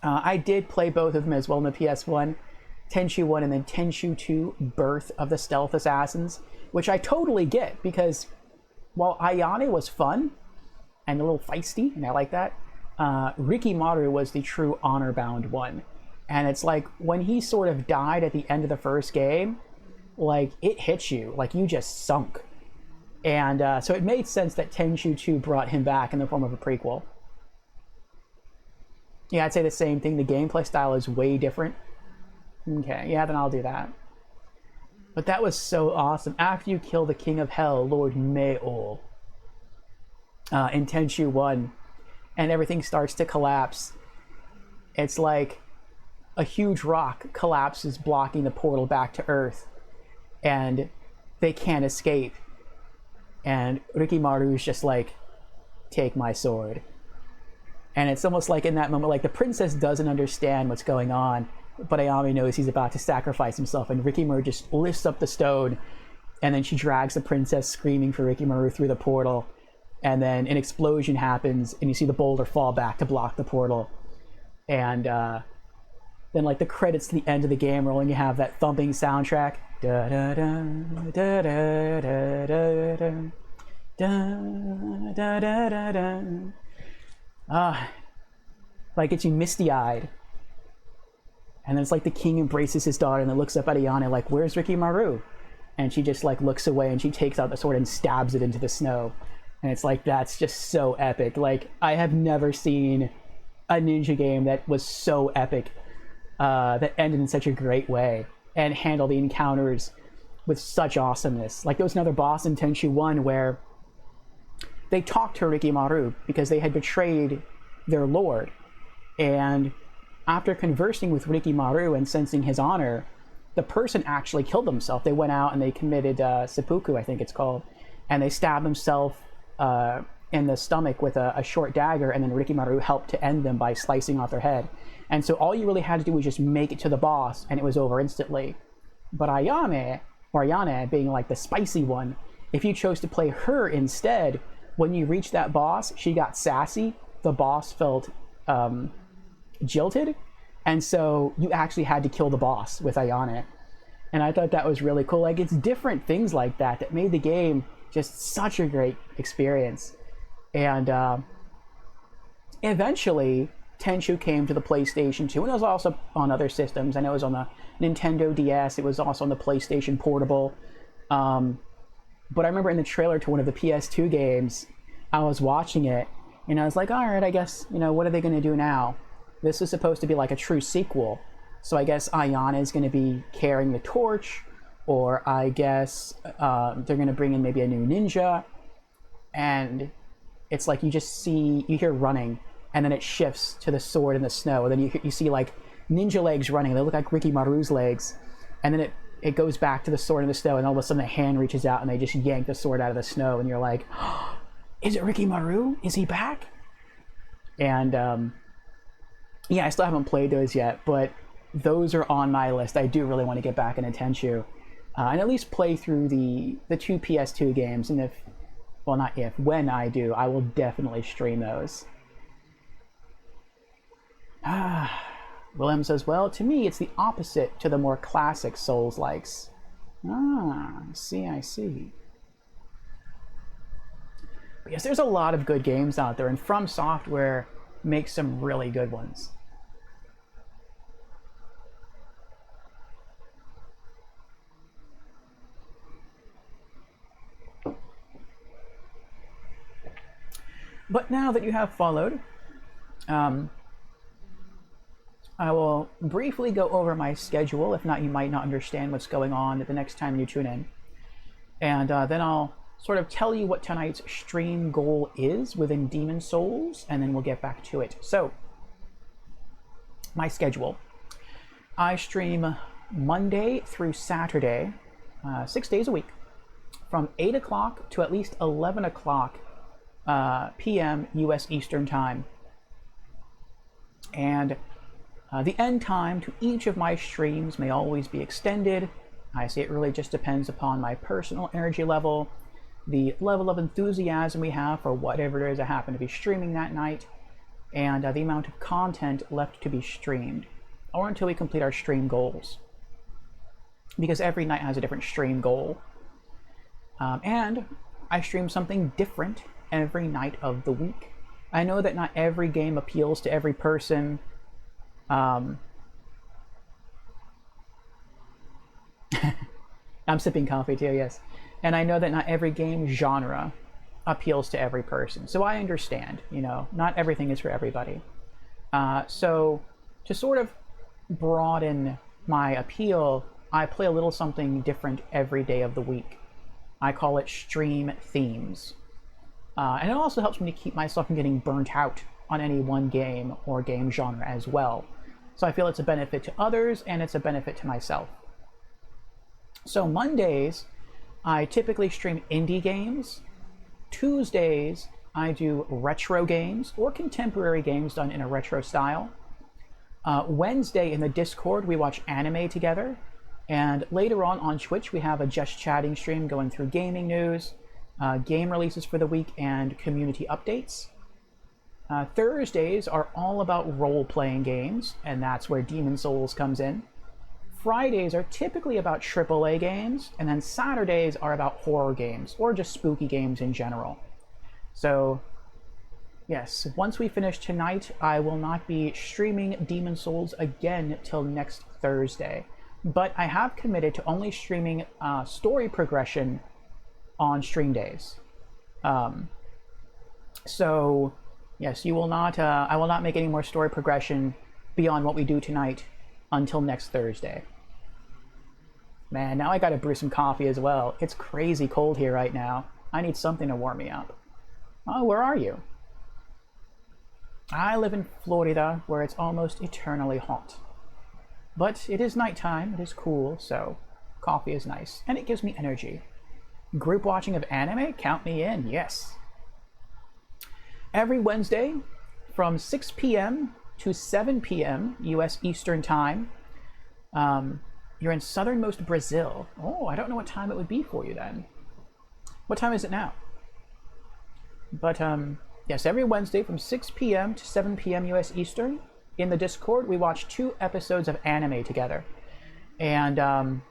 I did play both of them as well in the PS1. Tenchu 1 and then Tenchu 2, Birth of the Stealth Assassins, which I totally get because while Ayane was fun and a little feisty, and I like that, Rikimaru was the true honor-bound one. And it's like when he sort of died at the end of the first game, like it hits you, like you just sunk. And so it made sense that Tenchu 2 brought him back in the form of a prequel. Yeah, I'd say the same thing. The gameplay style is way different. Okay, yeah, then I'll do that. But that was so awesome. After you kill the King of Hell, Lord Meol, in Tenchu 1, and everything starts to collapse, it's like a huge rock collapses, blocking the portal back to Earth, and they can't escape. And Rikimaru's just like, take my sword. And it's almost like in that moment, like the princess doesn't understand what's going on, but Ayame knows he's about to sacrifice himself, and Rikimaru just lifts up the stone, and then she drags the princess screaming for Rikimaru through the portal, and then an explosion happens, and you see the boulder fall back to block the portal. And then like the credits to the end of the game rolling, you have that thumping soundtrack. Da da da da da da da da da da da da. Like gets you misty-eyed. And then it's like the king embraces his daughter and then looks up at Ayane like, where's Rikimaru? And she just like looks away and she takes out the sword and stabs it into the snow. And it's like, that's just so epic. Like, I have never seen a ninja game that was so epic, that ended in such a great way and handled the encounters with such awesomeness. Like, there was another boss in Tenchu 1 where they talked to Rikimaru because they had betrayed their lord. And after conversing with Rikimaru and sensing his honor, the person actually killed themselves. They went out and they committed seppuku, I think it's called, and they stabbed themselves in the stomach with a short dagger, and then Rikimaru helped to end them by slicing off their head. And so all you really had to do was just make it to the boss, and it was over instantly. But Ayane, or Ayane being like the spicy one, if you chose to play her instead, when you reached that boss, she got sassy, the boss felt jilted, and so you actually had to kill the boss with Ayane. And I thought that was really cool. Like, it's different things like that that made the game just such a great experience. And eventually, Tenchu came to the PlayStation 2, and it was also on other systems. I know it was on the Nintendo DS, it was also on the PlayStation Portable. But I remember in the trailer to one of the PS2 games, I was watching it, and I was like, all right, I guess, you know, what are they going to do now? This is supposed to be like a true sequel. So I guess Ayane is going to be carrying the torch, or I guess they're going to bring in maybe a new ninja. And it's like you hear running, and then it shifts to the sword in the snow. And then you see like ninja legs running. They look like Rikimaru's legs. And then it goes back to the sword in the snow, and all of a sudden a hand reaches out and they just yank the sword out of the snow. And you're like, oh, is it Rikimaru? Is he back? And yeah, I still haven't played those yet, but those are on my list. I do really want to get back into Tenchu. And at least play through the two PS2 games. And when I do, I will definitely stream those. Willem says, well, to me, it's the opposite to the more classic Souls-likes. I see. But yes, there's a lot of good games out there, and From Software makes some really good ones. But now that you have followed, I will briefly go over my schedule. If not, you might not understand what's going on the next time you tune in. And then I'll sort of tell you what tonight's stream goal is within Demon's Souls, and then we'll get back to it. So, my schedule. I stream Monday through Saturday, 6 days a week, from 8 o'clock to at least 11 o'clock p.m. U.S. Eastern Time. And the end time to each of my streams may always be extended. I say it really just depends upon my personal energy level, the level of enthusiasm we have for whatever it is I happen to be streaming that night, and the amount of content left to be streamed, or until we complete our stream goals. Because every night has a different stream goal. And I stream something different every night of the week. I know that not every game appeals to every person. I'm sipping coffee too, yes. And I know that not every game genre appeals to every person. So I understand, not everything is for everybody. So to sort of broaden my appeal, I play a little something different every day of the week. I call it stream themes. And it also helps me to keep myself from getting burnt out on any one game or game genre as well. So I feel it's a benefit to others, and it's a benefit to myself. So Mondays, I typically stream indie games. Tuesdays, I do retro games or contemporary games done in a retro style. Wednesday in the Discord, we watch anime together. And later on Twitch, we have a Just Chatting stream going through gaming news, game releases for the week, and community updates. Thursdays are all about role-playing games, and that's where Demon's Souls comes in. Fridays are typically about AAA games, and then Saturdays are about horror games, or just spooky games in general. So, yes, once we finish tonight, I will not be streaming Demon's Souls again till next Thursday. But I have committed to only streaming story progression on stream days. So, yes, you will not. I will not make any more story progression beyond what we do tonight until next Thursday. Man, now I gotta brew some coffee as well. It's crazy cold here right now. I need something to warm me up. Oh, where are you? I live in Florida, where it's almost eternally hot. But it is nighttime, it is cool, so coffee is nice, and it gives me energy. Group watching of anime? Count me in, yes. Every Wednesday from 6 p.m. to 7 p.m. U.S. Eastern Time. You're in southernmost Brazil. Oh, I don't know what time it would be for you then. What time is it now? But yes, every Wednesday from 6 p.m. to 7 p.m. U.S. Eastern, in the Discord, we watch 2 episodes of anime together. And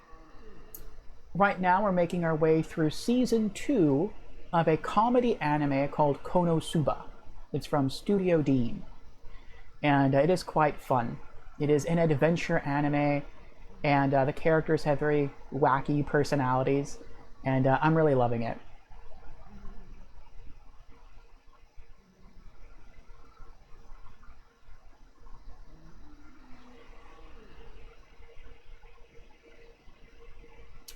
right now we're making our way through season 2 of a comedy anime called Konosuba. It's from Studio Dean. And it is quite fun. It is an adventure anime, and the characters have very wacky personalities, and I'm really loving it.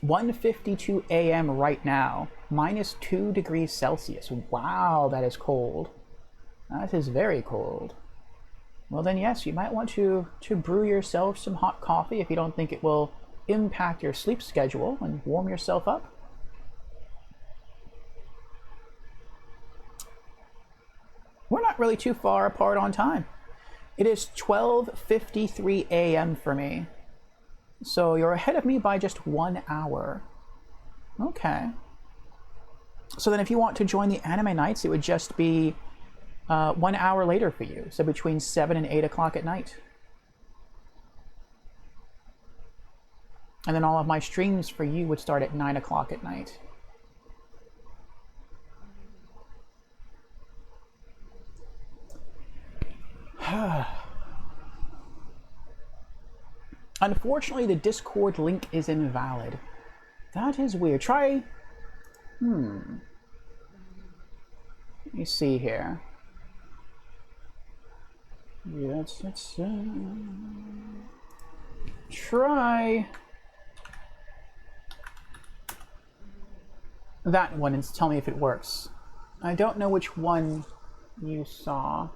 (1:52 a.m. right now, minus 2 degrees Celsius. Wow, that is cold. That is very cold. Well then, yes, you might want to brew yourself some hot coffee if you don't think it will impact your sleep schedule, and warm yourself up. We're not really too far apart on time. It is 12:53 a.m. for me. So you're ahead of me by just 1 hour. Okay. So then if you want to join the anime nights, it would just be 1 hour later for you. So between 7 and 8 o'clock at night. And then all of my streams for you would start at 9 o'clock at night. Unfortunately, the Discord link is invalid. That is weird. Try... Let me see here. Yeah, let's try that one and tell me if it works. I don't know which one you saw.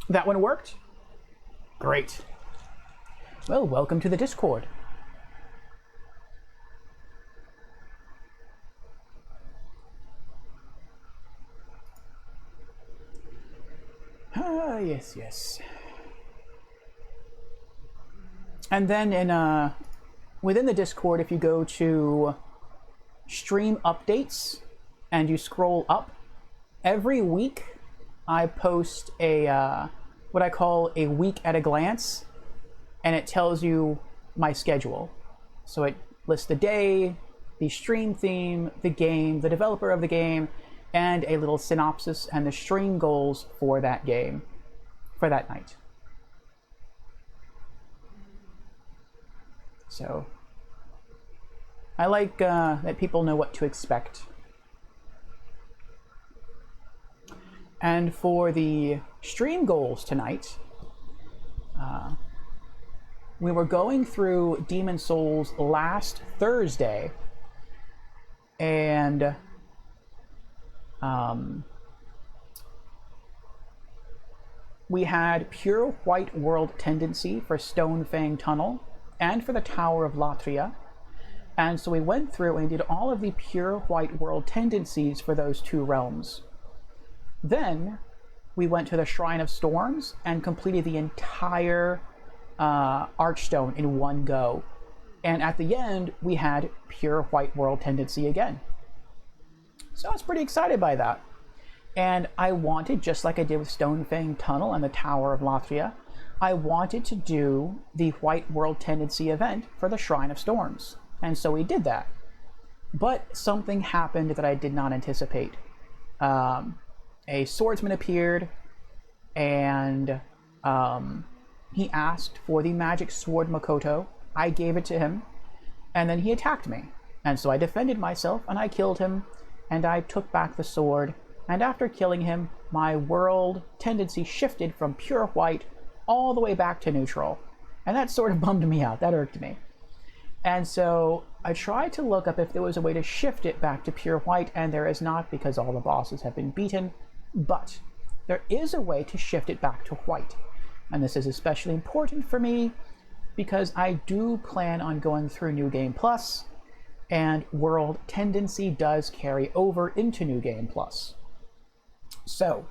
That one worked? Great. Well, welcome to the Discord. Ah, yes. And then in within the Discord, if you go to stream updates and you scroll up, every week I post a what I call a week at a glance, and it tells you my schedule. So it lists the day, the stream theme, the game, the developer of the game, and a little synopsis and the stream goals for that game, for that night. So I like that people know what to expect. And for the stream goals tonight, we were going through Demon's Souls last Thursday, and we had Pure White World Tendency for Stonefang Tunnel and for the Tower of Latria. And so we went through and did all of the Pure White World Tendencies for those 2 realms. Then we went to the Shrine of Storms and completed the entire Archstone in one go. And at the end, we had Pure White World Tendency again. So I was pretty excited by that. And I wanted, just like I did with Stonefang Tunnel and the Tower of Latria, I wanted to do the White World Tendency event for the Shrine of Storms. And so we did that. But something happened that I did not anticipate. A swordsman appeared, and he asked for the magic sword Makoto. I gave it to him, and then he attacked me. And so I defended myself, and I killed him, and I took back the sword. And after killing him, my world tendency shifted from pure white all the way back to neutral. And that sort of bummed me out. That irked me. And so I tried to look up if there was a way to shift it back to pure white, and there is not because all the bosses have been beaten. But there is a way to shift it back to white. And this is especially important for me because I do plan on going through New Game Plus, and World Tendency does carry over into New Game Plus. So,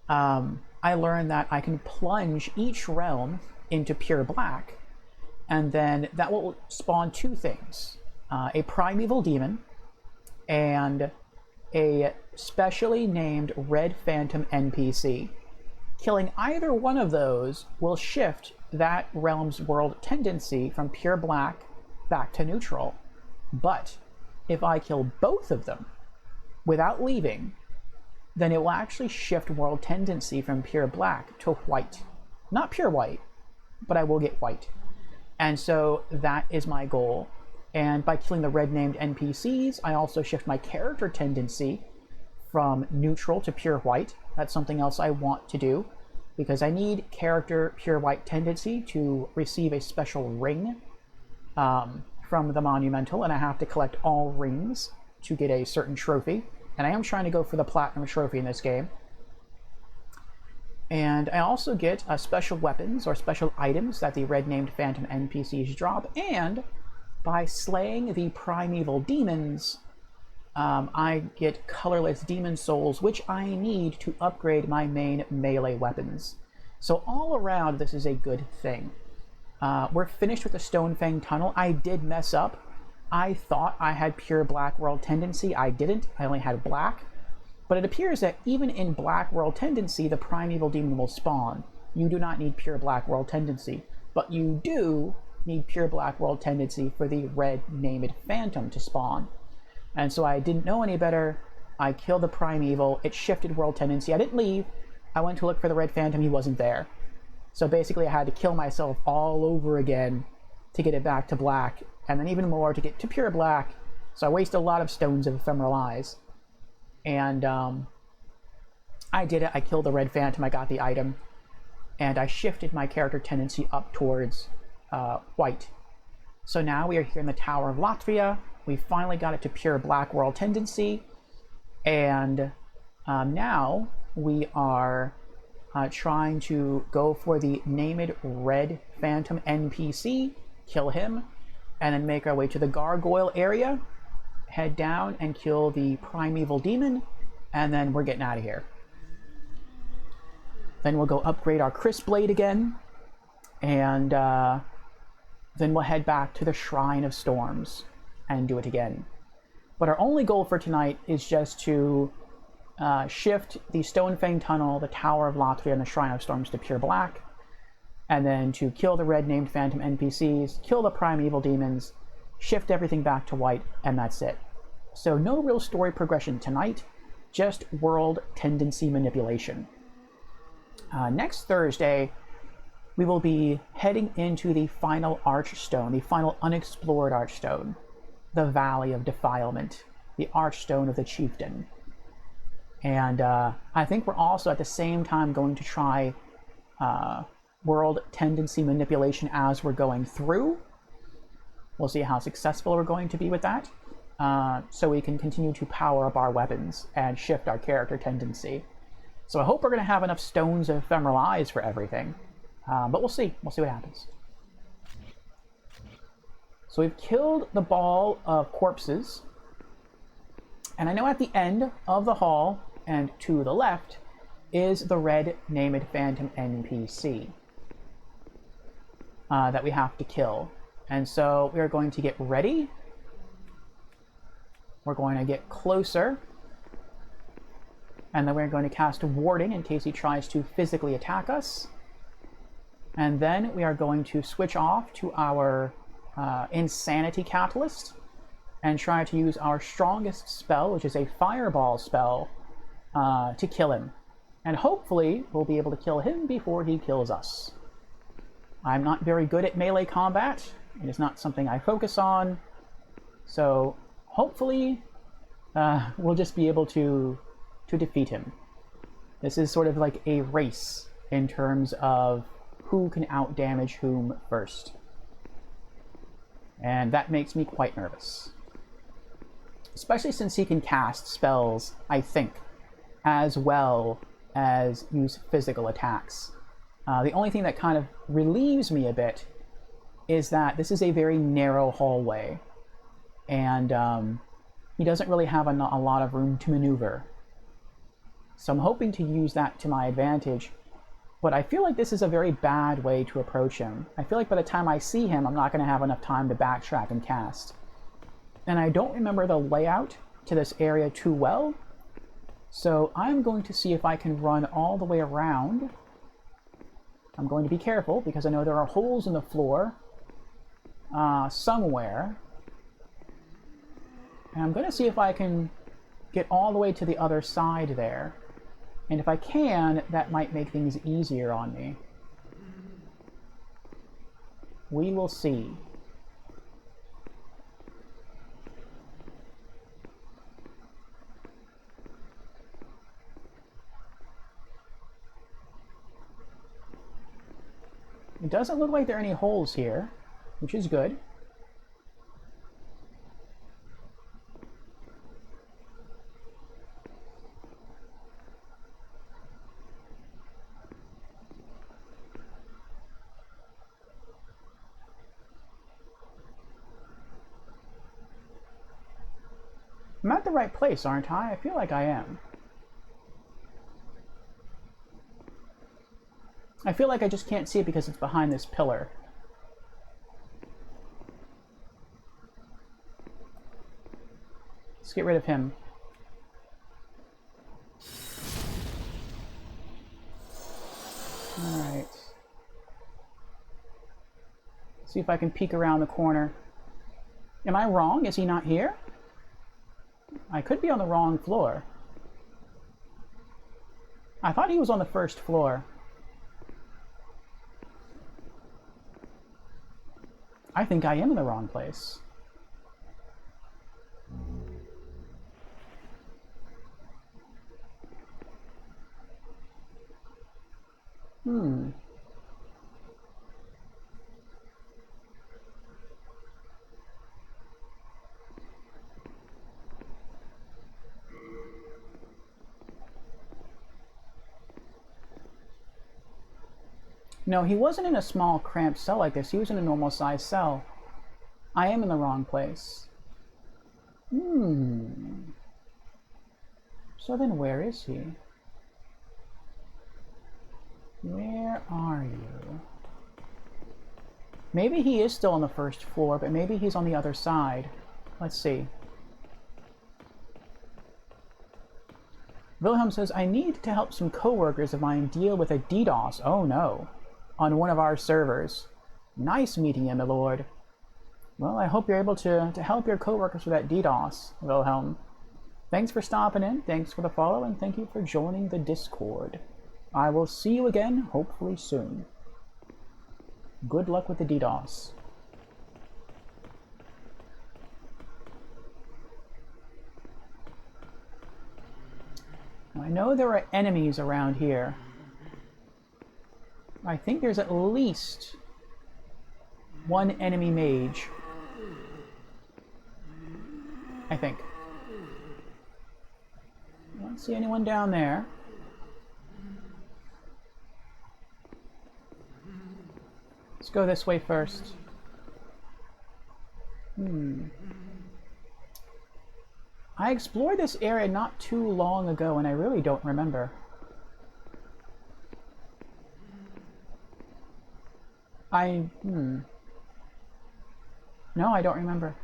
I learned that I can plunge each realm into pure black, and then that will spawn two things. A primeval demon and a specially named Red Phantom NPC. Killing either one of those will shift that realm's world tendency from pure black back to neutral. But if I kill both of them without leaving, then it will actually shift world tendency from pure black to white. Not pure white, but I will get white. And so that is my goal. And by killing the red named NPCs, I also shift my character tendency from neutral to pure white. That's something else I want to do, because I need character pure white tendency to receive a special ring from the Monumental, and I have to collect all rings to get a certain trophy. And I am trying to go for the Platinum Trophy in this game. And I also get special weapons or special items that the red named Phantom NPCs drop, and by slaying the primeval demons, I get colorless demon souls, which I need to upgrade my main melee weapons. So all around, this is a good thing. We're finished with the Stonefang Tunnel. I did mess up. I thought I had pure black world tendency. I didn't. I only had black. But it appears that even in black world tendency, the primeval demon will spawn. You do not need pure black world tendency, but you do need pure black world tendency for the red named Phantom to spawn. And so I didn't know any better. I killed the primeval. It shifted world tendency. I didn't leave. I went to look for the red Phantom. He wasn't there. So basically I had to kill myself all over again to get it back to black, and then even more to get to pure black. So I wasted a lot of stones of ephemeral eyes. And I did it. I killed the red Phantom. I got the item. And I shifted my character tendency up towards white. So now we are here in the Tower of Latvia. We finally got it to pure black world tendency. And now we are trying to go for the named Red Phantom NPC, kill him, and then make our way to the Gargoyle area, head down and kill the primeval demon, and then we're getting out of here. Then we'll go upgrade our Chris Blade again, and then we'll head back to the Shrine of Storms and do it again. But our only goal for tonight is just to shift the Stonefang Tunnel, the Tower of Latvia, and the Shrine of Storms to pure black, and then to kill the red named Phantom NPCs, kill the primeval demons, shift everything back to white, and that's it. So no real story progression tonight, just world tendency manipulation. Next Thursday, we will be heading into the final Archstone, the final unexplored Archstone, the Valley of Defilement, the Archstone of the Chieftain. And I think we're also at the same time going to try world tendency manipulation as we're going through. We'll see how successful we're going to be with that, so we can continue to power up our weapons and shift our character tendency. So I hope we're going to have enough stones of ephemeral eyes for everything, but we'll see. We'll see what happens. So we've killed the ball of corpses, and I know at the end of the hall and to the left is the red named Phantom NPC that we have to kill. And so we are going to get ready. We're going to get closer. And then we're going to cast Warding in case he tries to physically attack us. And then we are going to switch off to our Insanity Catalyst and try to use our strongest spell, which is a Fireball spell, to kill him. And hopefully we'll be able to kill him before he kills us. I'm not very good at melee combat. It is not something I focus on. So hopefully we'll just be able to defeat him. This is sort of like a race in terms of who can outdamage whom first. And that makes me quite nervous. Especially since he can cast spells, I think, as well as use physical attacks. The only thing that kind of relieves me a bit is that this is a very narrow hallway, and he doesn't really have a lot of room to maneuver. So I'm hoping to use that to my advantage, but I feel like this is a very bad way to approach him. I feel like by the time I see him, I'm not going to have enough time to backtrack and cast. And I don't remember the layout to this area too well, so I'm going to see if I can run all the way around. I'm going to be careful because I know there are holes in the floor somewhere. And I'm going to see if I can get all the way to the other side there. And if I can, that might make things easier on me. We will see. It doesn't look like there are any holes here, which is good. I'm at the right place, aren't I? I feel like I am. I feel like I just can't see it because it's behind this pillar. Let's get rid of him. Alright. See if I can peek around the corner. Am I wrong? Is he not here? I could be on the wrong floor. I thought he was on the first floor. I think I am in the wrong place. No, he wasn't in a small, cramped cell like this. He was in a normal-sized cell. I am in the wrong place. So then where is he? Where are you? Maybe he is still on the first floor, but maybe he's on the other side. Let's see. Wilhelm says, I need to help some coworkers of mine deal with a DDoS. Oh no. On one of our servers. Nice meeting you, my lord. Well, I hope you're able to help your coworkers with that DDoS, Wilhelm. Thanks for stopping in, thanks for the follow, and thank you for joining the Discord. I will see you again, hopefully soon. Good luck with the DDoS. I know there are enemies around here. I think there's at least one enemy mage. I think. I don't see anyone down there. Let's go this way first. I explored this area not too long ago, and I really don't remember. No, I don't remember.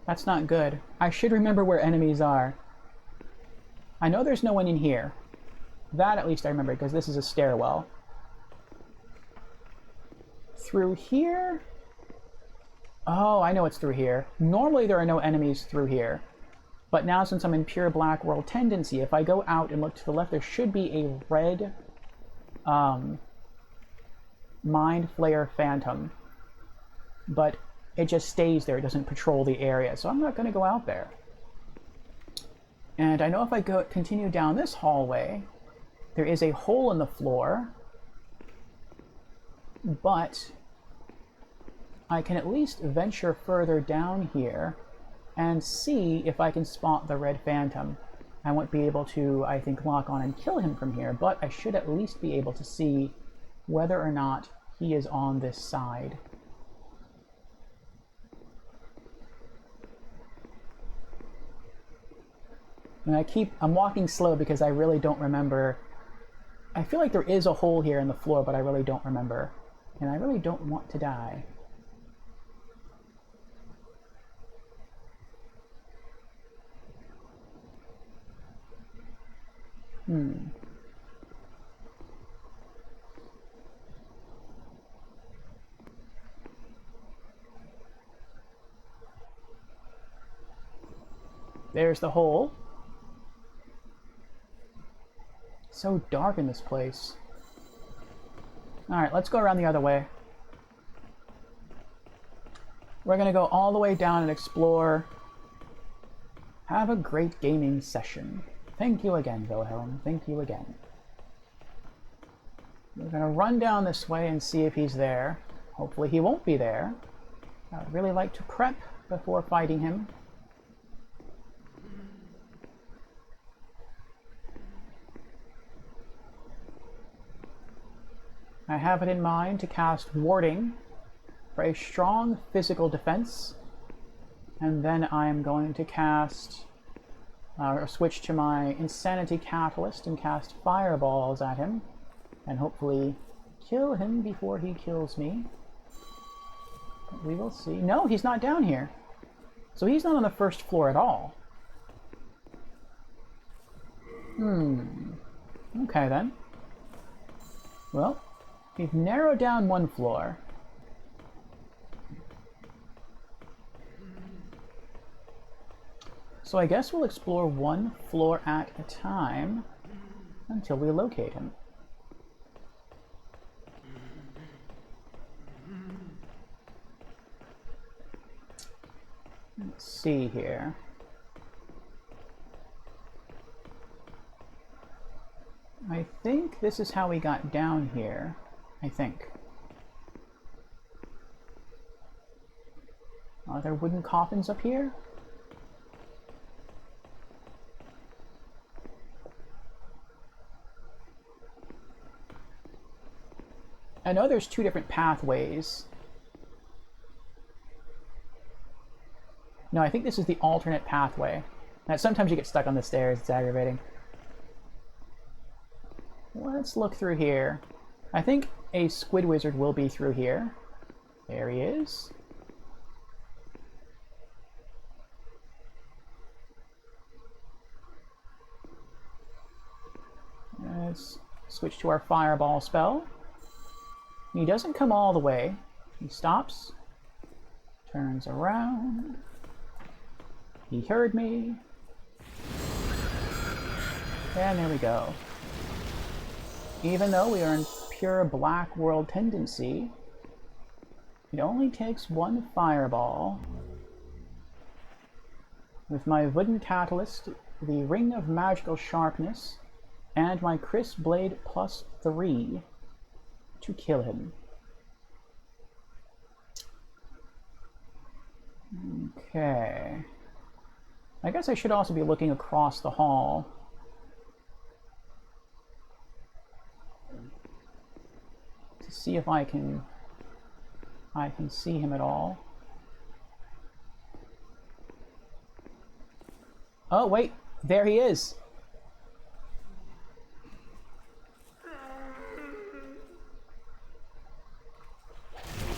That's not good. I should remember where enemies are. I know there's no one in here. That at least I remember, because this is a stairwell. Through here? Oh, I know it's through here. Normally there are no enemies through here. But now since I'm in pure Black World Tendency, if I go out and look to the left, there should be a red Mind Flayer Phantom. But it just stays there, it doesn't patrol the area, so I'm not going to go out there. And I know if I continue down this hallway, there is a hole in the floor, but I can at least venture further down here and see if I can spot the Red Phantom. I won't be able to, I think, lock on and kill him from here, but I should at least be able to see whether or not he is on this side. And I'm walking slow because I really don't remember. I feel like there is a hole here in the floor, but I really don't remember. And I really don't want to die. There's the hole. So dark in this place. Alright, let's go around the other way. We're gonna go all the way down and explore. Have a great gaming session. Thank you again, Wilhelm. Thank you again. We're gonna run down this way and see if he's there. Hopefully he won't be there. I'd really like to prep before fighting him. I have it in mind to cast Warding for a strong physical defense, and then I'm going to cast, switch to my Insanity Catalyst and cast Fireballs at him, and hopefully kill him before he kills me. But we will see. No, he's not down here. So he's not on the first floor at all. Okay then. Well, we've narrowed down one floor. So I guess we'll explore one floor at a time until we locate him. Let's see here. I think this is how we got down here. I think. Are there wooden coffins up here? I know there's two different pathways. No, I think this is the alternate pathway. Now, sometimes you get stuck on the stairs, it's aggravating. Let's look through here. I think a squid wizard will be through here. There he is. Let's switch to our fireball spell. He doesn't come all the way. He stops, turns around. He heard me. And there we go. Even though we are in pure Black World tendency, it only takes one fireball. With my wooden catalyst, the Ring of Magical Sharpness, and my Crisp Blade +3 to kill him. Okay. I guess I should also be looking across the hall. To see if I can see him at all. Oh, wait. There he is.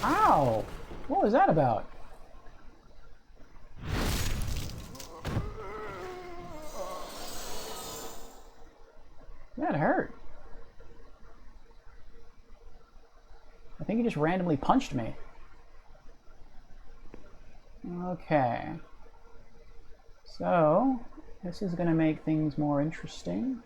Ow! What was that about? That hurt. I think he just randomly punched me. Okay. So, this is going to make things more interesting.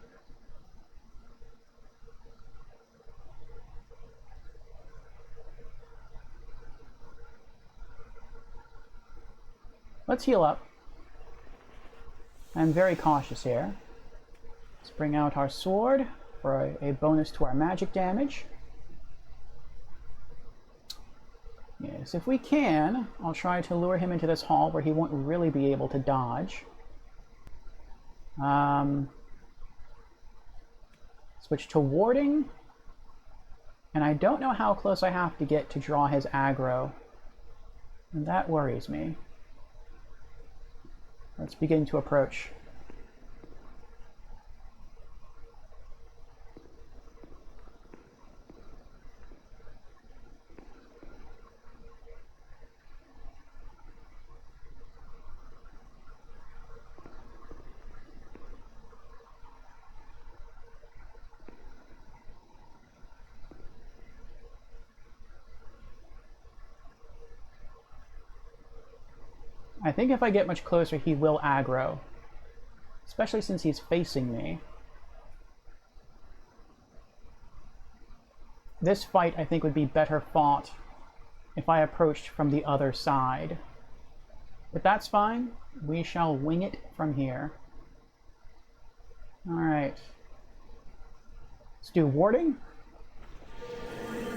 Let's heal up. I'm very cautious here. Let's bring out our sword for a bonus to our magic damage. Yeah, So if we can, I'll try to lure him into this hall where he won't really be able to dodge. Switch to warding. And I don't know how close I have to get to draw his aggro. And that worries me. Let's begin to approach. I think if I get much closer, he will aggro. Especially since he's facing me. This fight, I think, would be better fought if I approached from the other side. But that's fine. We shall wing it from here. Alright. Let's do warding.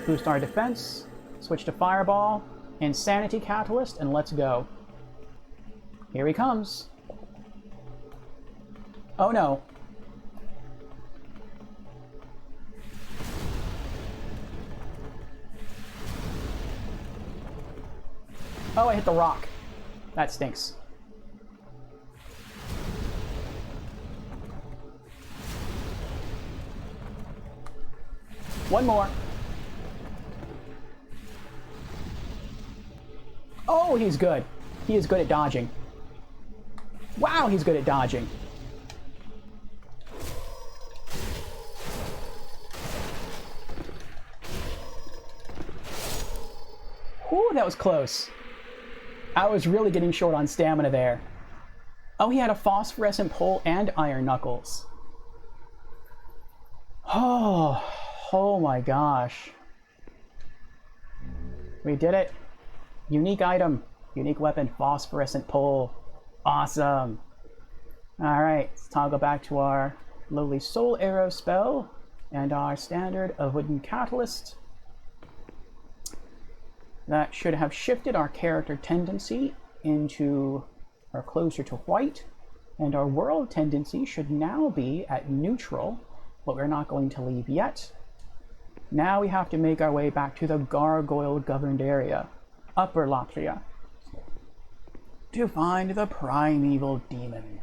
Boost our defense. Switch to fireball. Insanity catalyst, and let's go. Here he comes. Oh no. Oh, I hit the rock. That stinks. One more. Oh, he's good. He is good at dodging. Wow, he's good at dodging. Whew, that was close. I was really getting short on stamina there. Oh, he had a phosphorescent pole and iron knuckles. Oh my gosh. We did it. Unique item, unique weapon, phosphorescent pole. Awesome. Alright, let's toggle back to our lowly soul arrow spell and our standard of wooden catalyst. That should have shifted our character tendency into or closer to white, and our world tendency should now be at neutral, but we're not going to leave yet. Now we have to make our way back to the gargoyle governed area, Upper Latria, to find the primeval demon.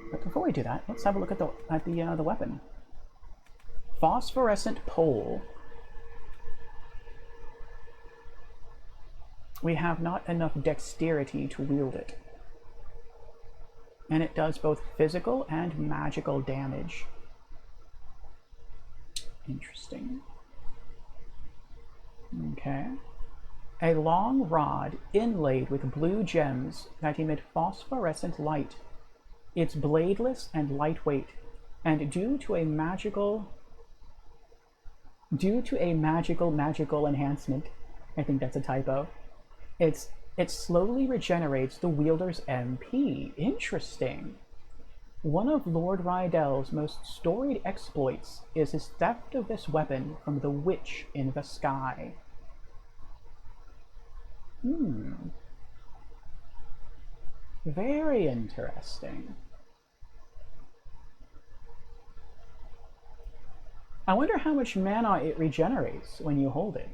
But before we do that, let's have a look at the weapon. Phosphorescent pole. We have not enough dexterity to wield it. And it does both physical and magical damage. Interesting. Okay. A long rod inlaid with blue gems that emit phosphorescent light. It's bladeless and lightweight, and due to a magical enhancement, I think that's a typo, it slowly regenerates the wielder's MP. Interesting. One of Lord Rydell's most storied exploits is his theft of this weapon from the witch in the sky. Very interesting. I wonder how much mana it regenerates when you hold it.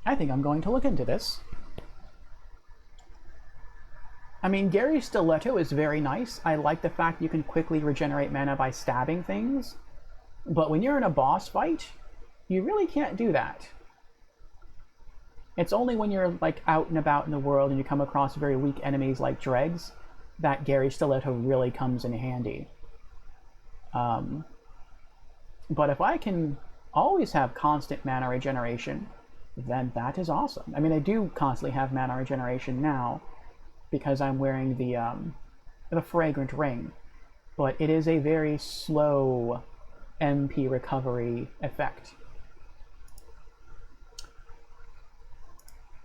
I think I'm going to look into this. I mean, Gary Stiletto is very nice. I like the fact you can quickly regenerate mana by stabbing things. But when you're in a boss fight, you really can't do that. It's only when you're like out and about in the world and you come across very weak enemies like dregs that Gary Stiletto really comes in handy. But if I can always have constant mana regeneration, then that is awesome. I mean, I do constantly have mana regeneration now because I'm wearing the fragrant ring, but it is a very slow MP recovery effect.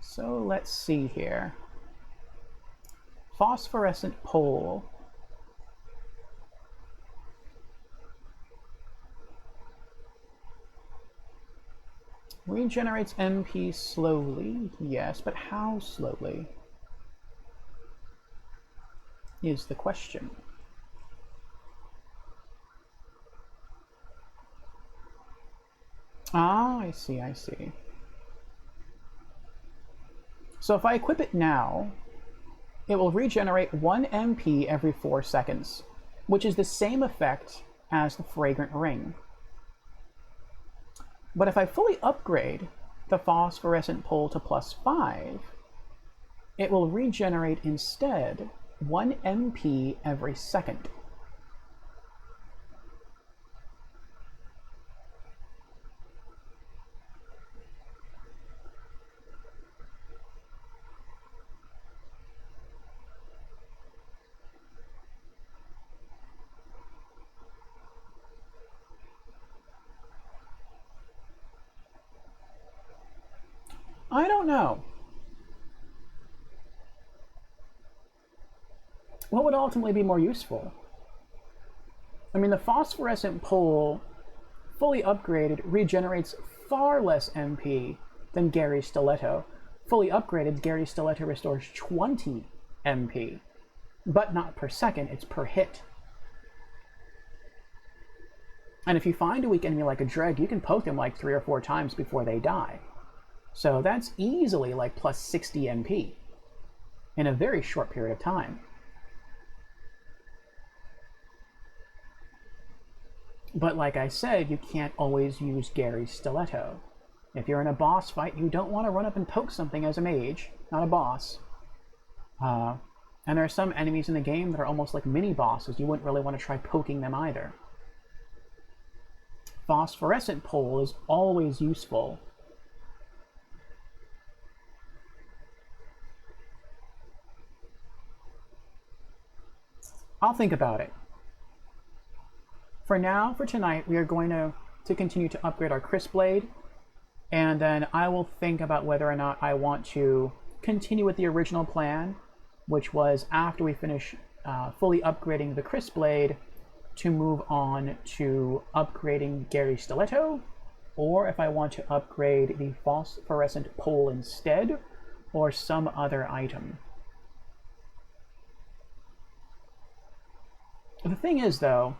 So let's see here. Phosphorescent pole. Regenerates MP slowly, yes, but how slowly is the question. Ah, I see, I see. So if I equip it now, it will regenerate 1 MP every 4 seconds, which is the same effect as the Fragrant Ring. But if I fully upgrade the Phosphorescent Pole to +5, it will regenerate instead 1 MP every second. I don't know. What would ultimately be more useful? I mean, the Phosphorescent Pole, fully upgraded, regenerates far less MP than Gary's Stiletto. Fully upgraded, Gary's Stiletto restores 20 MP, but not per second, it's per hit. And if you find a weak enemy like a Dreg, you can poke them like 3 or 4 times before they die. So that's easily like plus 60 MP in a very short period of time. But like I said, you can't always use Gary's Stiletto. If you're in a boss fight, you don't want to run up and poke something as a mage, not a boss. And there are some enemies in the game that are almost like mini-bosses. You wouldn't really want to try poking them either. Phosphorescent Pole is always useful. I'll think about it. For now, for tonight, we are going to continue to upgrade our Crisp Blade, and then I will think about whether or not I want to continue with the original plan, which was after we finish fully upgrading the Crisp Blade, to move on to upgrading Gary's Stiletto, or if I want to upgrade the Phosphorescent Pole instead, or some other item. The thing is, though,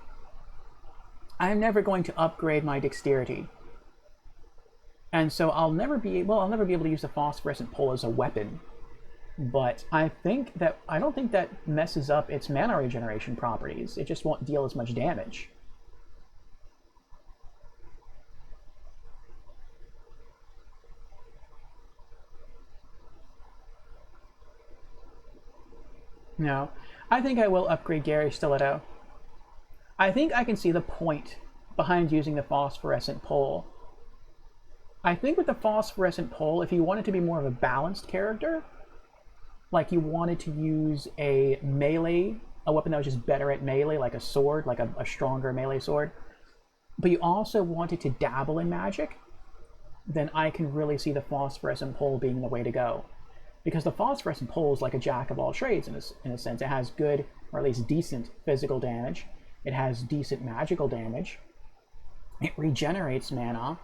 I'm never going to upgrade my Dexterity. And so I'll never be able to use the Phosphorescent Pole as a weapon. But I don't think that messes up its mana regeneration properties. It just won't deal as much damage. No, I think I will upgrade Gary's Stiletto. I think I can see the point behind using the Phosphorescent Pole. I think with the Phosphorescent Pole, if you wanted to be more of a balanced character, like you wanted to use a weapon that was just better at melee, like a sword, like a stronger melee sword, but you also wanted to dabble in magic, then I can really see the Phosphorescent Pole being the way to go. Because the Phosphorescent Pole is like a jack of all trades in a sense. It has good, or at least decent, physical damage. It has decent magical damage. It regenerates mana.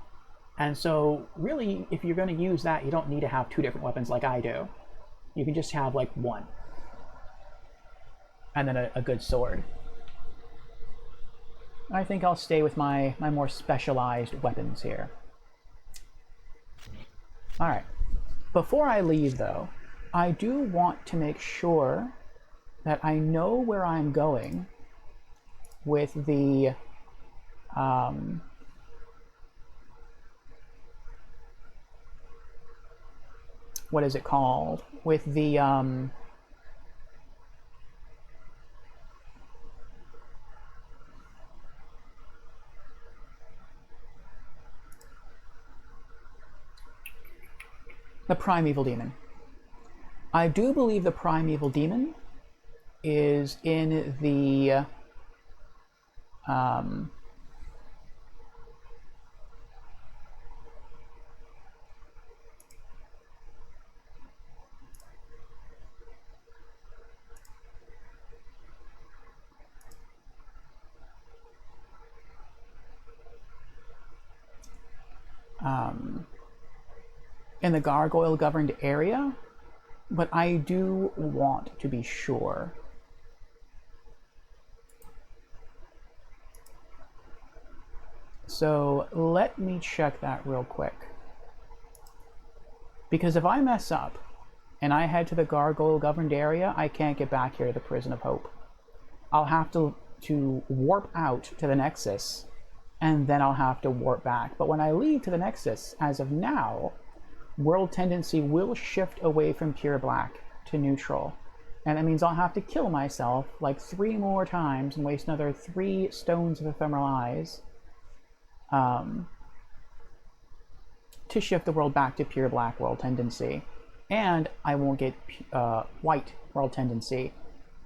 And so, really, if you're going to use that, you don't need to have 2 different weapons like I do. You can just have, like, 1. And then a good sword. I think I'll stay with my more specialized weapons here. Alright. Before I leave, though, I do want to make sure that I know where I'm going with the what is it called? With the Primeval Demon. I do believe the Primeval Demon is in the in the gargoyle governed area, but I do want to be sure. So let me check that real quick. Because if I mess up and I head to the gargoyle governed area, I can't get back here to the Prison of Hope. I'll have to warp out to the Nexus, and then I'll have to warp back. But when I leave to the Nexus, as of now, World Tendency will shift away from pure black to neutral. And that means I'll have to kill myself like 3 more times and waste another 3 stones of ephemeral eyes to shift the world back to pure black World Tendency. And I won't get white World Tendency.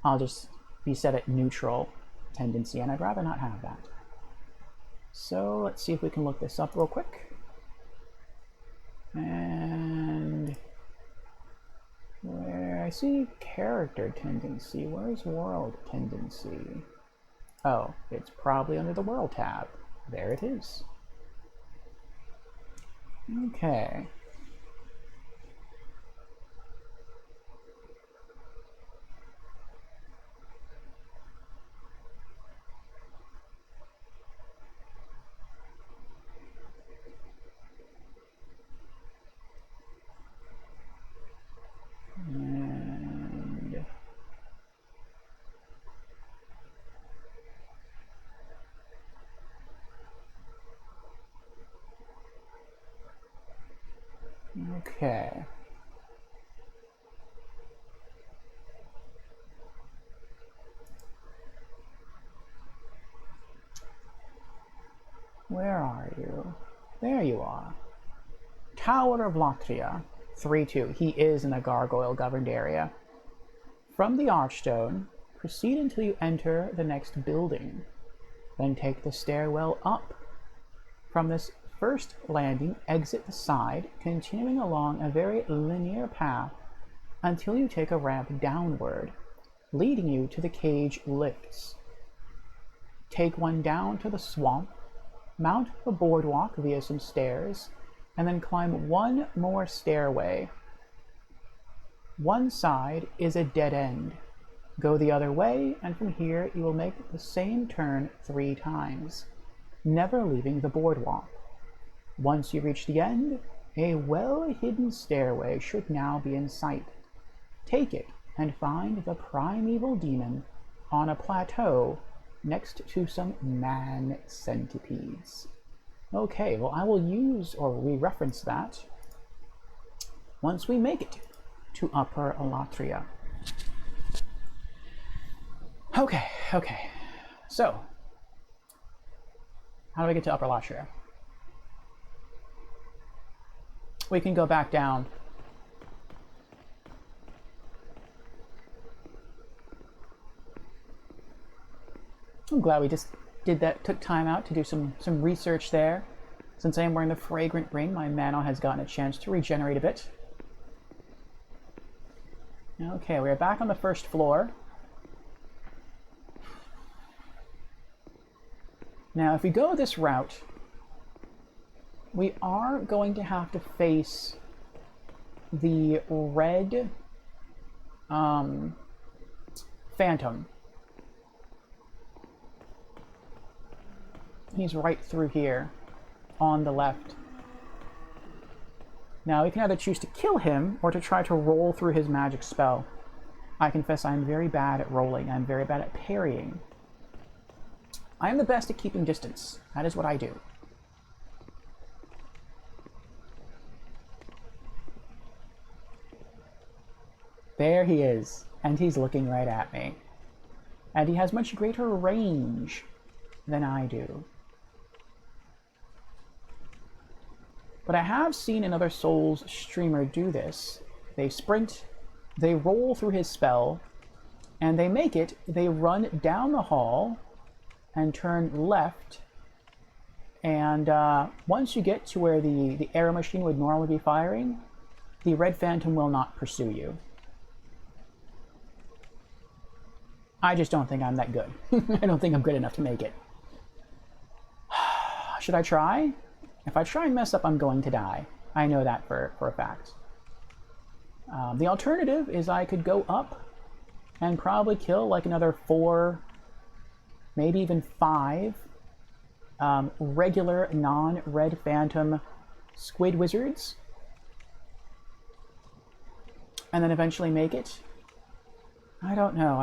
I'll just be set at neutral tendency, and I'd rather not have that. So let's see if we can look this up real quick. And where I see character tendency, where's world tendency? Oh, it's probably under the world tab. There it is. Okay. And okay. Where are you? There you are. Tower of Latria. 3-2. He is in the gargoyle governed area. From the Archstone, proceed until you enter the next building. Then take the stairwell up. From this first landing, exit the side, continuing along a very linear path until you take a ramp downward, leading you to the cage lifts. Take one down to the swamp, mount the boardwalk via some stairs, and then climb one more stairway. One side is a dead end. Go the other way, and from here you will make the same turn 3 times, never leaving the boardwalk. Once you reach the end, a well-hidden stairway should now be in sight. Take it and find the primeval demon on a plateau next to some man centipedes. Okay, well, I will use or re-reference that once we make it to Upper Latria. Okay. So, how do we get to Upper Latria? We can go back down. I'm glad we just did that, took time out to do some research there. Since I am wearing the Fragrant Ring, my mana has gotten a chance to regenerate a bit. Okay, we are back on the first floor. Now, if we go this route, we are going to have to face the red phantom. He's right through here on the left. Now, we can either choose to kill him or to try to roll through his magic spell. I confess I'm very bad at rolling. I'm very bad at parrying. I am the best at keeping distance. That is what I do. There he is, and he's looking right at me. And he has much greater range than I do. But I have seen another Souls streamer do this. They sprint, they roll through his spell, and they make it. They run down the hall and turn left. And once you get to where the arrow machine would normally be firing, the red phantom will not pursue you. I just don't think I'm that good. I don't think I'm good enough to make it. Should I try? If I try and mess up, I'm going to die. I know that for a fact. The alternative is I could go up and probably kill like another 4, maybe even 5 regular non-red phantom squid wizards, and then eventually make it. I don't know.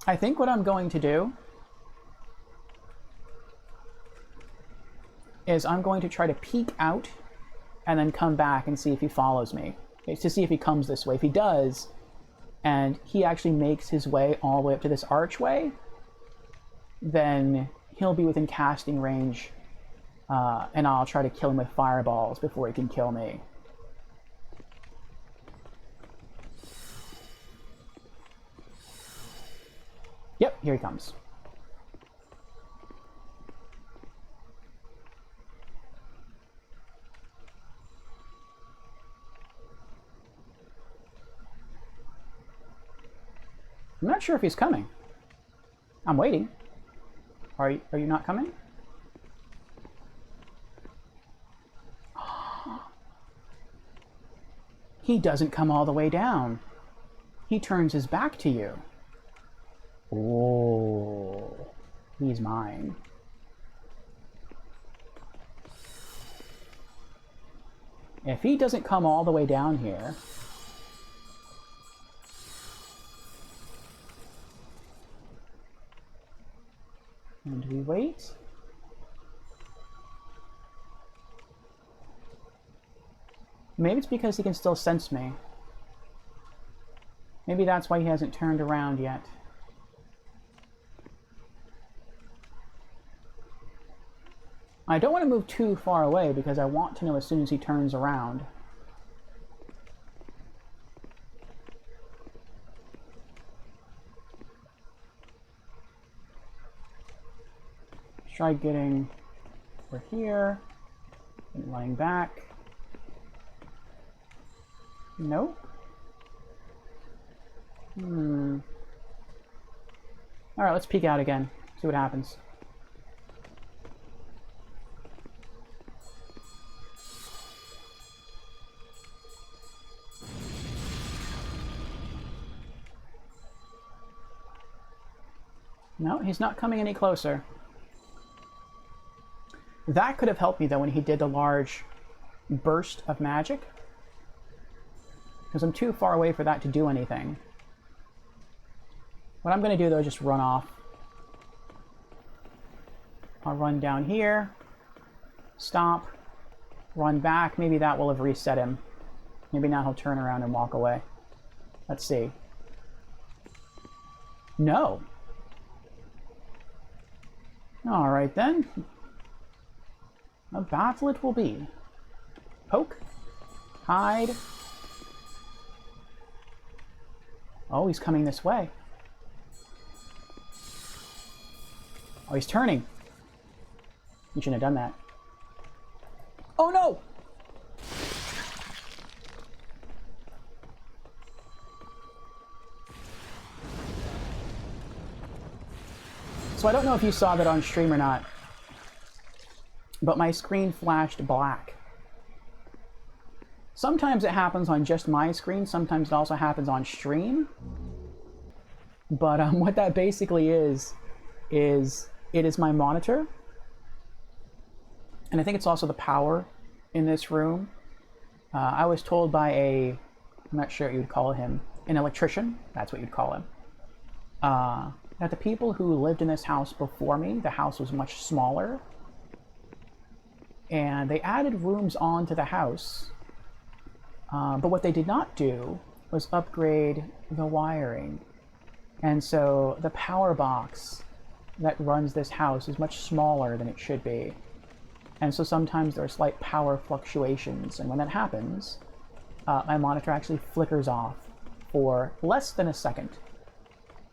I think what I'm going to do is I'm going to try to peek out and then come back and see if he follows me. To see if he comes this way. If he does, and he actually makes his way all the way up to this archway, then he'll be within casting range, and I'll try to kill him with fireballs before he can kill me. Yep, here he comes. I'm not sure if he's coming. I'm waiting. Are you not coming? He doesn't come all the way down. He turns his back to you. Oh, he's mine. If he doesn't come all the way down here, and we wait. Maybe it's because he can still sense me. Maybe that's why he hasn't turned around yet. I don't want to move too far away because I want to know as soon as he turns around. Try getting over here and running back. Nope. Alright, let's peek out again. See what happens. No, he's not coming any closer. That could have helped me, though, when he did the large burst of magic. Because I'm too far away for that to do anything. What I'm going to do, though, is just run off. I'll run down here. Stop. Run back. Maybe that will have reset him. Maybe now he'll turn around and walk away. Let's see. No. Alright then. A battle it will be. Poke. Hide. Oh, he's coming this way. Oh, he's turning. You shouldn't have done that. Oh no! So I don't know if you saw that on stream or not, but my screen flashed black. Sometimes it happens on just my screen, sometimes it also happens on stream. But what that basically is it is my monitor. And I think it's also the power in this room. I was told by I'm not sure what you'd call him, an electrician, that's what you'd call him, that the people who lived in this house before me, the house was much smaller, and they added rooms onto the house, but what they did not do was upgrade the wiring. And so the power box that runs this house is much smaller than it should be. And so sometimes there are slight power fluctuations, and when that happens, my monitor actually flickers off for less than a second.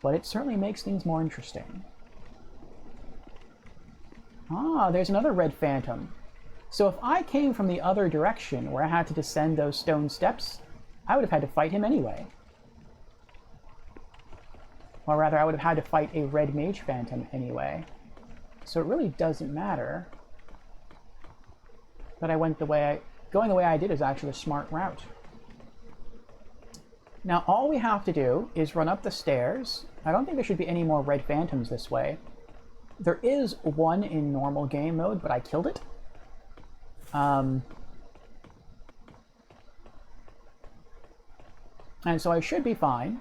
But it certainly makes things more interesting. Ah, there's another red phantom. So if I came from the other direction, where I had to descend those stone steps, I would have had to fight him anyway. Or rather, I would have had to fight a red mage phantom anyway. So it really doesn't matter that I went the way going the way I did is actually a smart route. Now all we have to do is run up the stairs. I don't think there should be any more red phantoms this way. There is one in normal game mode, but I killed it. And so I should be fine.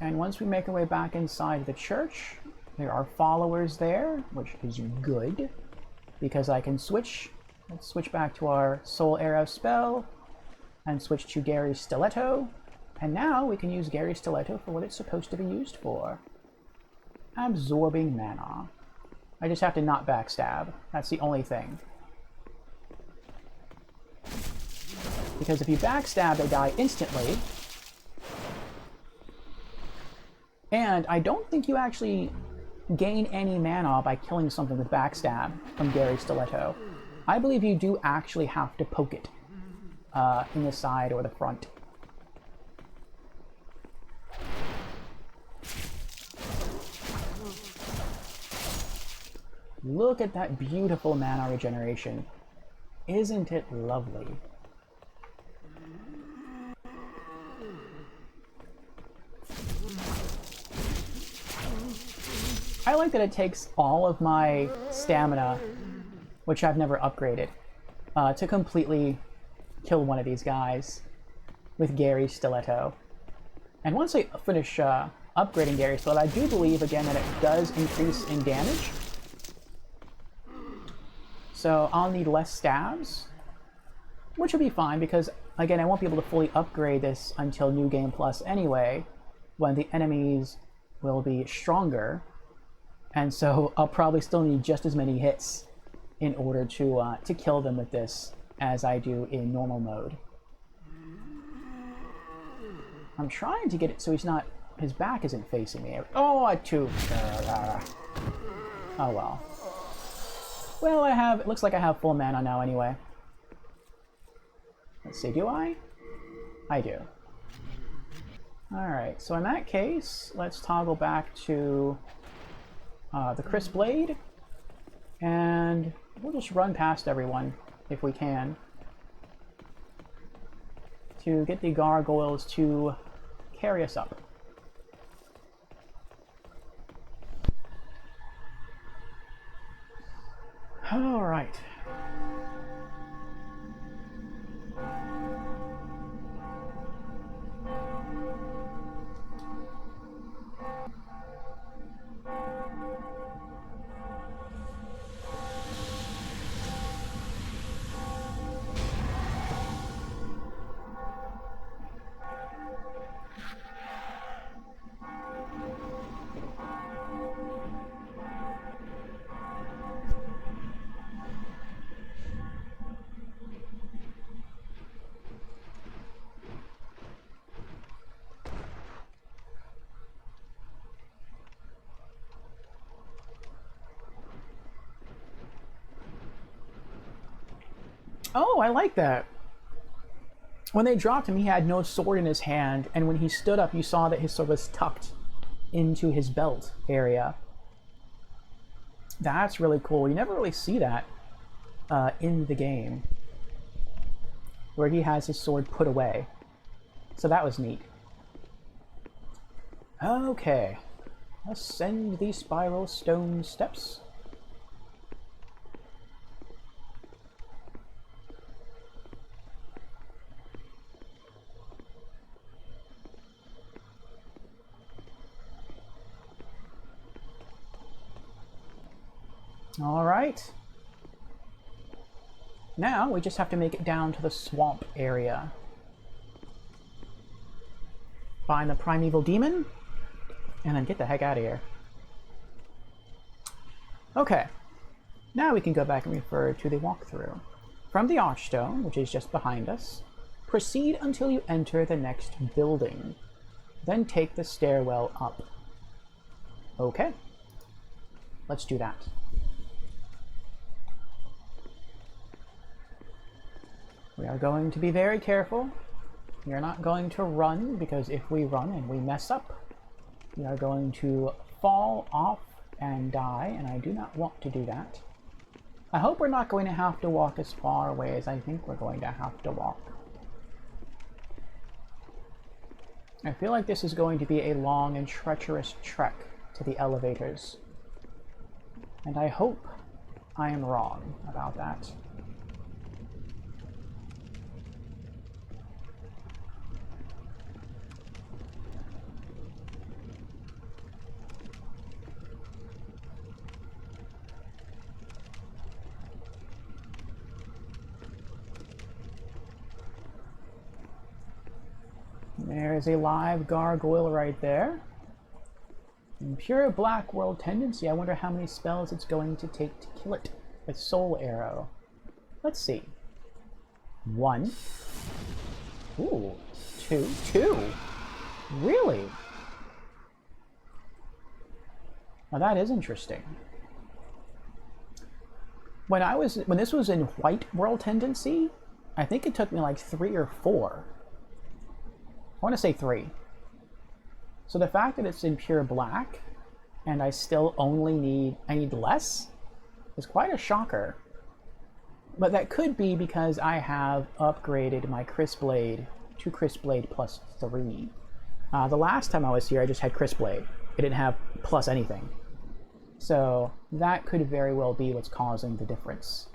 And once we make our way back inside the church, there are followers there, which is good, because I can switch. Let's switch back to our Soul Arrow spell, and switch to Gary's Stiletto. And now we can use Gary's Stiletto for what it's supposed to be used for. Absorbing mana. I just have to not backstab. That's the only thing. Because if you backstab, they die instantly. And I don't think you actually gain any mana by killing something with backstab from Gary's Stiletto. I believe you do actually have to poke it in the side or the front. Look at that beautiful mana regeneration. Isn't it lovely? I like that it takes all of my stamina, which I've never upgraded, to completely kill one of these guys with Gary's Stiletto. And once I finish upgrading Gary's Stiletto, I do believe, again, that it does increase in damage. So I'll need less stabs, which will be fine because, again, I won't be able to fully upgrade this until New Game Plus anyway, when the enemies will be stronger. And so I'll probably still need just as many hits in order to kill them with this as I do in normal mode. I'm trying to get it so his back isn't facing me. Oh, oh well. Well, it looks like I have full mana now anyway. Let's see, do I? I do. Alright, so in that case, let's toggle back to the Crisp Blade, and we'll just run past everyone, if we can, to get the gargoyles to carry us up. All right. Oh, I like that. When they dropped him, he had no sword in his hand, and when he stood up, you saw that his sword was tucked into his belt area. That's really cool. You never really see that in the game, where he has his sword put away. So that was neat. Okay. Ascend the spiral stone steps. All right. Now we just have to make it down to the swamp area. Find the primeval demon, and then get the heck out of here. Okay. Now we can go back and refer to the walkthrough. From the Archstone, which is just behind us, proceed until you enter the next building. Then take the stairwell up. Okay. Let's do that. We are going to be very careful. We are not going to run, because if we run and we mess up, we are going to fall off and die, and I do not want to do that. I hope we're not going to have to walk as far away as I think we're going to have to walk. I feel like this is going to be a long and treacherous trek to the elevators. And I hope I am wrong about that. There's a live gargoyle right there. In pure Black World tendency, I wonder how many spells it's going to take to kill it with Soul Arrow. Let's see. 1. Ooh. 2. 2. Really? Now that is interesting. When this was in White World tendency, I think it took me like 3 or 4. I want to say 3. So the fact that it's in pure black and I still only need less is quite a shocker. But that could be because I have upgraded my Crisp Blade to Crisp Blade plus 3. The last time I was here, I just had Crisp Blade. It didn't have plus anything. So that could very well be what's causing the difference.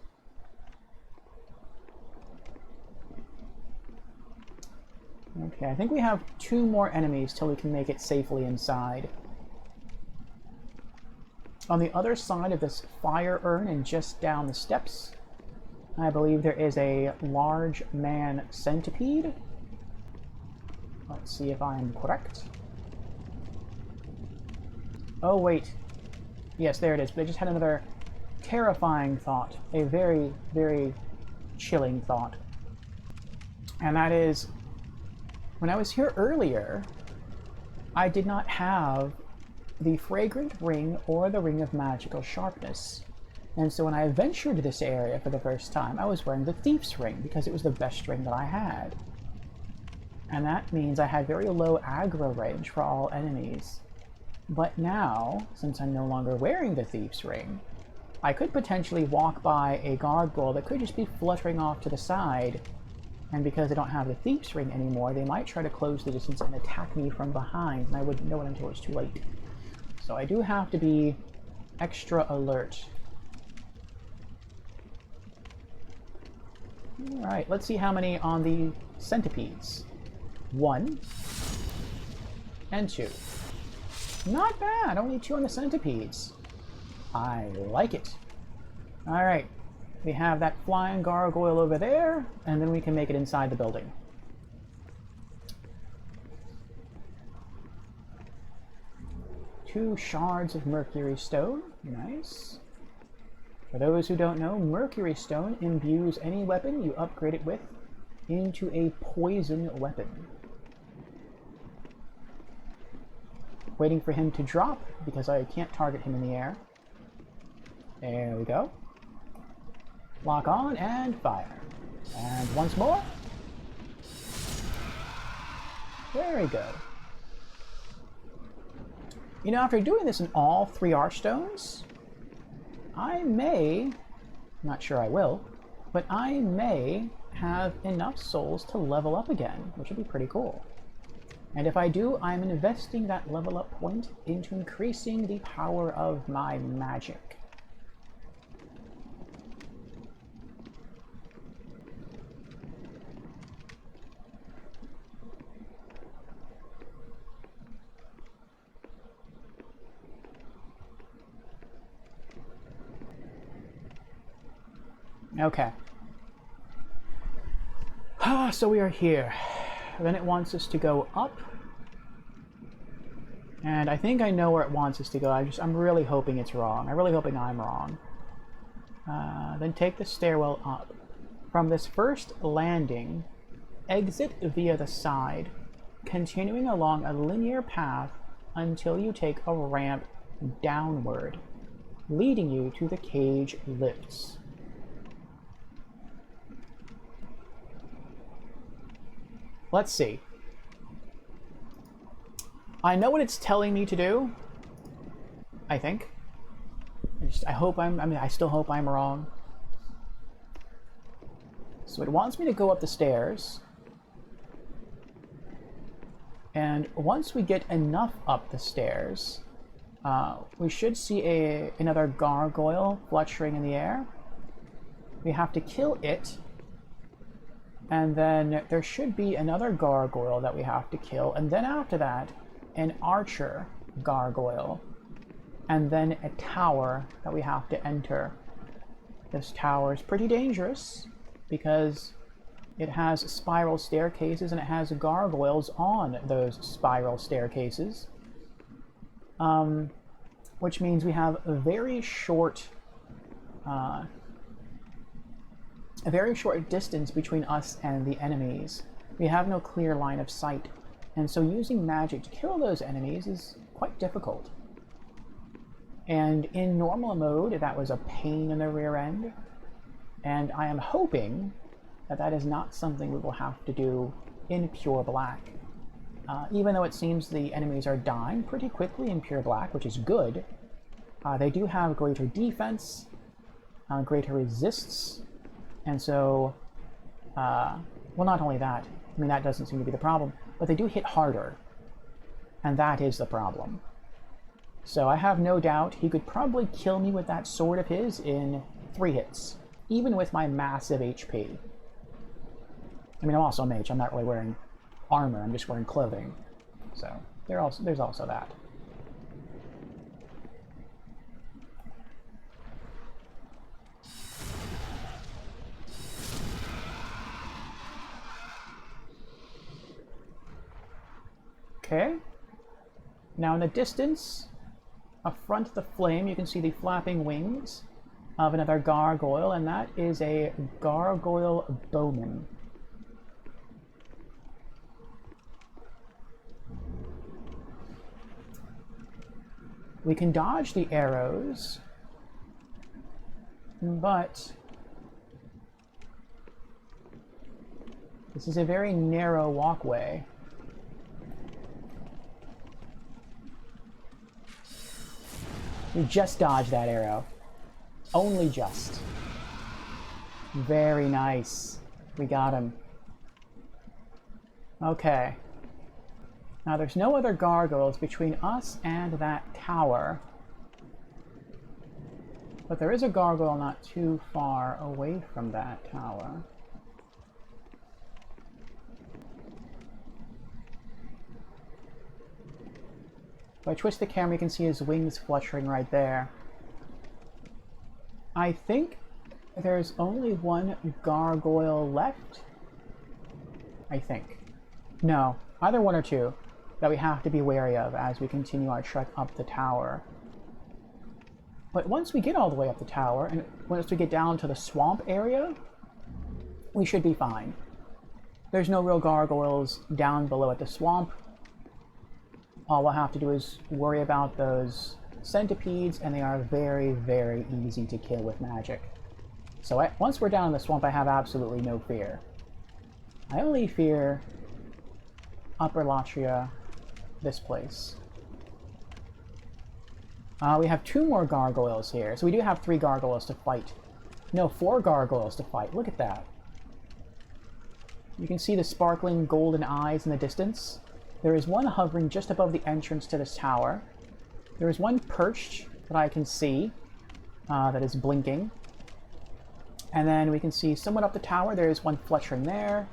Okay, I think we have 2 more enemies till we can make it safely inside. On the other side of this fire urn and just down the steps, I believe there is a large man centipede. Let's see if I am correct. Oh wait. Yes, there it is. But I just had another terrifying thought. A very, very chilling thought. And that is, when I was here earlier, I did not have the Fragrant Ring or the Ring of Magical Sharpness. And so when I ventured this area for the first time, I was wearing the Thief's Ring because it was the best ring that I had. And that means I had very low aggro range for all enemies. But now, since I'm no longer wearing the Thief's Ring, I could potentially walk by a gargoyle that could just be fluttering off to the side. And because they don't have the Thief's Ring anymore, they might try to close the distance and attack me from behind, and I wouldn't know it until it's too late. So I do have to be extra alert. Alright, let's see how many on the centipedes. 1 and 2. Not bad, only 2 on the centipedes. I like it. Alright. We have that flying gargoyle over there, and then we can make it inside the building. Two shards of Mercury Stone. Nice. For those who don't know, Mercury Stone imbues any weapon you upgrade it with into a poison weapon. Waiting for him to drop, because I can't target him in the air. There we go. Lock on and fire. And once more. Very good. You know, after doing this in all 3 Archstones, I may, not sure I will, but I may have enough souls to level up again, which would be pretty cool. And if I do, I'm investing that level up point into increasing the power of my magic. Okay. So we are here. Then it wants us to go up. And I think I know where it wants us to go. I'm really hoping it's wrong. I'm really hoping I'm wrong. Then take the stairwell up. From this first landing, exit via the side, continuing along a linear path until you take a ramp downward, leading you to the cage lifts. let's see. I know what it's telling me to do, I think. I still hope I'm wrong. So it wants me to go up the stairs. And once we get enough up the stairs, we should see another gargoyle fluttering in the air. We have to kill it. And then there should be another gargoyle that we have to kill. And then after that, an archer gargoyle. And then a tower that we have to enter. This tower is pretty dangerous because it has spiral staircases and it has gargoyles on those spiral staircases. Which means we have a very short distance between us and the enemies. We have no clear line of sight, and so using magic to kill those enemies is quite difficult. And in normal mode, that was a pain in the rear end, and I am hoping that that is not something we will have to do in Pure Black. Even though it seems the enemies are dying pretty quickly in Pure Black, which is good, they do have greater defense, greater resists, and so, well, not only that, I mean, that doesn't seem to be the problem, but they do hit harder, and that is the problem. So I have no doubt he could probably kill me with that sword of his in 3 hits, even with my massive HP. I mean, I'm also a mage, I'm not really wearing armor, I'm just wearing clothing. So there's also that. Okay. Now in the distance, affront the flame, you can see the flapping wings of another gargoyle, and that is a gargoyle bowman. We can dodge the arrows, but this is a very narrow walkway. We just dodged that arrow. Only just. Very nice. We got him. Okay. Now there's no other gargoyles between us and that tower. But there is a gargoyle not too far away from that tower. If I twist the camera, you can see his wings fluttering right there. I think there's only one gargoyle left. I think. No, either one or two that we have to be wary of as we continue our trek up the tower. But once we get all the way up the tower, and once we get down to the swamp area, we should be fine. There's no real gargoyles down below at the swamp. All we'll have to do is worry about those centipedes, and they are very, very easy to kill with magic. So once we're down in the swamp, I have absolutely no fear. I only fear Upper Latria, this place. We have 2 more gargoyles here, so we do have 3 gargoyles to fight. No, 4 gargoyles to fight. Look at that. You can see the sparkling golden eyes in the distance. There is one hovering just above the entrance to this tower. There is one perched that I can see that is blinking. And then we can see somewhat up the tower, there is one fluttering there.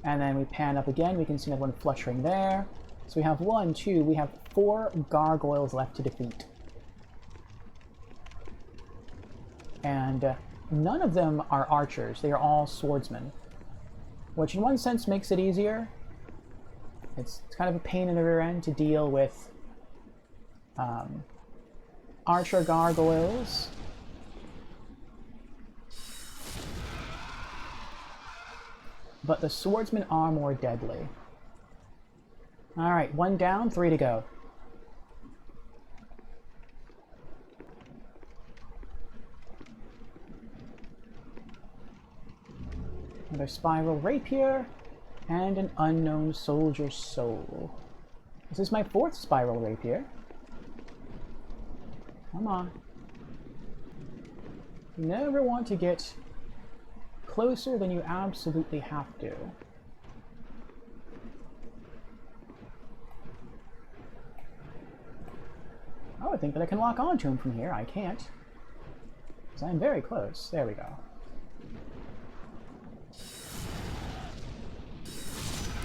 And then we pan up again, we can see another one fluttering there. So we have 1, 2, we have 4 gargoyles left to defeat. And none of them are archers, they are all swordsmen. Which in one sense makes it easier. It's kind of a pain in the rear end to deal with archer gargoyles. But the swordsmen are more deadly. Alright, 1 down, 3 to go. Another spiral rapier. And an unknown soldier's soul. This is my 4th spiral rapier. Come on. You never want to get closer than you absolutely have to. I would think that I can lock onto him from here. I can't. Because I'm very close. There we go.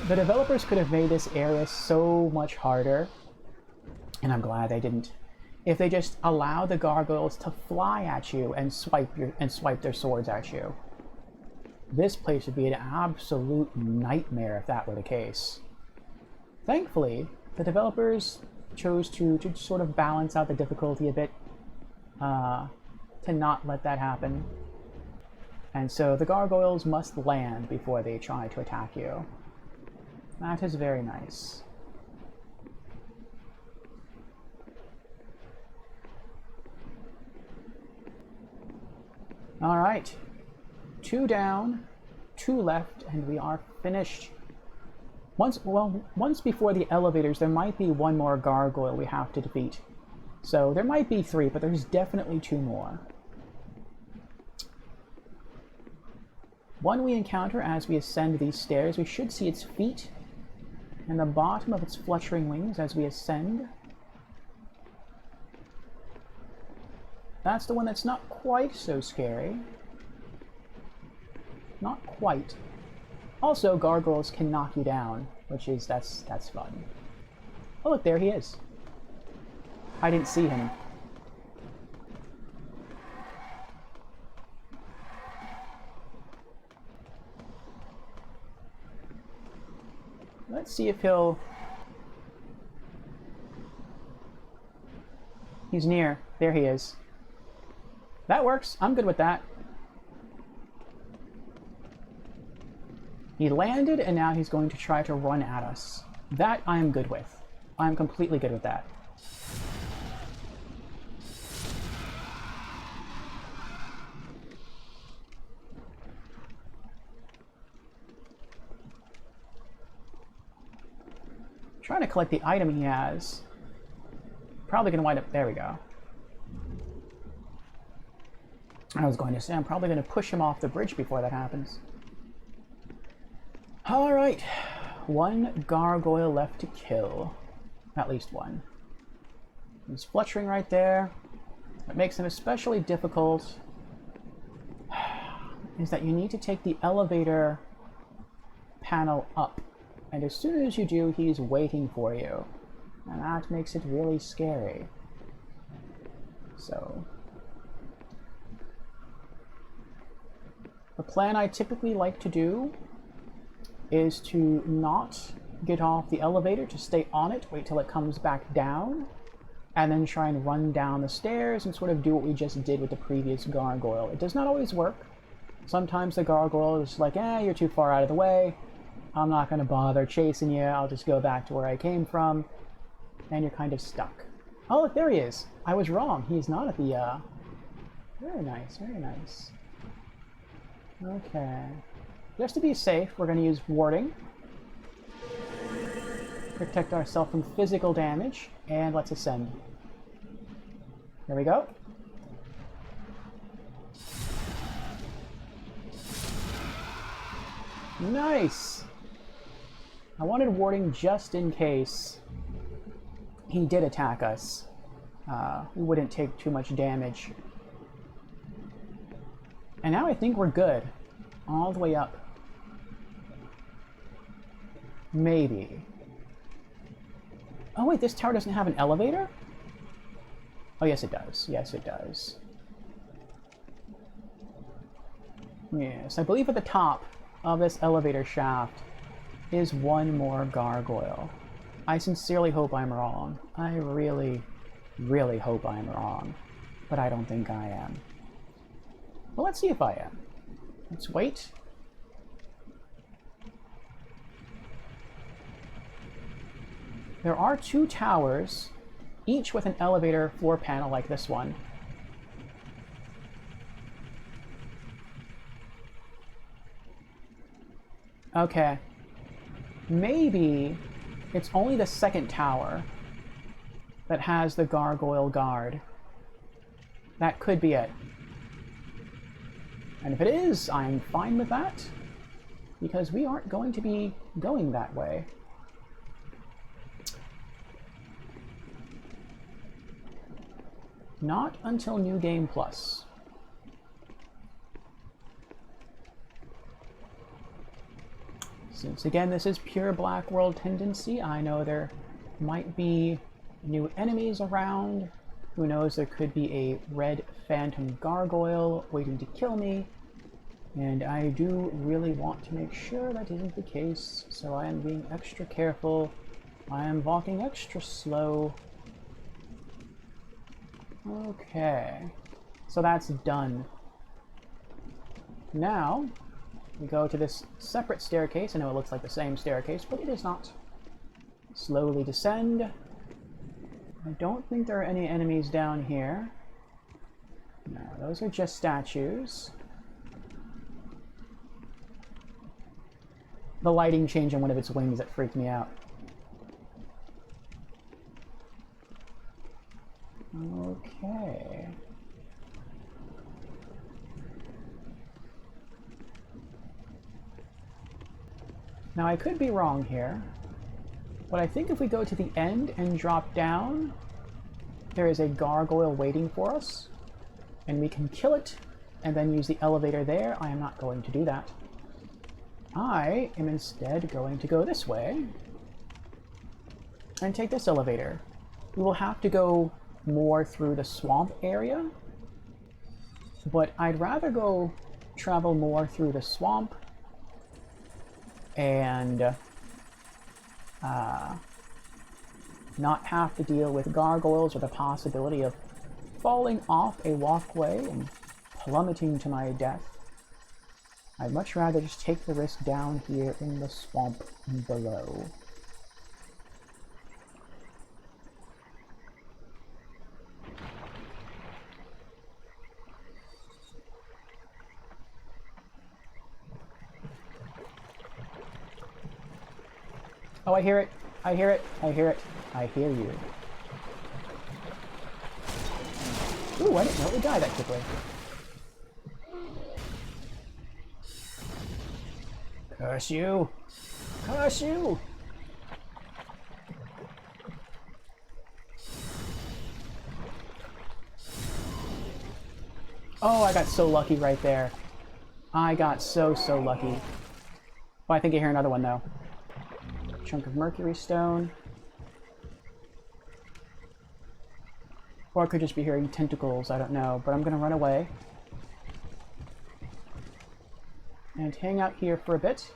The developers could have made this area so much harder, and I'm glad they didn't. If they just allow the gargoyles to fly at you and swipe their swords at you. This place would be an absolute nightmare if that were the case. Thankfully, the developers chose to sort of balance out the difficulty a bit, to not let that happen. And so the gargoyles must land before they try to attack you. That is very nice. Alright. 2 down, 2 left, and we are finished. Once before the elevators, there might be 1 more gargoyle we have to defeat. So there might be 3, but there's definitely 2 more. One we encounter as we ascend these stairs. We should see its feet and the bottom of its fluttering wings as we ascend. That's the one that's not quite so scary. Not quite. Also, gargoyles can knock you down, which is, that's fun. Oh look, there he is. I didn't see him. Let's see if he'll... He's near. There he is. That works. I'm good with that. He landed, and now he's going to try to run at us. That I am good with. I'm completely good with that. Trying to collect the item he has. Probably going to wind up... There we go. I was going to say, I'm probably going to push him off the bridge before that happens. Alright. 1 gargoyle left to kill. At least 1. He's fluttering right there. What makes him especially difficult is that you need to take the elevator panel up. And as soon as you do, he's waiting for you. And that makes it really scary. So... the plan I typically like to do is to not get off the elevator, to stay on it, wait till it comes back down, and then try and run down the stairs and sort of do what we just did with the previous gargoyle. It does not always work. Sometimes the gargoyle is like, you're too far out of the way. I'm not going to bother chasing you. I'll just go back to where I came from. And you're kind of stuck. Oh, look, there he is. I was wrong. He's not at the, Very nice, very nice. Okay. Just to be safe, we're going to use warding. Protect ourselves from physical damage. And let's ascend. There we go. Nice! I wanted warding just in case he did attack us. We wouldn't take too much damage. And now I think we're good. All the way up. Maybe. Oh wait, this tower doesn't have an elevator? Oh yes it does. Yes it does. Yes, I believe at the top of this elevator shaft is 1 more gargoyle. I sincerely hope I'm wrong. I really, really hope I'm wrong. But I don't think I am. Well, let's see if I am. Let's wait. There are 2 towers, each with an elevator floor panel like this one. Okay. maybe it's only the second tower that has the gargoyle guard. That could be it. And if it is, I'm fine with that, because we aren't going to be going that way. Not until New Game Plus. Since again this is pure Black World tendency, I know there might be new enemies around. Who knows, there could be a red phantom gargoyle waiting to kill me. And I do really want to make sure that isn't the case, so I am being extra careful. I am walking extra slow. Okay, so that's done. Now, we go to this separate staircase. I know it looks like the same staircase, but it is not. Slowly descend. I don't think there are any enemies down here. No, those are just statues. The lighting changed on one of its wings that freaked me out. Okay. Now I could be wrong here, but I think if we go to the end and drop down, there is a gargoyle waiting for us, and we can kill it and then use the elevator there. I am not going to do that. I am instead going to go this way and take this elevator. We will have to go more through the swamp area, but I'd rather go travel more through the swamp and not have to deal with gargoyles or the possibility of falling off a walkway and plummeting to my death. I'd much rather just take the risk down here in the swamp below. Oh, I hear it. I hear it. I hear it. I hear you. Ooh, I didn't know it would die that quickly. Curse you! Curse you! Oh, I got so lucky right there. I got so lucky. Oh, I think I hear another one, though. Chunk of mercury stone. Or I could just be hearing tentacles, I don't know. But I'm gonna run away. And hang out here for a bit.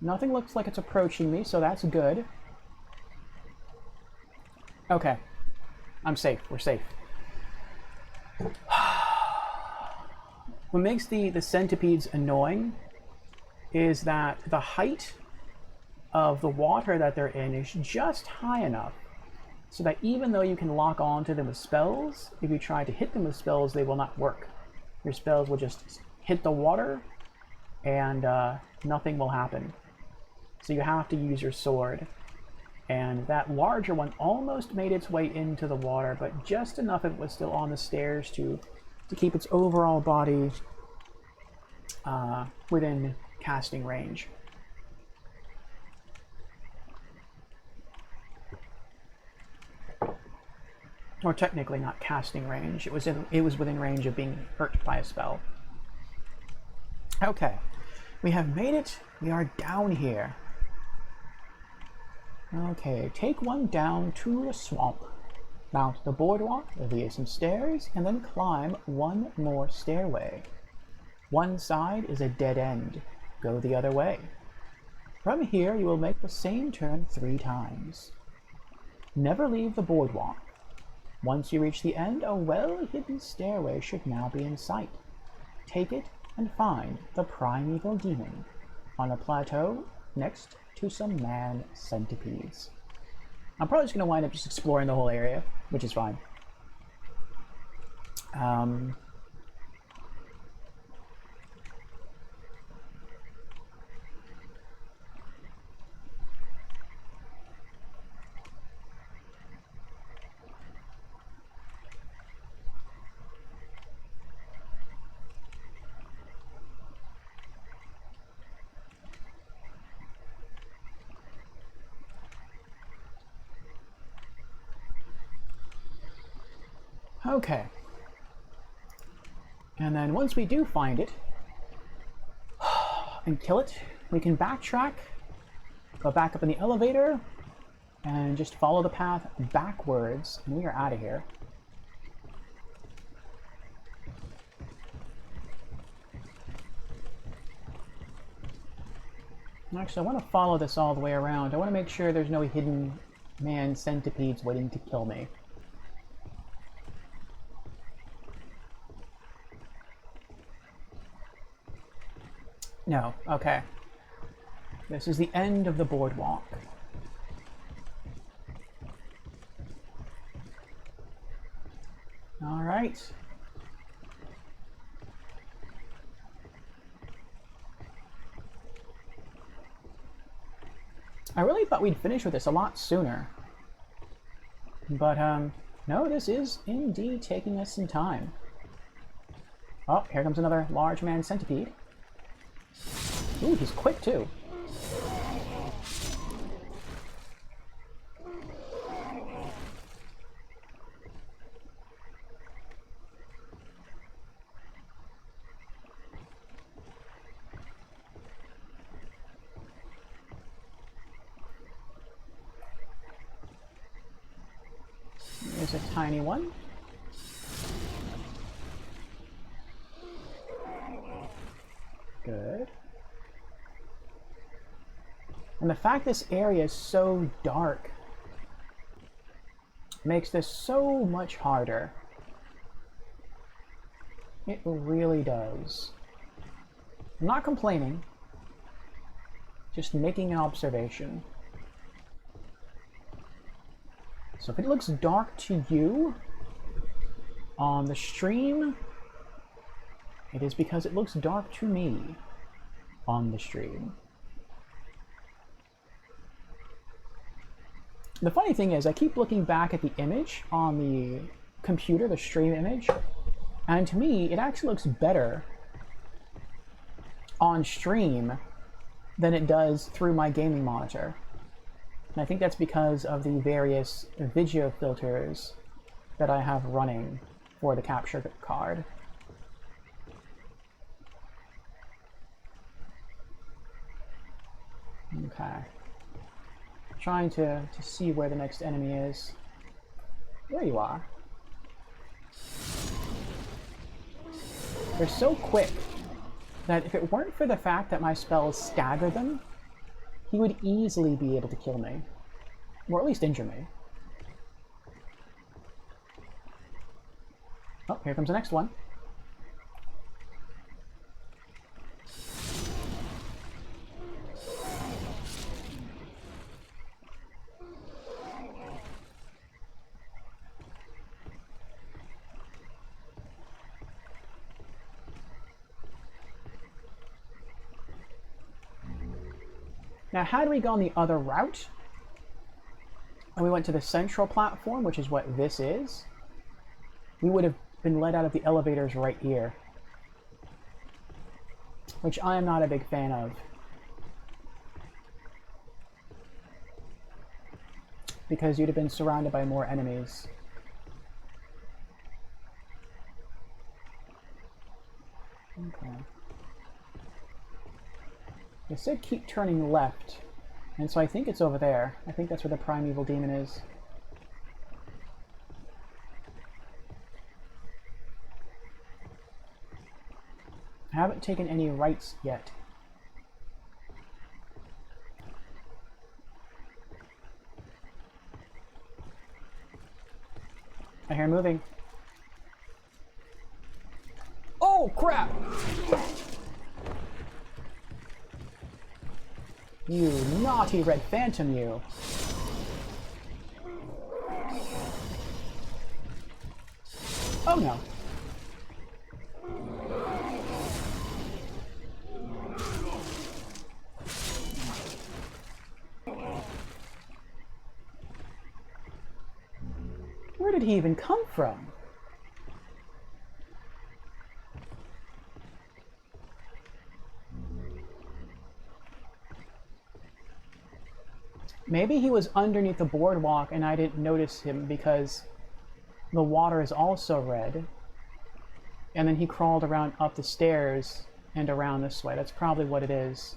Nothing looks like it's approaching me, so that's good. Okay. I'm safe. We're safe. What makes the centipedes annoying is that the height of the water that they're in is just high enough so that even though you can lock onto them with spells, if you try to hit them with spells, they will not work. Your spells will just hit the water and nothing will happen. So you have to use your sword. And that larger one almost made its way into the water, but just enough it was still on the stairs to keep its overall body within casting range. Or technically not casting range. It was within range of being hurt by a spell. Okay, we have made it. We are down here. Okay, take one down to the swamp. Mount the boardwalk via some stairs, and then climb one more stairway. One side is a dead end. Go the other way. From here, you will make the same turn 3 times. Never leave the boardwalk. Once you reach the end, a well-hidden stairway should now be in sight. Take it and find the primeval demon on a plateau next to some man centipedes. I'm probably just going to wind up just exploring the whole area, which is fine. Okay. And then once we do find it and kill it, we can backtrack, go back up in the elevator, and just follow the path backwards, and we are out of here. Actually, I want to follow this all the way around. I want to make sure there's no hidden man centipedes waiting to kill me. No, okay. This is the end of the boardwalk. All right. I really thought we'd finish with this a lot sooner. But, no, this is indeed taking us some time. Oh, here comes another large man centipede. Ooh, he's quick too. There's a tiny one. Good. And the fact this area is so dark makes this so much harder. It really does. I'm not complaining, just making an observation. So if it looks dark to you on the stream, it is because it looks dark to me on the stream. The funny thing is, I keep looking back at the image on the computer, the stream image, and to me, it actually looks better on stream than it does through my gaming monitor. And I think that's because of the various video filters that I have running for the capture card. Okay. Trying to see where the next enemy is. There you are. They're so quick that if it weren't for the fact that my spells stagger them, he would easily be able to kill me. Or at least injure me. Oh, here comes the next one. Now, had we gone the other route, and we went to the central platform, which is what this is, we would have been let out of the elevators right here. Which I am not a big fan of. Because you'd have been surrounded by more enemies. Okay. It said keep turning left, and so I think it's over there. I think that's where the primeval demon is. I haven't taken any rights yet. I hear moving. Oh, crap! You naughty red phantom, you. Oh no. Where did he even come from? Maybe he was underneath the boardwalk and I didn't notice him because the water is also red. And then he crawled around up the stairs and around this way. That's probably what it is.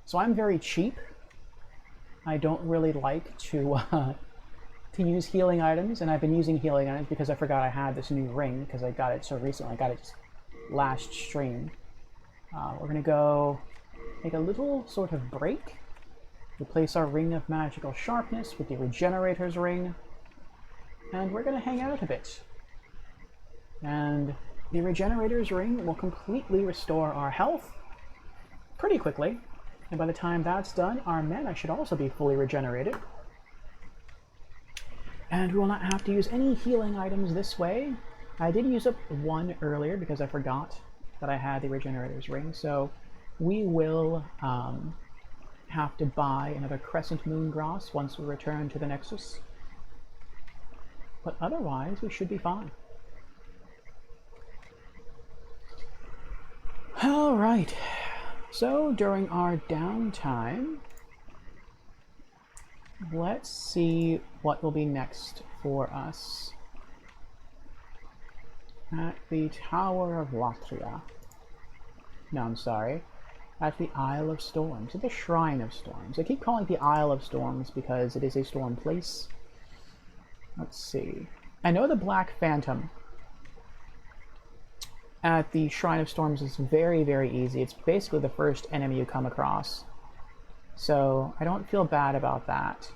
So I'm very cheap. I don't really like to use healing items, and I've been using healing items because I forgot I had this new ring because I got it so recently. I got it just last stream. We're gonna go take a little sort of break. Replace our Ring of Magical Sharpness with the Regenerator's Ring, and we're gonna hang out a bit. And the Regenerator's Ring will completely restore our health pretty quickly. And by the time that's done, our mana should also be fully regenerated. And we will not have to use any healing items this way. I did use up one earlier because I forgot that I had the Regenerator's Ring, so we will have to buy another Crescent Moon Grass once we return to the Nexus. But otherwise, we should be fine. Alright, so during our downtime, let's see what will be next for us at the Tower of Latria. No, I'm sorry. At the Isle of Storms, at the Shrine of Storms. I keep calling it the Isle of Storms because it is a storm place. Let's see. I know the Black Phantom at the Shrine of Storms is very, very easy. It's basically the first enemy you come across. So I don't feel bad about that.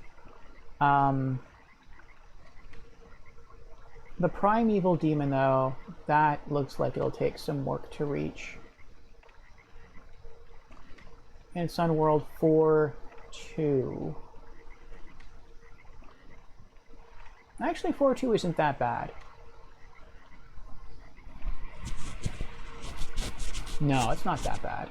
The Primeval Demon, though, that looks like it'll take some work to reach. And it's on World 4-2. Actually, 4-2 isn't that bad. No, it's not that bad.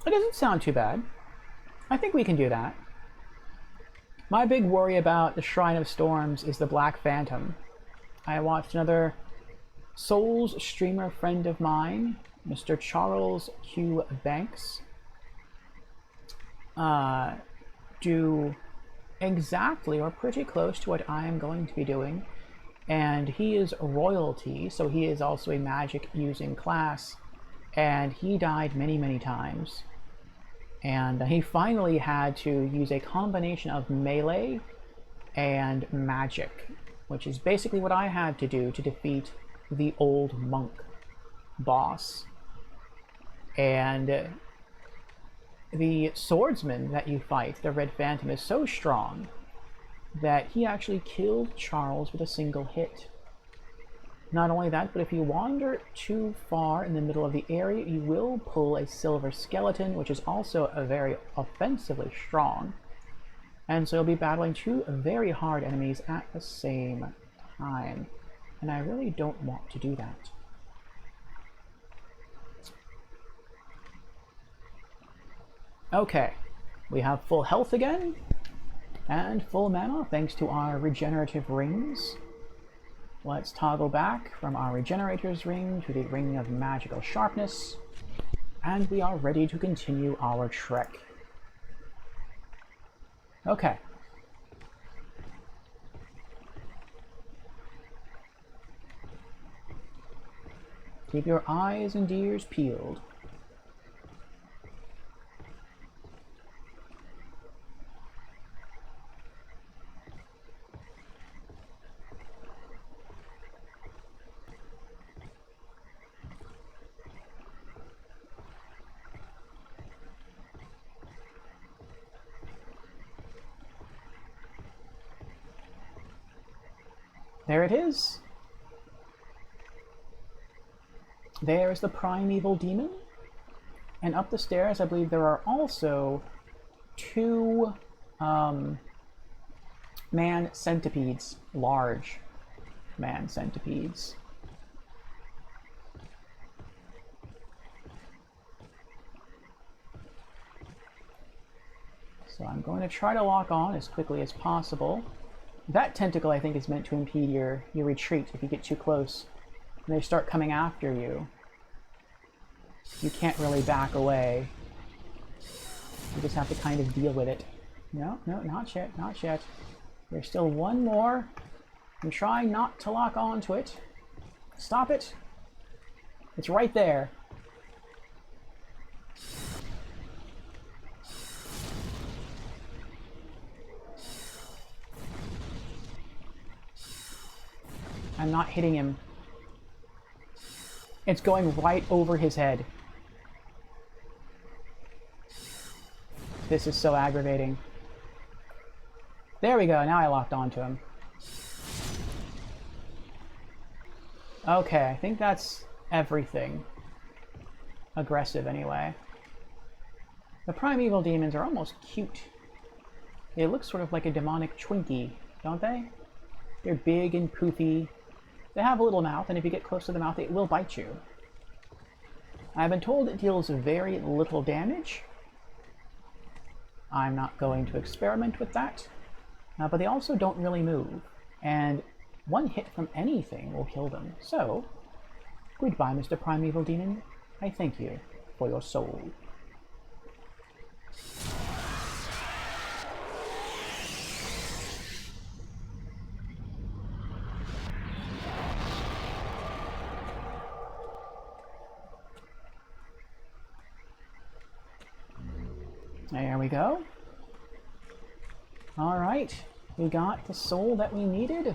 It doesn't sound too bad. I think we can do that. My big worry about the Shrine of Storms is the Black Phantom. I watched another Souls streamer friend of mine, Mr. Charles Q. Banks, do exactly or pretty close to what I am going to be doing. And he is royalty, so he is also a magic using class, and he died many, many times. And he finally had to use a combination of melee and magic, which is basically what I had to do to defeat the old monk boss. And the swordsman that you fight, the Red Phantom, is so strong that he actually killed Charles with a single hit. Not only that, but if you wander too far in the middle of the area, you will pull a silver skeleton, which is also a very offensively strong. And so you'll be battling two very hard enemies at the same time. And I really don't want to do that. Okay, we have full health again, and full mana thanks to our regenerative rings. Let's toggle back from our Regenerator's Ring to the Ring of Magical Sharpness, and we are ready to continue our trek. Okay. Keep your eyes and ears peeled. There it is. There's the Primeval Demon. And up the stairs, I believe there are also two man centipedes, large man centipedes. So I'm going to try to lock on as quickly as possible. That tentacle, I think, is meant to impede your retreat if you get too close. When they start coming after you, you can't really back away. You just have to kind of deal with it. No, no, not yet, not yet. There's still one more. I'm trying not to lock onto it. Stop it. It's right there. I'm not hitting him. It's going right over his head. This is so aggravating. There we go, now I locked onto him. Okay, I think that's everything. Aggressive, anyway. The primeval demons are almost cute. They look sort of like a demonic Twinkie, don't they? They're big and poofy. They have a little mouth, and if you get close to the mouth, it will bite you. I've been told it deals very little damage. I'm not going to experiment with that. But they also don't really move. And one hit from anything will kill them. So, goodbye, Mr. Primeval Demon. I thank you for your soul. There we go. Alright, we got the soul that we needed.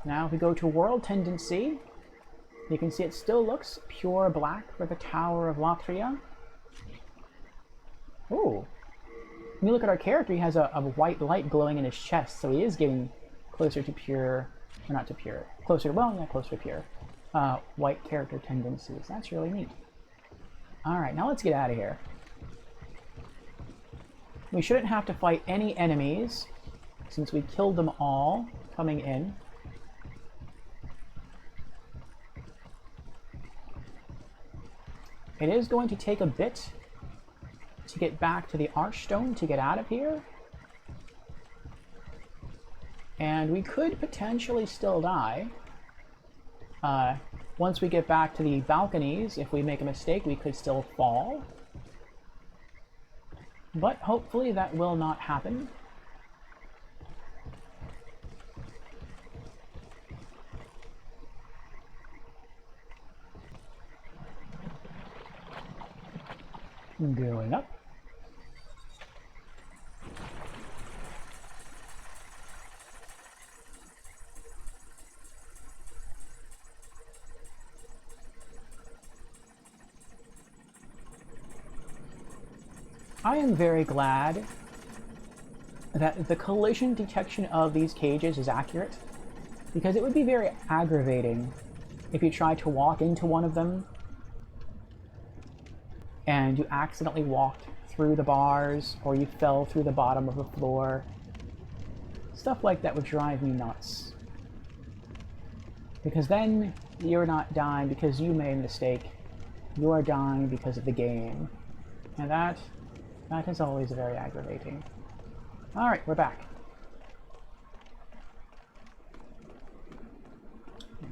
Now if we go to World Tendency, you can see it still looks pure black for the Tower of Latria. Ooh. When you look at our character, he has a white light glowing in his chest, so he is getting closer to pure, or not to pure, closer, well, yeah, closer to pure, white character tendencies. That's really neat. Alright, now let's get out of here. We shouldn't have to fight any enemies, since we killed them all coming in. It is going to take a bit to get back to the Archstone to get out of here. And we could potentially still die. Once we get back to the balconies, if we make a mistake, we could still fall. But hopefully that will not happen. Going up. I am very glad that the collision detection of these cages is accurate, because it would be very aggravating if you tried to walk into one of them and you accidentally walked through the bars or you fell through the bottom of the floor. Stuff like that would drive me nuts. Because then you're not dying because you made a mistake. You are dying because of the game. And that is always very aggravating. Alright, we're back.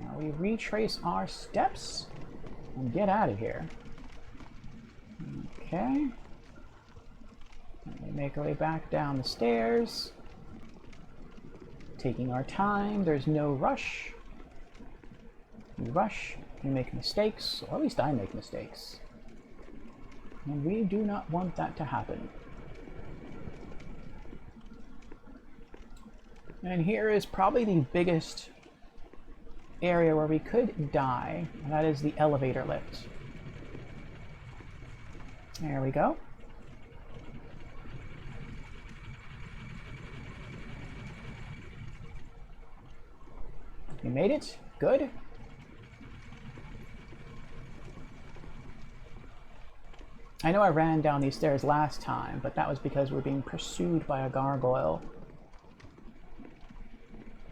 Now we retrace our steps and get out of here. Okay. We make our way back down the stairs. Taking our time, there's no rush. You rush, you make mistakes, or at least I make mistakes. And we do not want that to happen. And here is probably the biggest area where we could die, and that is the elevator lift. There we go. We made it. Good. I know I ran down these stairs last time, but that was because we're being pursued by a gargoyle.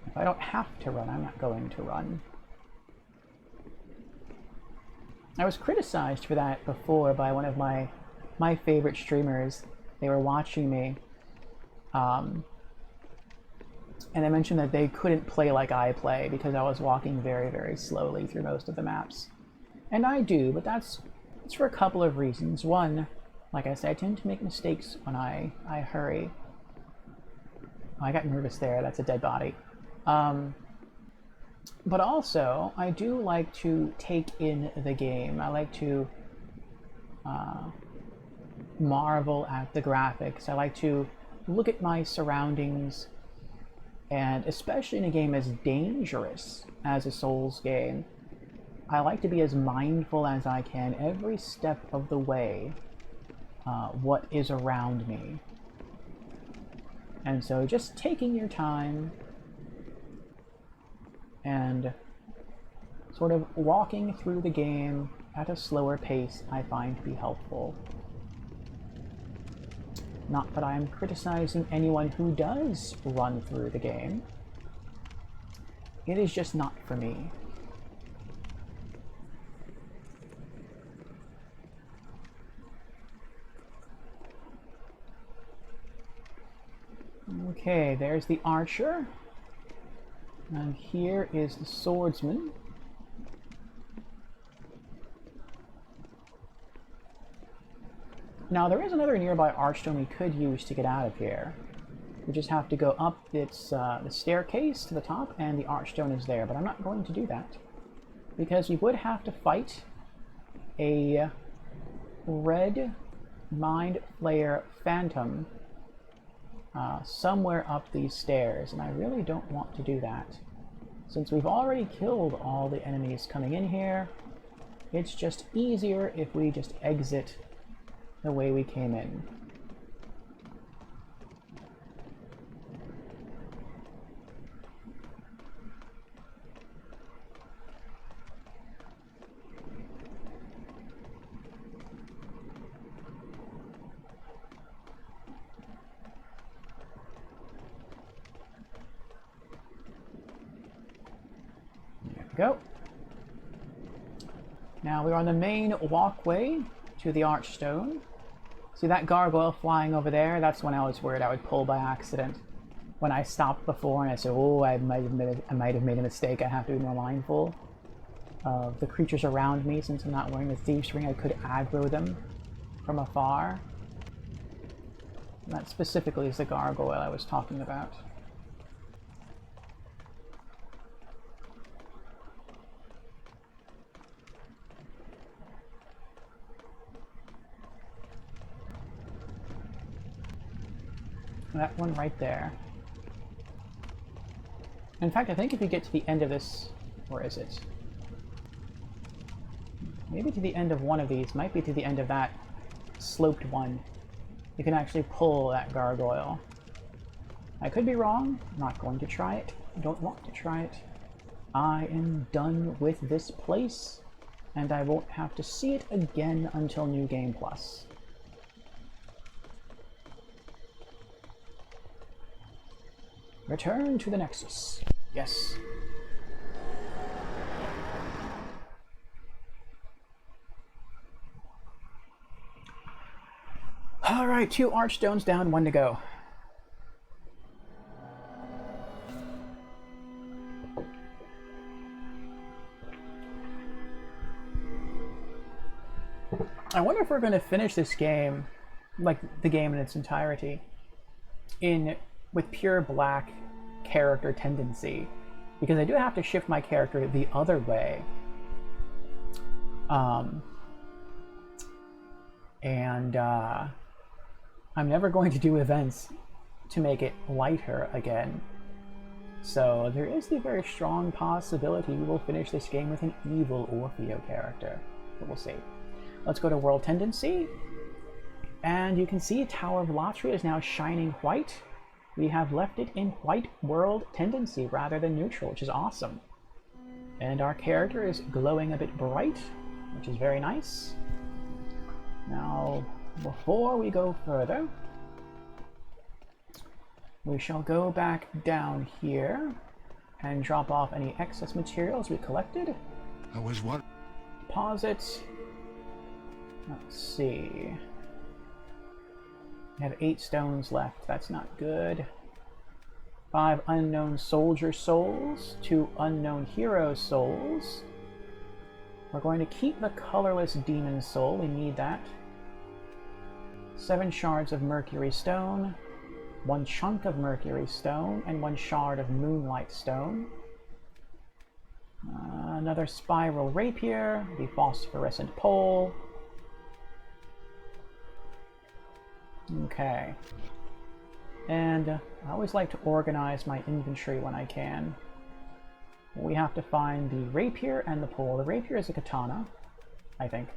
If I don't have to run, I'm not going to run. I was criticized for that before by one of my favorite streamers. They were watching me, and I mentioned that they couldn't play like I play because I was walking very, very slowly through most of the maps. And I do, but that's for a couple of reasons. One, like I said, I tend to make mistakes when I hurry. Oh, I got nervous there. That's a dead body. But also, I do like to take in the game. I like to marvel at the graphics. I like to look at my surroundings, and especially in a game as dangerous as a Souls game, I like to be as mindful as I can every step of the way what is around me. And so just taking your time and sort of walking through the game at a slower pace I find to be helpful. Not that I am criticizing anyone who does run through the game. It is just not for me. Okay, there's the archer. And here is the swordsman. Now, there is another nearby archstone we could use to get out of here. We just have to go up the staircase to the top, and the archstone is there. But I'm not going to do that, because we would have to fight a red Mind Flayer Phantom somewhere up these stairs, and I really don't want to do that. Since we've already killed all the enemies coming in here, it's just easier if we just exit the way we came in. Go. Now we're on the main walkway to the archstone. See that gargoyle flying over there? That's when I was worried I would pull by accident. When I stopped before and I said, oh, I might have made a mistake. I have to be more mindful of the creatures around me. Since I'm not wearing the Thieves' Ring, I could aggro them from afar. And that specifically is the gargoyle I was talking about. That one right there. In fact, I think if you get to the end of this, where is it? Maybe to the end of one of these, might be to the end of that sloped one. You can actually pull that gargoyle. I could be wrong. I'm not going to try it. I don't want to try it. I am done with this place, and I won't have to see it again until New Game Plus. Return to the Nexus. Yes. Alright, 2 archstones down, 1 to go. I wonder if we're going to finish this game, like the game in its entirety, with pure black character tendency, because I do have to shift my character the other way. I'm never going to do events to make it lighter again. So there is the very strong possibility we will finish this game with an evil Orfeo character, but we'll see. Let's go to World Tendency, and you can see Tower of Latria is now shining white. We have left it in white World Tendency rather than neutral, which is awesome. And our character is glowing a bit bright, which is very nice. Now, before we go further, we shall go back down here and drop off any excess materials we collected. I was what? Pause it. Let's see. I have 8 stones left. That's not good. 5 unknown soldier souls, 2 unknown hero souls. We're going to keep the colorless demon soul. We need that. 7 shards of mercury stone, 1 chunk of mercury stone, and 1 shard of moonlight stone. Another spiral rapier, the phosphorescent pole. Okay. And I always like to organize my inventory when I can. We have to find the rapier and the pole. The rapier is a katana, I think.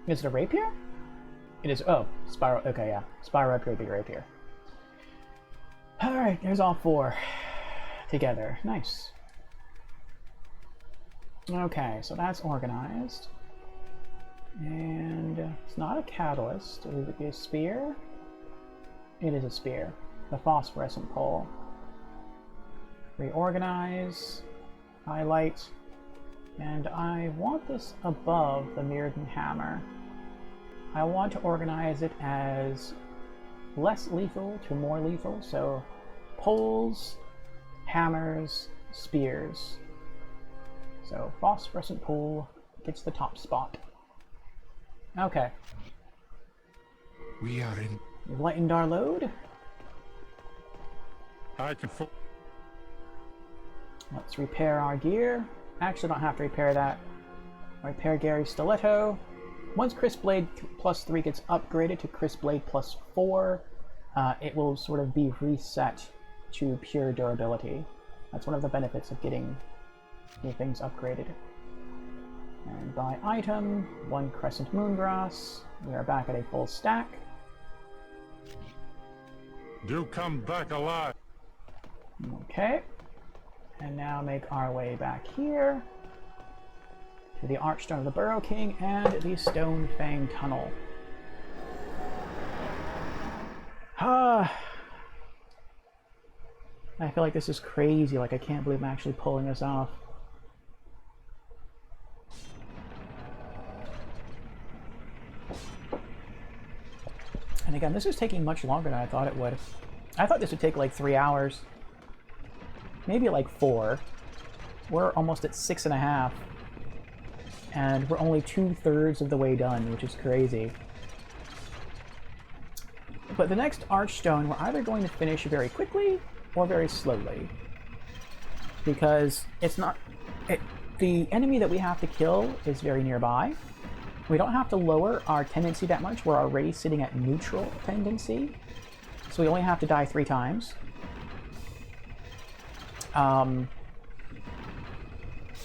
Is it a rapier? It is. Oh, spiral. Okay, yeah. Spiral rapier, big rapier. Alright, there's all 4 together. Nice. Okay, so that's organized. And it's not a catalyst. Would it be a spear? It is a spear. The phosphorescent pole. Reorganize. Highlight. And I want this above the Mirrodin hammer. I want to organize it as less lethal to more lethal. So poles, hammers, spears. So phosphorescent pole gets the top spot. Okay. We are in. We've lightened our load. I can Let's repair our gear. Actually, don't have to repair that. Repair Gary's stiletto. Once Crisp Blade plus 3 gets upgraded to Crisp Blade plus 4, it will sort of be reset to pure durability. That's one of the benefits of getting new things upgraded. And buy item, 1 Crescent Moongrass. We are back at a full stack. Do come back alive. Okay. And now make our way back here to the Archstone of the Burrow King and the Stone Fang Tunnel. I feel like this is crazy. Like, I can't believe I'm actually pulling this off. And again, this is taking much longer than I thought it would. I thought this would take like 3 hours. Maybe like 4. We're almost at 6.5. And we're only 2/3 of the way done, which is crazy. But the next Archstone, we're either going to finish very quickly or very slowly. Because it's not... the enemy that we have to kill is very nearby. We don't have to lower our tendency that much. We're already sitting at neutral tendency. So we only have to die 3 times.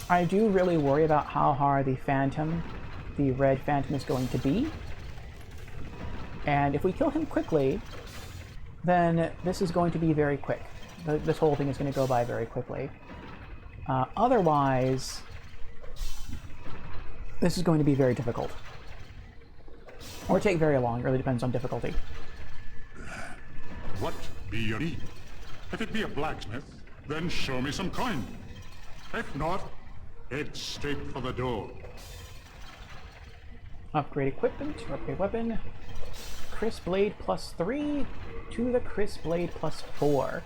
I do really worry about how hard the Phantom, the Red Phantom, is going to be. And if we kill him quickly, then this is going to be very quick. This whole thing is going to go by very quickly. Otherwise, this is going to be very difficult. Or take very long, it really depends on difficulty. What be your need? If it be a blacksmith, then show me some coin. If not, head straight for the door. Upgrade equipment, upgrade weapon. Crisp Blade plus 3 to the Crisp Blade plus 4.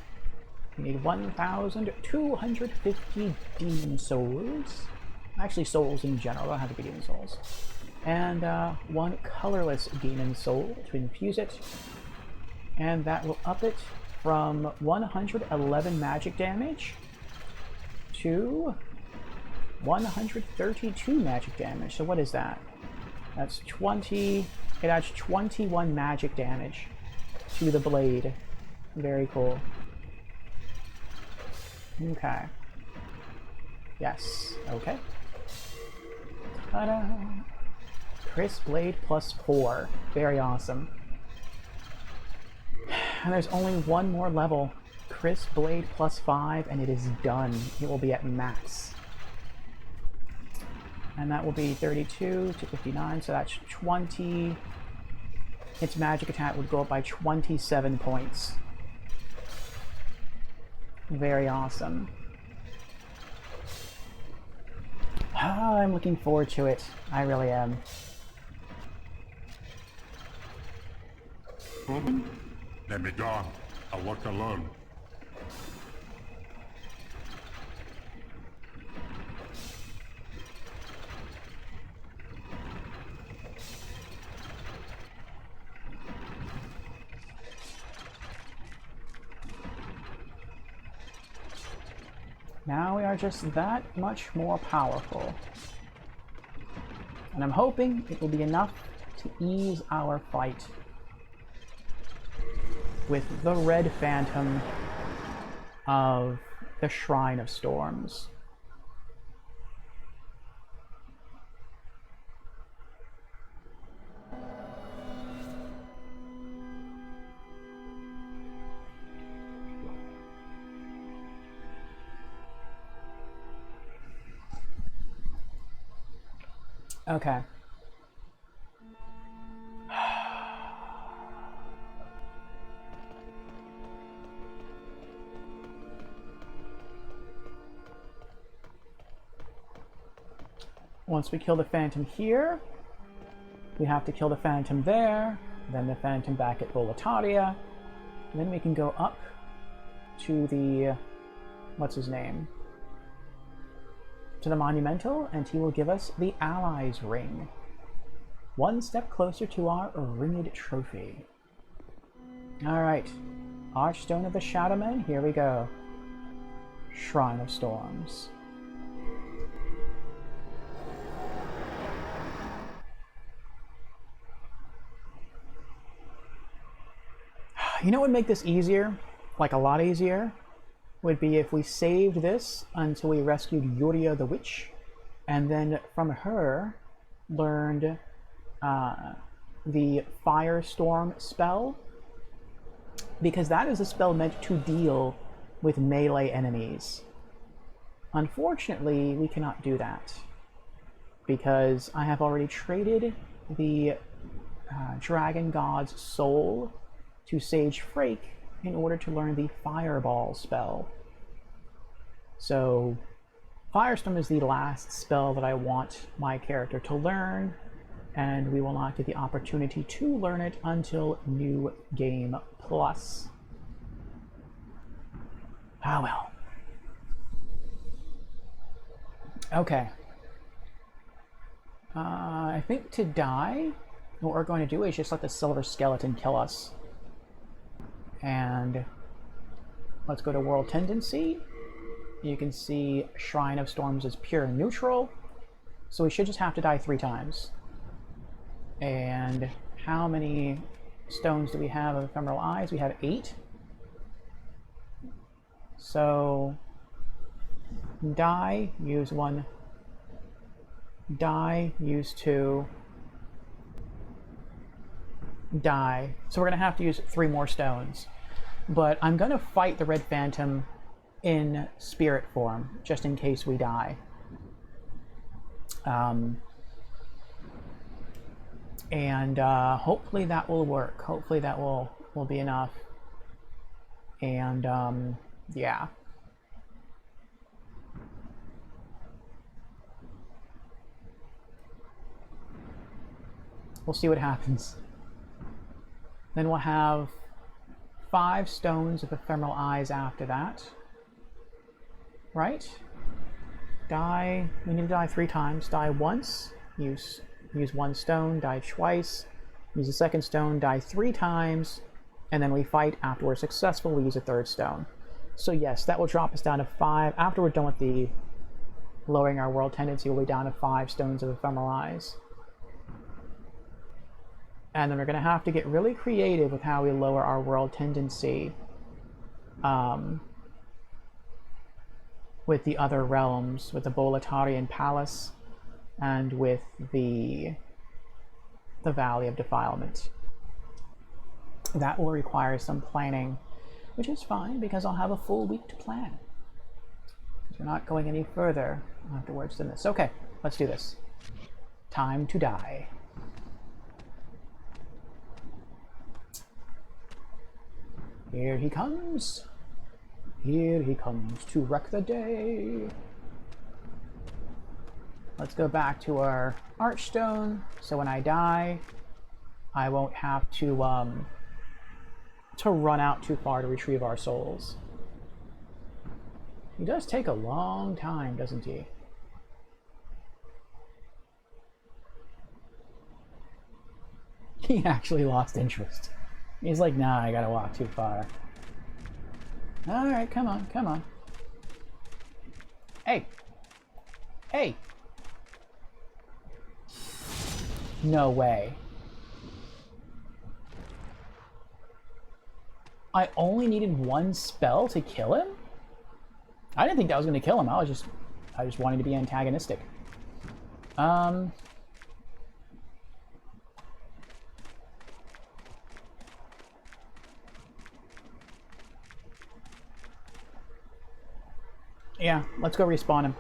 We need 1,250 demon souls. Actually, souls in general, don't have to be demon souls. And 1 colorless demon soul to infuse it. And that will up it from 111 magic damage to 132 magic damage. So what is that? That's 20... It adds 21 magic damage to the blade. Very cool. Okay. Yes. Okay. Ta-da! Crisp Blade plus 4. Very awesome. And there's only 1 more level. Crisp Blade plus 5, and it is done. It will be at max. And that will be 32 to 59, so that's 20. Its magic attack would go up by 27 points. Very awesome. I'm looking forward to it. I really am. Woman? Let me gone. I'll work alone. Now we are just that much more powerful. And I'm hoping it will be enough to ease our fight with the Red Phantom of the Shrine of Storms. Okay. Once we kill the Phantom here, we have to kill the Phantom there, then the Phantom back at Boletaria, then we can go up to the... what's his name? To the Monumental, and he will give us the Allies Ring. One step closer to our ringed trophy. Alright. Archstone of the Shadowmen, here we go. Shrine of Storms. You know what would make this easier? Like a lot easier? Would be if we saved this until we rescued Yuria the Witch, and then from her learned the Firestorm spell, because that is a spell meant to deal with melee enemies. Unfortunately, we cannot do that, because I have already traded the Dragon God's Soul to Sage Frake in order to learn the Fireball spell. So, Firestorm is the last spell that I want my character to learn, and we will not get the opportunity to learn it until New Game Plus. Ah well. Okay. I think to die, what we're going to do is just let the Silver Skeleton kill us. And let's go to World Tendency. You can see Shrine of Storms is pure and neutral, so we should just have to die 3 times. And how many stones do we have of Ephemeral Eyes? We have 8. So die, use 1. Die, use 2. Die. So we're going to have to use 3 more stones. But I'm going to fight the Red Phantom in spirit form, just in case we die. Hopefully that will work. Hopefully that will be enough. And, yeah. We'll see what happens. Then we'll have 5 stones of Ephemeral Eyes after that. Right? Die. We need to die 3 times. Die once. Use 1 stone. Die twice. Use a 2nd stone. Die 3 times. And then we fight. After we're successful, we use a 3rd stone. So yes, that will drop us down to 5. After we're done with the lowering our world tendency, we'll be down to 5 stones of Ephemeral Eyes. And then we're going to have to get really creative with how we lower our world tendency with the other realms, with the Boletarian Palace and with the Valley of Defilement. That will require some planning, which is fine because I'll have a full week to plan. We're not going any further afterwards than this. Okay, let's do this. Time to die. Here he comes. Here he comes to wreck the day. let's go back to our Archstone, so when I die, I won't have to run out too far to retrieve our souls. He does take a long time, doesn't he? He actually lost interest. He's like, nah, I gotta walk too far. Alright, come on, come on. Hey! Hey! No way. I only needed one spell to kill him? I didn't think that was going to kill him. I just wanted to be antagonistic. Yeah, let's go respawn him.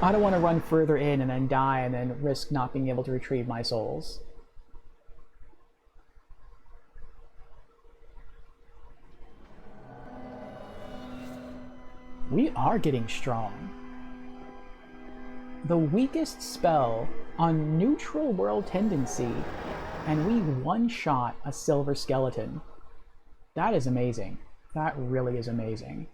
I don't want to run further in and then die and then risk not being able to retrieve my souls. We are getting strong. The weakest spell on neutral world tendency, and we one-shot a silver skeleton. That is amazing. That really is amazing.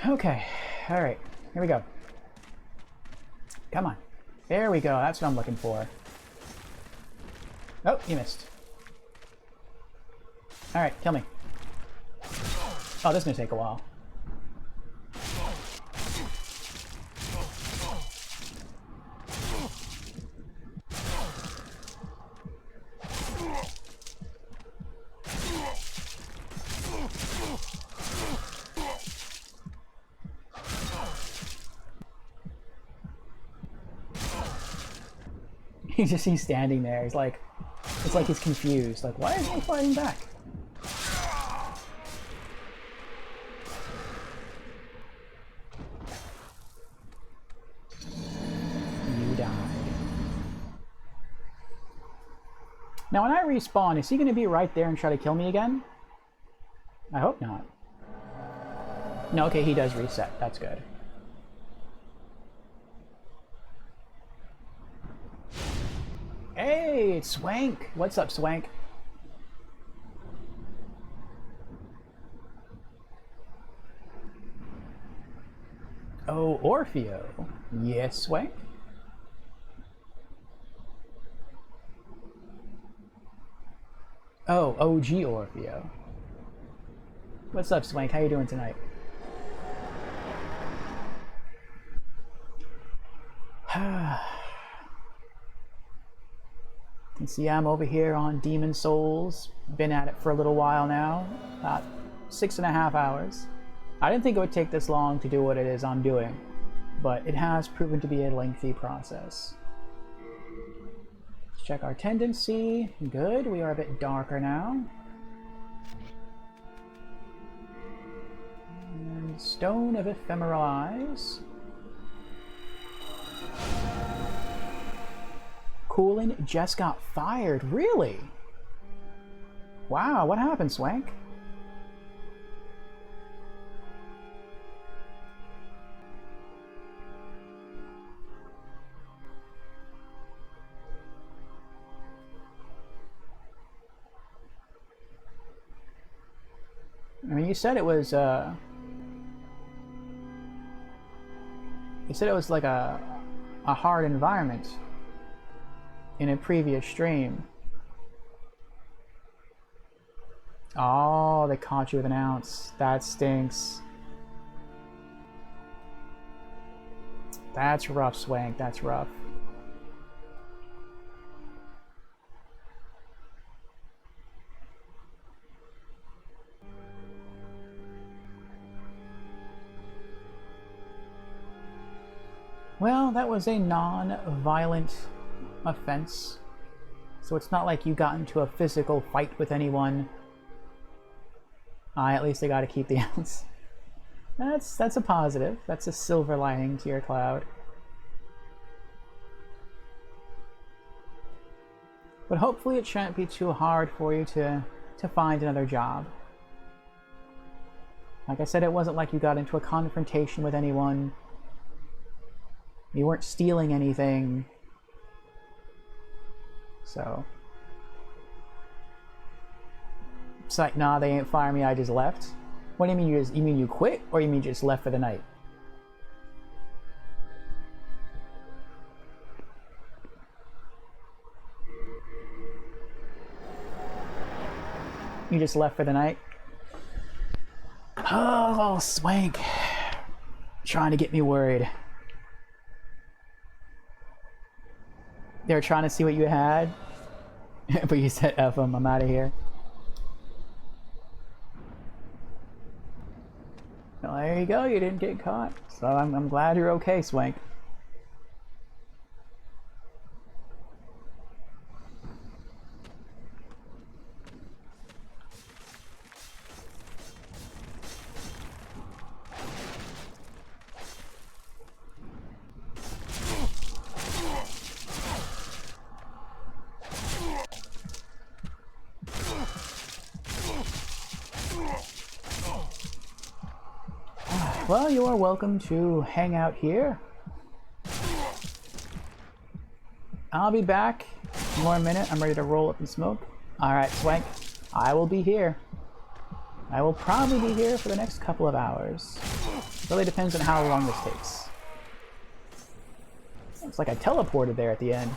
Okay, alright, here we go. Come on. There we go, that's what I'm looking for. Oh, you missed. Alright, kill me. Oh, this is gonna take a while. He's standing there. He's like, it's like he's confused. Like, why isn't he fighting back? You died. Now, when I respawn, is he going to be right there and try to kill me again? I hope not. No, okay, he does reset. That's good. Hey, it's Swank! What's up, Swank? Oh, Orfeo. Yes, Swank? Oh, OG Orfeo. What's up, Swank? How you doing tonight? You can see I'm over here on Demon Souls. Been at it for a little while now, about 6.5 hours. I didn't think it would take this long to do what it is I'm doing, but it has proven to be a lengthy process. Let's check our tendency. Good, we are a bit darker now. And Stone of Ephemeral Eyes. Coolin just got fired. Really? Wow, what happened, Swank? I mean, you said it was, you said it was like a hard environment in a previous stream. Oh, they caught you with an ounce. That stinks. That's rough, Swank. That's rough. Well, that was a non-violent offense, so it's not like you got into a physical fight with anyone. At least I got to keep the ounce. That's a positive. That's a silver lining to your cloud. But hopefully it shouldn't be too hard for you to find another job. Like I said, it wasn't like you got into a confrontation with anyone. You weren't stealing anything. So... It's like, nah, they ain't firing me, I just left. What do you mean you mean you quit, or you mean you just left for the night? You just left for the night? Oh, Swank. Trying to get me worried. They were trying to see what you had, but you said F them, I'm out of here. Well, there you go, you didn't get caught. So I'm glad you're okay, Swank. Well, you are welcome to hang out here. I'll be back in more a minute. I'm ready to roll up and smoke. Alright, Swank, I will be here. I will probably be here for the next couple of hours. Really depends on how long this takes. It's like I teleported there at the end.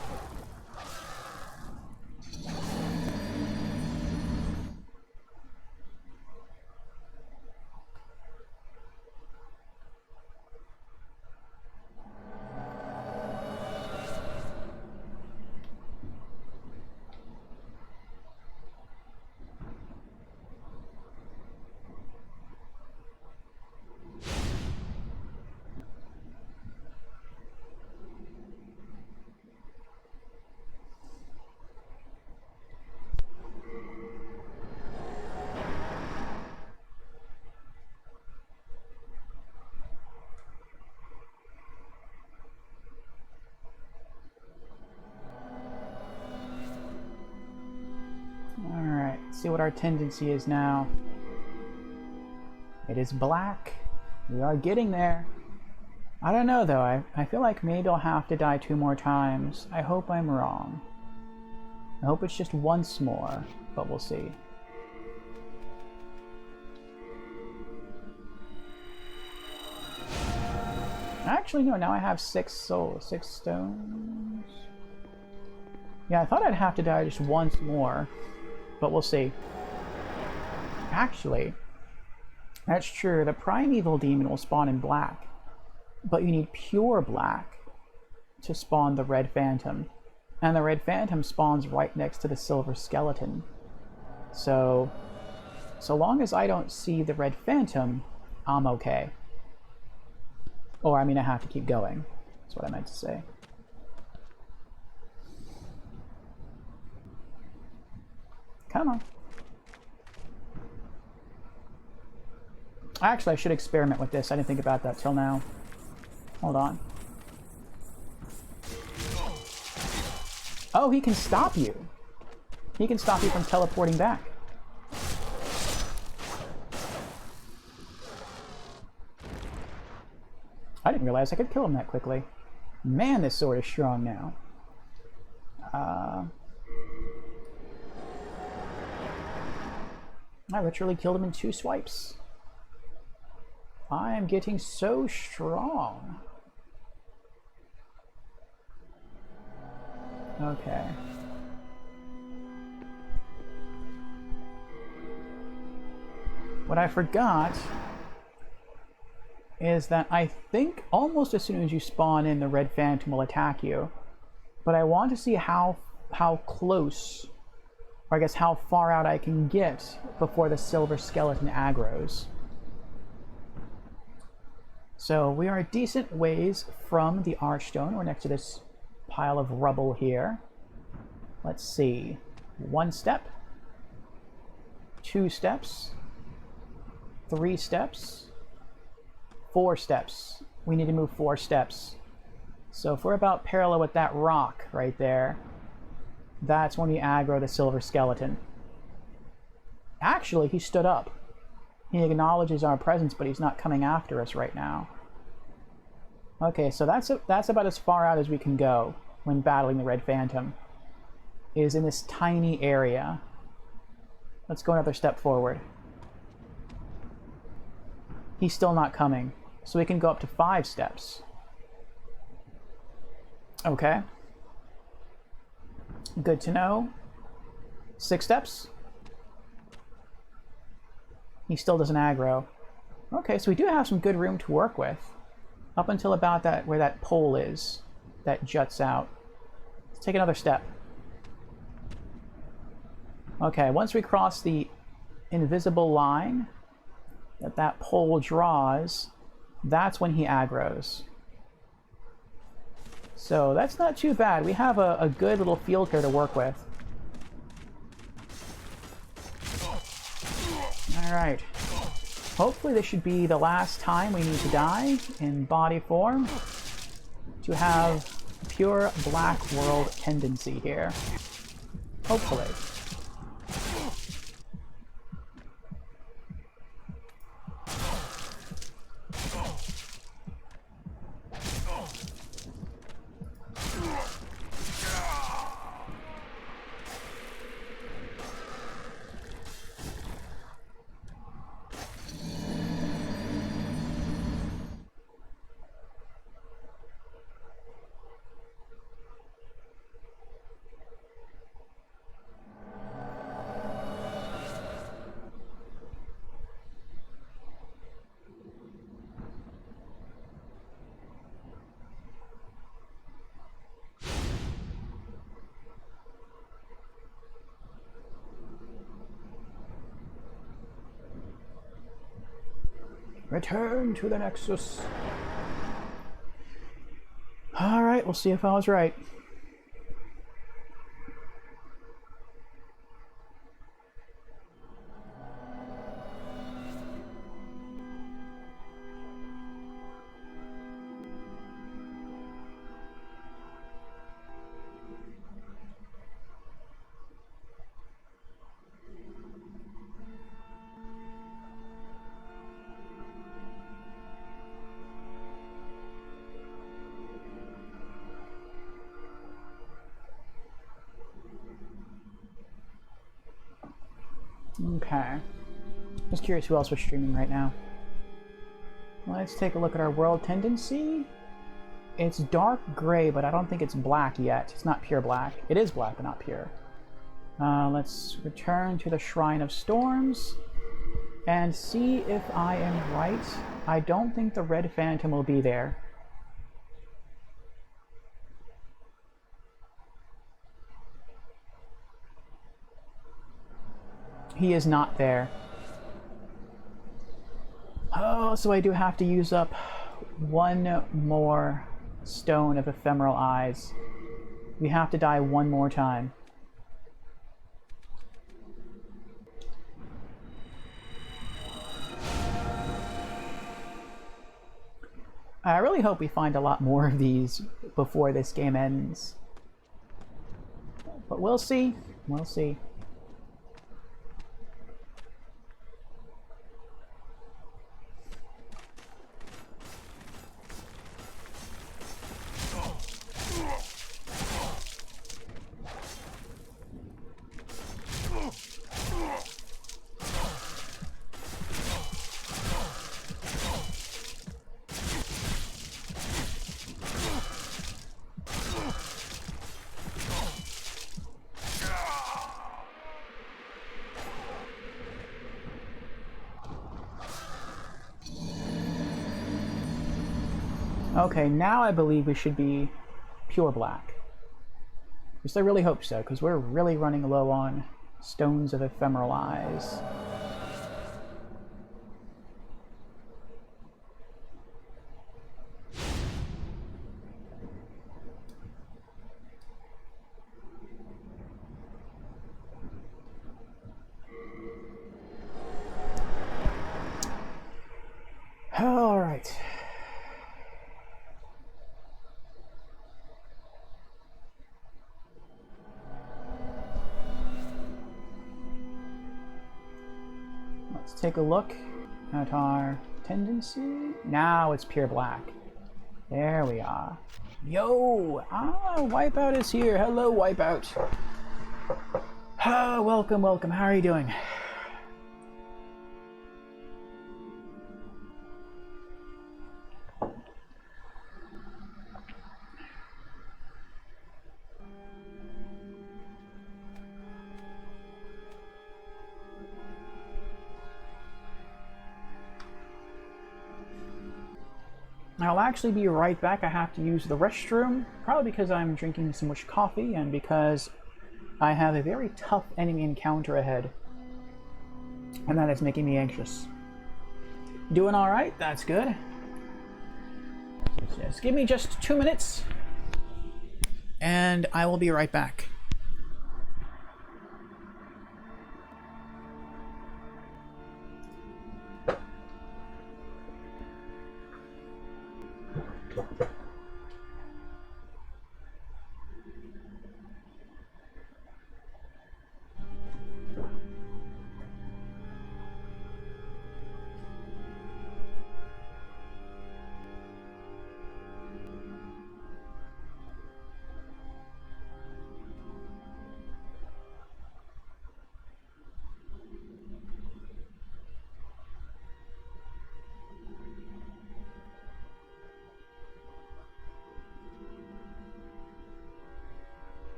See what our tendency is now. It is black. We are getting there. I don't know though, I feel like maybe I'll have to die 2 more times. I hope I'm wrong. I hope it's just once more, but we'll see. Actually no, now I have 6 souls, 6 stones. Yeah, I thought I'd have to die just once more. But we'll see. Actually, that's true. The Primeval Demon will spawn in black. But you need pure black to spawn the Red Phantom. And the Red Phantom spawns right next to the Silver Skeleton. So long as I don't see the Red Phantom, I'm okay. Or, I mean, I have to keep going. That's what I meant to say. Come on. Actually, I should experiment with this. I didn't think about that till now. Hold on. Oh, he can stop you. He can stop you from teleporting back. I didn't realize I could kill him that quickly. Man, this sword is strong now. I literally killed him in 2 swipes. I am getting so strong. Okay. What I forgot is that I think almost as soon as you spawn in, the Red Phantom will attack you. But I want to see how close, or I guess how far out I can get before the Silver Skeleton aggroes. So we are a decent ways from the Archstone. We're next to this pile of rubble here. Let's see. 1 step. 2 steps. 3 steps. 4 steps. We need to move 4 steps. So if we're about parallel with that rock right there, that's when we aggro the Silver Skeleton. Actually, he stood up. He acknowledges our presence, but he's not coming after us right now. Okay, so that's about as far out as we can go when battling the Red Phantom, is in this tiny area. Let's go another step forward. He's still not coming, so we can go up to 5 steps. Okay. Good to know. 6 steps. He still doesn't aggro. Okay, so we do have some good room to work with. Up until about that, where that pole is, that juts out. Let's take another step. Okay, once we cross the invisible line that pole draws, that's when he aggroes. So that's not too bad. We have a good little field here to work with. Alright. Hopefully this should be the last time we need to die in body form to have pure Black World tendency here. Hopefully. Return to the Nexus. Alright, we'll see if I was right. Okay. Just curious who else was streaming right now. Let's take a look at our world tendency. It's dark gray, but I don't think it's black yet. It's not pure black. It is black, but not pure. Let's return to the Shrine of Storms and see if I am right. I don't think the Red Phantom will be there. He is not there. Oh, so I do have to use up one more stone of Ephemeral Eyes. We have to die one more time. I really hope we find a lot more of these before this game ends. But we'll see. We'll see. Okay, now I believe we should be pure black. At least I really hope so, because we're really running low on stones of Ephemeral Eyes. All right. Let's take a look at our tendency. Now it's pure black. There we are. Yo! Ah, Wipeout is here. Hello, Wipeout. Ah, welcome, welcome. How are you doing? I'll actually be right back. I have to use the restroom, probably because I'm drinking so much coffee and because I have a very tough enemy encounter ahead. And that is making me anxious. Doing alright, that's good. Just give me just 2 minutes, and I will be right back.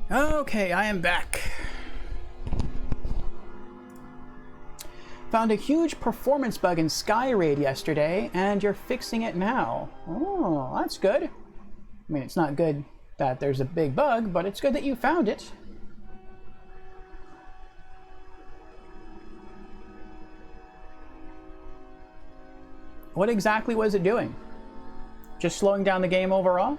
Okay, I am back. Found a huge performance bug in Skyraid yesterday, and you're fixing it now. Oh, that's good. I mean, it's not good that there's a big bug, but it's good that you found it. What exactly was it doing? Just slowing down the game overall?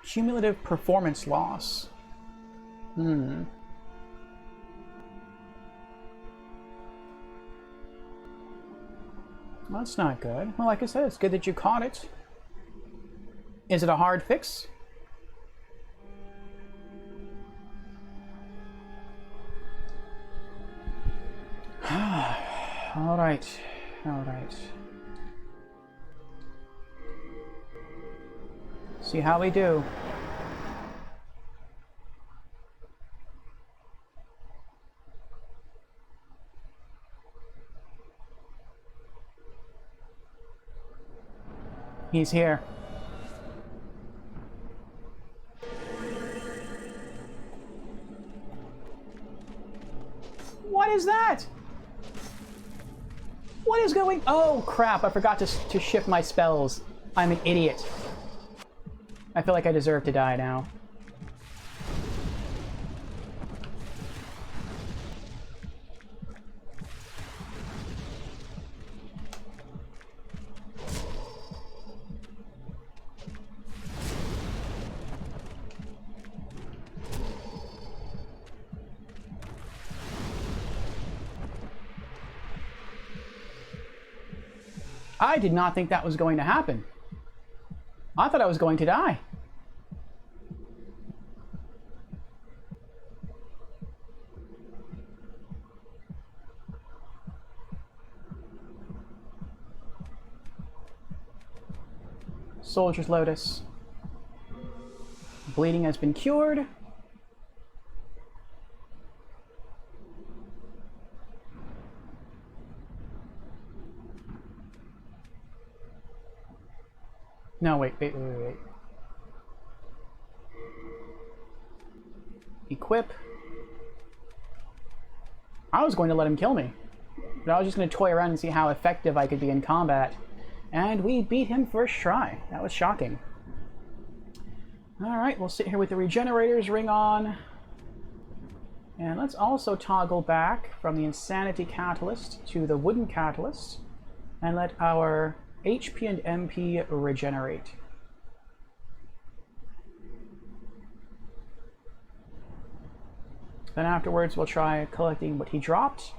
Cumulative performance loss. That's not good. Well, like I said, it's good that you caught it. Is it a hard fix? All right. All right. See how we do. He's here. What is that? What is going... Oh, crap. I forgot to shift my spells. I'm an idiot. I feel like I deserve to die now. I did not think that was going to happen. I thought I was going to die. Soldier's Lotus. Bleeding has been cured. No, wait. Equip. I was going to let him kill me, but I was just going to toy around and see how effective I could be in combat. And we beat him first try. That was shocking. Alright, we'll sit here with the Regenerator's Ring on. And let's also toggle back from the Insanity Catalyst to the Wooden Catalyst and let our HP and MP regenerate. Then afterwards we'll try collecting what he dropped,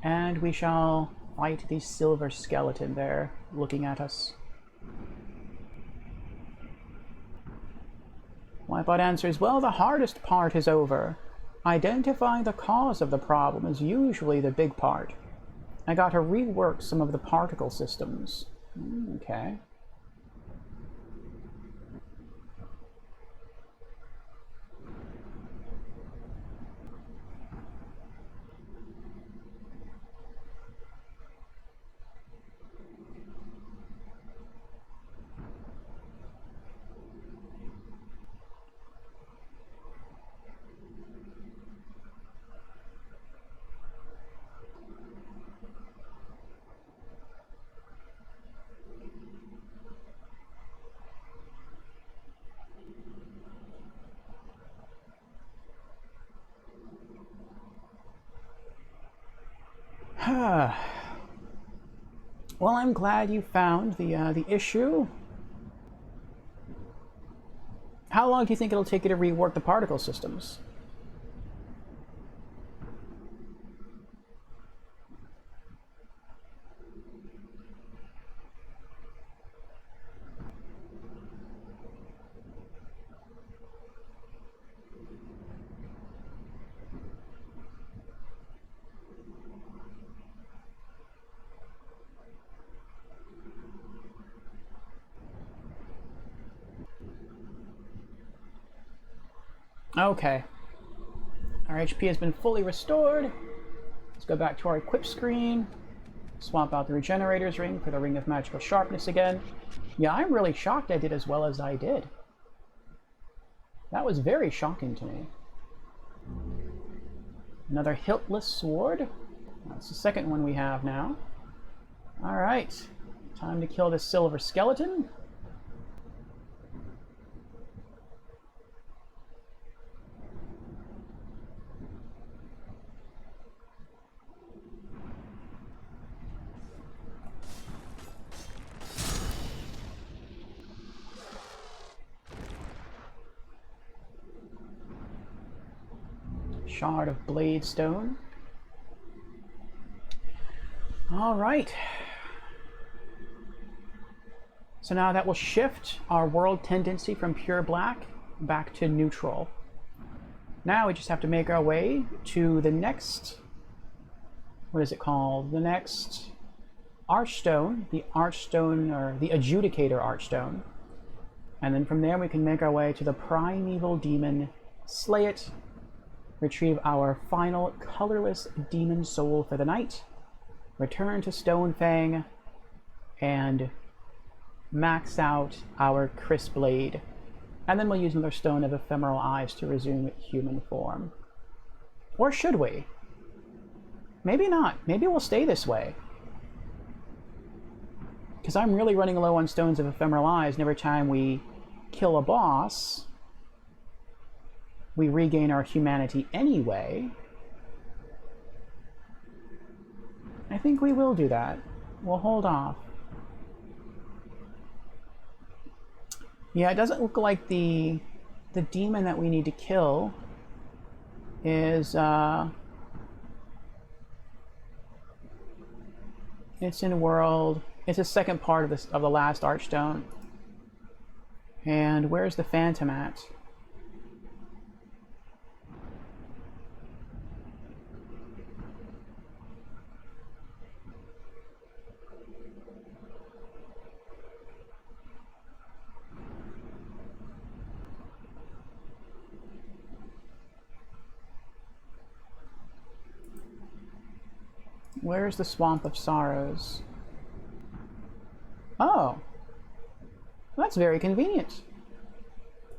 and we shall fight the silver skeleton there, looking at us. Wipeout answers, well, the hardest part is over. Identifying the cause of the problem is usually the big part. I got to rework some of the particle systems. Okay. Well, I'm glad you found the issue. How long do you think it'll take you to rework the particle systems? Okay. Our HP has been fully restored. Let's go back to our equip screen. Swap out the Regenerator's Ring for the Ring of Magical Sharpness again. Yeah, I'm really shocked I did as well as I did. That was very shocking to me. Another hiltless sword. That's the second one we have now. Alright. Time to kill this silver skeleton. Shard of Blade Stone. All right. So now that will shift our world tendency from pure black back to neutral. Now we just have to make our way to the next, what is it called? The next Archstone, the Archstone, or the Adjudicator Archstone. And then from there we can make our way to the Primeval Demon, slay it, retrieve our final colorless demon soul for the night, return to Stonefang, and max out our Crisp Blade. And then we'll use another Stone of Ephemeral Eyes to resume human form. Or should we? Maybe not. Maybe we'll stay this way. because I'm really running low on Stones of Ephemeral Eyes, and every time we kill a boss, we regain our humanity anyway. I think we will do that. We'll hold off. Yeah, it doesn't look like the demon that we need to kill is it's in world. It's the second part of this of the last Archstone. And where's the Phantom at? Where's the Swamp of Sorrows? Oh, that's very convenient.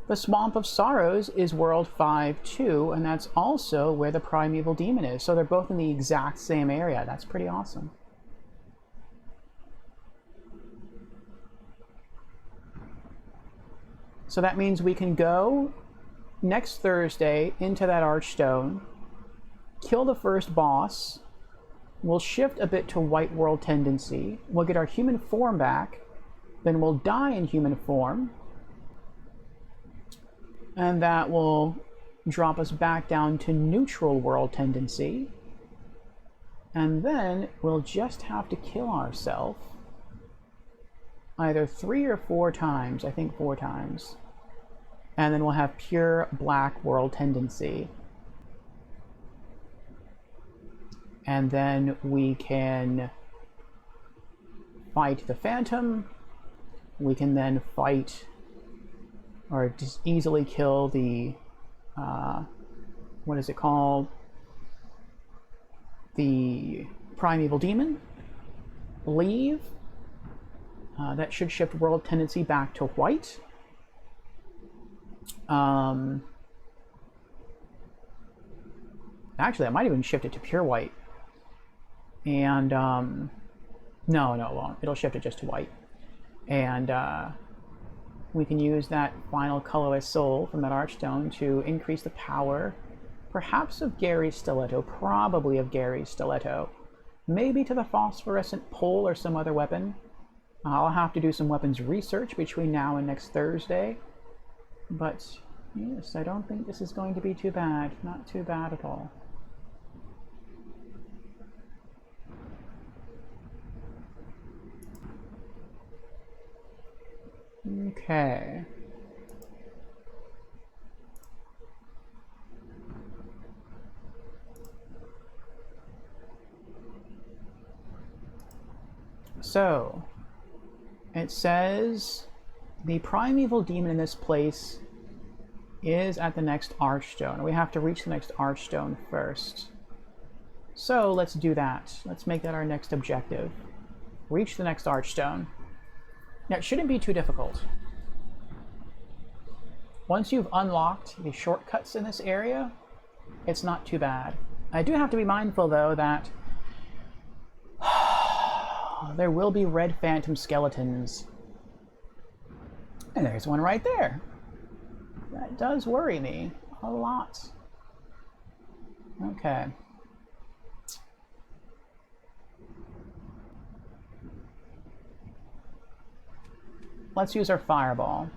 The Swamp of Sorrows is World 5-2, and that's also where the Primeval Demon is. So they're both in the exact same area. That's pretty awesome. So that means we can go next Thursday into that Archstone, kill the first boss. We'll shift a bit to White World tendency. We'll get our human form back. Then we'll die in human form. And that will drop us back down to neutral world tendency. And then we'll just have to kill ourselves either 3 or 4 times. I think 4 times. And then we'll have pure black world tendency. And then we can fight the Phantom. We can then fight, or just easily kill the, what is it called? The Primeval Demon. Leave. That should shift world tendency back to white. Actually, I might even shift it to pure white. And, no, it won't. It'll shift it just to white. And we can use that final colorless soul from that Archstone to increase the power, perhaps of Gary's Stiletto, probably of Gary's Stiletto. Maybe to the phosphorescent pole or some other weapon. I'll have to do some weapons research between now and next Thursday. But, yes, I don't think this is going to be too bad. Not too bad at all. Okay. So, it says the Primeval Demon in this place is at the next Archstone. We have to reach the next Archstone first. So, let's do that. Let's make that our next objective. Reach the next Archstone. Now, it shouldn't be too difficult. Once you've unlocked the shortcuts in this area, it's not too bad. I do have to be mindful, though, that there will be red phantom skeletons. And there's one right there. That does worry me a lot. Okay. Let's use our fireball.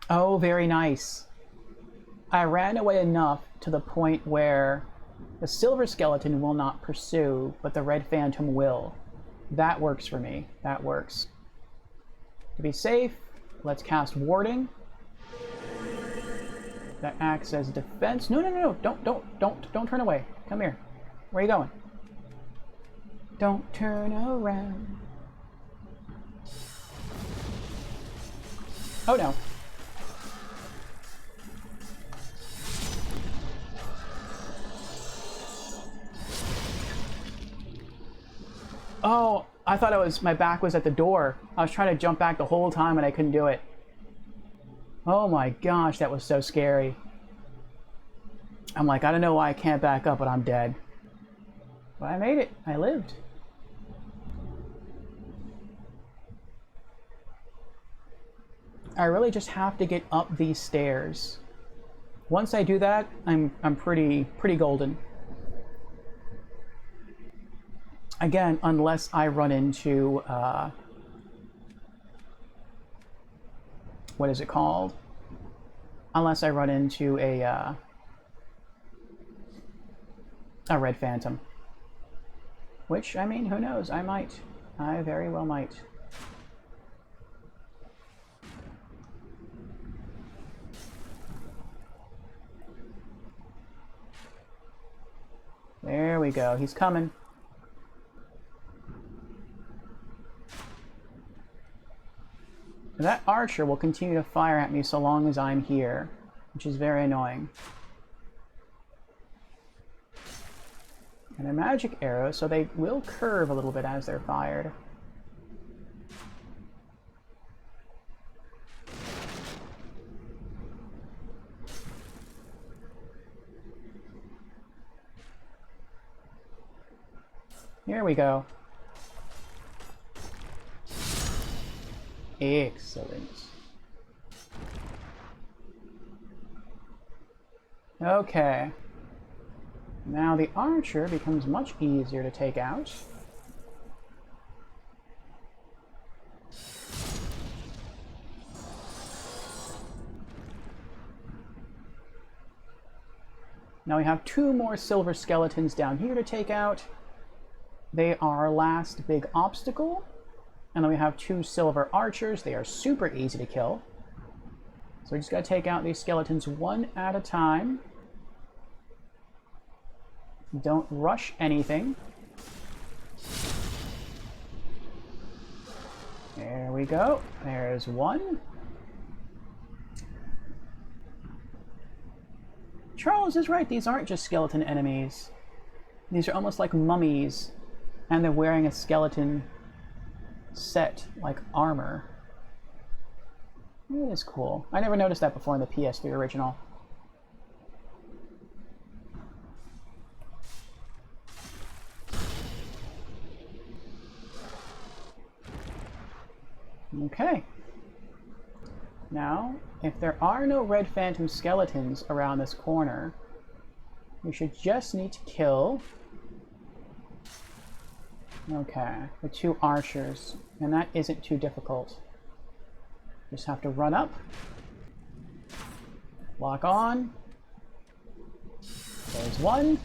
Oh, very nice. I ran away enough to the point where the silver skeleton will not pursue, but the red phantom will. That works for me. That works. To be safe, let's cast warding. That acts as defense. No. Don't turn away. Come here. Where are you going? Don't turn around. Oh no. Oh, I thought my back was at the door. I was trying to jump back the whole time and I couldn't do it. Oh my gosh, that was so scary. I'm like, I don't know why I can't back up, but I'm dead. But I made it. I lived. I really just have to get up these stairs. Once I do that, I'm pretty golden. Again, unless I run into what is it called? Unless I run into a red phantom. Which, I mean, who knows? I might. I very well might. There we go. He's coming. That archer will continue to fire at me so long as I'm here, which is very annoying. And they're magic arrows, so they will curve a little bit as they're fired. Here we go. Excellent. Okay. Now the archer becomes much easier to take out. Now we have 2 more silver skeletons down here to take out. They are our last big obstacle. And then we have 2 silver archers. They are super easy to kill. So we just gotta take out these skeletons one at a time. Don't rush anything. There we go. There's one. Charles is right. These aren't just skeleton enemies. These are almost like mummies. And they're wearing a skeleton set, like armor. It is cool. I never noticed that before in the PS3 original. Okay. Now, if there are no red phantom skeletons around this corner, we should just need to kill... Okay, the 2 archers, and that isn't too difficult. Just have to run up, lock on. There's one.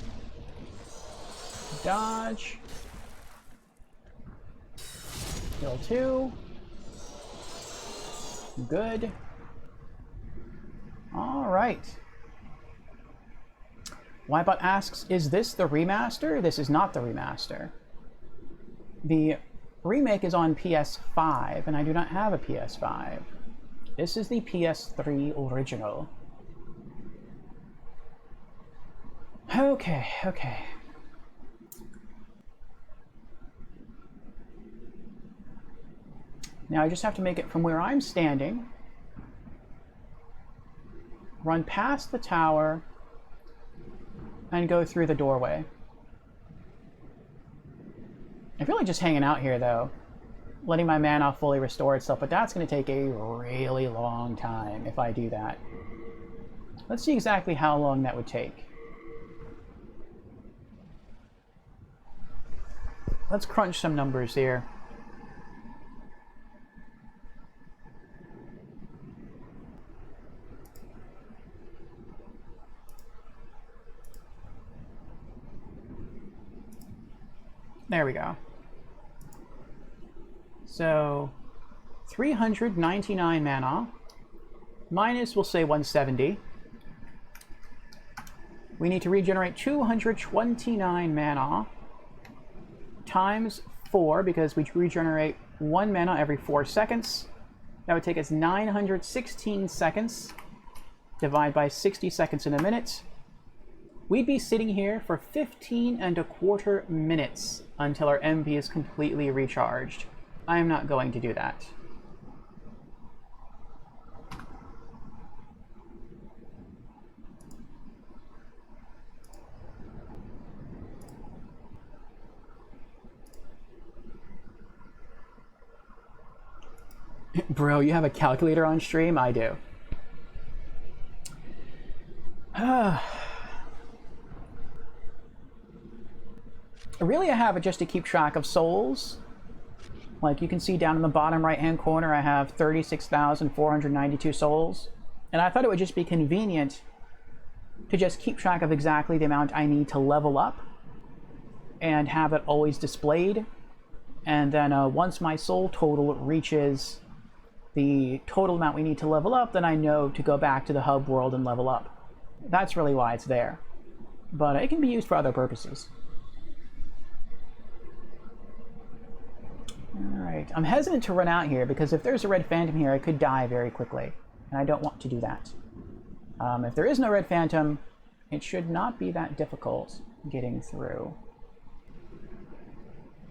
Dodge. Kill 2. Good. All right. Wipeout asks, is this the remaster? This is not the remaster. The remake is on PS5, and I do not have a PS5. This is the PS3 original. Okay, okay. Now I just have to make it from where I'm standing, run past the tower, and go through the doorway. I feel like just hanging out here, though, letting my mana fully restore itself, but that's going to take a really long time if I do that. Let's see exactly how long that would take. Let's crunch some numbers here. There we go. So, 399 mana, minus, we'll say 170. We need to regenerate 229 mana, times 4, because we regenerate 1 mana every 4 seconds. That would take us 916 seconds. Divide by 60 seconds in a minute. We'd be sitting here for 15¼ minutes until our MP is completely recharged. I am not going to do that. Bro, you have a calculator on stream? I do. Really, I have it just to keep track of souls. Like you can see down in the bottom right-hand corner, I have 36,492 souls. And I thought it would just be convenient to just keep track of exactly the amount I need to level up and have it always displayed. And then once my soul total reaches the total amount we need to level up, then I know to go back to the hub world and level up. That's really why it's there. But it can be used for other purposes. Alright, I'm hesitant to run out here because if there's a red phantom here, I could die very quickly. And I don't want to do that. If there is no red phantom, it should not be that difficult getting through.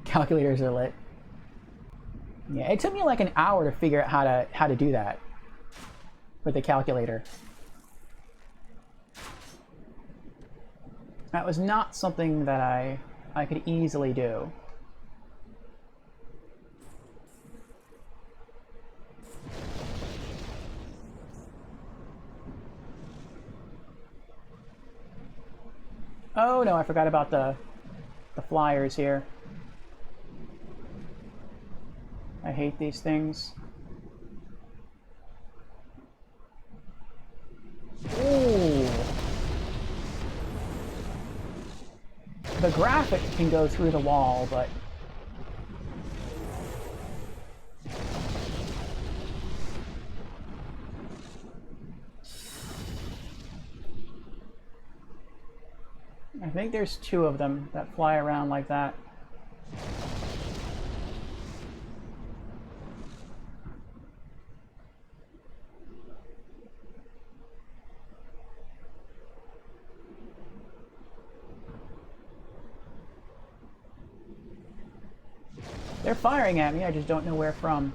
Calculators are lit. Yeah, it took me like an hour to figure out how to do that with the calculator. That was not something that I could easily do. Oh no, I forgot about the flyers here. I hate these things. Ooh. The graphic can go through the wall, but I think there's two of them that fly around like that. They're firing at me, I just don't know where from.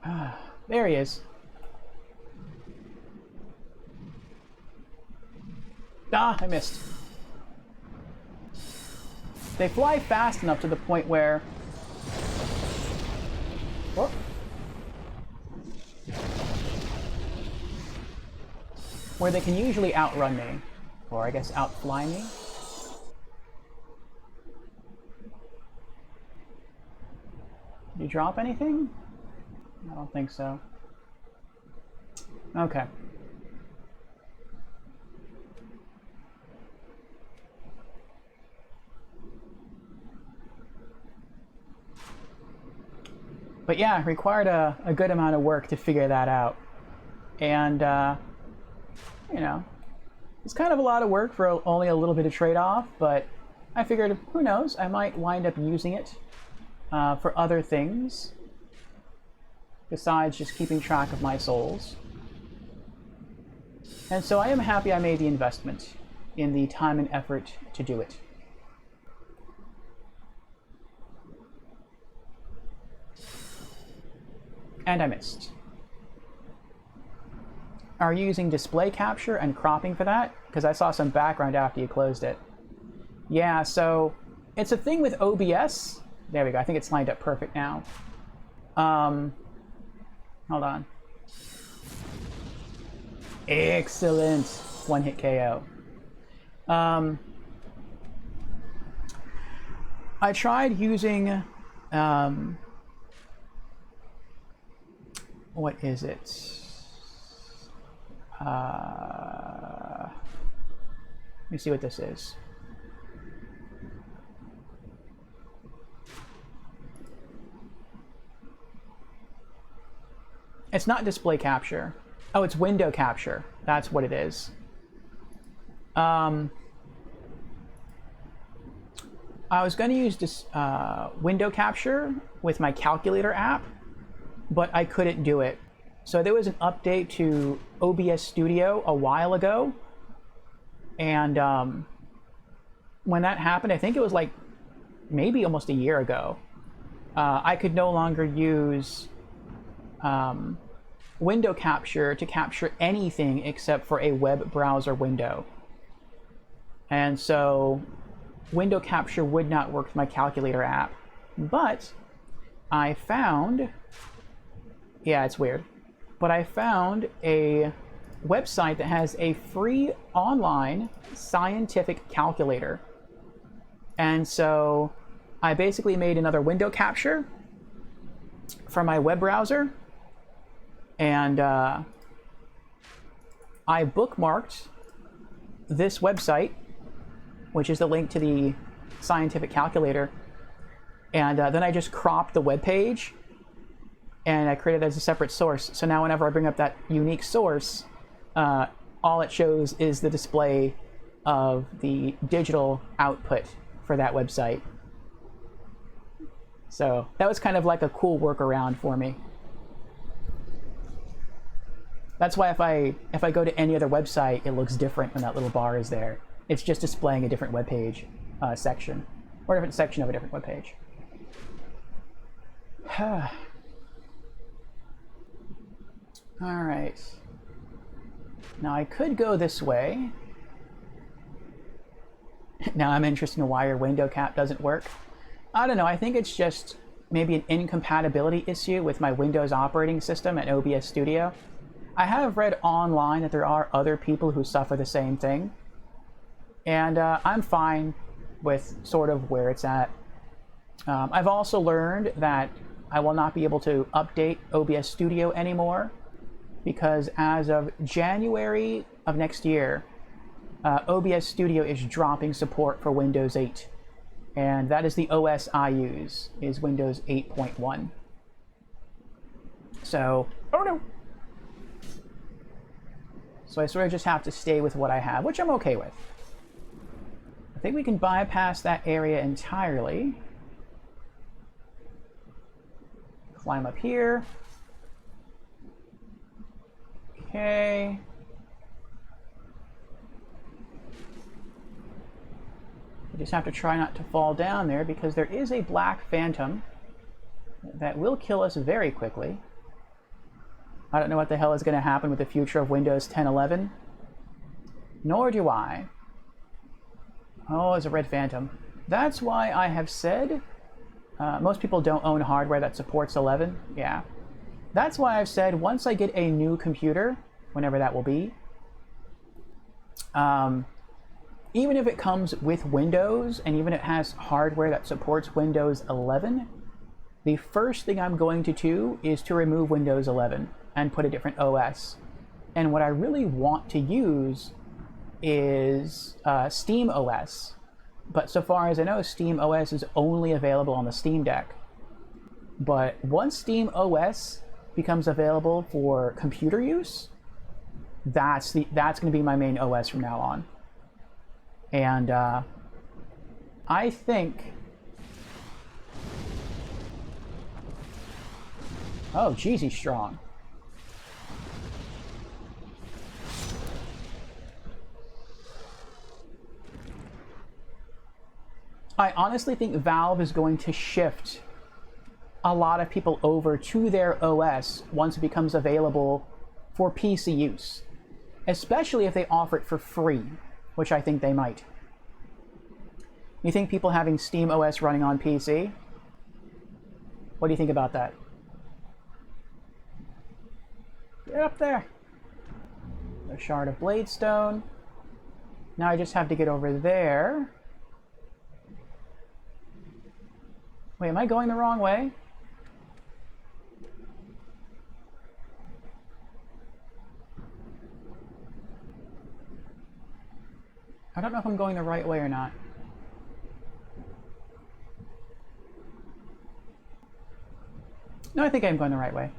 Ah, there he is. Ah, I missed. They fly fast enough to the point where... Oh. Where they can usually outrun me. Or I guess outfly me. Did you drop anything? I don't think so. Okay. But yeah, required a good amount of work to figure that out. And, you know, it's kind of a lot of work for only a little bit of trade-off, but I figured, who knows, I might wind up using it for other things besides just keeping track of my souls. And so I am happy I made the investment in the time and effort to do it. And I missed. Are you using display capture and cropping for that? Because I saw some background after you closed it. Yeah, so it's a thing with OBS. There we go. I think it's lined up perfect now. Hold on. Excellent. One-hit KO. I tried using... what is it? Let me see what this is. It's not display capture. Oh, it's window capture. That's what it is. I was going to use this window capture with my calculator app, but I couldn't do it. So there was an update to OBS Studio a while ago, and when that happened, I think it was like maybe almost a year ago, I could no longer use window capture to capture anything except for a web browser window. And so window capture would not work with my calculator app. But I found, yeah, it's weird, but I found a website that has a free online scientific calculator. And so I basically made another window capture for my web browser, and I bookmarked this website, which is the link to the scientific calculator, and then I just cropped the web page and I created it as a separate source. So now whenever I bring up that unique source, all it shows is the display of the digital output for that website. So that was kind of like a cool workaround for me. That's why if I go to any other website, it looks different when that little bar is there. It's just displaying a different web page section, or a different section of a different web page. All right. Now I could go this way. Now I'm interested in why your window cap doesn't work. I don't know, I think it's just maybe an incompatibility issue with my Windows operating system and OBS Studio. I have read online that there are other people who suffer the same thing. And I'm fine with sort of where it's at. I've also learned that I will not be able to update OBS Studio anymore, because as of January of next year, OBS Studio is dropping support for Windows 8. And that is the OS I use, is Windows 8.1. So, oh no! So I sort of just have to stay with what I have, which I'm okay with. I think we can bypass that area entirely. Climb up here. Okay. You just have to try not to fall down there, because there is a black phantom that will kill us very quickly. I don't know what the hell is going to happen with the future of Windows 10.11. Nor do I. Oh, there's a red phantom. That's why I have said most people don't own hardware that supports 11. Yeah. That's why I've said once I get a new computer, whenever that will be, even if it comes with Windows, and even if it has hardware that supports Windows 11, the first thing I'm going to do is to remove Windows 11 and put a different OS. And what I really want to use is Steam OS. But so far as I know, Steam OS is only available on the Steam Deck. But once Steam OS becomes available for computer use, that's going to be my main OS from now on. And I think... Oh, geez, he's strong. I honestly think Valve is going to shift a lot of people over to their OS once it becomes available for PC use, especially if they offer it for free, which I think they might. You think people having Steam OS running on PC? What do you think about that? Get up there. A shard of Bladestone. Now I just have to get over there. Wait, am I going the wrong way? I don't know if I'm going the right way or not. No, I think I'm going the right way.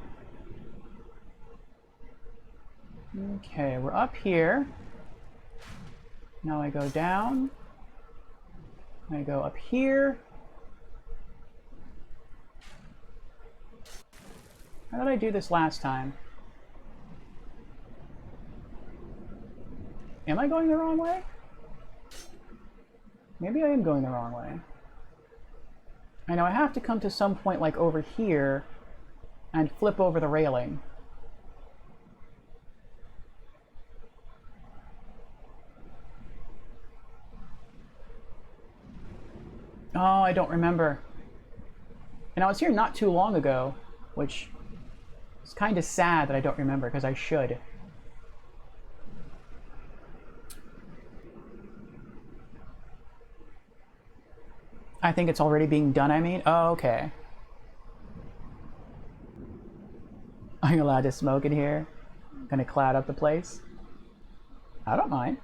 Okay, we're up here. Now I go down. I go up here. How did I do this last time? Am I going the wrong way? Maybe I am going the wrong way. I know I have to come to some point like over here and flip over the railing. Oh, I don't remember. And I was here not too long ago, which is kind of sad that I don't remember, because I should. I think it's already being done, I mean. Oh, okay. Are you allowed to smoke in here? Gonna cloud up the place? I don't mind.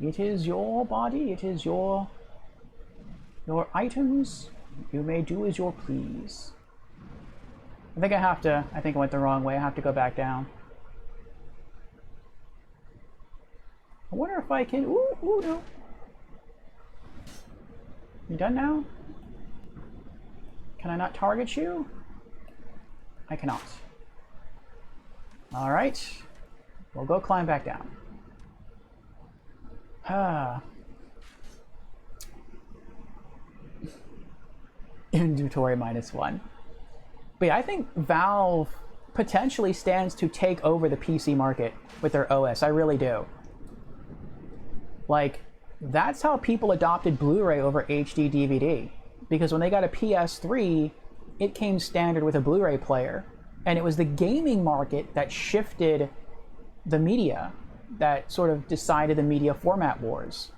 It is your body, it is your items. You may do as you please. I think I went the wrong way. I have to go back down. I wonder if I can, ooh, no. You done now? Can I not target you? I cannot. All right, we'll go climb back down. Inventory -1. But yeah, I think Valve potentially stands to take over the PC market with their OS. I really do. Like, that's how people adopted Blu-ray over HD DVD. Because when they got a PS3, it came standard with a Blu-ray player. And it was the gaming market that shifted the media, that sort of decided the media format wars.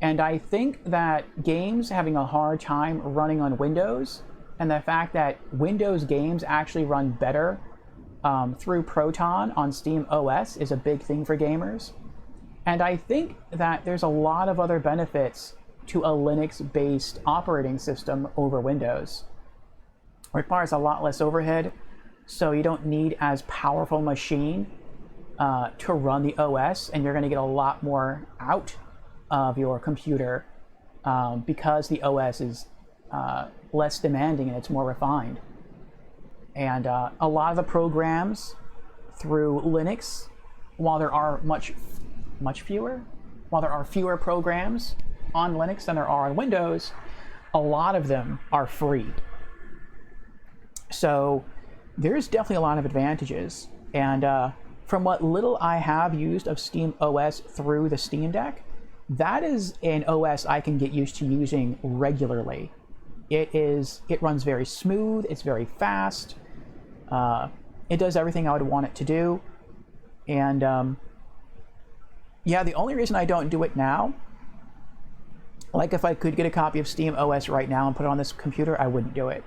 And I think that games having a hard time running on Windows, and the fact that Windows games actually run better through Proton on Steam OS is a big thing for gamers. And I think that there's a lot of other benefits to a Linux-based operating system over Windows. It requires a lot less overhead, so you don't need as powerful a machine to run the OS, and you're going to get a lot more out of your computer because the OS is less demanding and it's more refined. And a lot of the programs through Linux, while there are fewer programs on Linux than there are on Windows, a lot of them are free. So there's definitely a lot of advantages. And from what little I have used of Steam OS through the Steam Deck, that is an OS I can get used to using regularly. It runs very smooth, it's very fast, it does everything I would want it to do. And yeah, the only reason I don't do it now, like if I could get a copy of Steam OS right now and put it on this computer, I wouldn't do it.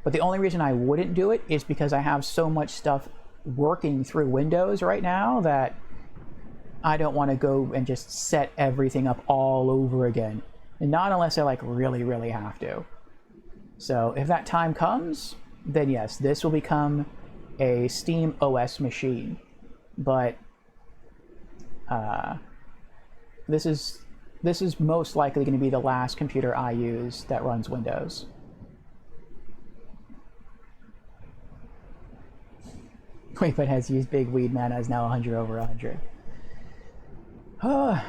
But the only reason I wouldn't do it is because I have so much stuff working through Windows right now that I don't want to go and just set everything up all over again. And not unless I like really, really have to. So if that time comes, then yes, this will become a Steam OS machine. But this is most likely going to be the last computer I use that runs Windows. Wayput has used Big Weed Mana is now 100 over 100. Oh,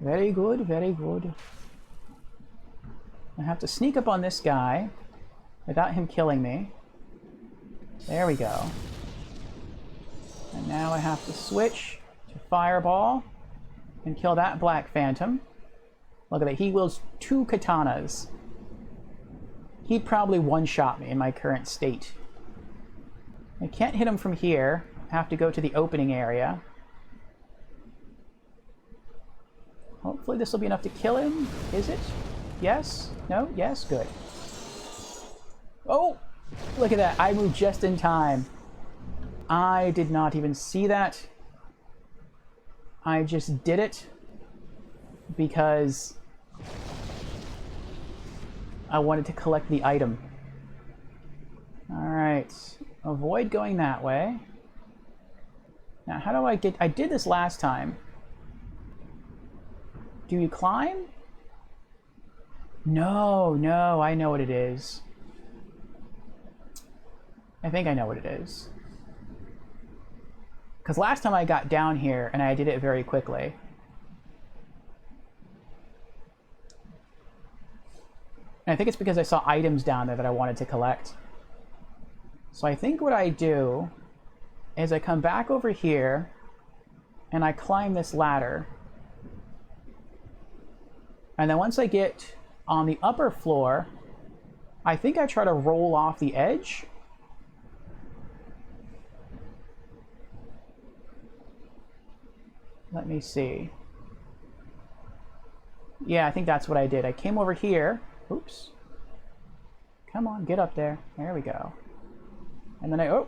very good, very good. I have to sneak up on this guy without him killing me. There we go. And now I have to switch to Fireball and kill that Black Phantom. Look at that, he wields 2 katanas. He'd probably one-shot me in my current state. I can't hit him from here. I have to go to the opening area. Hopefully this will be enough to kill him. Is it? Yes? No? Yes? Good. Oh! Look at that. I moved just in time. I did not even see that. I just did it because I wanted to collect the item. Alright. Avoid going that way. Now, how do I get... I did this last time. Do you climb? No, I know what it is. I think I know what it is. Because last time I got down here and I did it very quickly. And I think it's because I saw items down there that I wanted to collect. So I think what I do is I come back over here and I climb this ladder. And then once I get on the upper floor, I think I try to roll off the edge. Let me see. Yeah, I think that's what I did. I came over here. Oops. Come on, get up there. There we go. And then oh,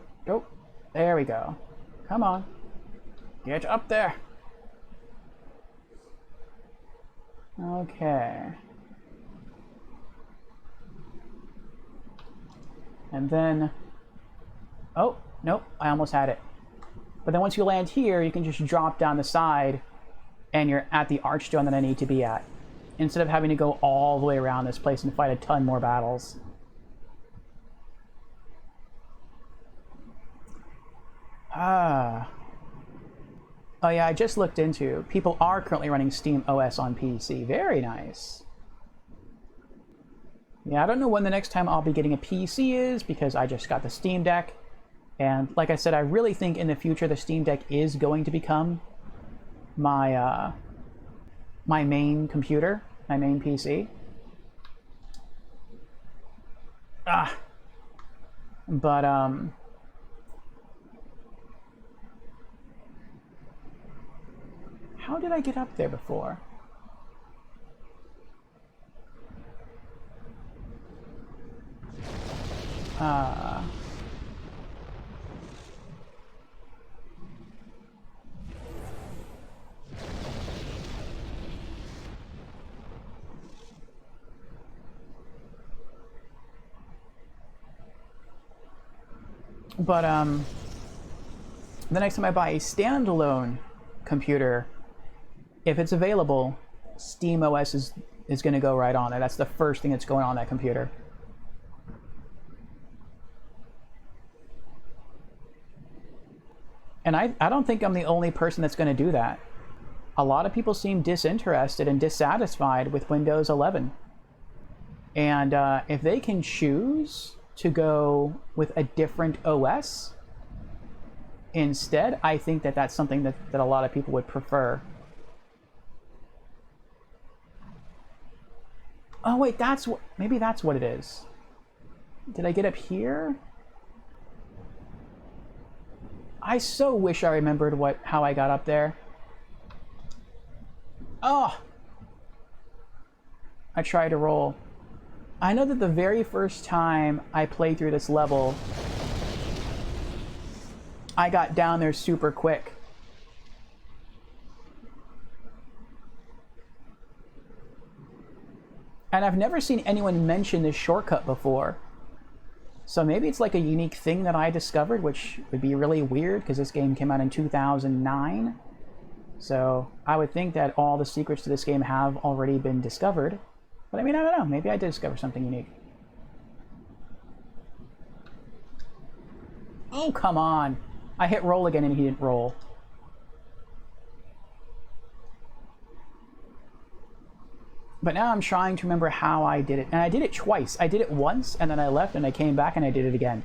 there we go. Come on. Get up there. Okay. And then, oh, nope, I almost had it. But then once you land here, you can just drop down the side and you're at the archstone that I need to be at, instead of having to go all the way around this place and fight a ton more battles. Oh yeah, I just looked into, people are currently running Steam OS on PC. Very nice. Yeah, I don't know when the next time I'll be getting a PC is, because I just got the Steam Deck. And like I said, I really think in the future the Steam Deck is going to become my my main computer, my main PC. But how did I get up there before? But the next time I buy a standalone computer, if it's available, Steam OS is going to go right on it. That's the first thing that's going on that computer. And I don't think I'm the only person that's going to do that. A lot of people seem disinterested and dissatisfied with Windows 11. And if they can choose to go with a different OS instead, I think that that's something that a lot of people would prefer. Oh wait, maybe that's what it is. Did I get up here? I so wish I remembered how I got up there. Oh! I tried to roll. I know that the very first time I played through this level, I got down there super quick. And I've never seen anyone mention this shortcut before. So maybe it's like a unique thing that I discovered, which would be really weird because this game came out in 2009. So I would think that all the secrets to this game have already been discovered. But I mean, I don't know. Maybe I did discover something unique. Oh, come on. I hit roll again and he didn't roll. But now I'm trying to remember how I did it. And I did it twice. I did it once, and then I left, and I came back, and I did it again.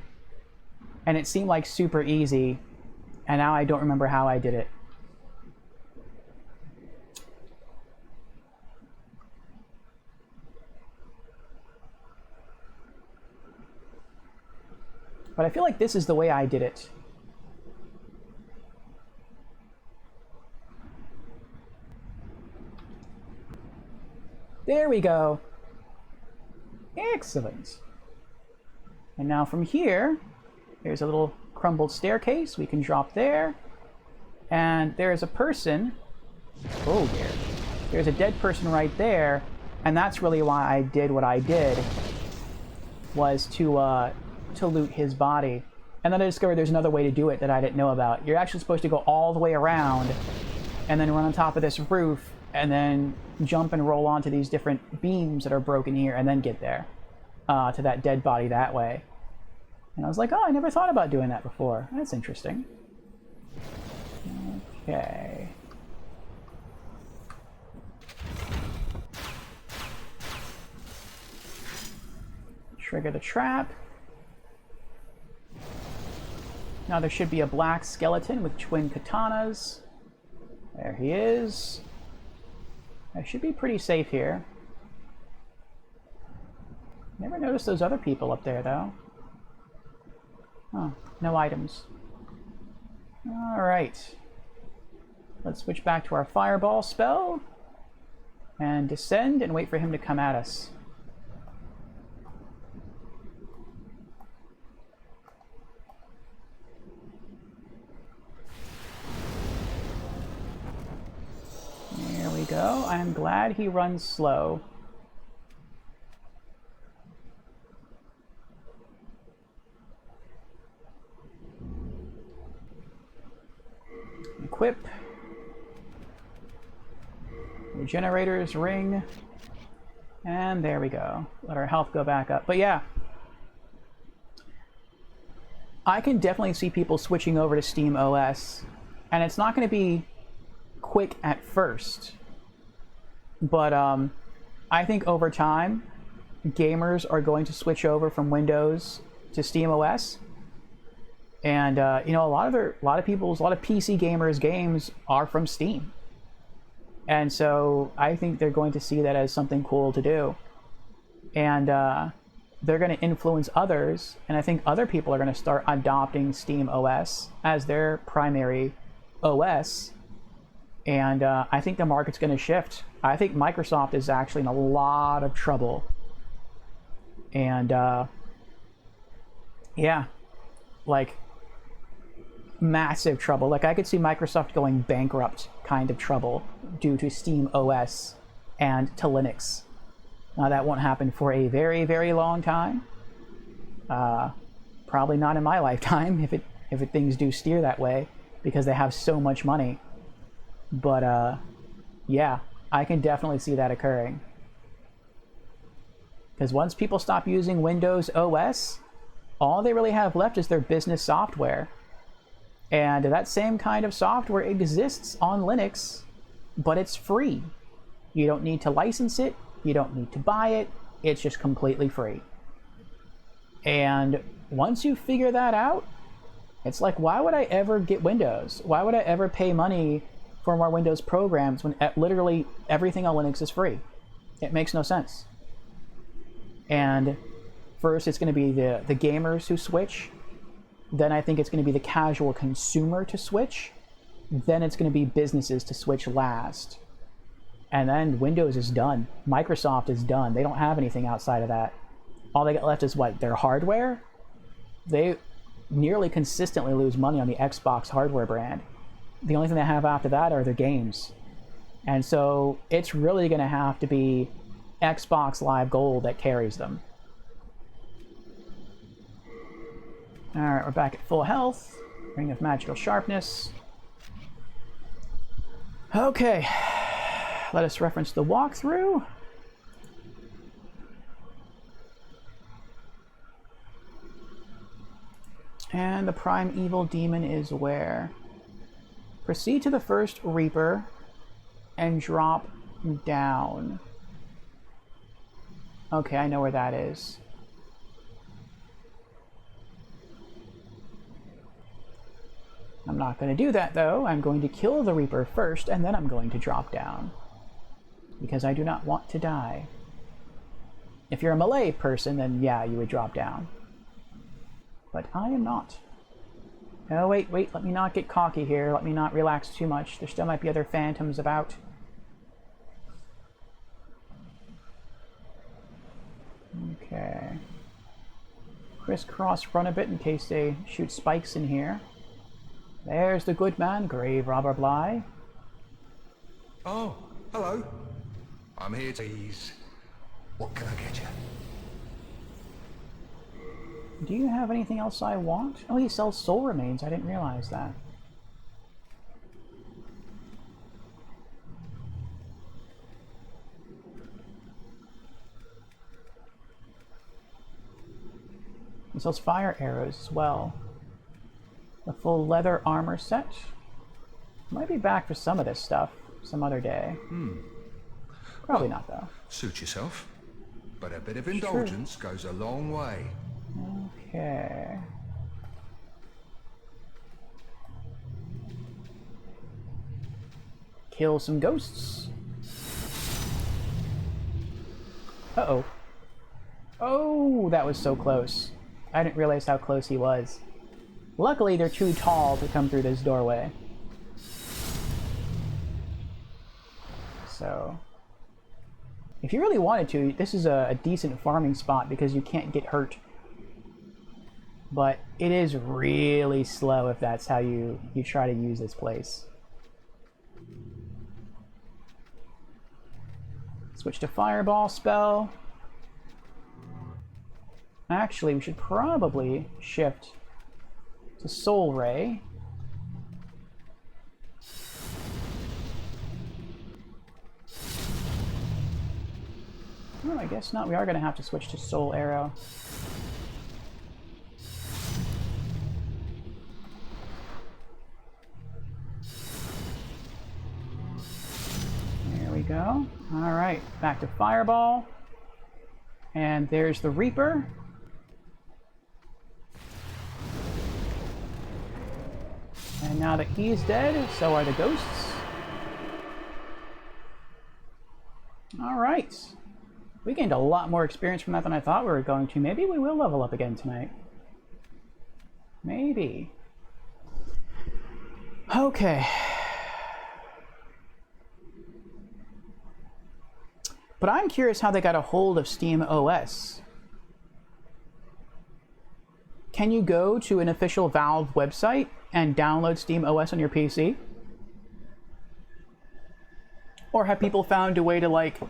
And it seemed like super easy, and now I don't remember how I did it. But I feel like this is the way I did it. There we go. Excellent. And now from here, there's a little crumbled staircase. We can drop there. And there's a person. Oh dear. There's a dead person right there. And that's really why I did what I did. Was to loot his body. And then I discovered there's another way to do it that I didn't know about. You're actually supposed to go all the way around and then run on top of this roof and then jump and roll onto these different beams that are broken here and then get there to that dead body that way. And I was like, oh, I never thought about doing that before. That's interesting. Okay. Trigger the trap. Now there should be a black skeleton with twin katanas. There he is. I should be pretty safe here. Never noticed those other people up there, though. Oh, no items. Alright. Let's switch back to our fireball spell. And descend and wait for him to come at us. There we go. I'm glad he runs slow. Equip. Regenerators ring. And there we go. Let our health go back up. But yeah. I can definitely see people switching over to Steam OS. And it's not going to be quick at first. But I think over time, gamers are going to switch over from Windows to Steam OS. And you know, a lot of PC gamers' games are from Steam, and so I think they're going to see that as something cool to do, and they're going to influence others. And I think other people are going to start adopting Steam OS as their primary OS, and I think the market's going to shift. I think Microsoft is actually in a lot of trouble, and yeah, like. Massive trouble. Like, I could see Microsoft going bankrupt kind of trouble due to Steam OS and to Linux. Now, that won't happen for a very, very long time. Probably not in my lifetime if things do steer that way, because they have so much money. But yeah, I can definitely see that occurring. Because once people stop using Windows OS, all they really have left is their business software. And that same kind of software exists on Linux, but it's free. You don't need to license it. You don't need to buy it. It's just completely free. And once you figure that out, it's like, why would I ever get Windows? Why would I ever pay money for more Windows programs when literally everything on Linux is free? It makes no sense. And first, it's going to be the gamers who switch. Then I think it's going to be the casual consumer to switch. Then it's going to be businesses to switch last. And then Windows is done. Microsoft is done. They don't have anything outside of that. All they got left is what? Their hardware? They nearly consistently lose money on the Xbox hardware brand. The only thing they have after that are their games. And so it's really going to have to be Xbox Live Gold that carries them. Alright, we're back at full health. Ring of Magical Sharpness. Okay. Let us reference the walkthrough. And the Primeval Demon is where? Proceed to the first Reaper and drop down. Okay, I know where that is. I'm not going to do that, though. I'm going to kill the Reaper first, and then I'm going to drop down. Because I do not want to die. If you're a melee person, then yeah, you would drop down. But I am not. Oh, wait, let me not get cocky here. Let me not relax too much. There still might be other phantoms about. Okay. Crisscross run a bit in case they shoot spikes in here. There's the good man, Grave Robber Bly. Oh, hello. I'm here to ease. What can I get you? Do you have anything else I want? Oh, he sells soul remains. I didn't realize that. He sells fire arrows as well. The full leather armor set. Might be back for some of this stuff some other day. Probably not, though. Suit yourself. But a bit of indulgence goes a long way. Okay. Kill some ghosts. Uh-oh. Oh, that was so close. I didn't realize how close he was. Luckily, they're too tall to come through this doorway. So, if you really wanted to, this is a decent farming spot because you can't get hurt. But it is really slow if that's how you try to use this place. Switch to Fireball spell. Actually, we should probably shift to Soul Ray. Oh, I guess not. We are going to have to switch to Soul Arrow. There we go. All right, back to Fireball. And there's the Reaper. And now that he's dead, so are the ghosts. All right. We gained a lot more experience from that than I thought we were going to. Maybe we will level up again tonight. Maybe. Okay. But I'm curious how they got a hold of Steam OS. Can you go to an official Valve website and download Steam OS on your PC? Or have people found a way to, like,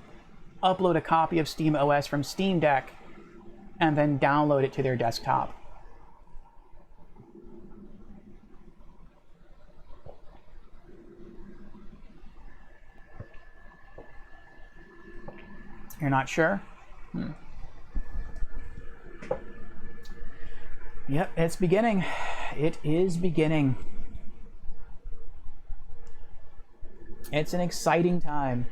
upload a copy of Steam OS from Steam Deck and then download it to their desktop? You're not sure? Yep, it's beginning. It is beginning. It's an exciting time.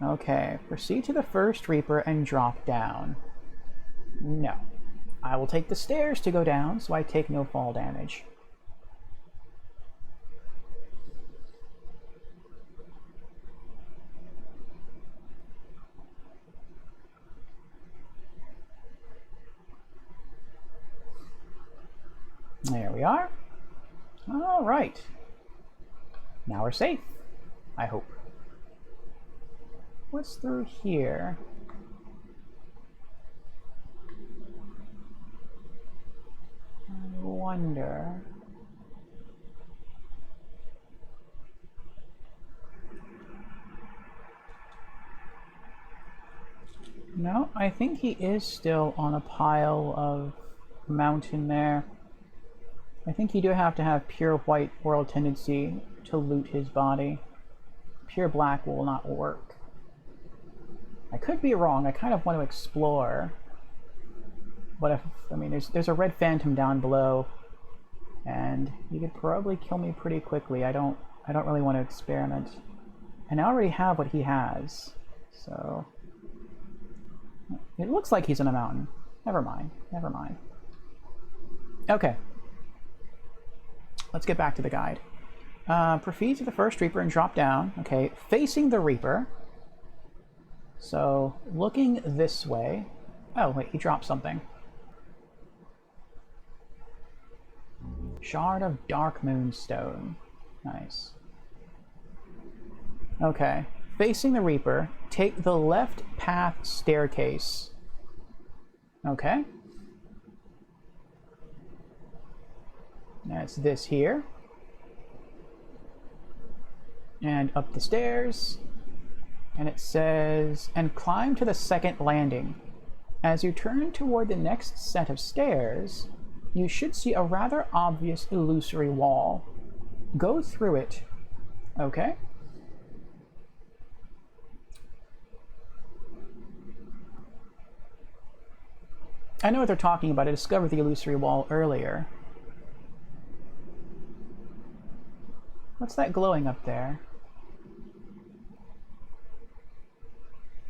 Okay, proceed to the first Reaper and drop down. No. I will take the stairs to go down, so I take no fall damage. There we are. All right. Now we're safe, I hope. What's through here? I wonder. No, I think he is still on a pile of mountain there. I think you do have to have pure white World Tendency to loot his body. Pure black will not work. I could be wrong. I kind of want to explore. But if, I mean, there's a red phantom down below, and you could probably kill me pretty quickly. I don't really want to experiment. And I already have what he has, so it looks like he's on a mountain. Never mind. Never mind. Okay. Let's get back to the guide. Proceed to the first Reaper and drop down. Okay, facing the Reaper. So, looking this way. Oh, wait, he dropped something. Shard of Dark Moonstone. Nice. Okay, facing the Reaper, take the left path staircase. Okay. That's this here. And up the stairs. And it says, and climb to the second landing. As you turn toward the next set of stairs, you should see a rather obvious illusory wall. Go through it. Okay? I know what they're talking about. I discovered the illusory wall earlier. What's that glowing up there?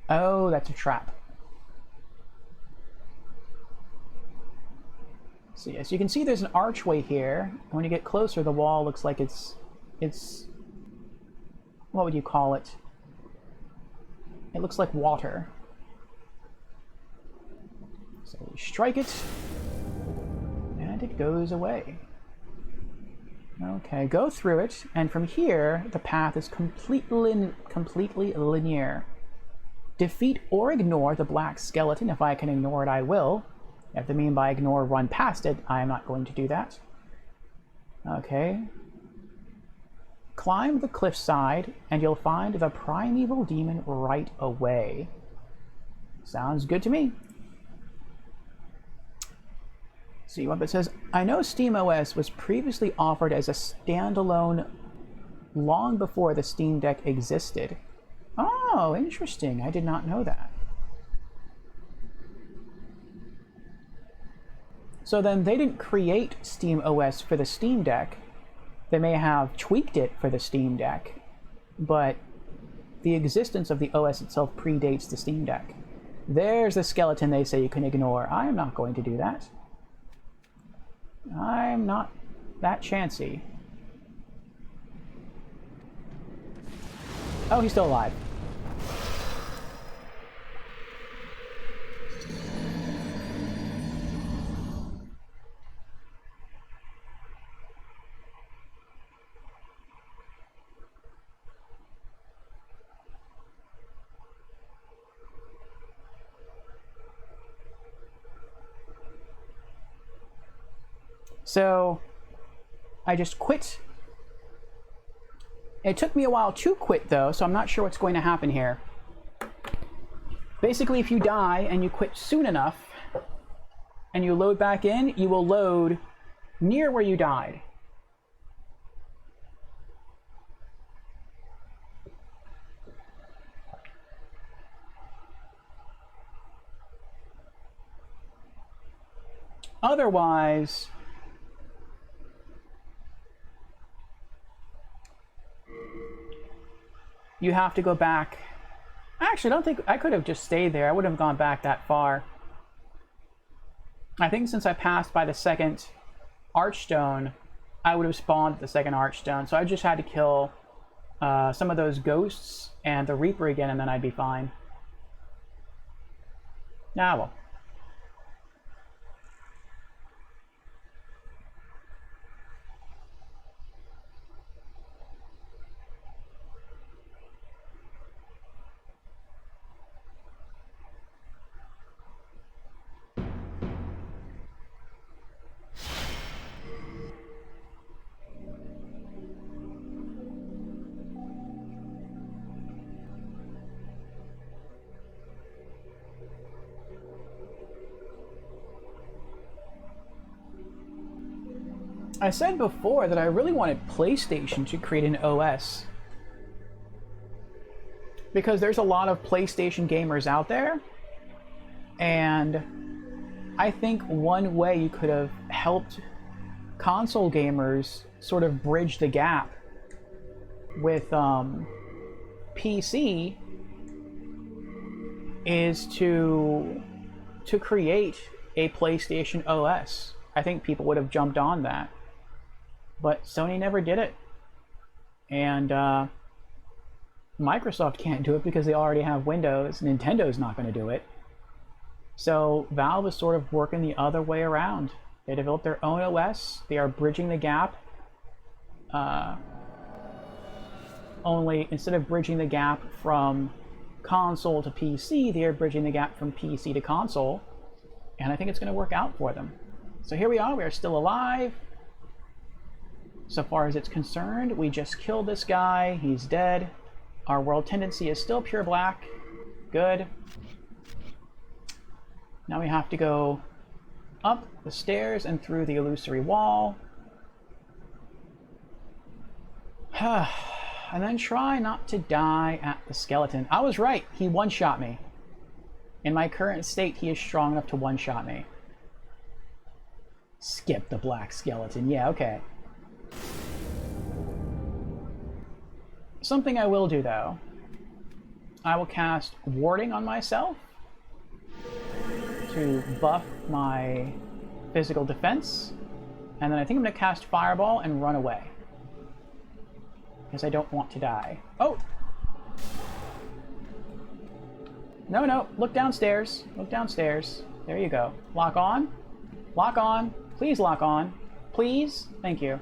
Oh, that's a trap. So yes, you can see there's an archway here. When you get closer, the wall looks like it's what would you call it? It looks like water. So we strike it, and it goes away. Okay, go through it, and from here, the path is completely linear. Defeat or ignore the black skeleton. If I can ignore it, I will. If they mean by ignore, run past it, I am not going to do that. Okay. Climb the cliffside, and you'll find the primeval demon right away. Sounds good to me. See what it says. I know SteamOS was previously offered as a standalone long before the Steam Deck existed. Oh, interesting. I did not know that. So then they didn't create SteamOS for the Steam Deck. They may have tweaked it for the Steam Deck, but the existence of the OS itself predates the Steam Deck. There's the skeleton they say you can ignore. I am not going to do that. I'm not that chancy. Oh, he's still alive. So I just quit. It took me a while to quit though, so I'm not sure what's going to happen here. Basically, if you die and you quit soon enough and you load back in, you will load near where you died. Otherwise, you have to go back. Actually, I don't think I could have just stayed there. I wouldn't have gone back that far. I think since I passed by the second Archstone, I would have spawned at the second Archstone. So I just had to kill some of those ghosts and the Reaper again, and then I'd be fine. Ah, well. I said before that I really wanted PlayStation to create an OS, because there's a lot of PlayStation gamers out there, and I think one way you could have helped console gamers sort of bridge the gap with PC is to create a PlayStation OS. I think people would have jumped on that. But Sony never did it. And Microsoft can't do it because they already have Windows. Nintendo's not going to do it. So Valve is sort of working the other way around. They developed their own OS. They are bridging the gap. Only instead of bridging the gap from console to PC, they are bridging the gap from PC to console. And I think it's going to work out for them. So here we are. We are still alive. So far as it's concerned, we just killed this guy. He's dead. Our world tendency is still pure black. Good. Now we have to go up the stairs and through the illusory wall. And then try not to die at the skeleton. I was right. He one-shot me. In my current state, he is strong enough to one-shot me. Skip the black skeleton. Yeah, okay. Something I will do, though. I will cast Warding on myself to buff my physical defense. And then I think I'm going to cast Fireball and run away. because I don't want to die. Oh! No, no, look downstairs. Look downstairs. There you go. Lock on. Lock on. Please lock on. Please. Thank you.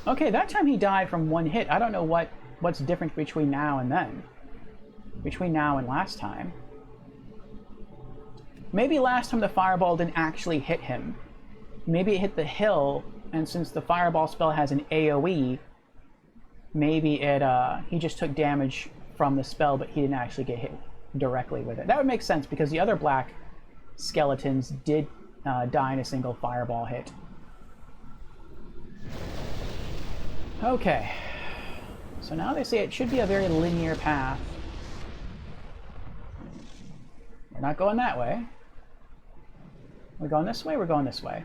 Okay, that time he died from one hit. I don't know what's different between now and then. Between now and last time. Maybe last time the fireball didn't actually hit him. Maybe it hit the hill, and since the fireball spell has an AoE, maybe he just took damage from the spell, but he didn't actually get hit directly with it. That would make sense, because the other black skeletons did die in a single fireball hit. Okay. So now they say it should be a very linear path. We're not going that way. We're going this way, we're going this way.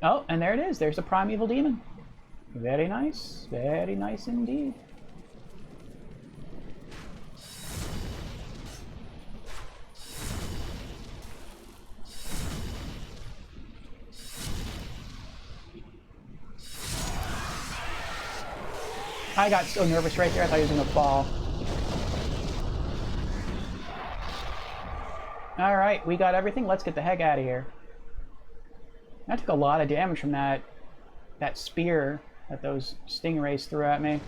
Oh, and there it is. There's a primeval demon. Very nice indeed. I got so nervous right there, I thought he was going to fall. Alright, we got everything. Let's get the heck out of here. I took a lot of damage from that spear that those stingrays threw at me.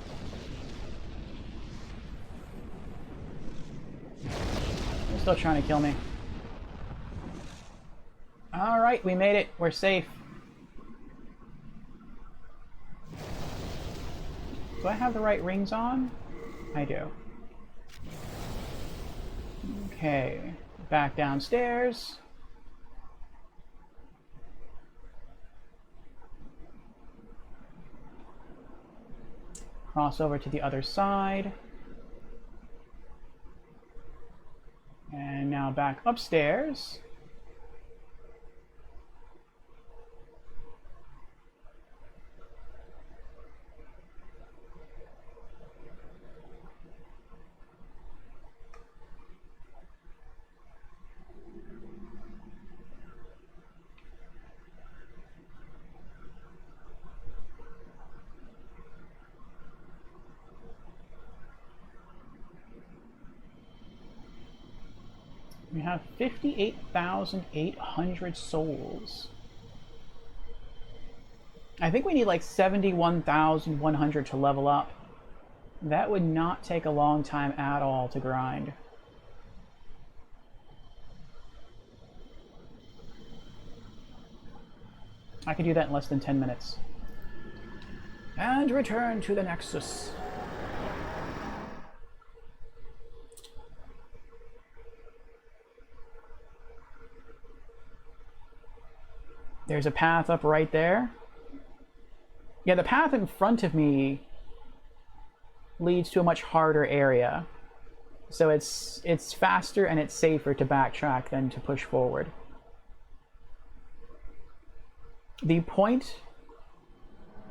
They're still trying to kill me. Alright, we made it. We're safe. Do I have the right rings on? I do. Okay. Back downstairs. Cross over to the other side. And now back upstairs. We have 58,800 souls. I think we need like 71,100 to level up. That would not take a long time at all to grind. I could do that in less than 10 minutes. And return to the Nexus. There's a path up right there. Yeah, the path in front of me leads to a much harder area. So it's faster and it's safer to backtrack than to push forward. The point,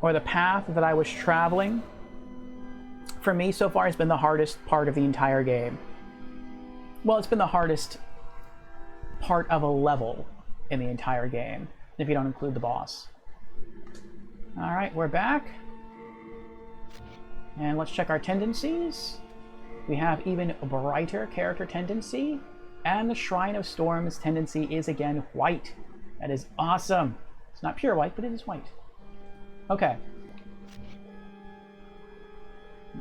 or the path that I was traveling, for me so far has been the hardest part of the entire game. Well, it's been the hardest part of a level in the entire game, if you don't include the boss. Alright, we're back. And let's check our tendencies. We have even a brighter character tendency, and the Shrine of Storms tendency is again white. That is awesome. It's not pure white, but it is white. Okay.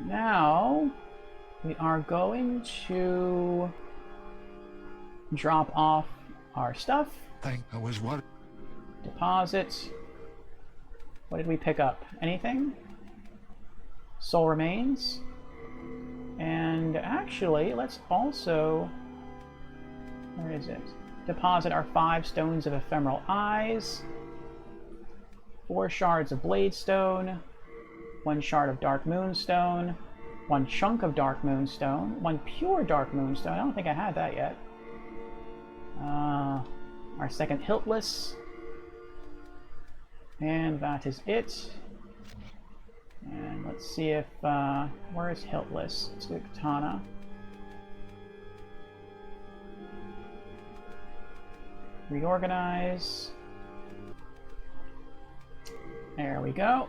Now, we are going to drop off our stuff. I was what? Deposit. What did we pick up? Anything? Soul Remains. And actually, let's also... Where is it? Deposit our 5 stones of ephemeral eyes. 4 shards of Bladestone. 1 shard of Dark Moonstone. 1 chunk of Dark Moonstone. 1 pure Dark Moonstone. I don't think I had that yet. Our second Hiltless. And that is it. And let's see if, where is Hiltless? Let's go to Katana. Reorganize. There we go.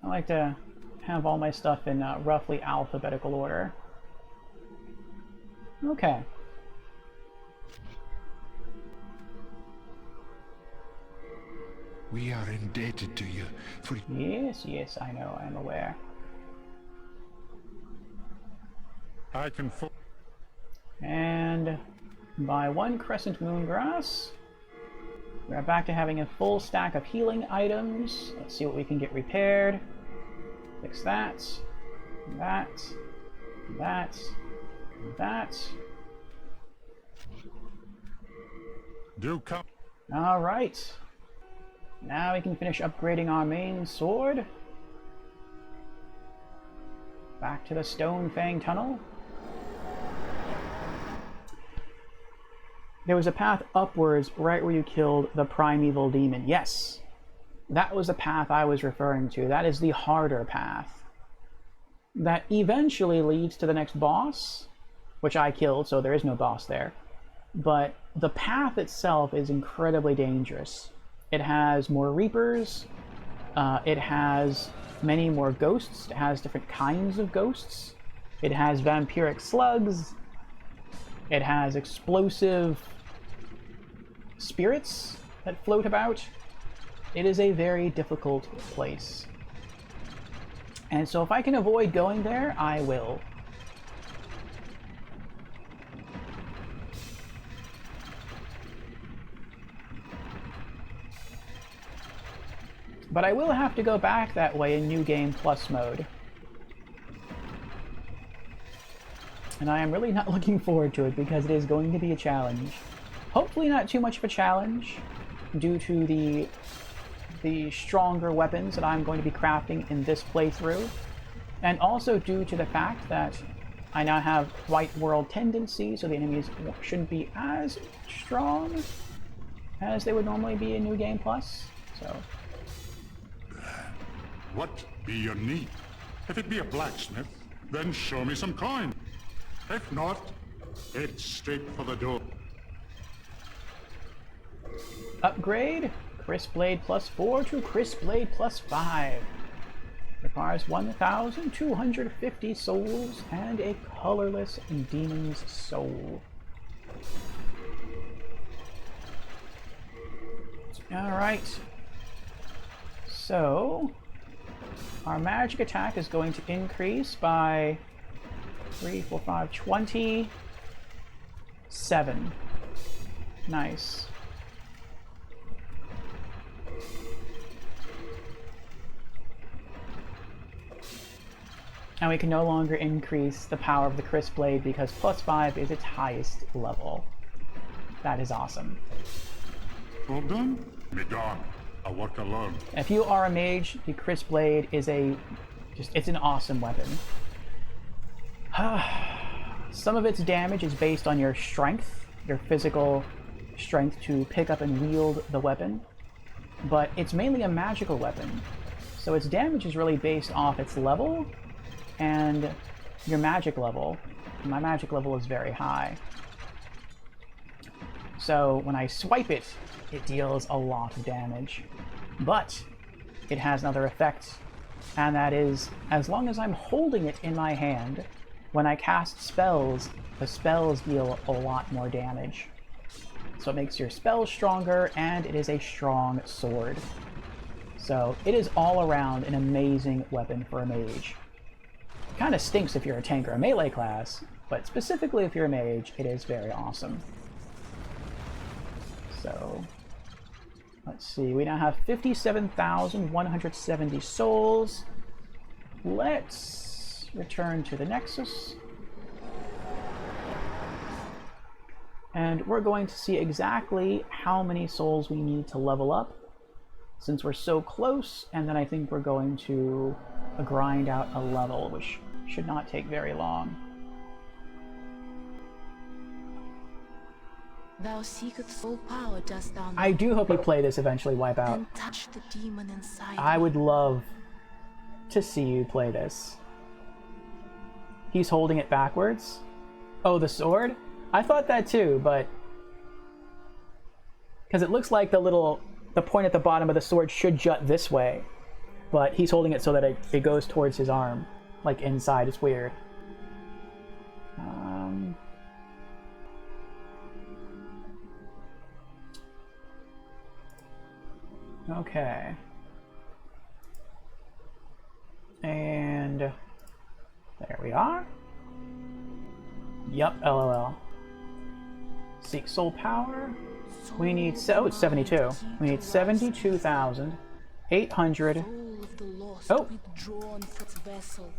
I like to have all my stuff in roughly alphabetical order. Okay. We are indebted to you for... Yes, yes, I know, I'm aware. I can And by one crescent moongrass, we're back to having a full stack of healing items. Let's see what we can get repaired. Fix that, that, that, that. do come. All right. Now we can finish upgrading our main sword. Back to the Stonefang Tunnel. There was a path upwards right where you killed the primeval demon. Yes, that was the path I was referring to. That is the harder path. That eventually leads to the next boss, which I killed, so there is no boss there. But the path itself is incredibly dangerous. It has more reapers, it has many more ghosts, it has different kinds of ghosts, it has vampiric slugs, it has explosive spirits that float about. It is a very difficult place. And so if I can avoid going there, I will. But I will have to go back that way in New Game Plus mode. And I am really not looking forward to it because it is going to be a challenge. Hopefully not too much of a challenge due to the stronger weapons that I'm going to be crafting in this playthrough. And also due to the fact that I now have White World tendency, so the enemies shouldn't be as strong as they would normally be in New Game Plus. So... What be your need? If it be a blacksmith, then show me some coin. If not, head straight for the door. Upgrade Crisp Blade +4 to Crisp Blade +5. Requires 1,250 souls and a colorless demon's soul. Alright. So, our magic attack is going to increase by 3, 4, 5, 27. Nice. And we can no longer increase the power of the Crisp Blade because +5 is its highest level. That is awesome. All done? Me gone. I work alone. If you are a mage, the Crisp Blade is it's an awesome weapon. Some of its damage is based on your strength, your physical strength to pick up and wield the weapon, but it's mainly a magical weapon. So its damage is really based off its level and your magic level. My magic level is very high. So when I swipe it, it deals a lot of damage. But it has another effect, and that is, as long as I'm holding it in my hand, when I cast spells, the spells deal a lot more damage. So it makes your spells stronger, and it is a strong sword. So it is all around an amazing weapon for a mage. It kind of stinks if you're a tank or a melee class, but specifically if you're a mage, it is very awesome. So, let's see, we now have 57,170 souls. Let's return to the Nexus. And we're going to see exactly how many souls we need to level up, since we're so close, and then I think we're going to grind out a level, which should not take very long. Thou seekest soul power, dost thou not? I do hope you play this eventually, Wipeout. Then touch the demon inside. I would love to see you play this. He's holding it backwards. Oh, the sword? I thought that too, but... because it looks like the little the point at the bottom of the sword should jut this way, but he's holding it so that it goes towards his arm, like inside. It's weird. Okay. And there we are. Yup, LOL. Seek soul power. We need, oh, it's 72. We need 72,800. Soul of the lost Oh. withdrawn from its vessel.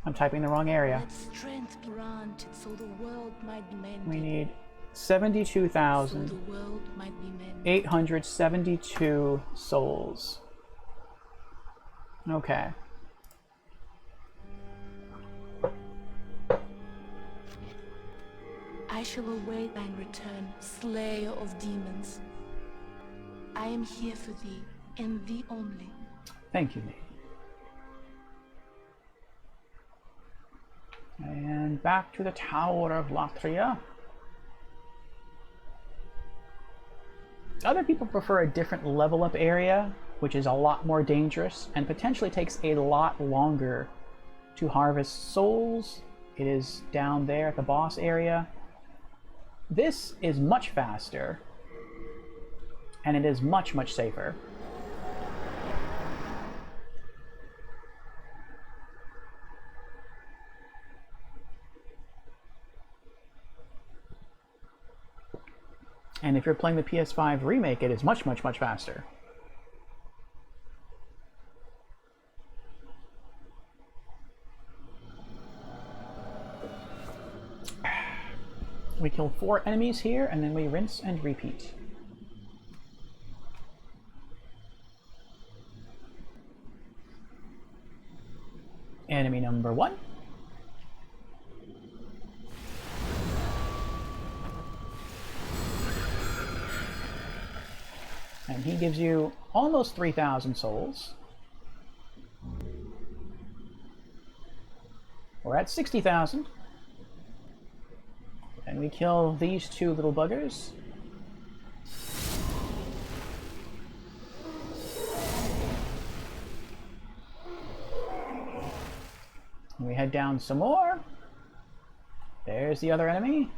I'm typing the wrong area. Let strength be granted so the world might be mended. We need So the 72,872 world might be mended. souls. Okay. I shall await thine return, slayer of demons. I am here for thee, and thee only. Thank you, lady. And back to the Tower of Latria. Other people prefer a different level up area, which is a lot more dangerous and potentially takes a lot longer to harvest souls. It is down there at the boss area. This is much faster, and it is much, much safer. And if you're playing the PS5 remake, it is much, much, much faster. We kill 4 enemies here, and then we rinse and repeat. Enemy number 1. And he gives you almost 3,000 souls. We're at 60,000. And we kill these 2 little buggers. And we head down some more. There's the other enemy.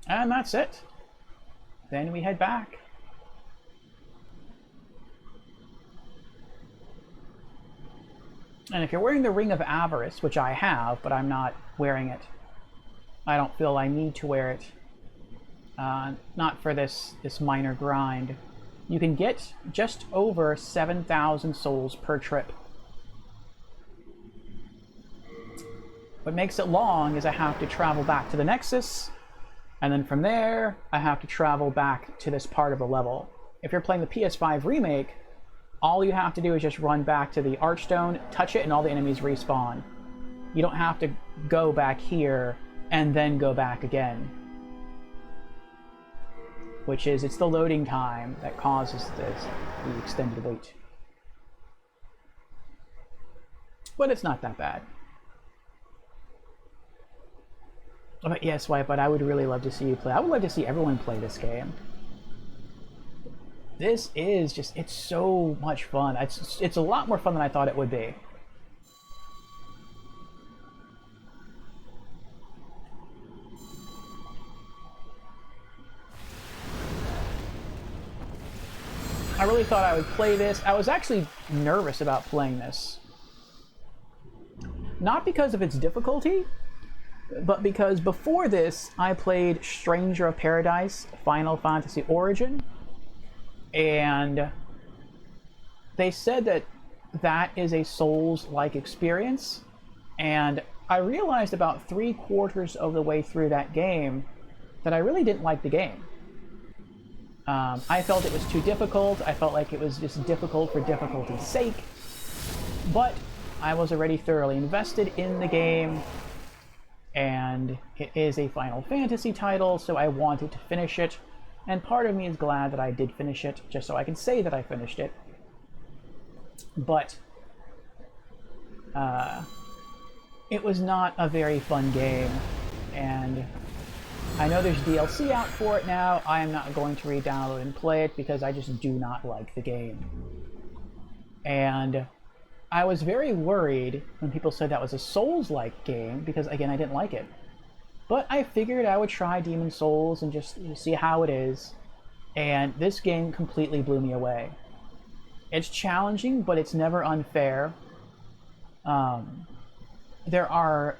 And that's it. Then we head back. And if you're wearing the Ring of Avarice, which I have, but I'm not wearing it, I don't feel I need to wear it. Not for this minor grind. You can get just over 7,000 souls per trip. What makes it long is I have to travel back to the Nexus, and then from there, I have to travel back to this part of the level. If you're playing the PS5 remake, all you have to do is just run back to the Archstone, touch it, and all the enemies respawn. You don't have to go back here and then go back again. Which is, it's the loading time that causes the extended wait. But it's not that bad. But yes, White, but I would really love to see you play. I would love to see everyone play this game. This is just, it's so much fun. It's a lot more fun than I thought it would be. I really thought I would play this. I was actually nervous about playing this. Not because of its difficulty, but because before this, I played Stranger of Paradise, Final Fantasy Origin, and they said that that is a Souls-like experience, and I realized about 3/4 of the way through that game that I really didn't like the game. I felt it was too difficult. I felt like it was just difficult for difficulty's sake, but I was already thoroughly invested in the game, and it is a Final Fantasy title, so I wanted to finish it, and part of me is glad that I did finish it, just so I can say that I finished it. But it was not a very fun game, and I know there's DLC out for it now. I am not going to re-download and play it because I just do not like the game. And I was very worried when people said that was a Souls-like game because, again, I didn't like it. But I figured I would try Demon Souls and just see how it is. And this game completely blew me away. It's challenging, but it's never unfair. There are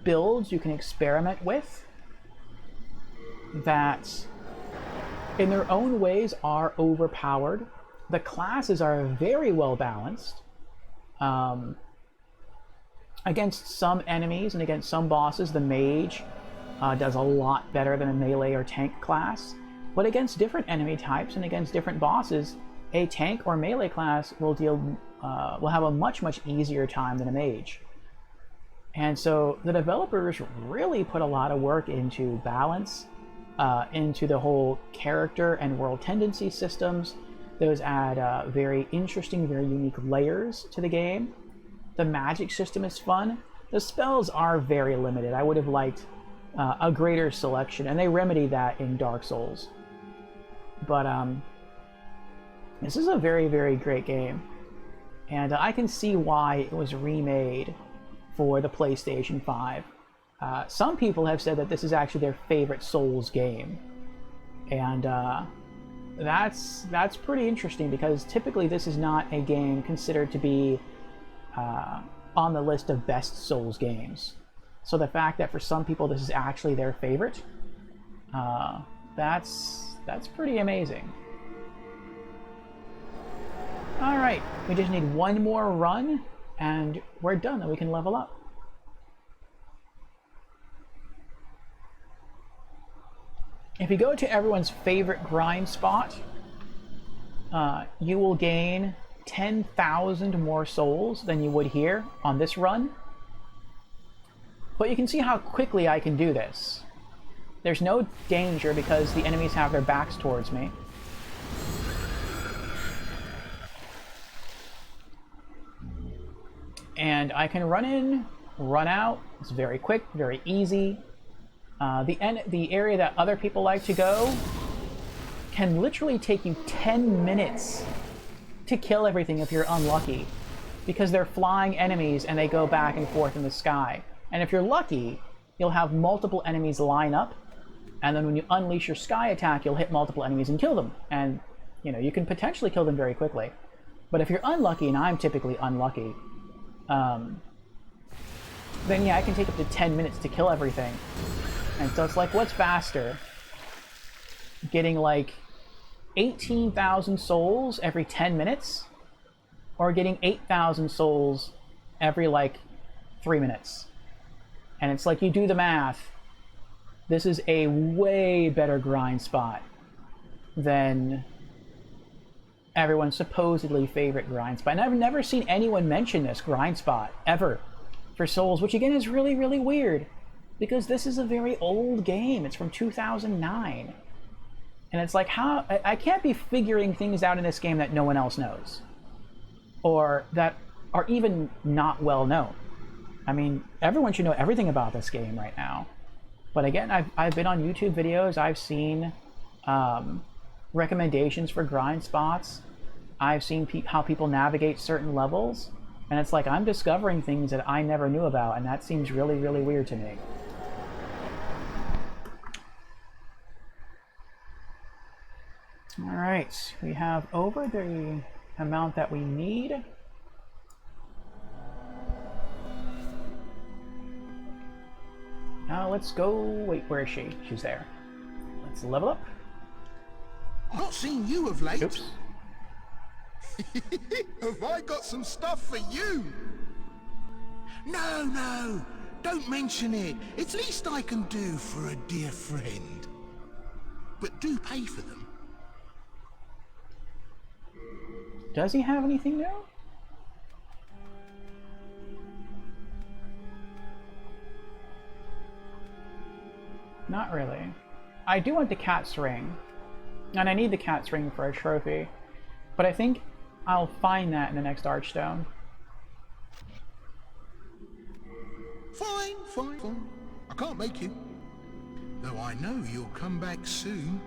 builds you can experiment with that, in their own ways, are overpowered. The classes are very well balanced. Against some enemies and against some bosses, the mage does a lot better than a melee or tank class. But against different enemy types and against different bosses, a tank or melee class will have a much easier time than a mage. And so the developers really put a lot of work into balance, into the whole character and world tendency systems. Those add very interesting, very unique layers to the game. The magic system is fun. The spells are very limited. I would have liked a greater selection, and they remedy that in Dark Souls. But this is a very, very great game. And I can see why it was remade for the PlayStation 5. Some people have said that this is actually their favorite Souls game. And that's pretty interesting, because typically this is not a game considered to be on the list of best Souls games. So the fact that for some people this is actually their favorite, that's pretty amazing. Alright, we just need one more run, and we're done, and we can level up. If you go to everyone's favorite grind spot, you will gain 10,000 more souls than you would here on this run. But you can see how quickly I can do this. There's no danger because the enemies have their backs towards me. And I can run in, run out. It's very quick, very easy. The area that other people like to go can literally take you 10 minutes to kill everything if you're unlucky, because they're flying enemies and they go back and forth in the sky. And if you're lucky, you'll have multiple enemies line up, and then when you unleash your sky attack, you'll hit multiple enemies and kill them. And, you know, you can potentially kill them very quickly. But if you're unlucky, and I'm typically unlucky, then yeah, I can take up to 10 minutes to kill everything. And so it's like, what's faster? Getting like 18,000 souls every 10 minutes? Or getting 8,000 souls every like 3 minutes? And it's like, you do the math. This is a way better grind spot than everyone's supposedly favorite grind spot. And I've never seen anyone mention this grind spot ever for Souls, which again is really, really weird, because this is a very old game. It's from 2009. And it's like, how I can't be figuring things out in this game that no one else knows, or that are even not well known. I mean, everyone should know everything about this game right now. But again, I've been on YouTube videos. I've seen recommendations for grind spots. I've seen how people navigate certain levels. And it's like, I'm discovering things that I never knew about, and that seems really, really weird to me. Alright, we have over the amount that we need. Now let's go... Wait, where is she? She's there. Let's level up. Not seen you of late. Oops. Have I got some stuff for you? No, don't mention it. It's least I can do for a dear friend. But do pay for them. Does he have anything new? Not really. I do want the cat's ring, and I need the cat's ring for a trophy, but I think I'll find that in the next Archstone. Fine, fine, fine. I can't make you. Though I know you'll come back soon.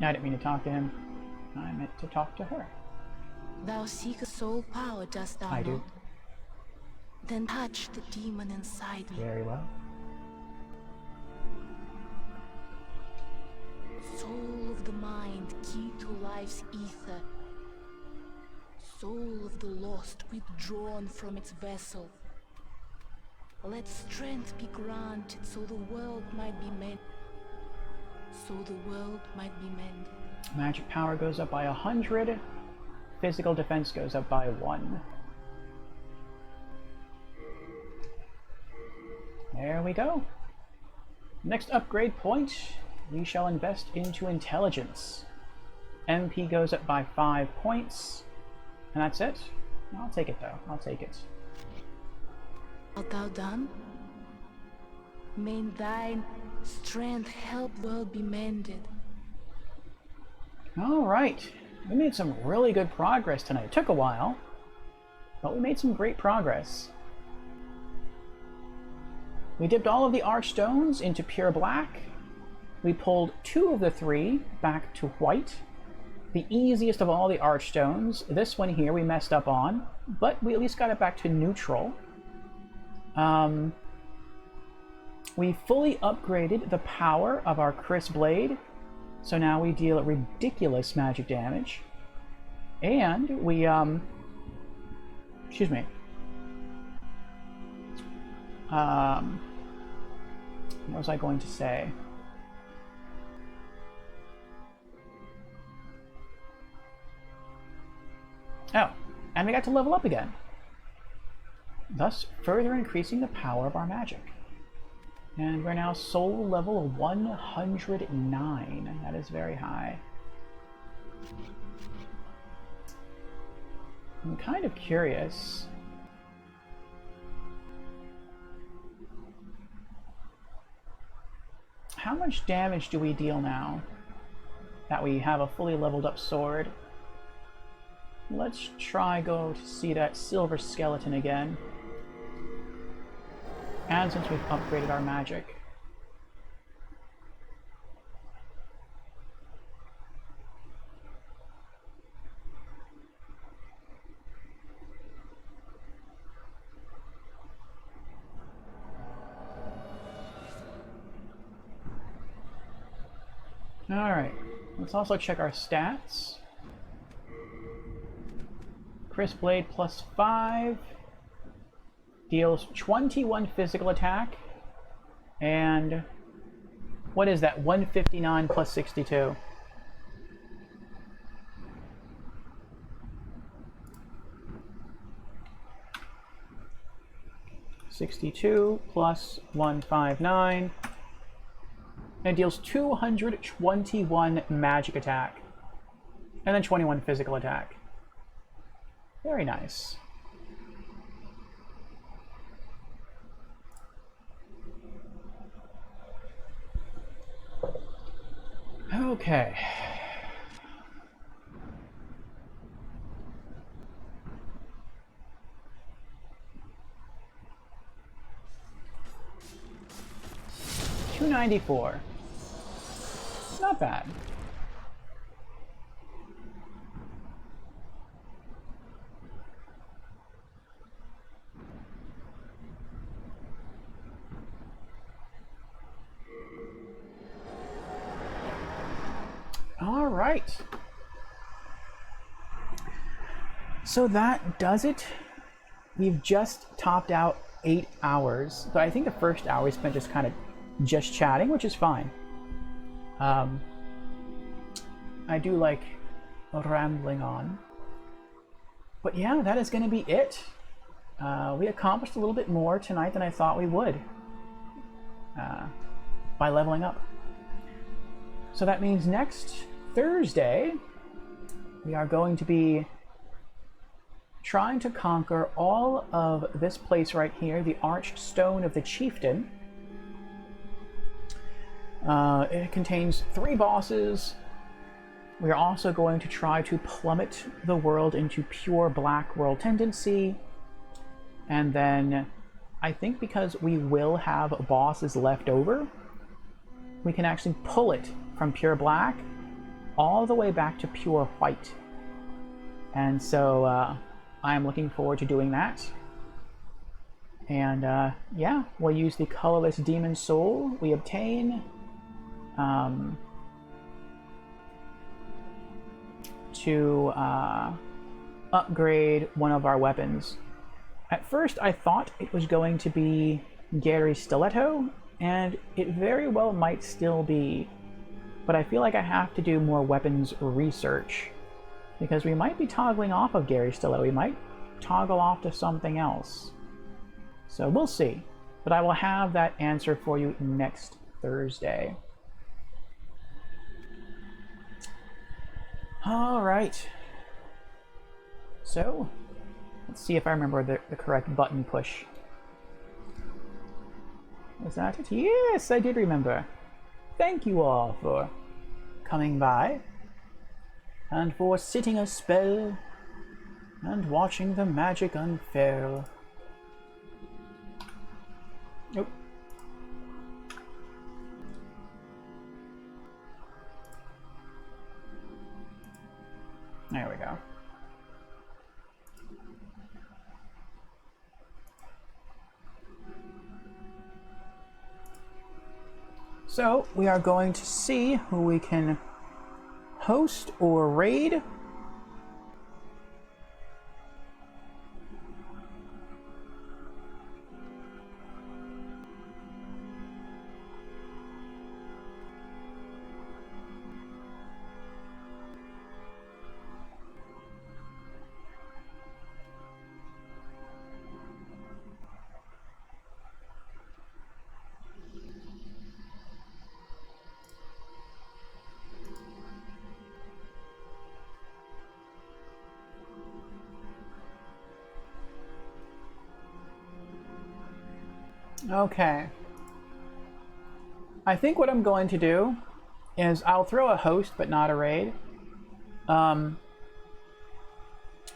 I didn't mean to talk to him. I meant to talk to her. Thou seekest soul power, dost thou I do. not? Then touch the demon inside me. Very well. Soul of the mind, key to life's ether. Soul of the lost, withdrawn from its vessel. Let strength be granted so the world might be mended. So the world might be mended. Magic power goes up by 100. Physical defense goes up by 1. There we go. Next upgrade point, we shall invest into intelligence. MP goes up by 5 points. And that's it. I'll take it though. I'll take it. Art thou done? May thine strength help the world be mended. Alright. We made some really good progress tonight. It took a while, but we made some great progress. We dipped all of the archstones into pure black. We pulled 2 of the 3 back to white. The easiest of all the archstones. This one here we messed up on, but we at least got it back to neutral. We fully upgraded the power of our Chris Blade, so now we deal ridiculous magic damage. And we, excuse me. What was I going to say? Oh, and we got to level up again, thus further increasing the power of our magic. And we're now soul level 109. That is very high. I'm kind of curious. How much damage do we deal now that we have a fully leveled up sword? Let's try go to see that silver skeleton again. And since we've upgraded our magic. Alright, let's also check our stats. Chris Blade plus 5 deals 21 physical attack, and what is that? 159 plus 62. +62 plus 159, and it deals 221 magic attack, and then 21 physical attack. Very nice. Okay. $294. Not bad. All right. So that does it. We've just topped out 8 hours, but I think the first hour we spent just kind of just chatting, which is fine. I do like rambling on. But yeah, that is going to be it. We accomplished a little bit more tonight than I thought we would by leveling up. So that means next Thursday, we are going to be trying to conquer all of this place right here, the Arched Stone of the Chieftain. It contains 3 bosses. We are also going to try to plummet the world into pure black world tendency, and then I think because we will have bosses left over, we can actually pull it from pure black all the way back to pure white. And so I'm looking forward to doing that. And yeah, we'll use the colorless demon soul we obtain to upgrade one of our weapons. At first I thought it was going to be Gary's stiletto, and it very well might still be, but I feel like I have to do more weapons research, because we might be toggling off of Gary's stiletto. We might toggle off to something else. So we'll see, but I will have that answer for you next Thursday. All right. So, let's see if I remember the correct button push. Was that it? Yes, I did remember. Thank you all for coming by, and for sitting a spell, and watching the magic unfurl. Nope. There we go. So, we are going to see who we can host or raid. Okay. I think what I'm going to do is I'll throw a host but not a raid.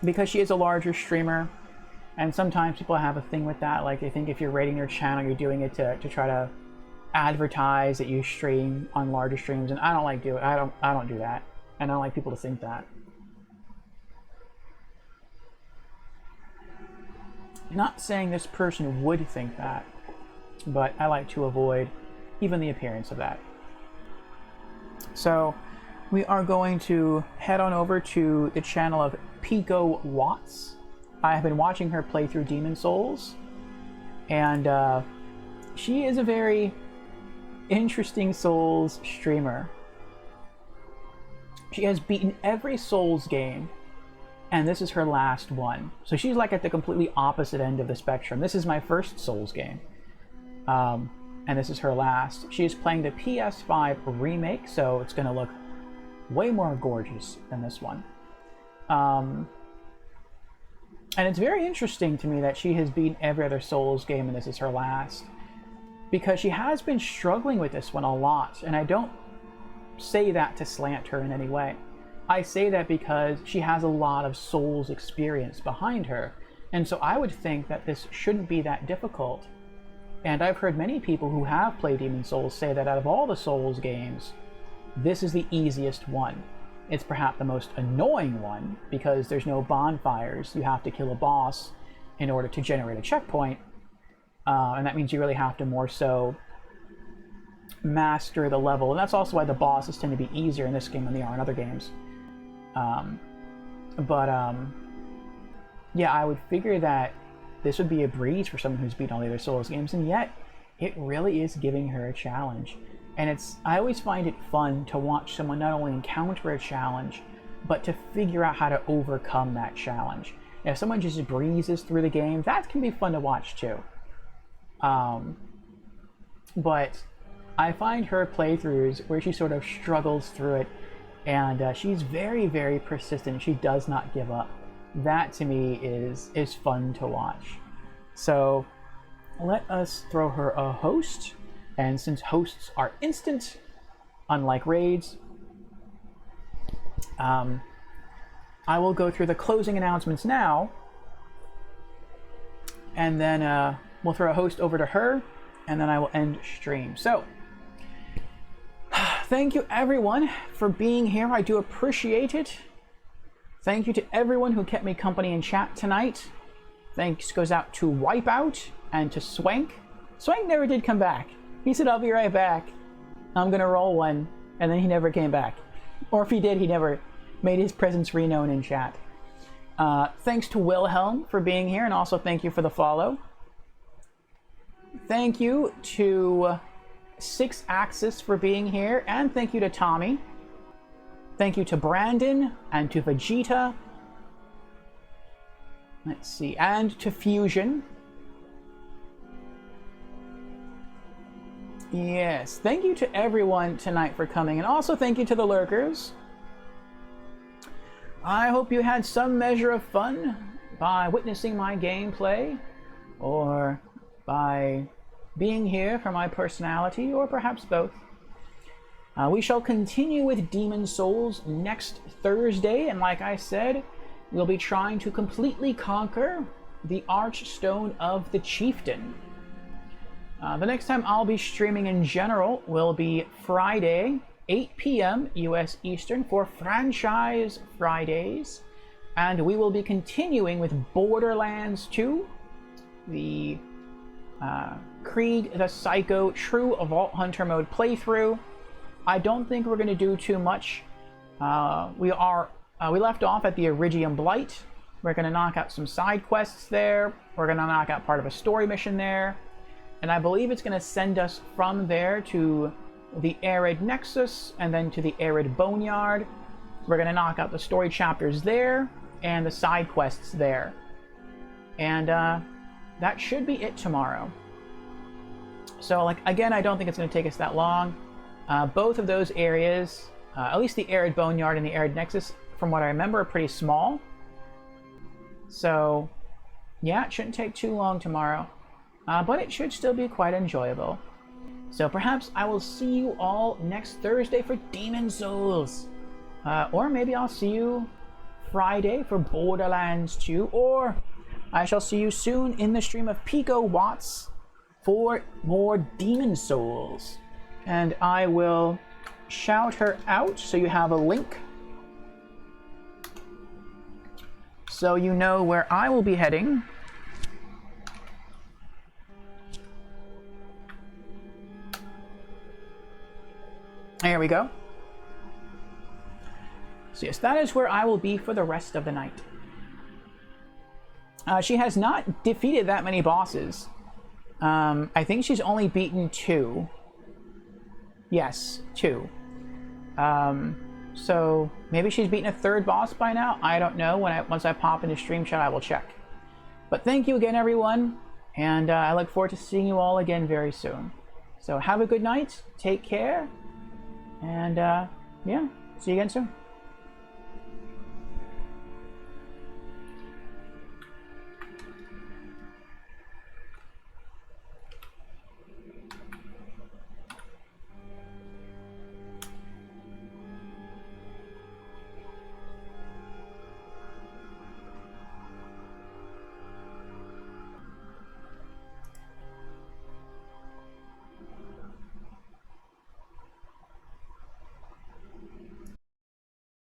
Because she is a larger streamer, and sometimes people have a thing with that. Like, they think if you're raiding their channel, you're doing it to try to advertise that you stream on larger streams, and I don't like do it. I don't do that, and I don't like people to think that. Not saying this person would think that, but I like to avoid even the appearance of that. So we are going to head on over to the channel of Pico Watts. I have been watching her play through Demon Souls, and she is a very interesting Souls streamer. She has beaten every Souls game, and this is her last one. So she's like at the completely opposite end of the spectrum. This is my first Souls game. And this is her last. She is playing the PS5 remake, so it's going to look way more gorgeous than this one. And it's very interesting to me that she has beaten every other Souls game and this is her last, because she has been struggling with this one a lot, and I don't say that to slant her in any way. I say that because she has a lot of Souls experience behind her, and so I would think that this shouldn't be that difficult. And I've heard many people who have played Demon Souls say that out of all the Souls games, this is the easiest one. It's perhaps the most annoying one, because there's no bonfires. You have to kill a boss in order to generate a checkpoint, and that means you really have to more so master the level. And that's also why the bosses tend to be easier in this game than they are in other games. Yeah, I would figure that this would be a breeze for someone who's beaten all the other Souls games, and yet it really is giving her a challenge. And I always find it fun to watch someone not only encounter a challenge, but to figure out how to overcome that challenge. And if someone just breezes through the game, that can be fun to watch too. But I find her playthroughs where she sort of struggles through it, and she's very, very persistent. She does not give up. That to me is fun to watch. So let us throw her a host, and since hosts are instant, unlike raids, I will go through the closing announcements now, and then we'll throw a host over to her, and then I will end stream. So, thank you everyone for being here. I do appreciate it. Thank you to everyone who kept me company in chat tonight. Thanks goes out to Wipeout and to Swank. Swank never did come back. He said, I'll be right back. I'm gonna roll one, and then he never came back. Or if he did, he never made his presence renown in chat. Thanks to Wilhelm for being here, and also thank you for the follow. Thank you to Six Axis for being here, and thank you to Tommy. Thank you to Brandon and to Vegeta. Let's see, and to Fusion. Yes, thank you to everyone tonight for coming, and also thank you to the lurkers. I hope you had some measure of fun by witnessing my gameplay, or by being here for my personality, or perhaps both. We shall continue with Demon Souls next Thursday, and like I said, we'll be trying to completely conquer the Archstone of the Chieftain. The next time I'll be streaming in general will be Friday, 8 p.m. US Eastern for Franchise Fridays, and we will be continuing with Borderlands 2, the Krieg the Psycho True Vault Hunter mode playthrough. I don't think we're going to do too much. We left off at the Iridium Blight. We're going to knock out some side quests there. We're going to knock out part of a story mission there. And I believe it's going to send us from there to the Arid Nexus and then to the Arid Boneyard. We're going to knock out the story chapters there and the side quests there. And that should be it tomorrow. So, like, again, I don't think it's going to take us that long. Both of those areas, at least the Arid Boneyard and the Arid Nexus, from what I remember, are pretty small. So, yeah, it shouldn't take too long tomorrow. But it should still be quite enjoyable. So perhaps I will see you all next Thursday for Demon Souls. Or maybe I'll see you Friday for Borderlands 2. Or I shall see you soon in the stream of Pico Watts for more Demon Souls. And I will shout her out so you have a link, so you know where I will be heading. There we go. So yes, that is where I will be for the rest of the night. She has not defeated that many bosses. I think she's only beaten 2. Yes, 2. So maybe she's beaten a 3rd boss by now. I don't know. Once I pop into stream chat, I will check. But thank you again, everyone, and I look forward to seeing you all again very soon. So have a good night. Take care. And, yeah, see you again soon.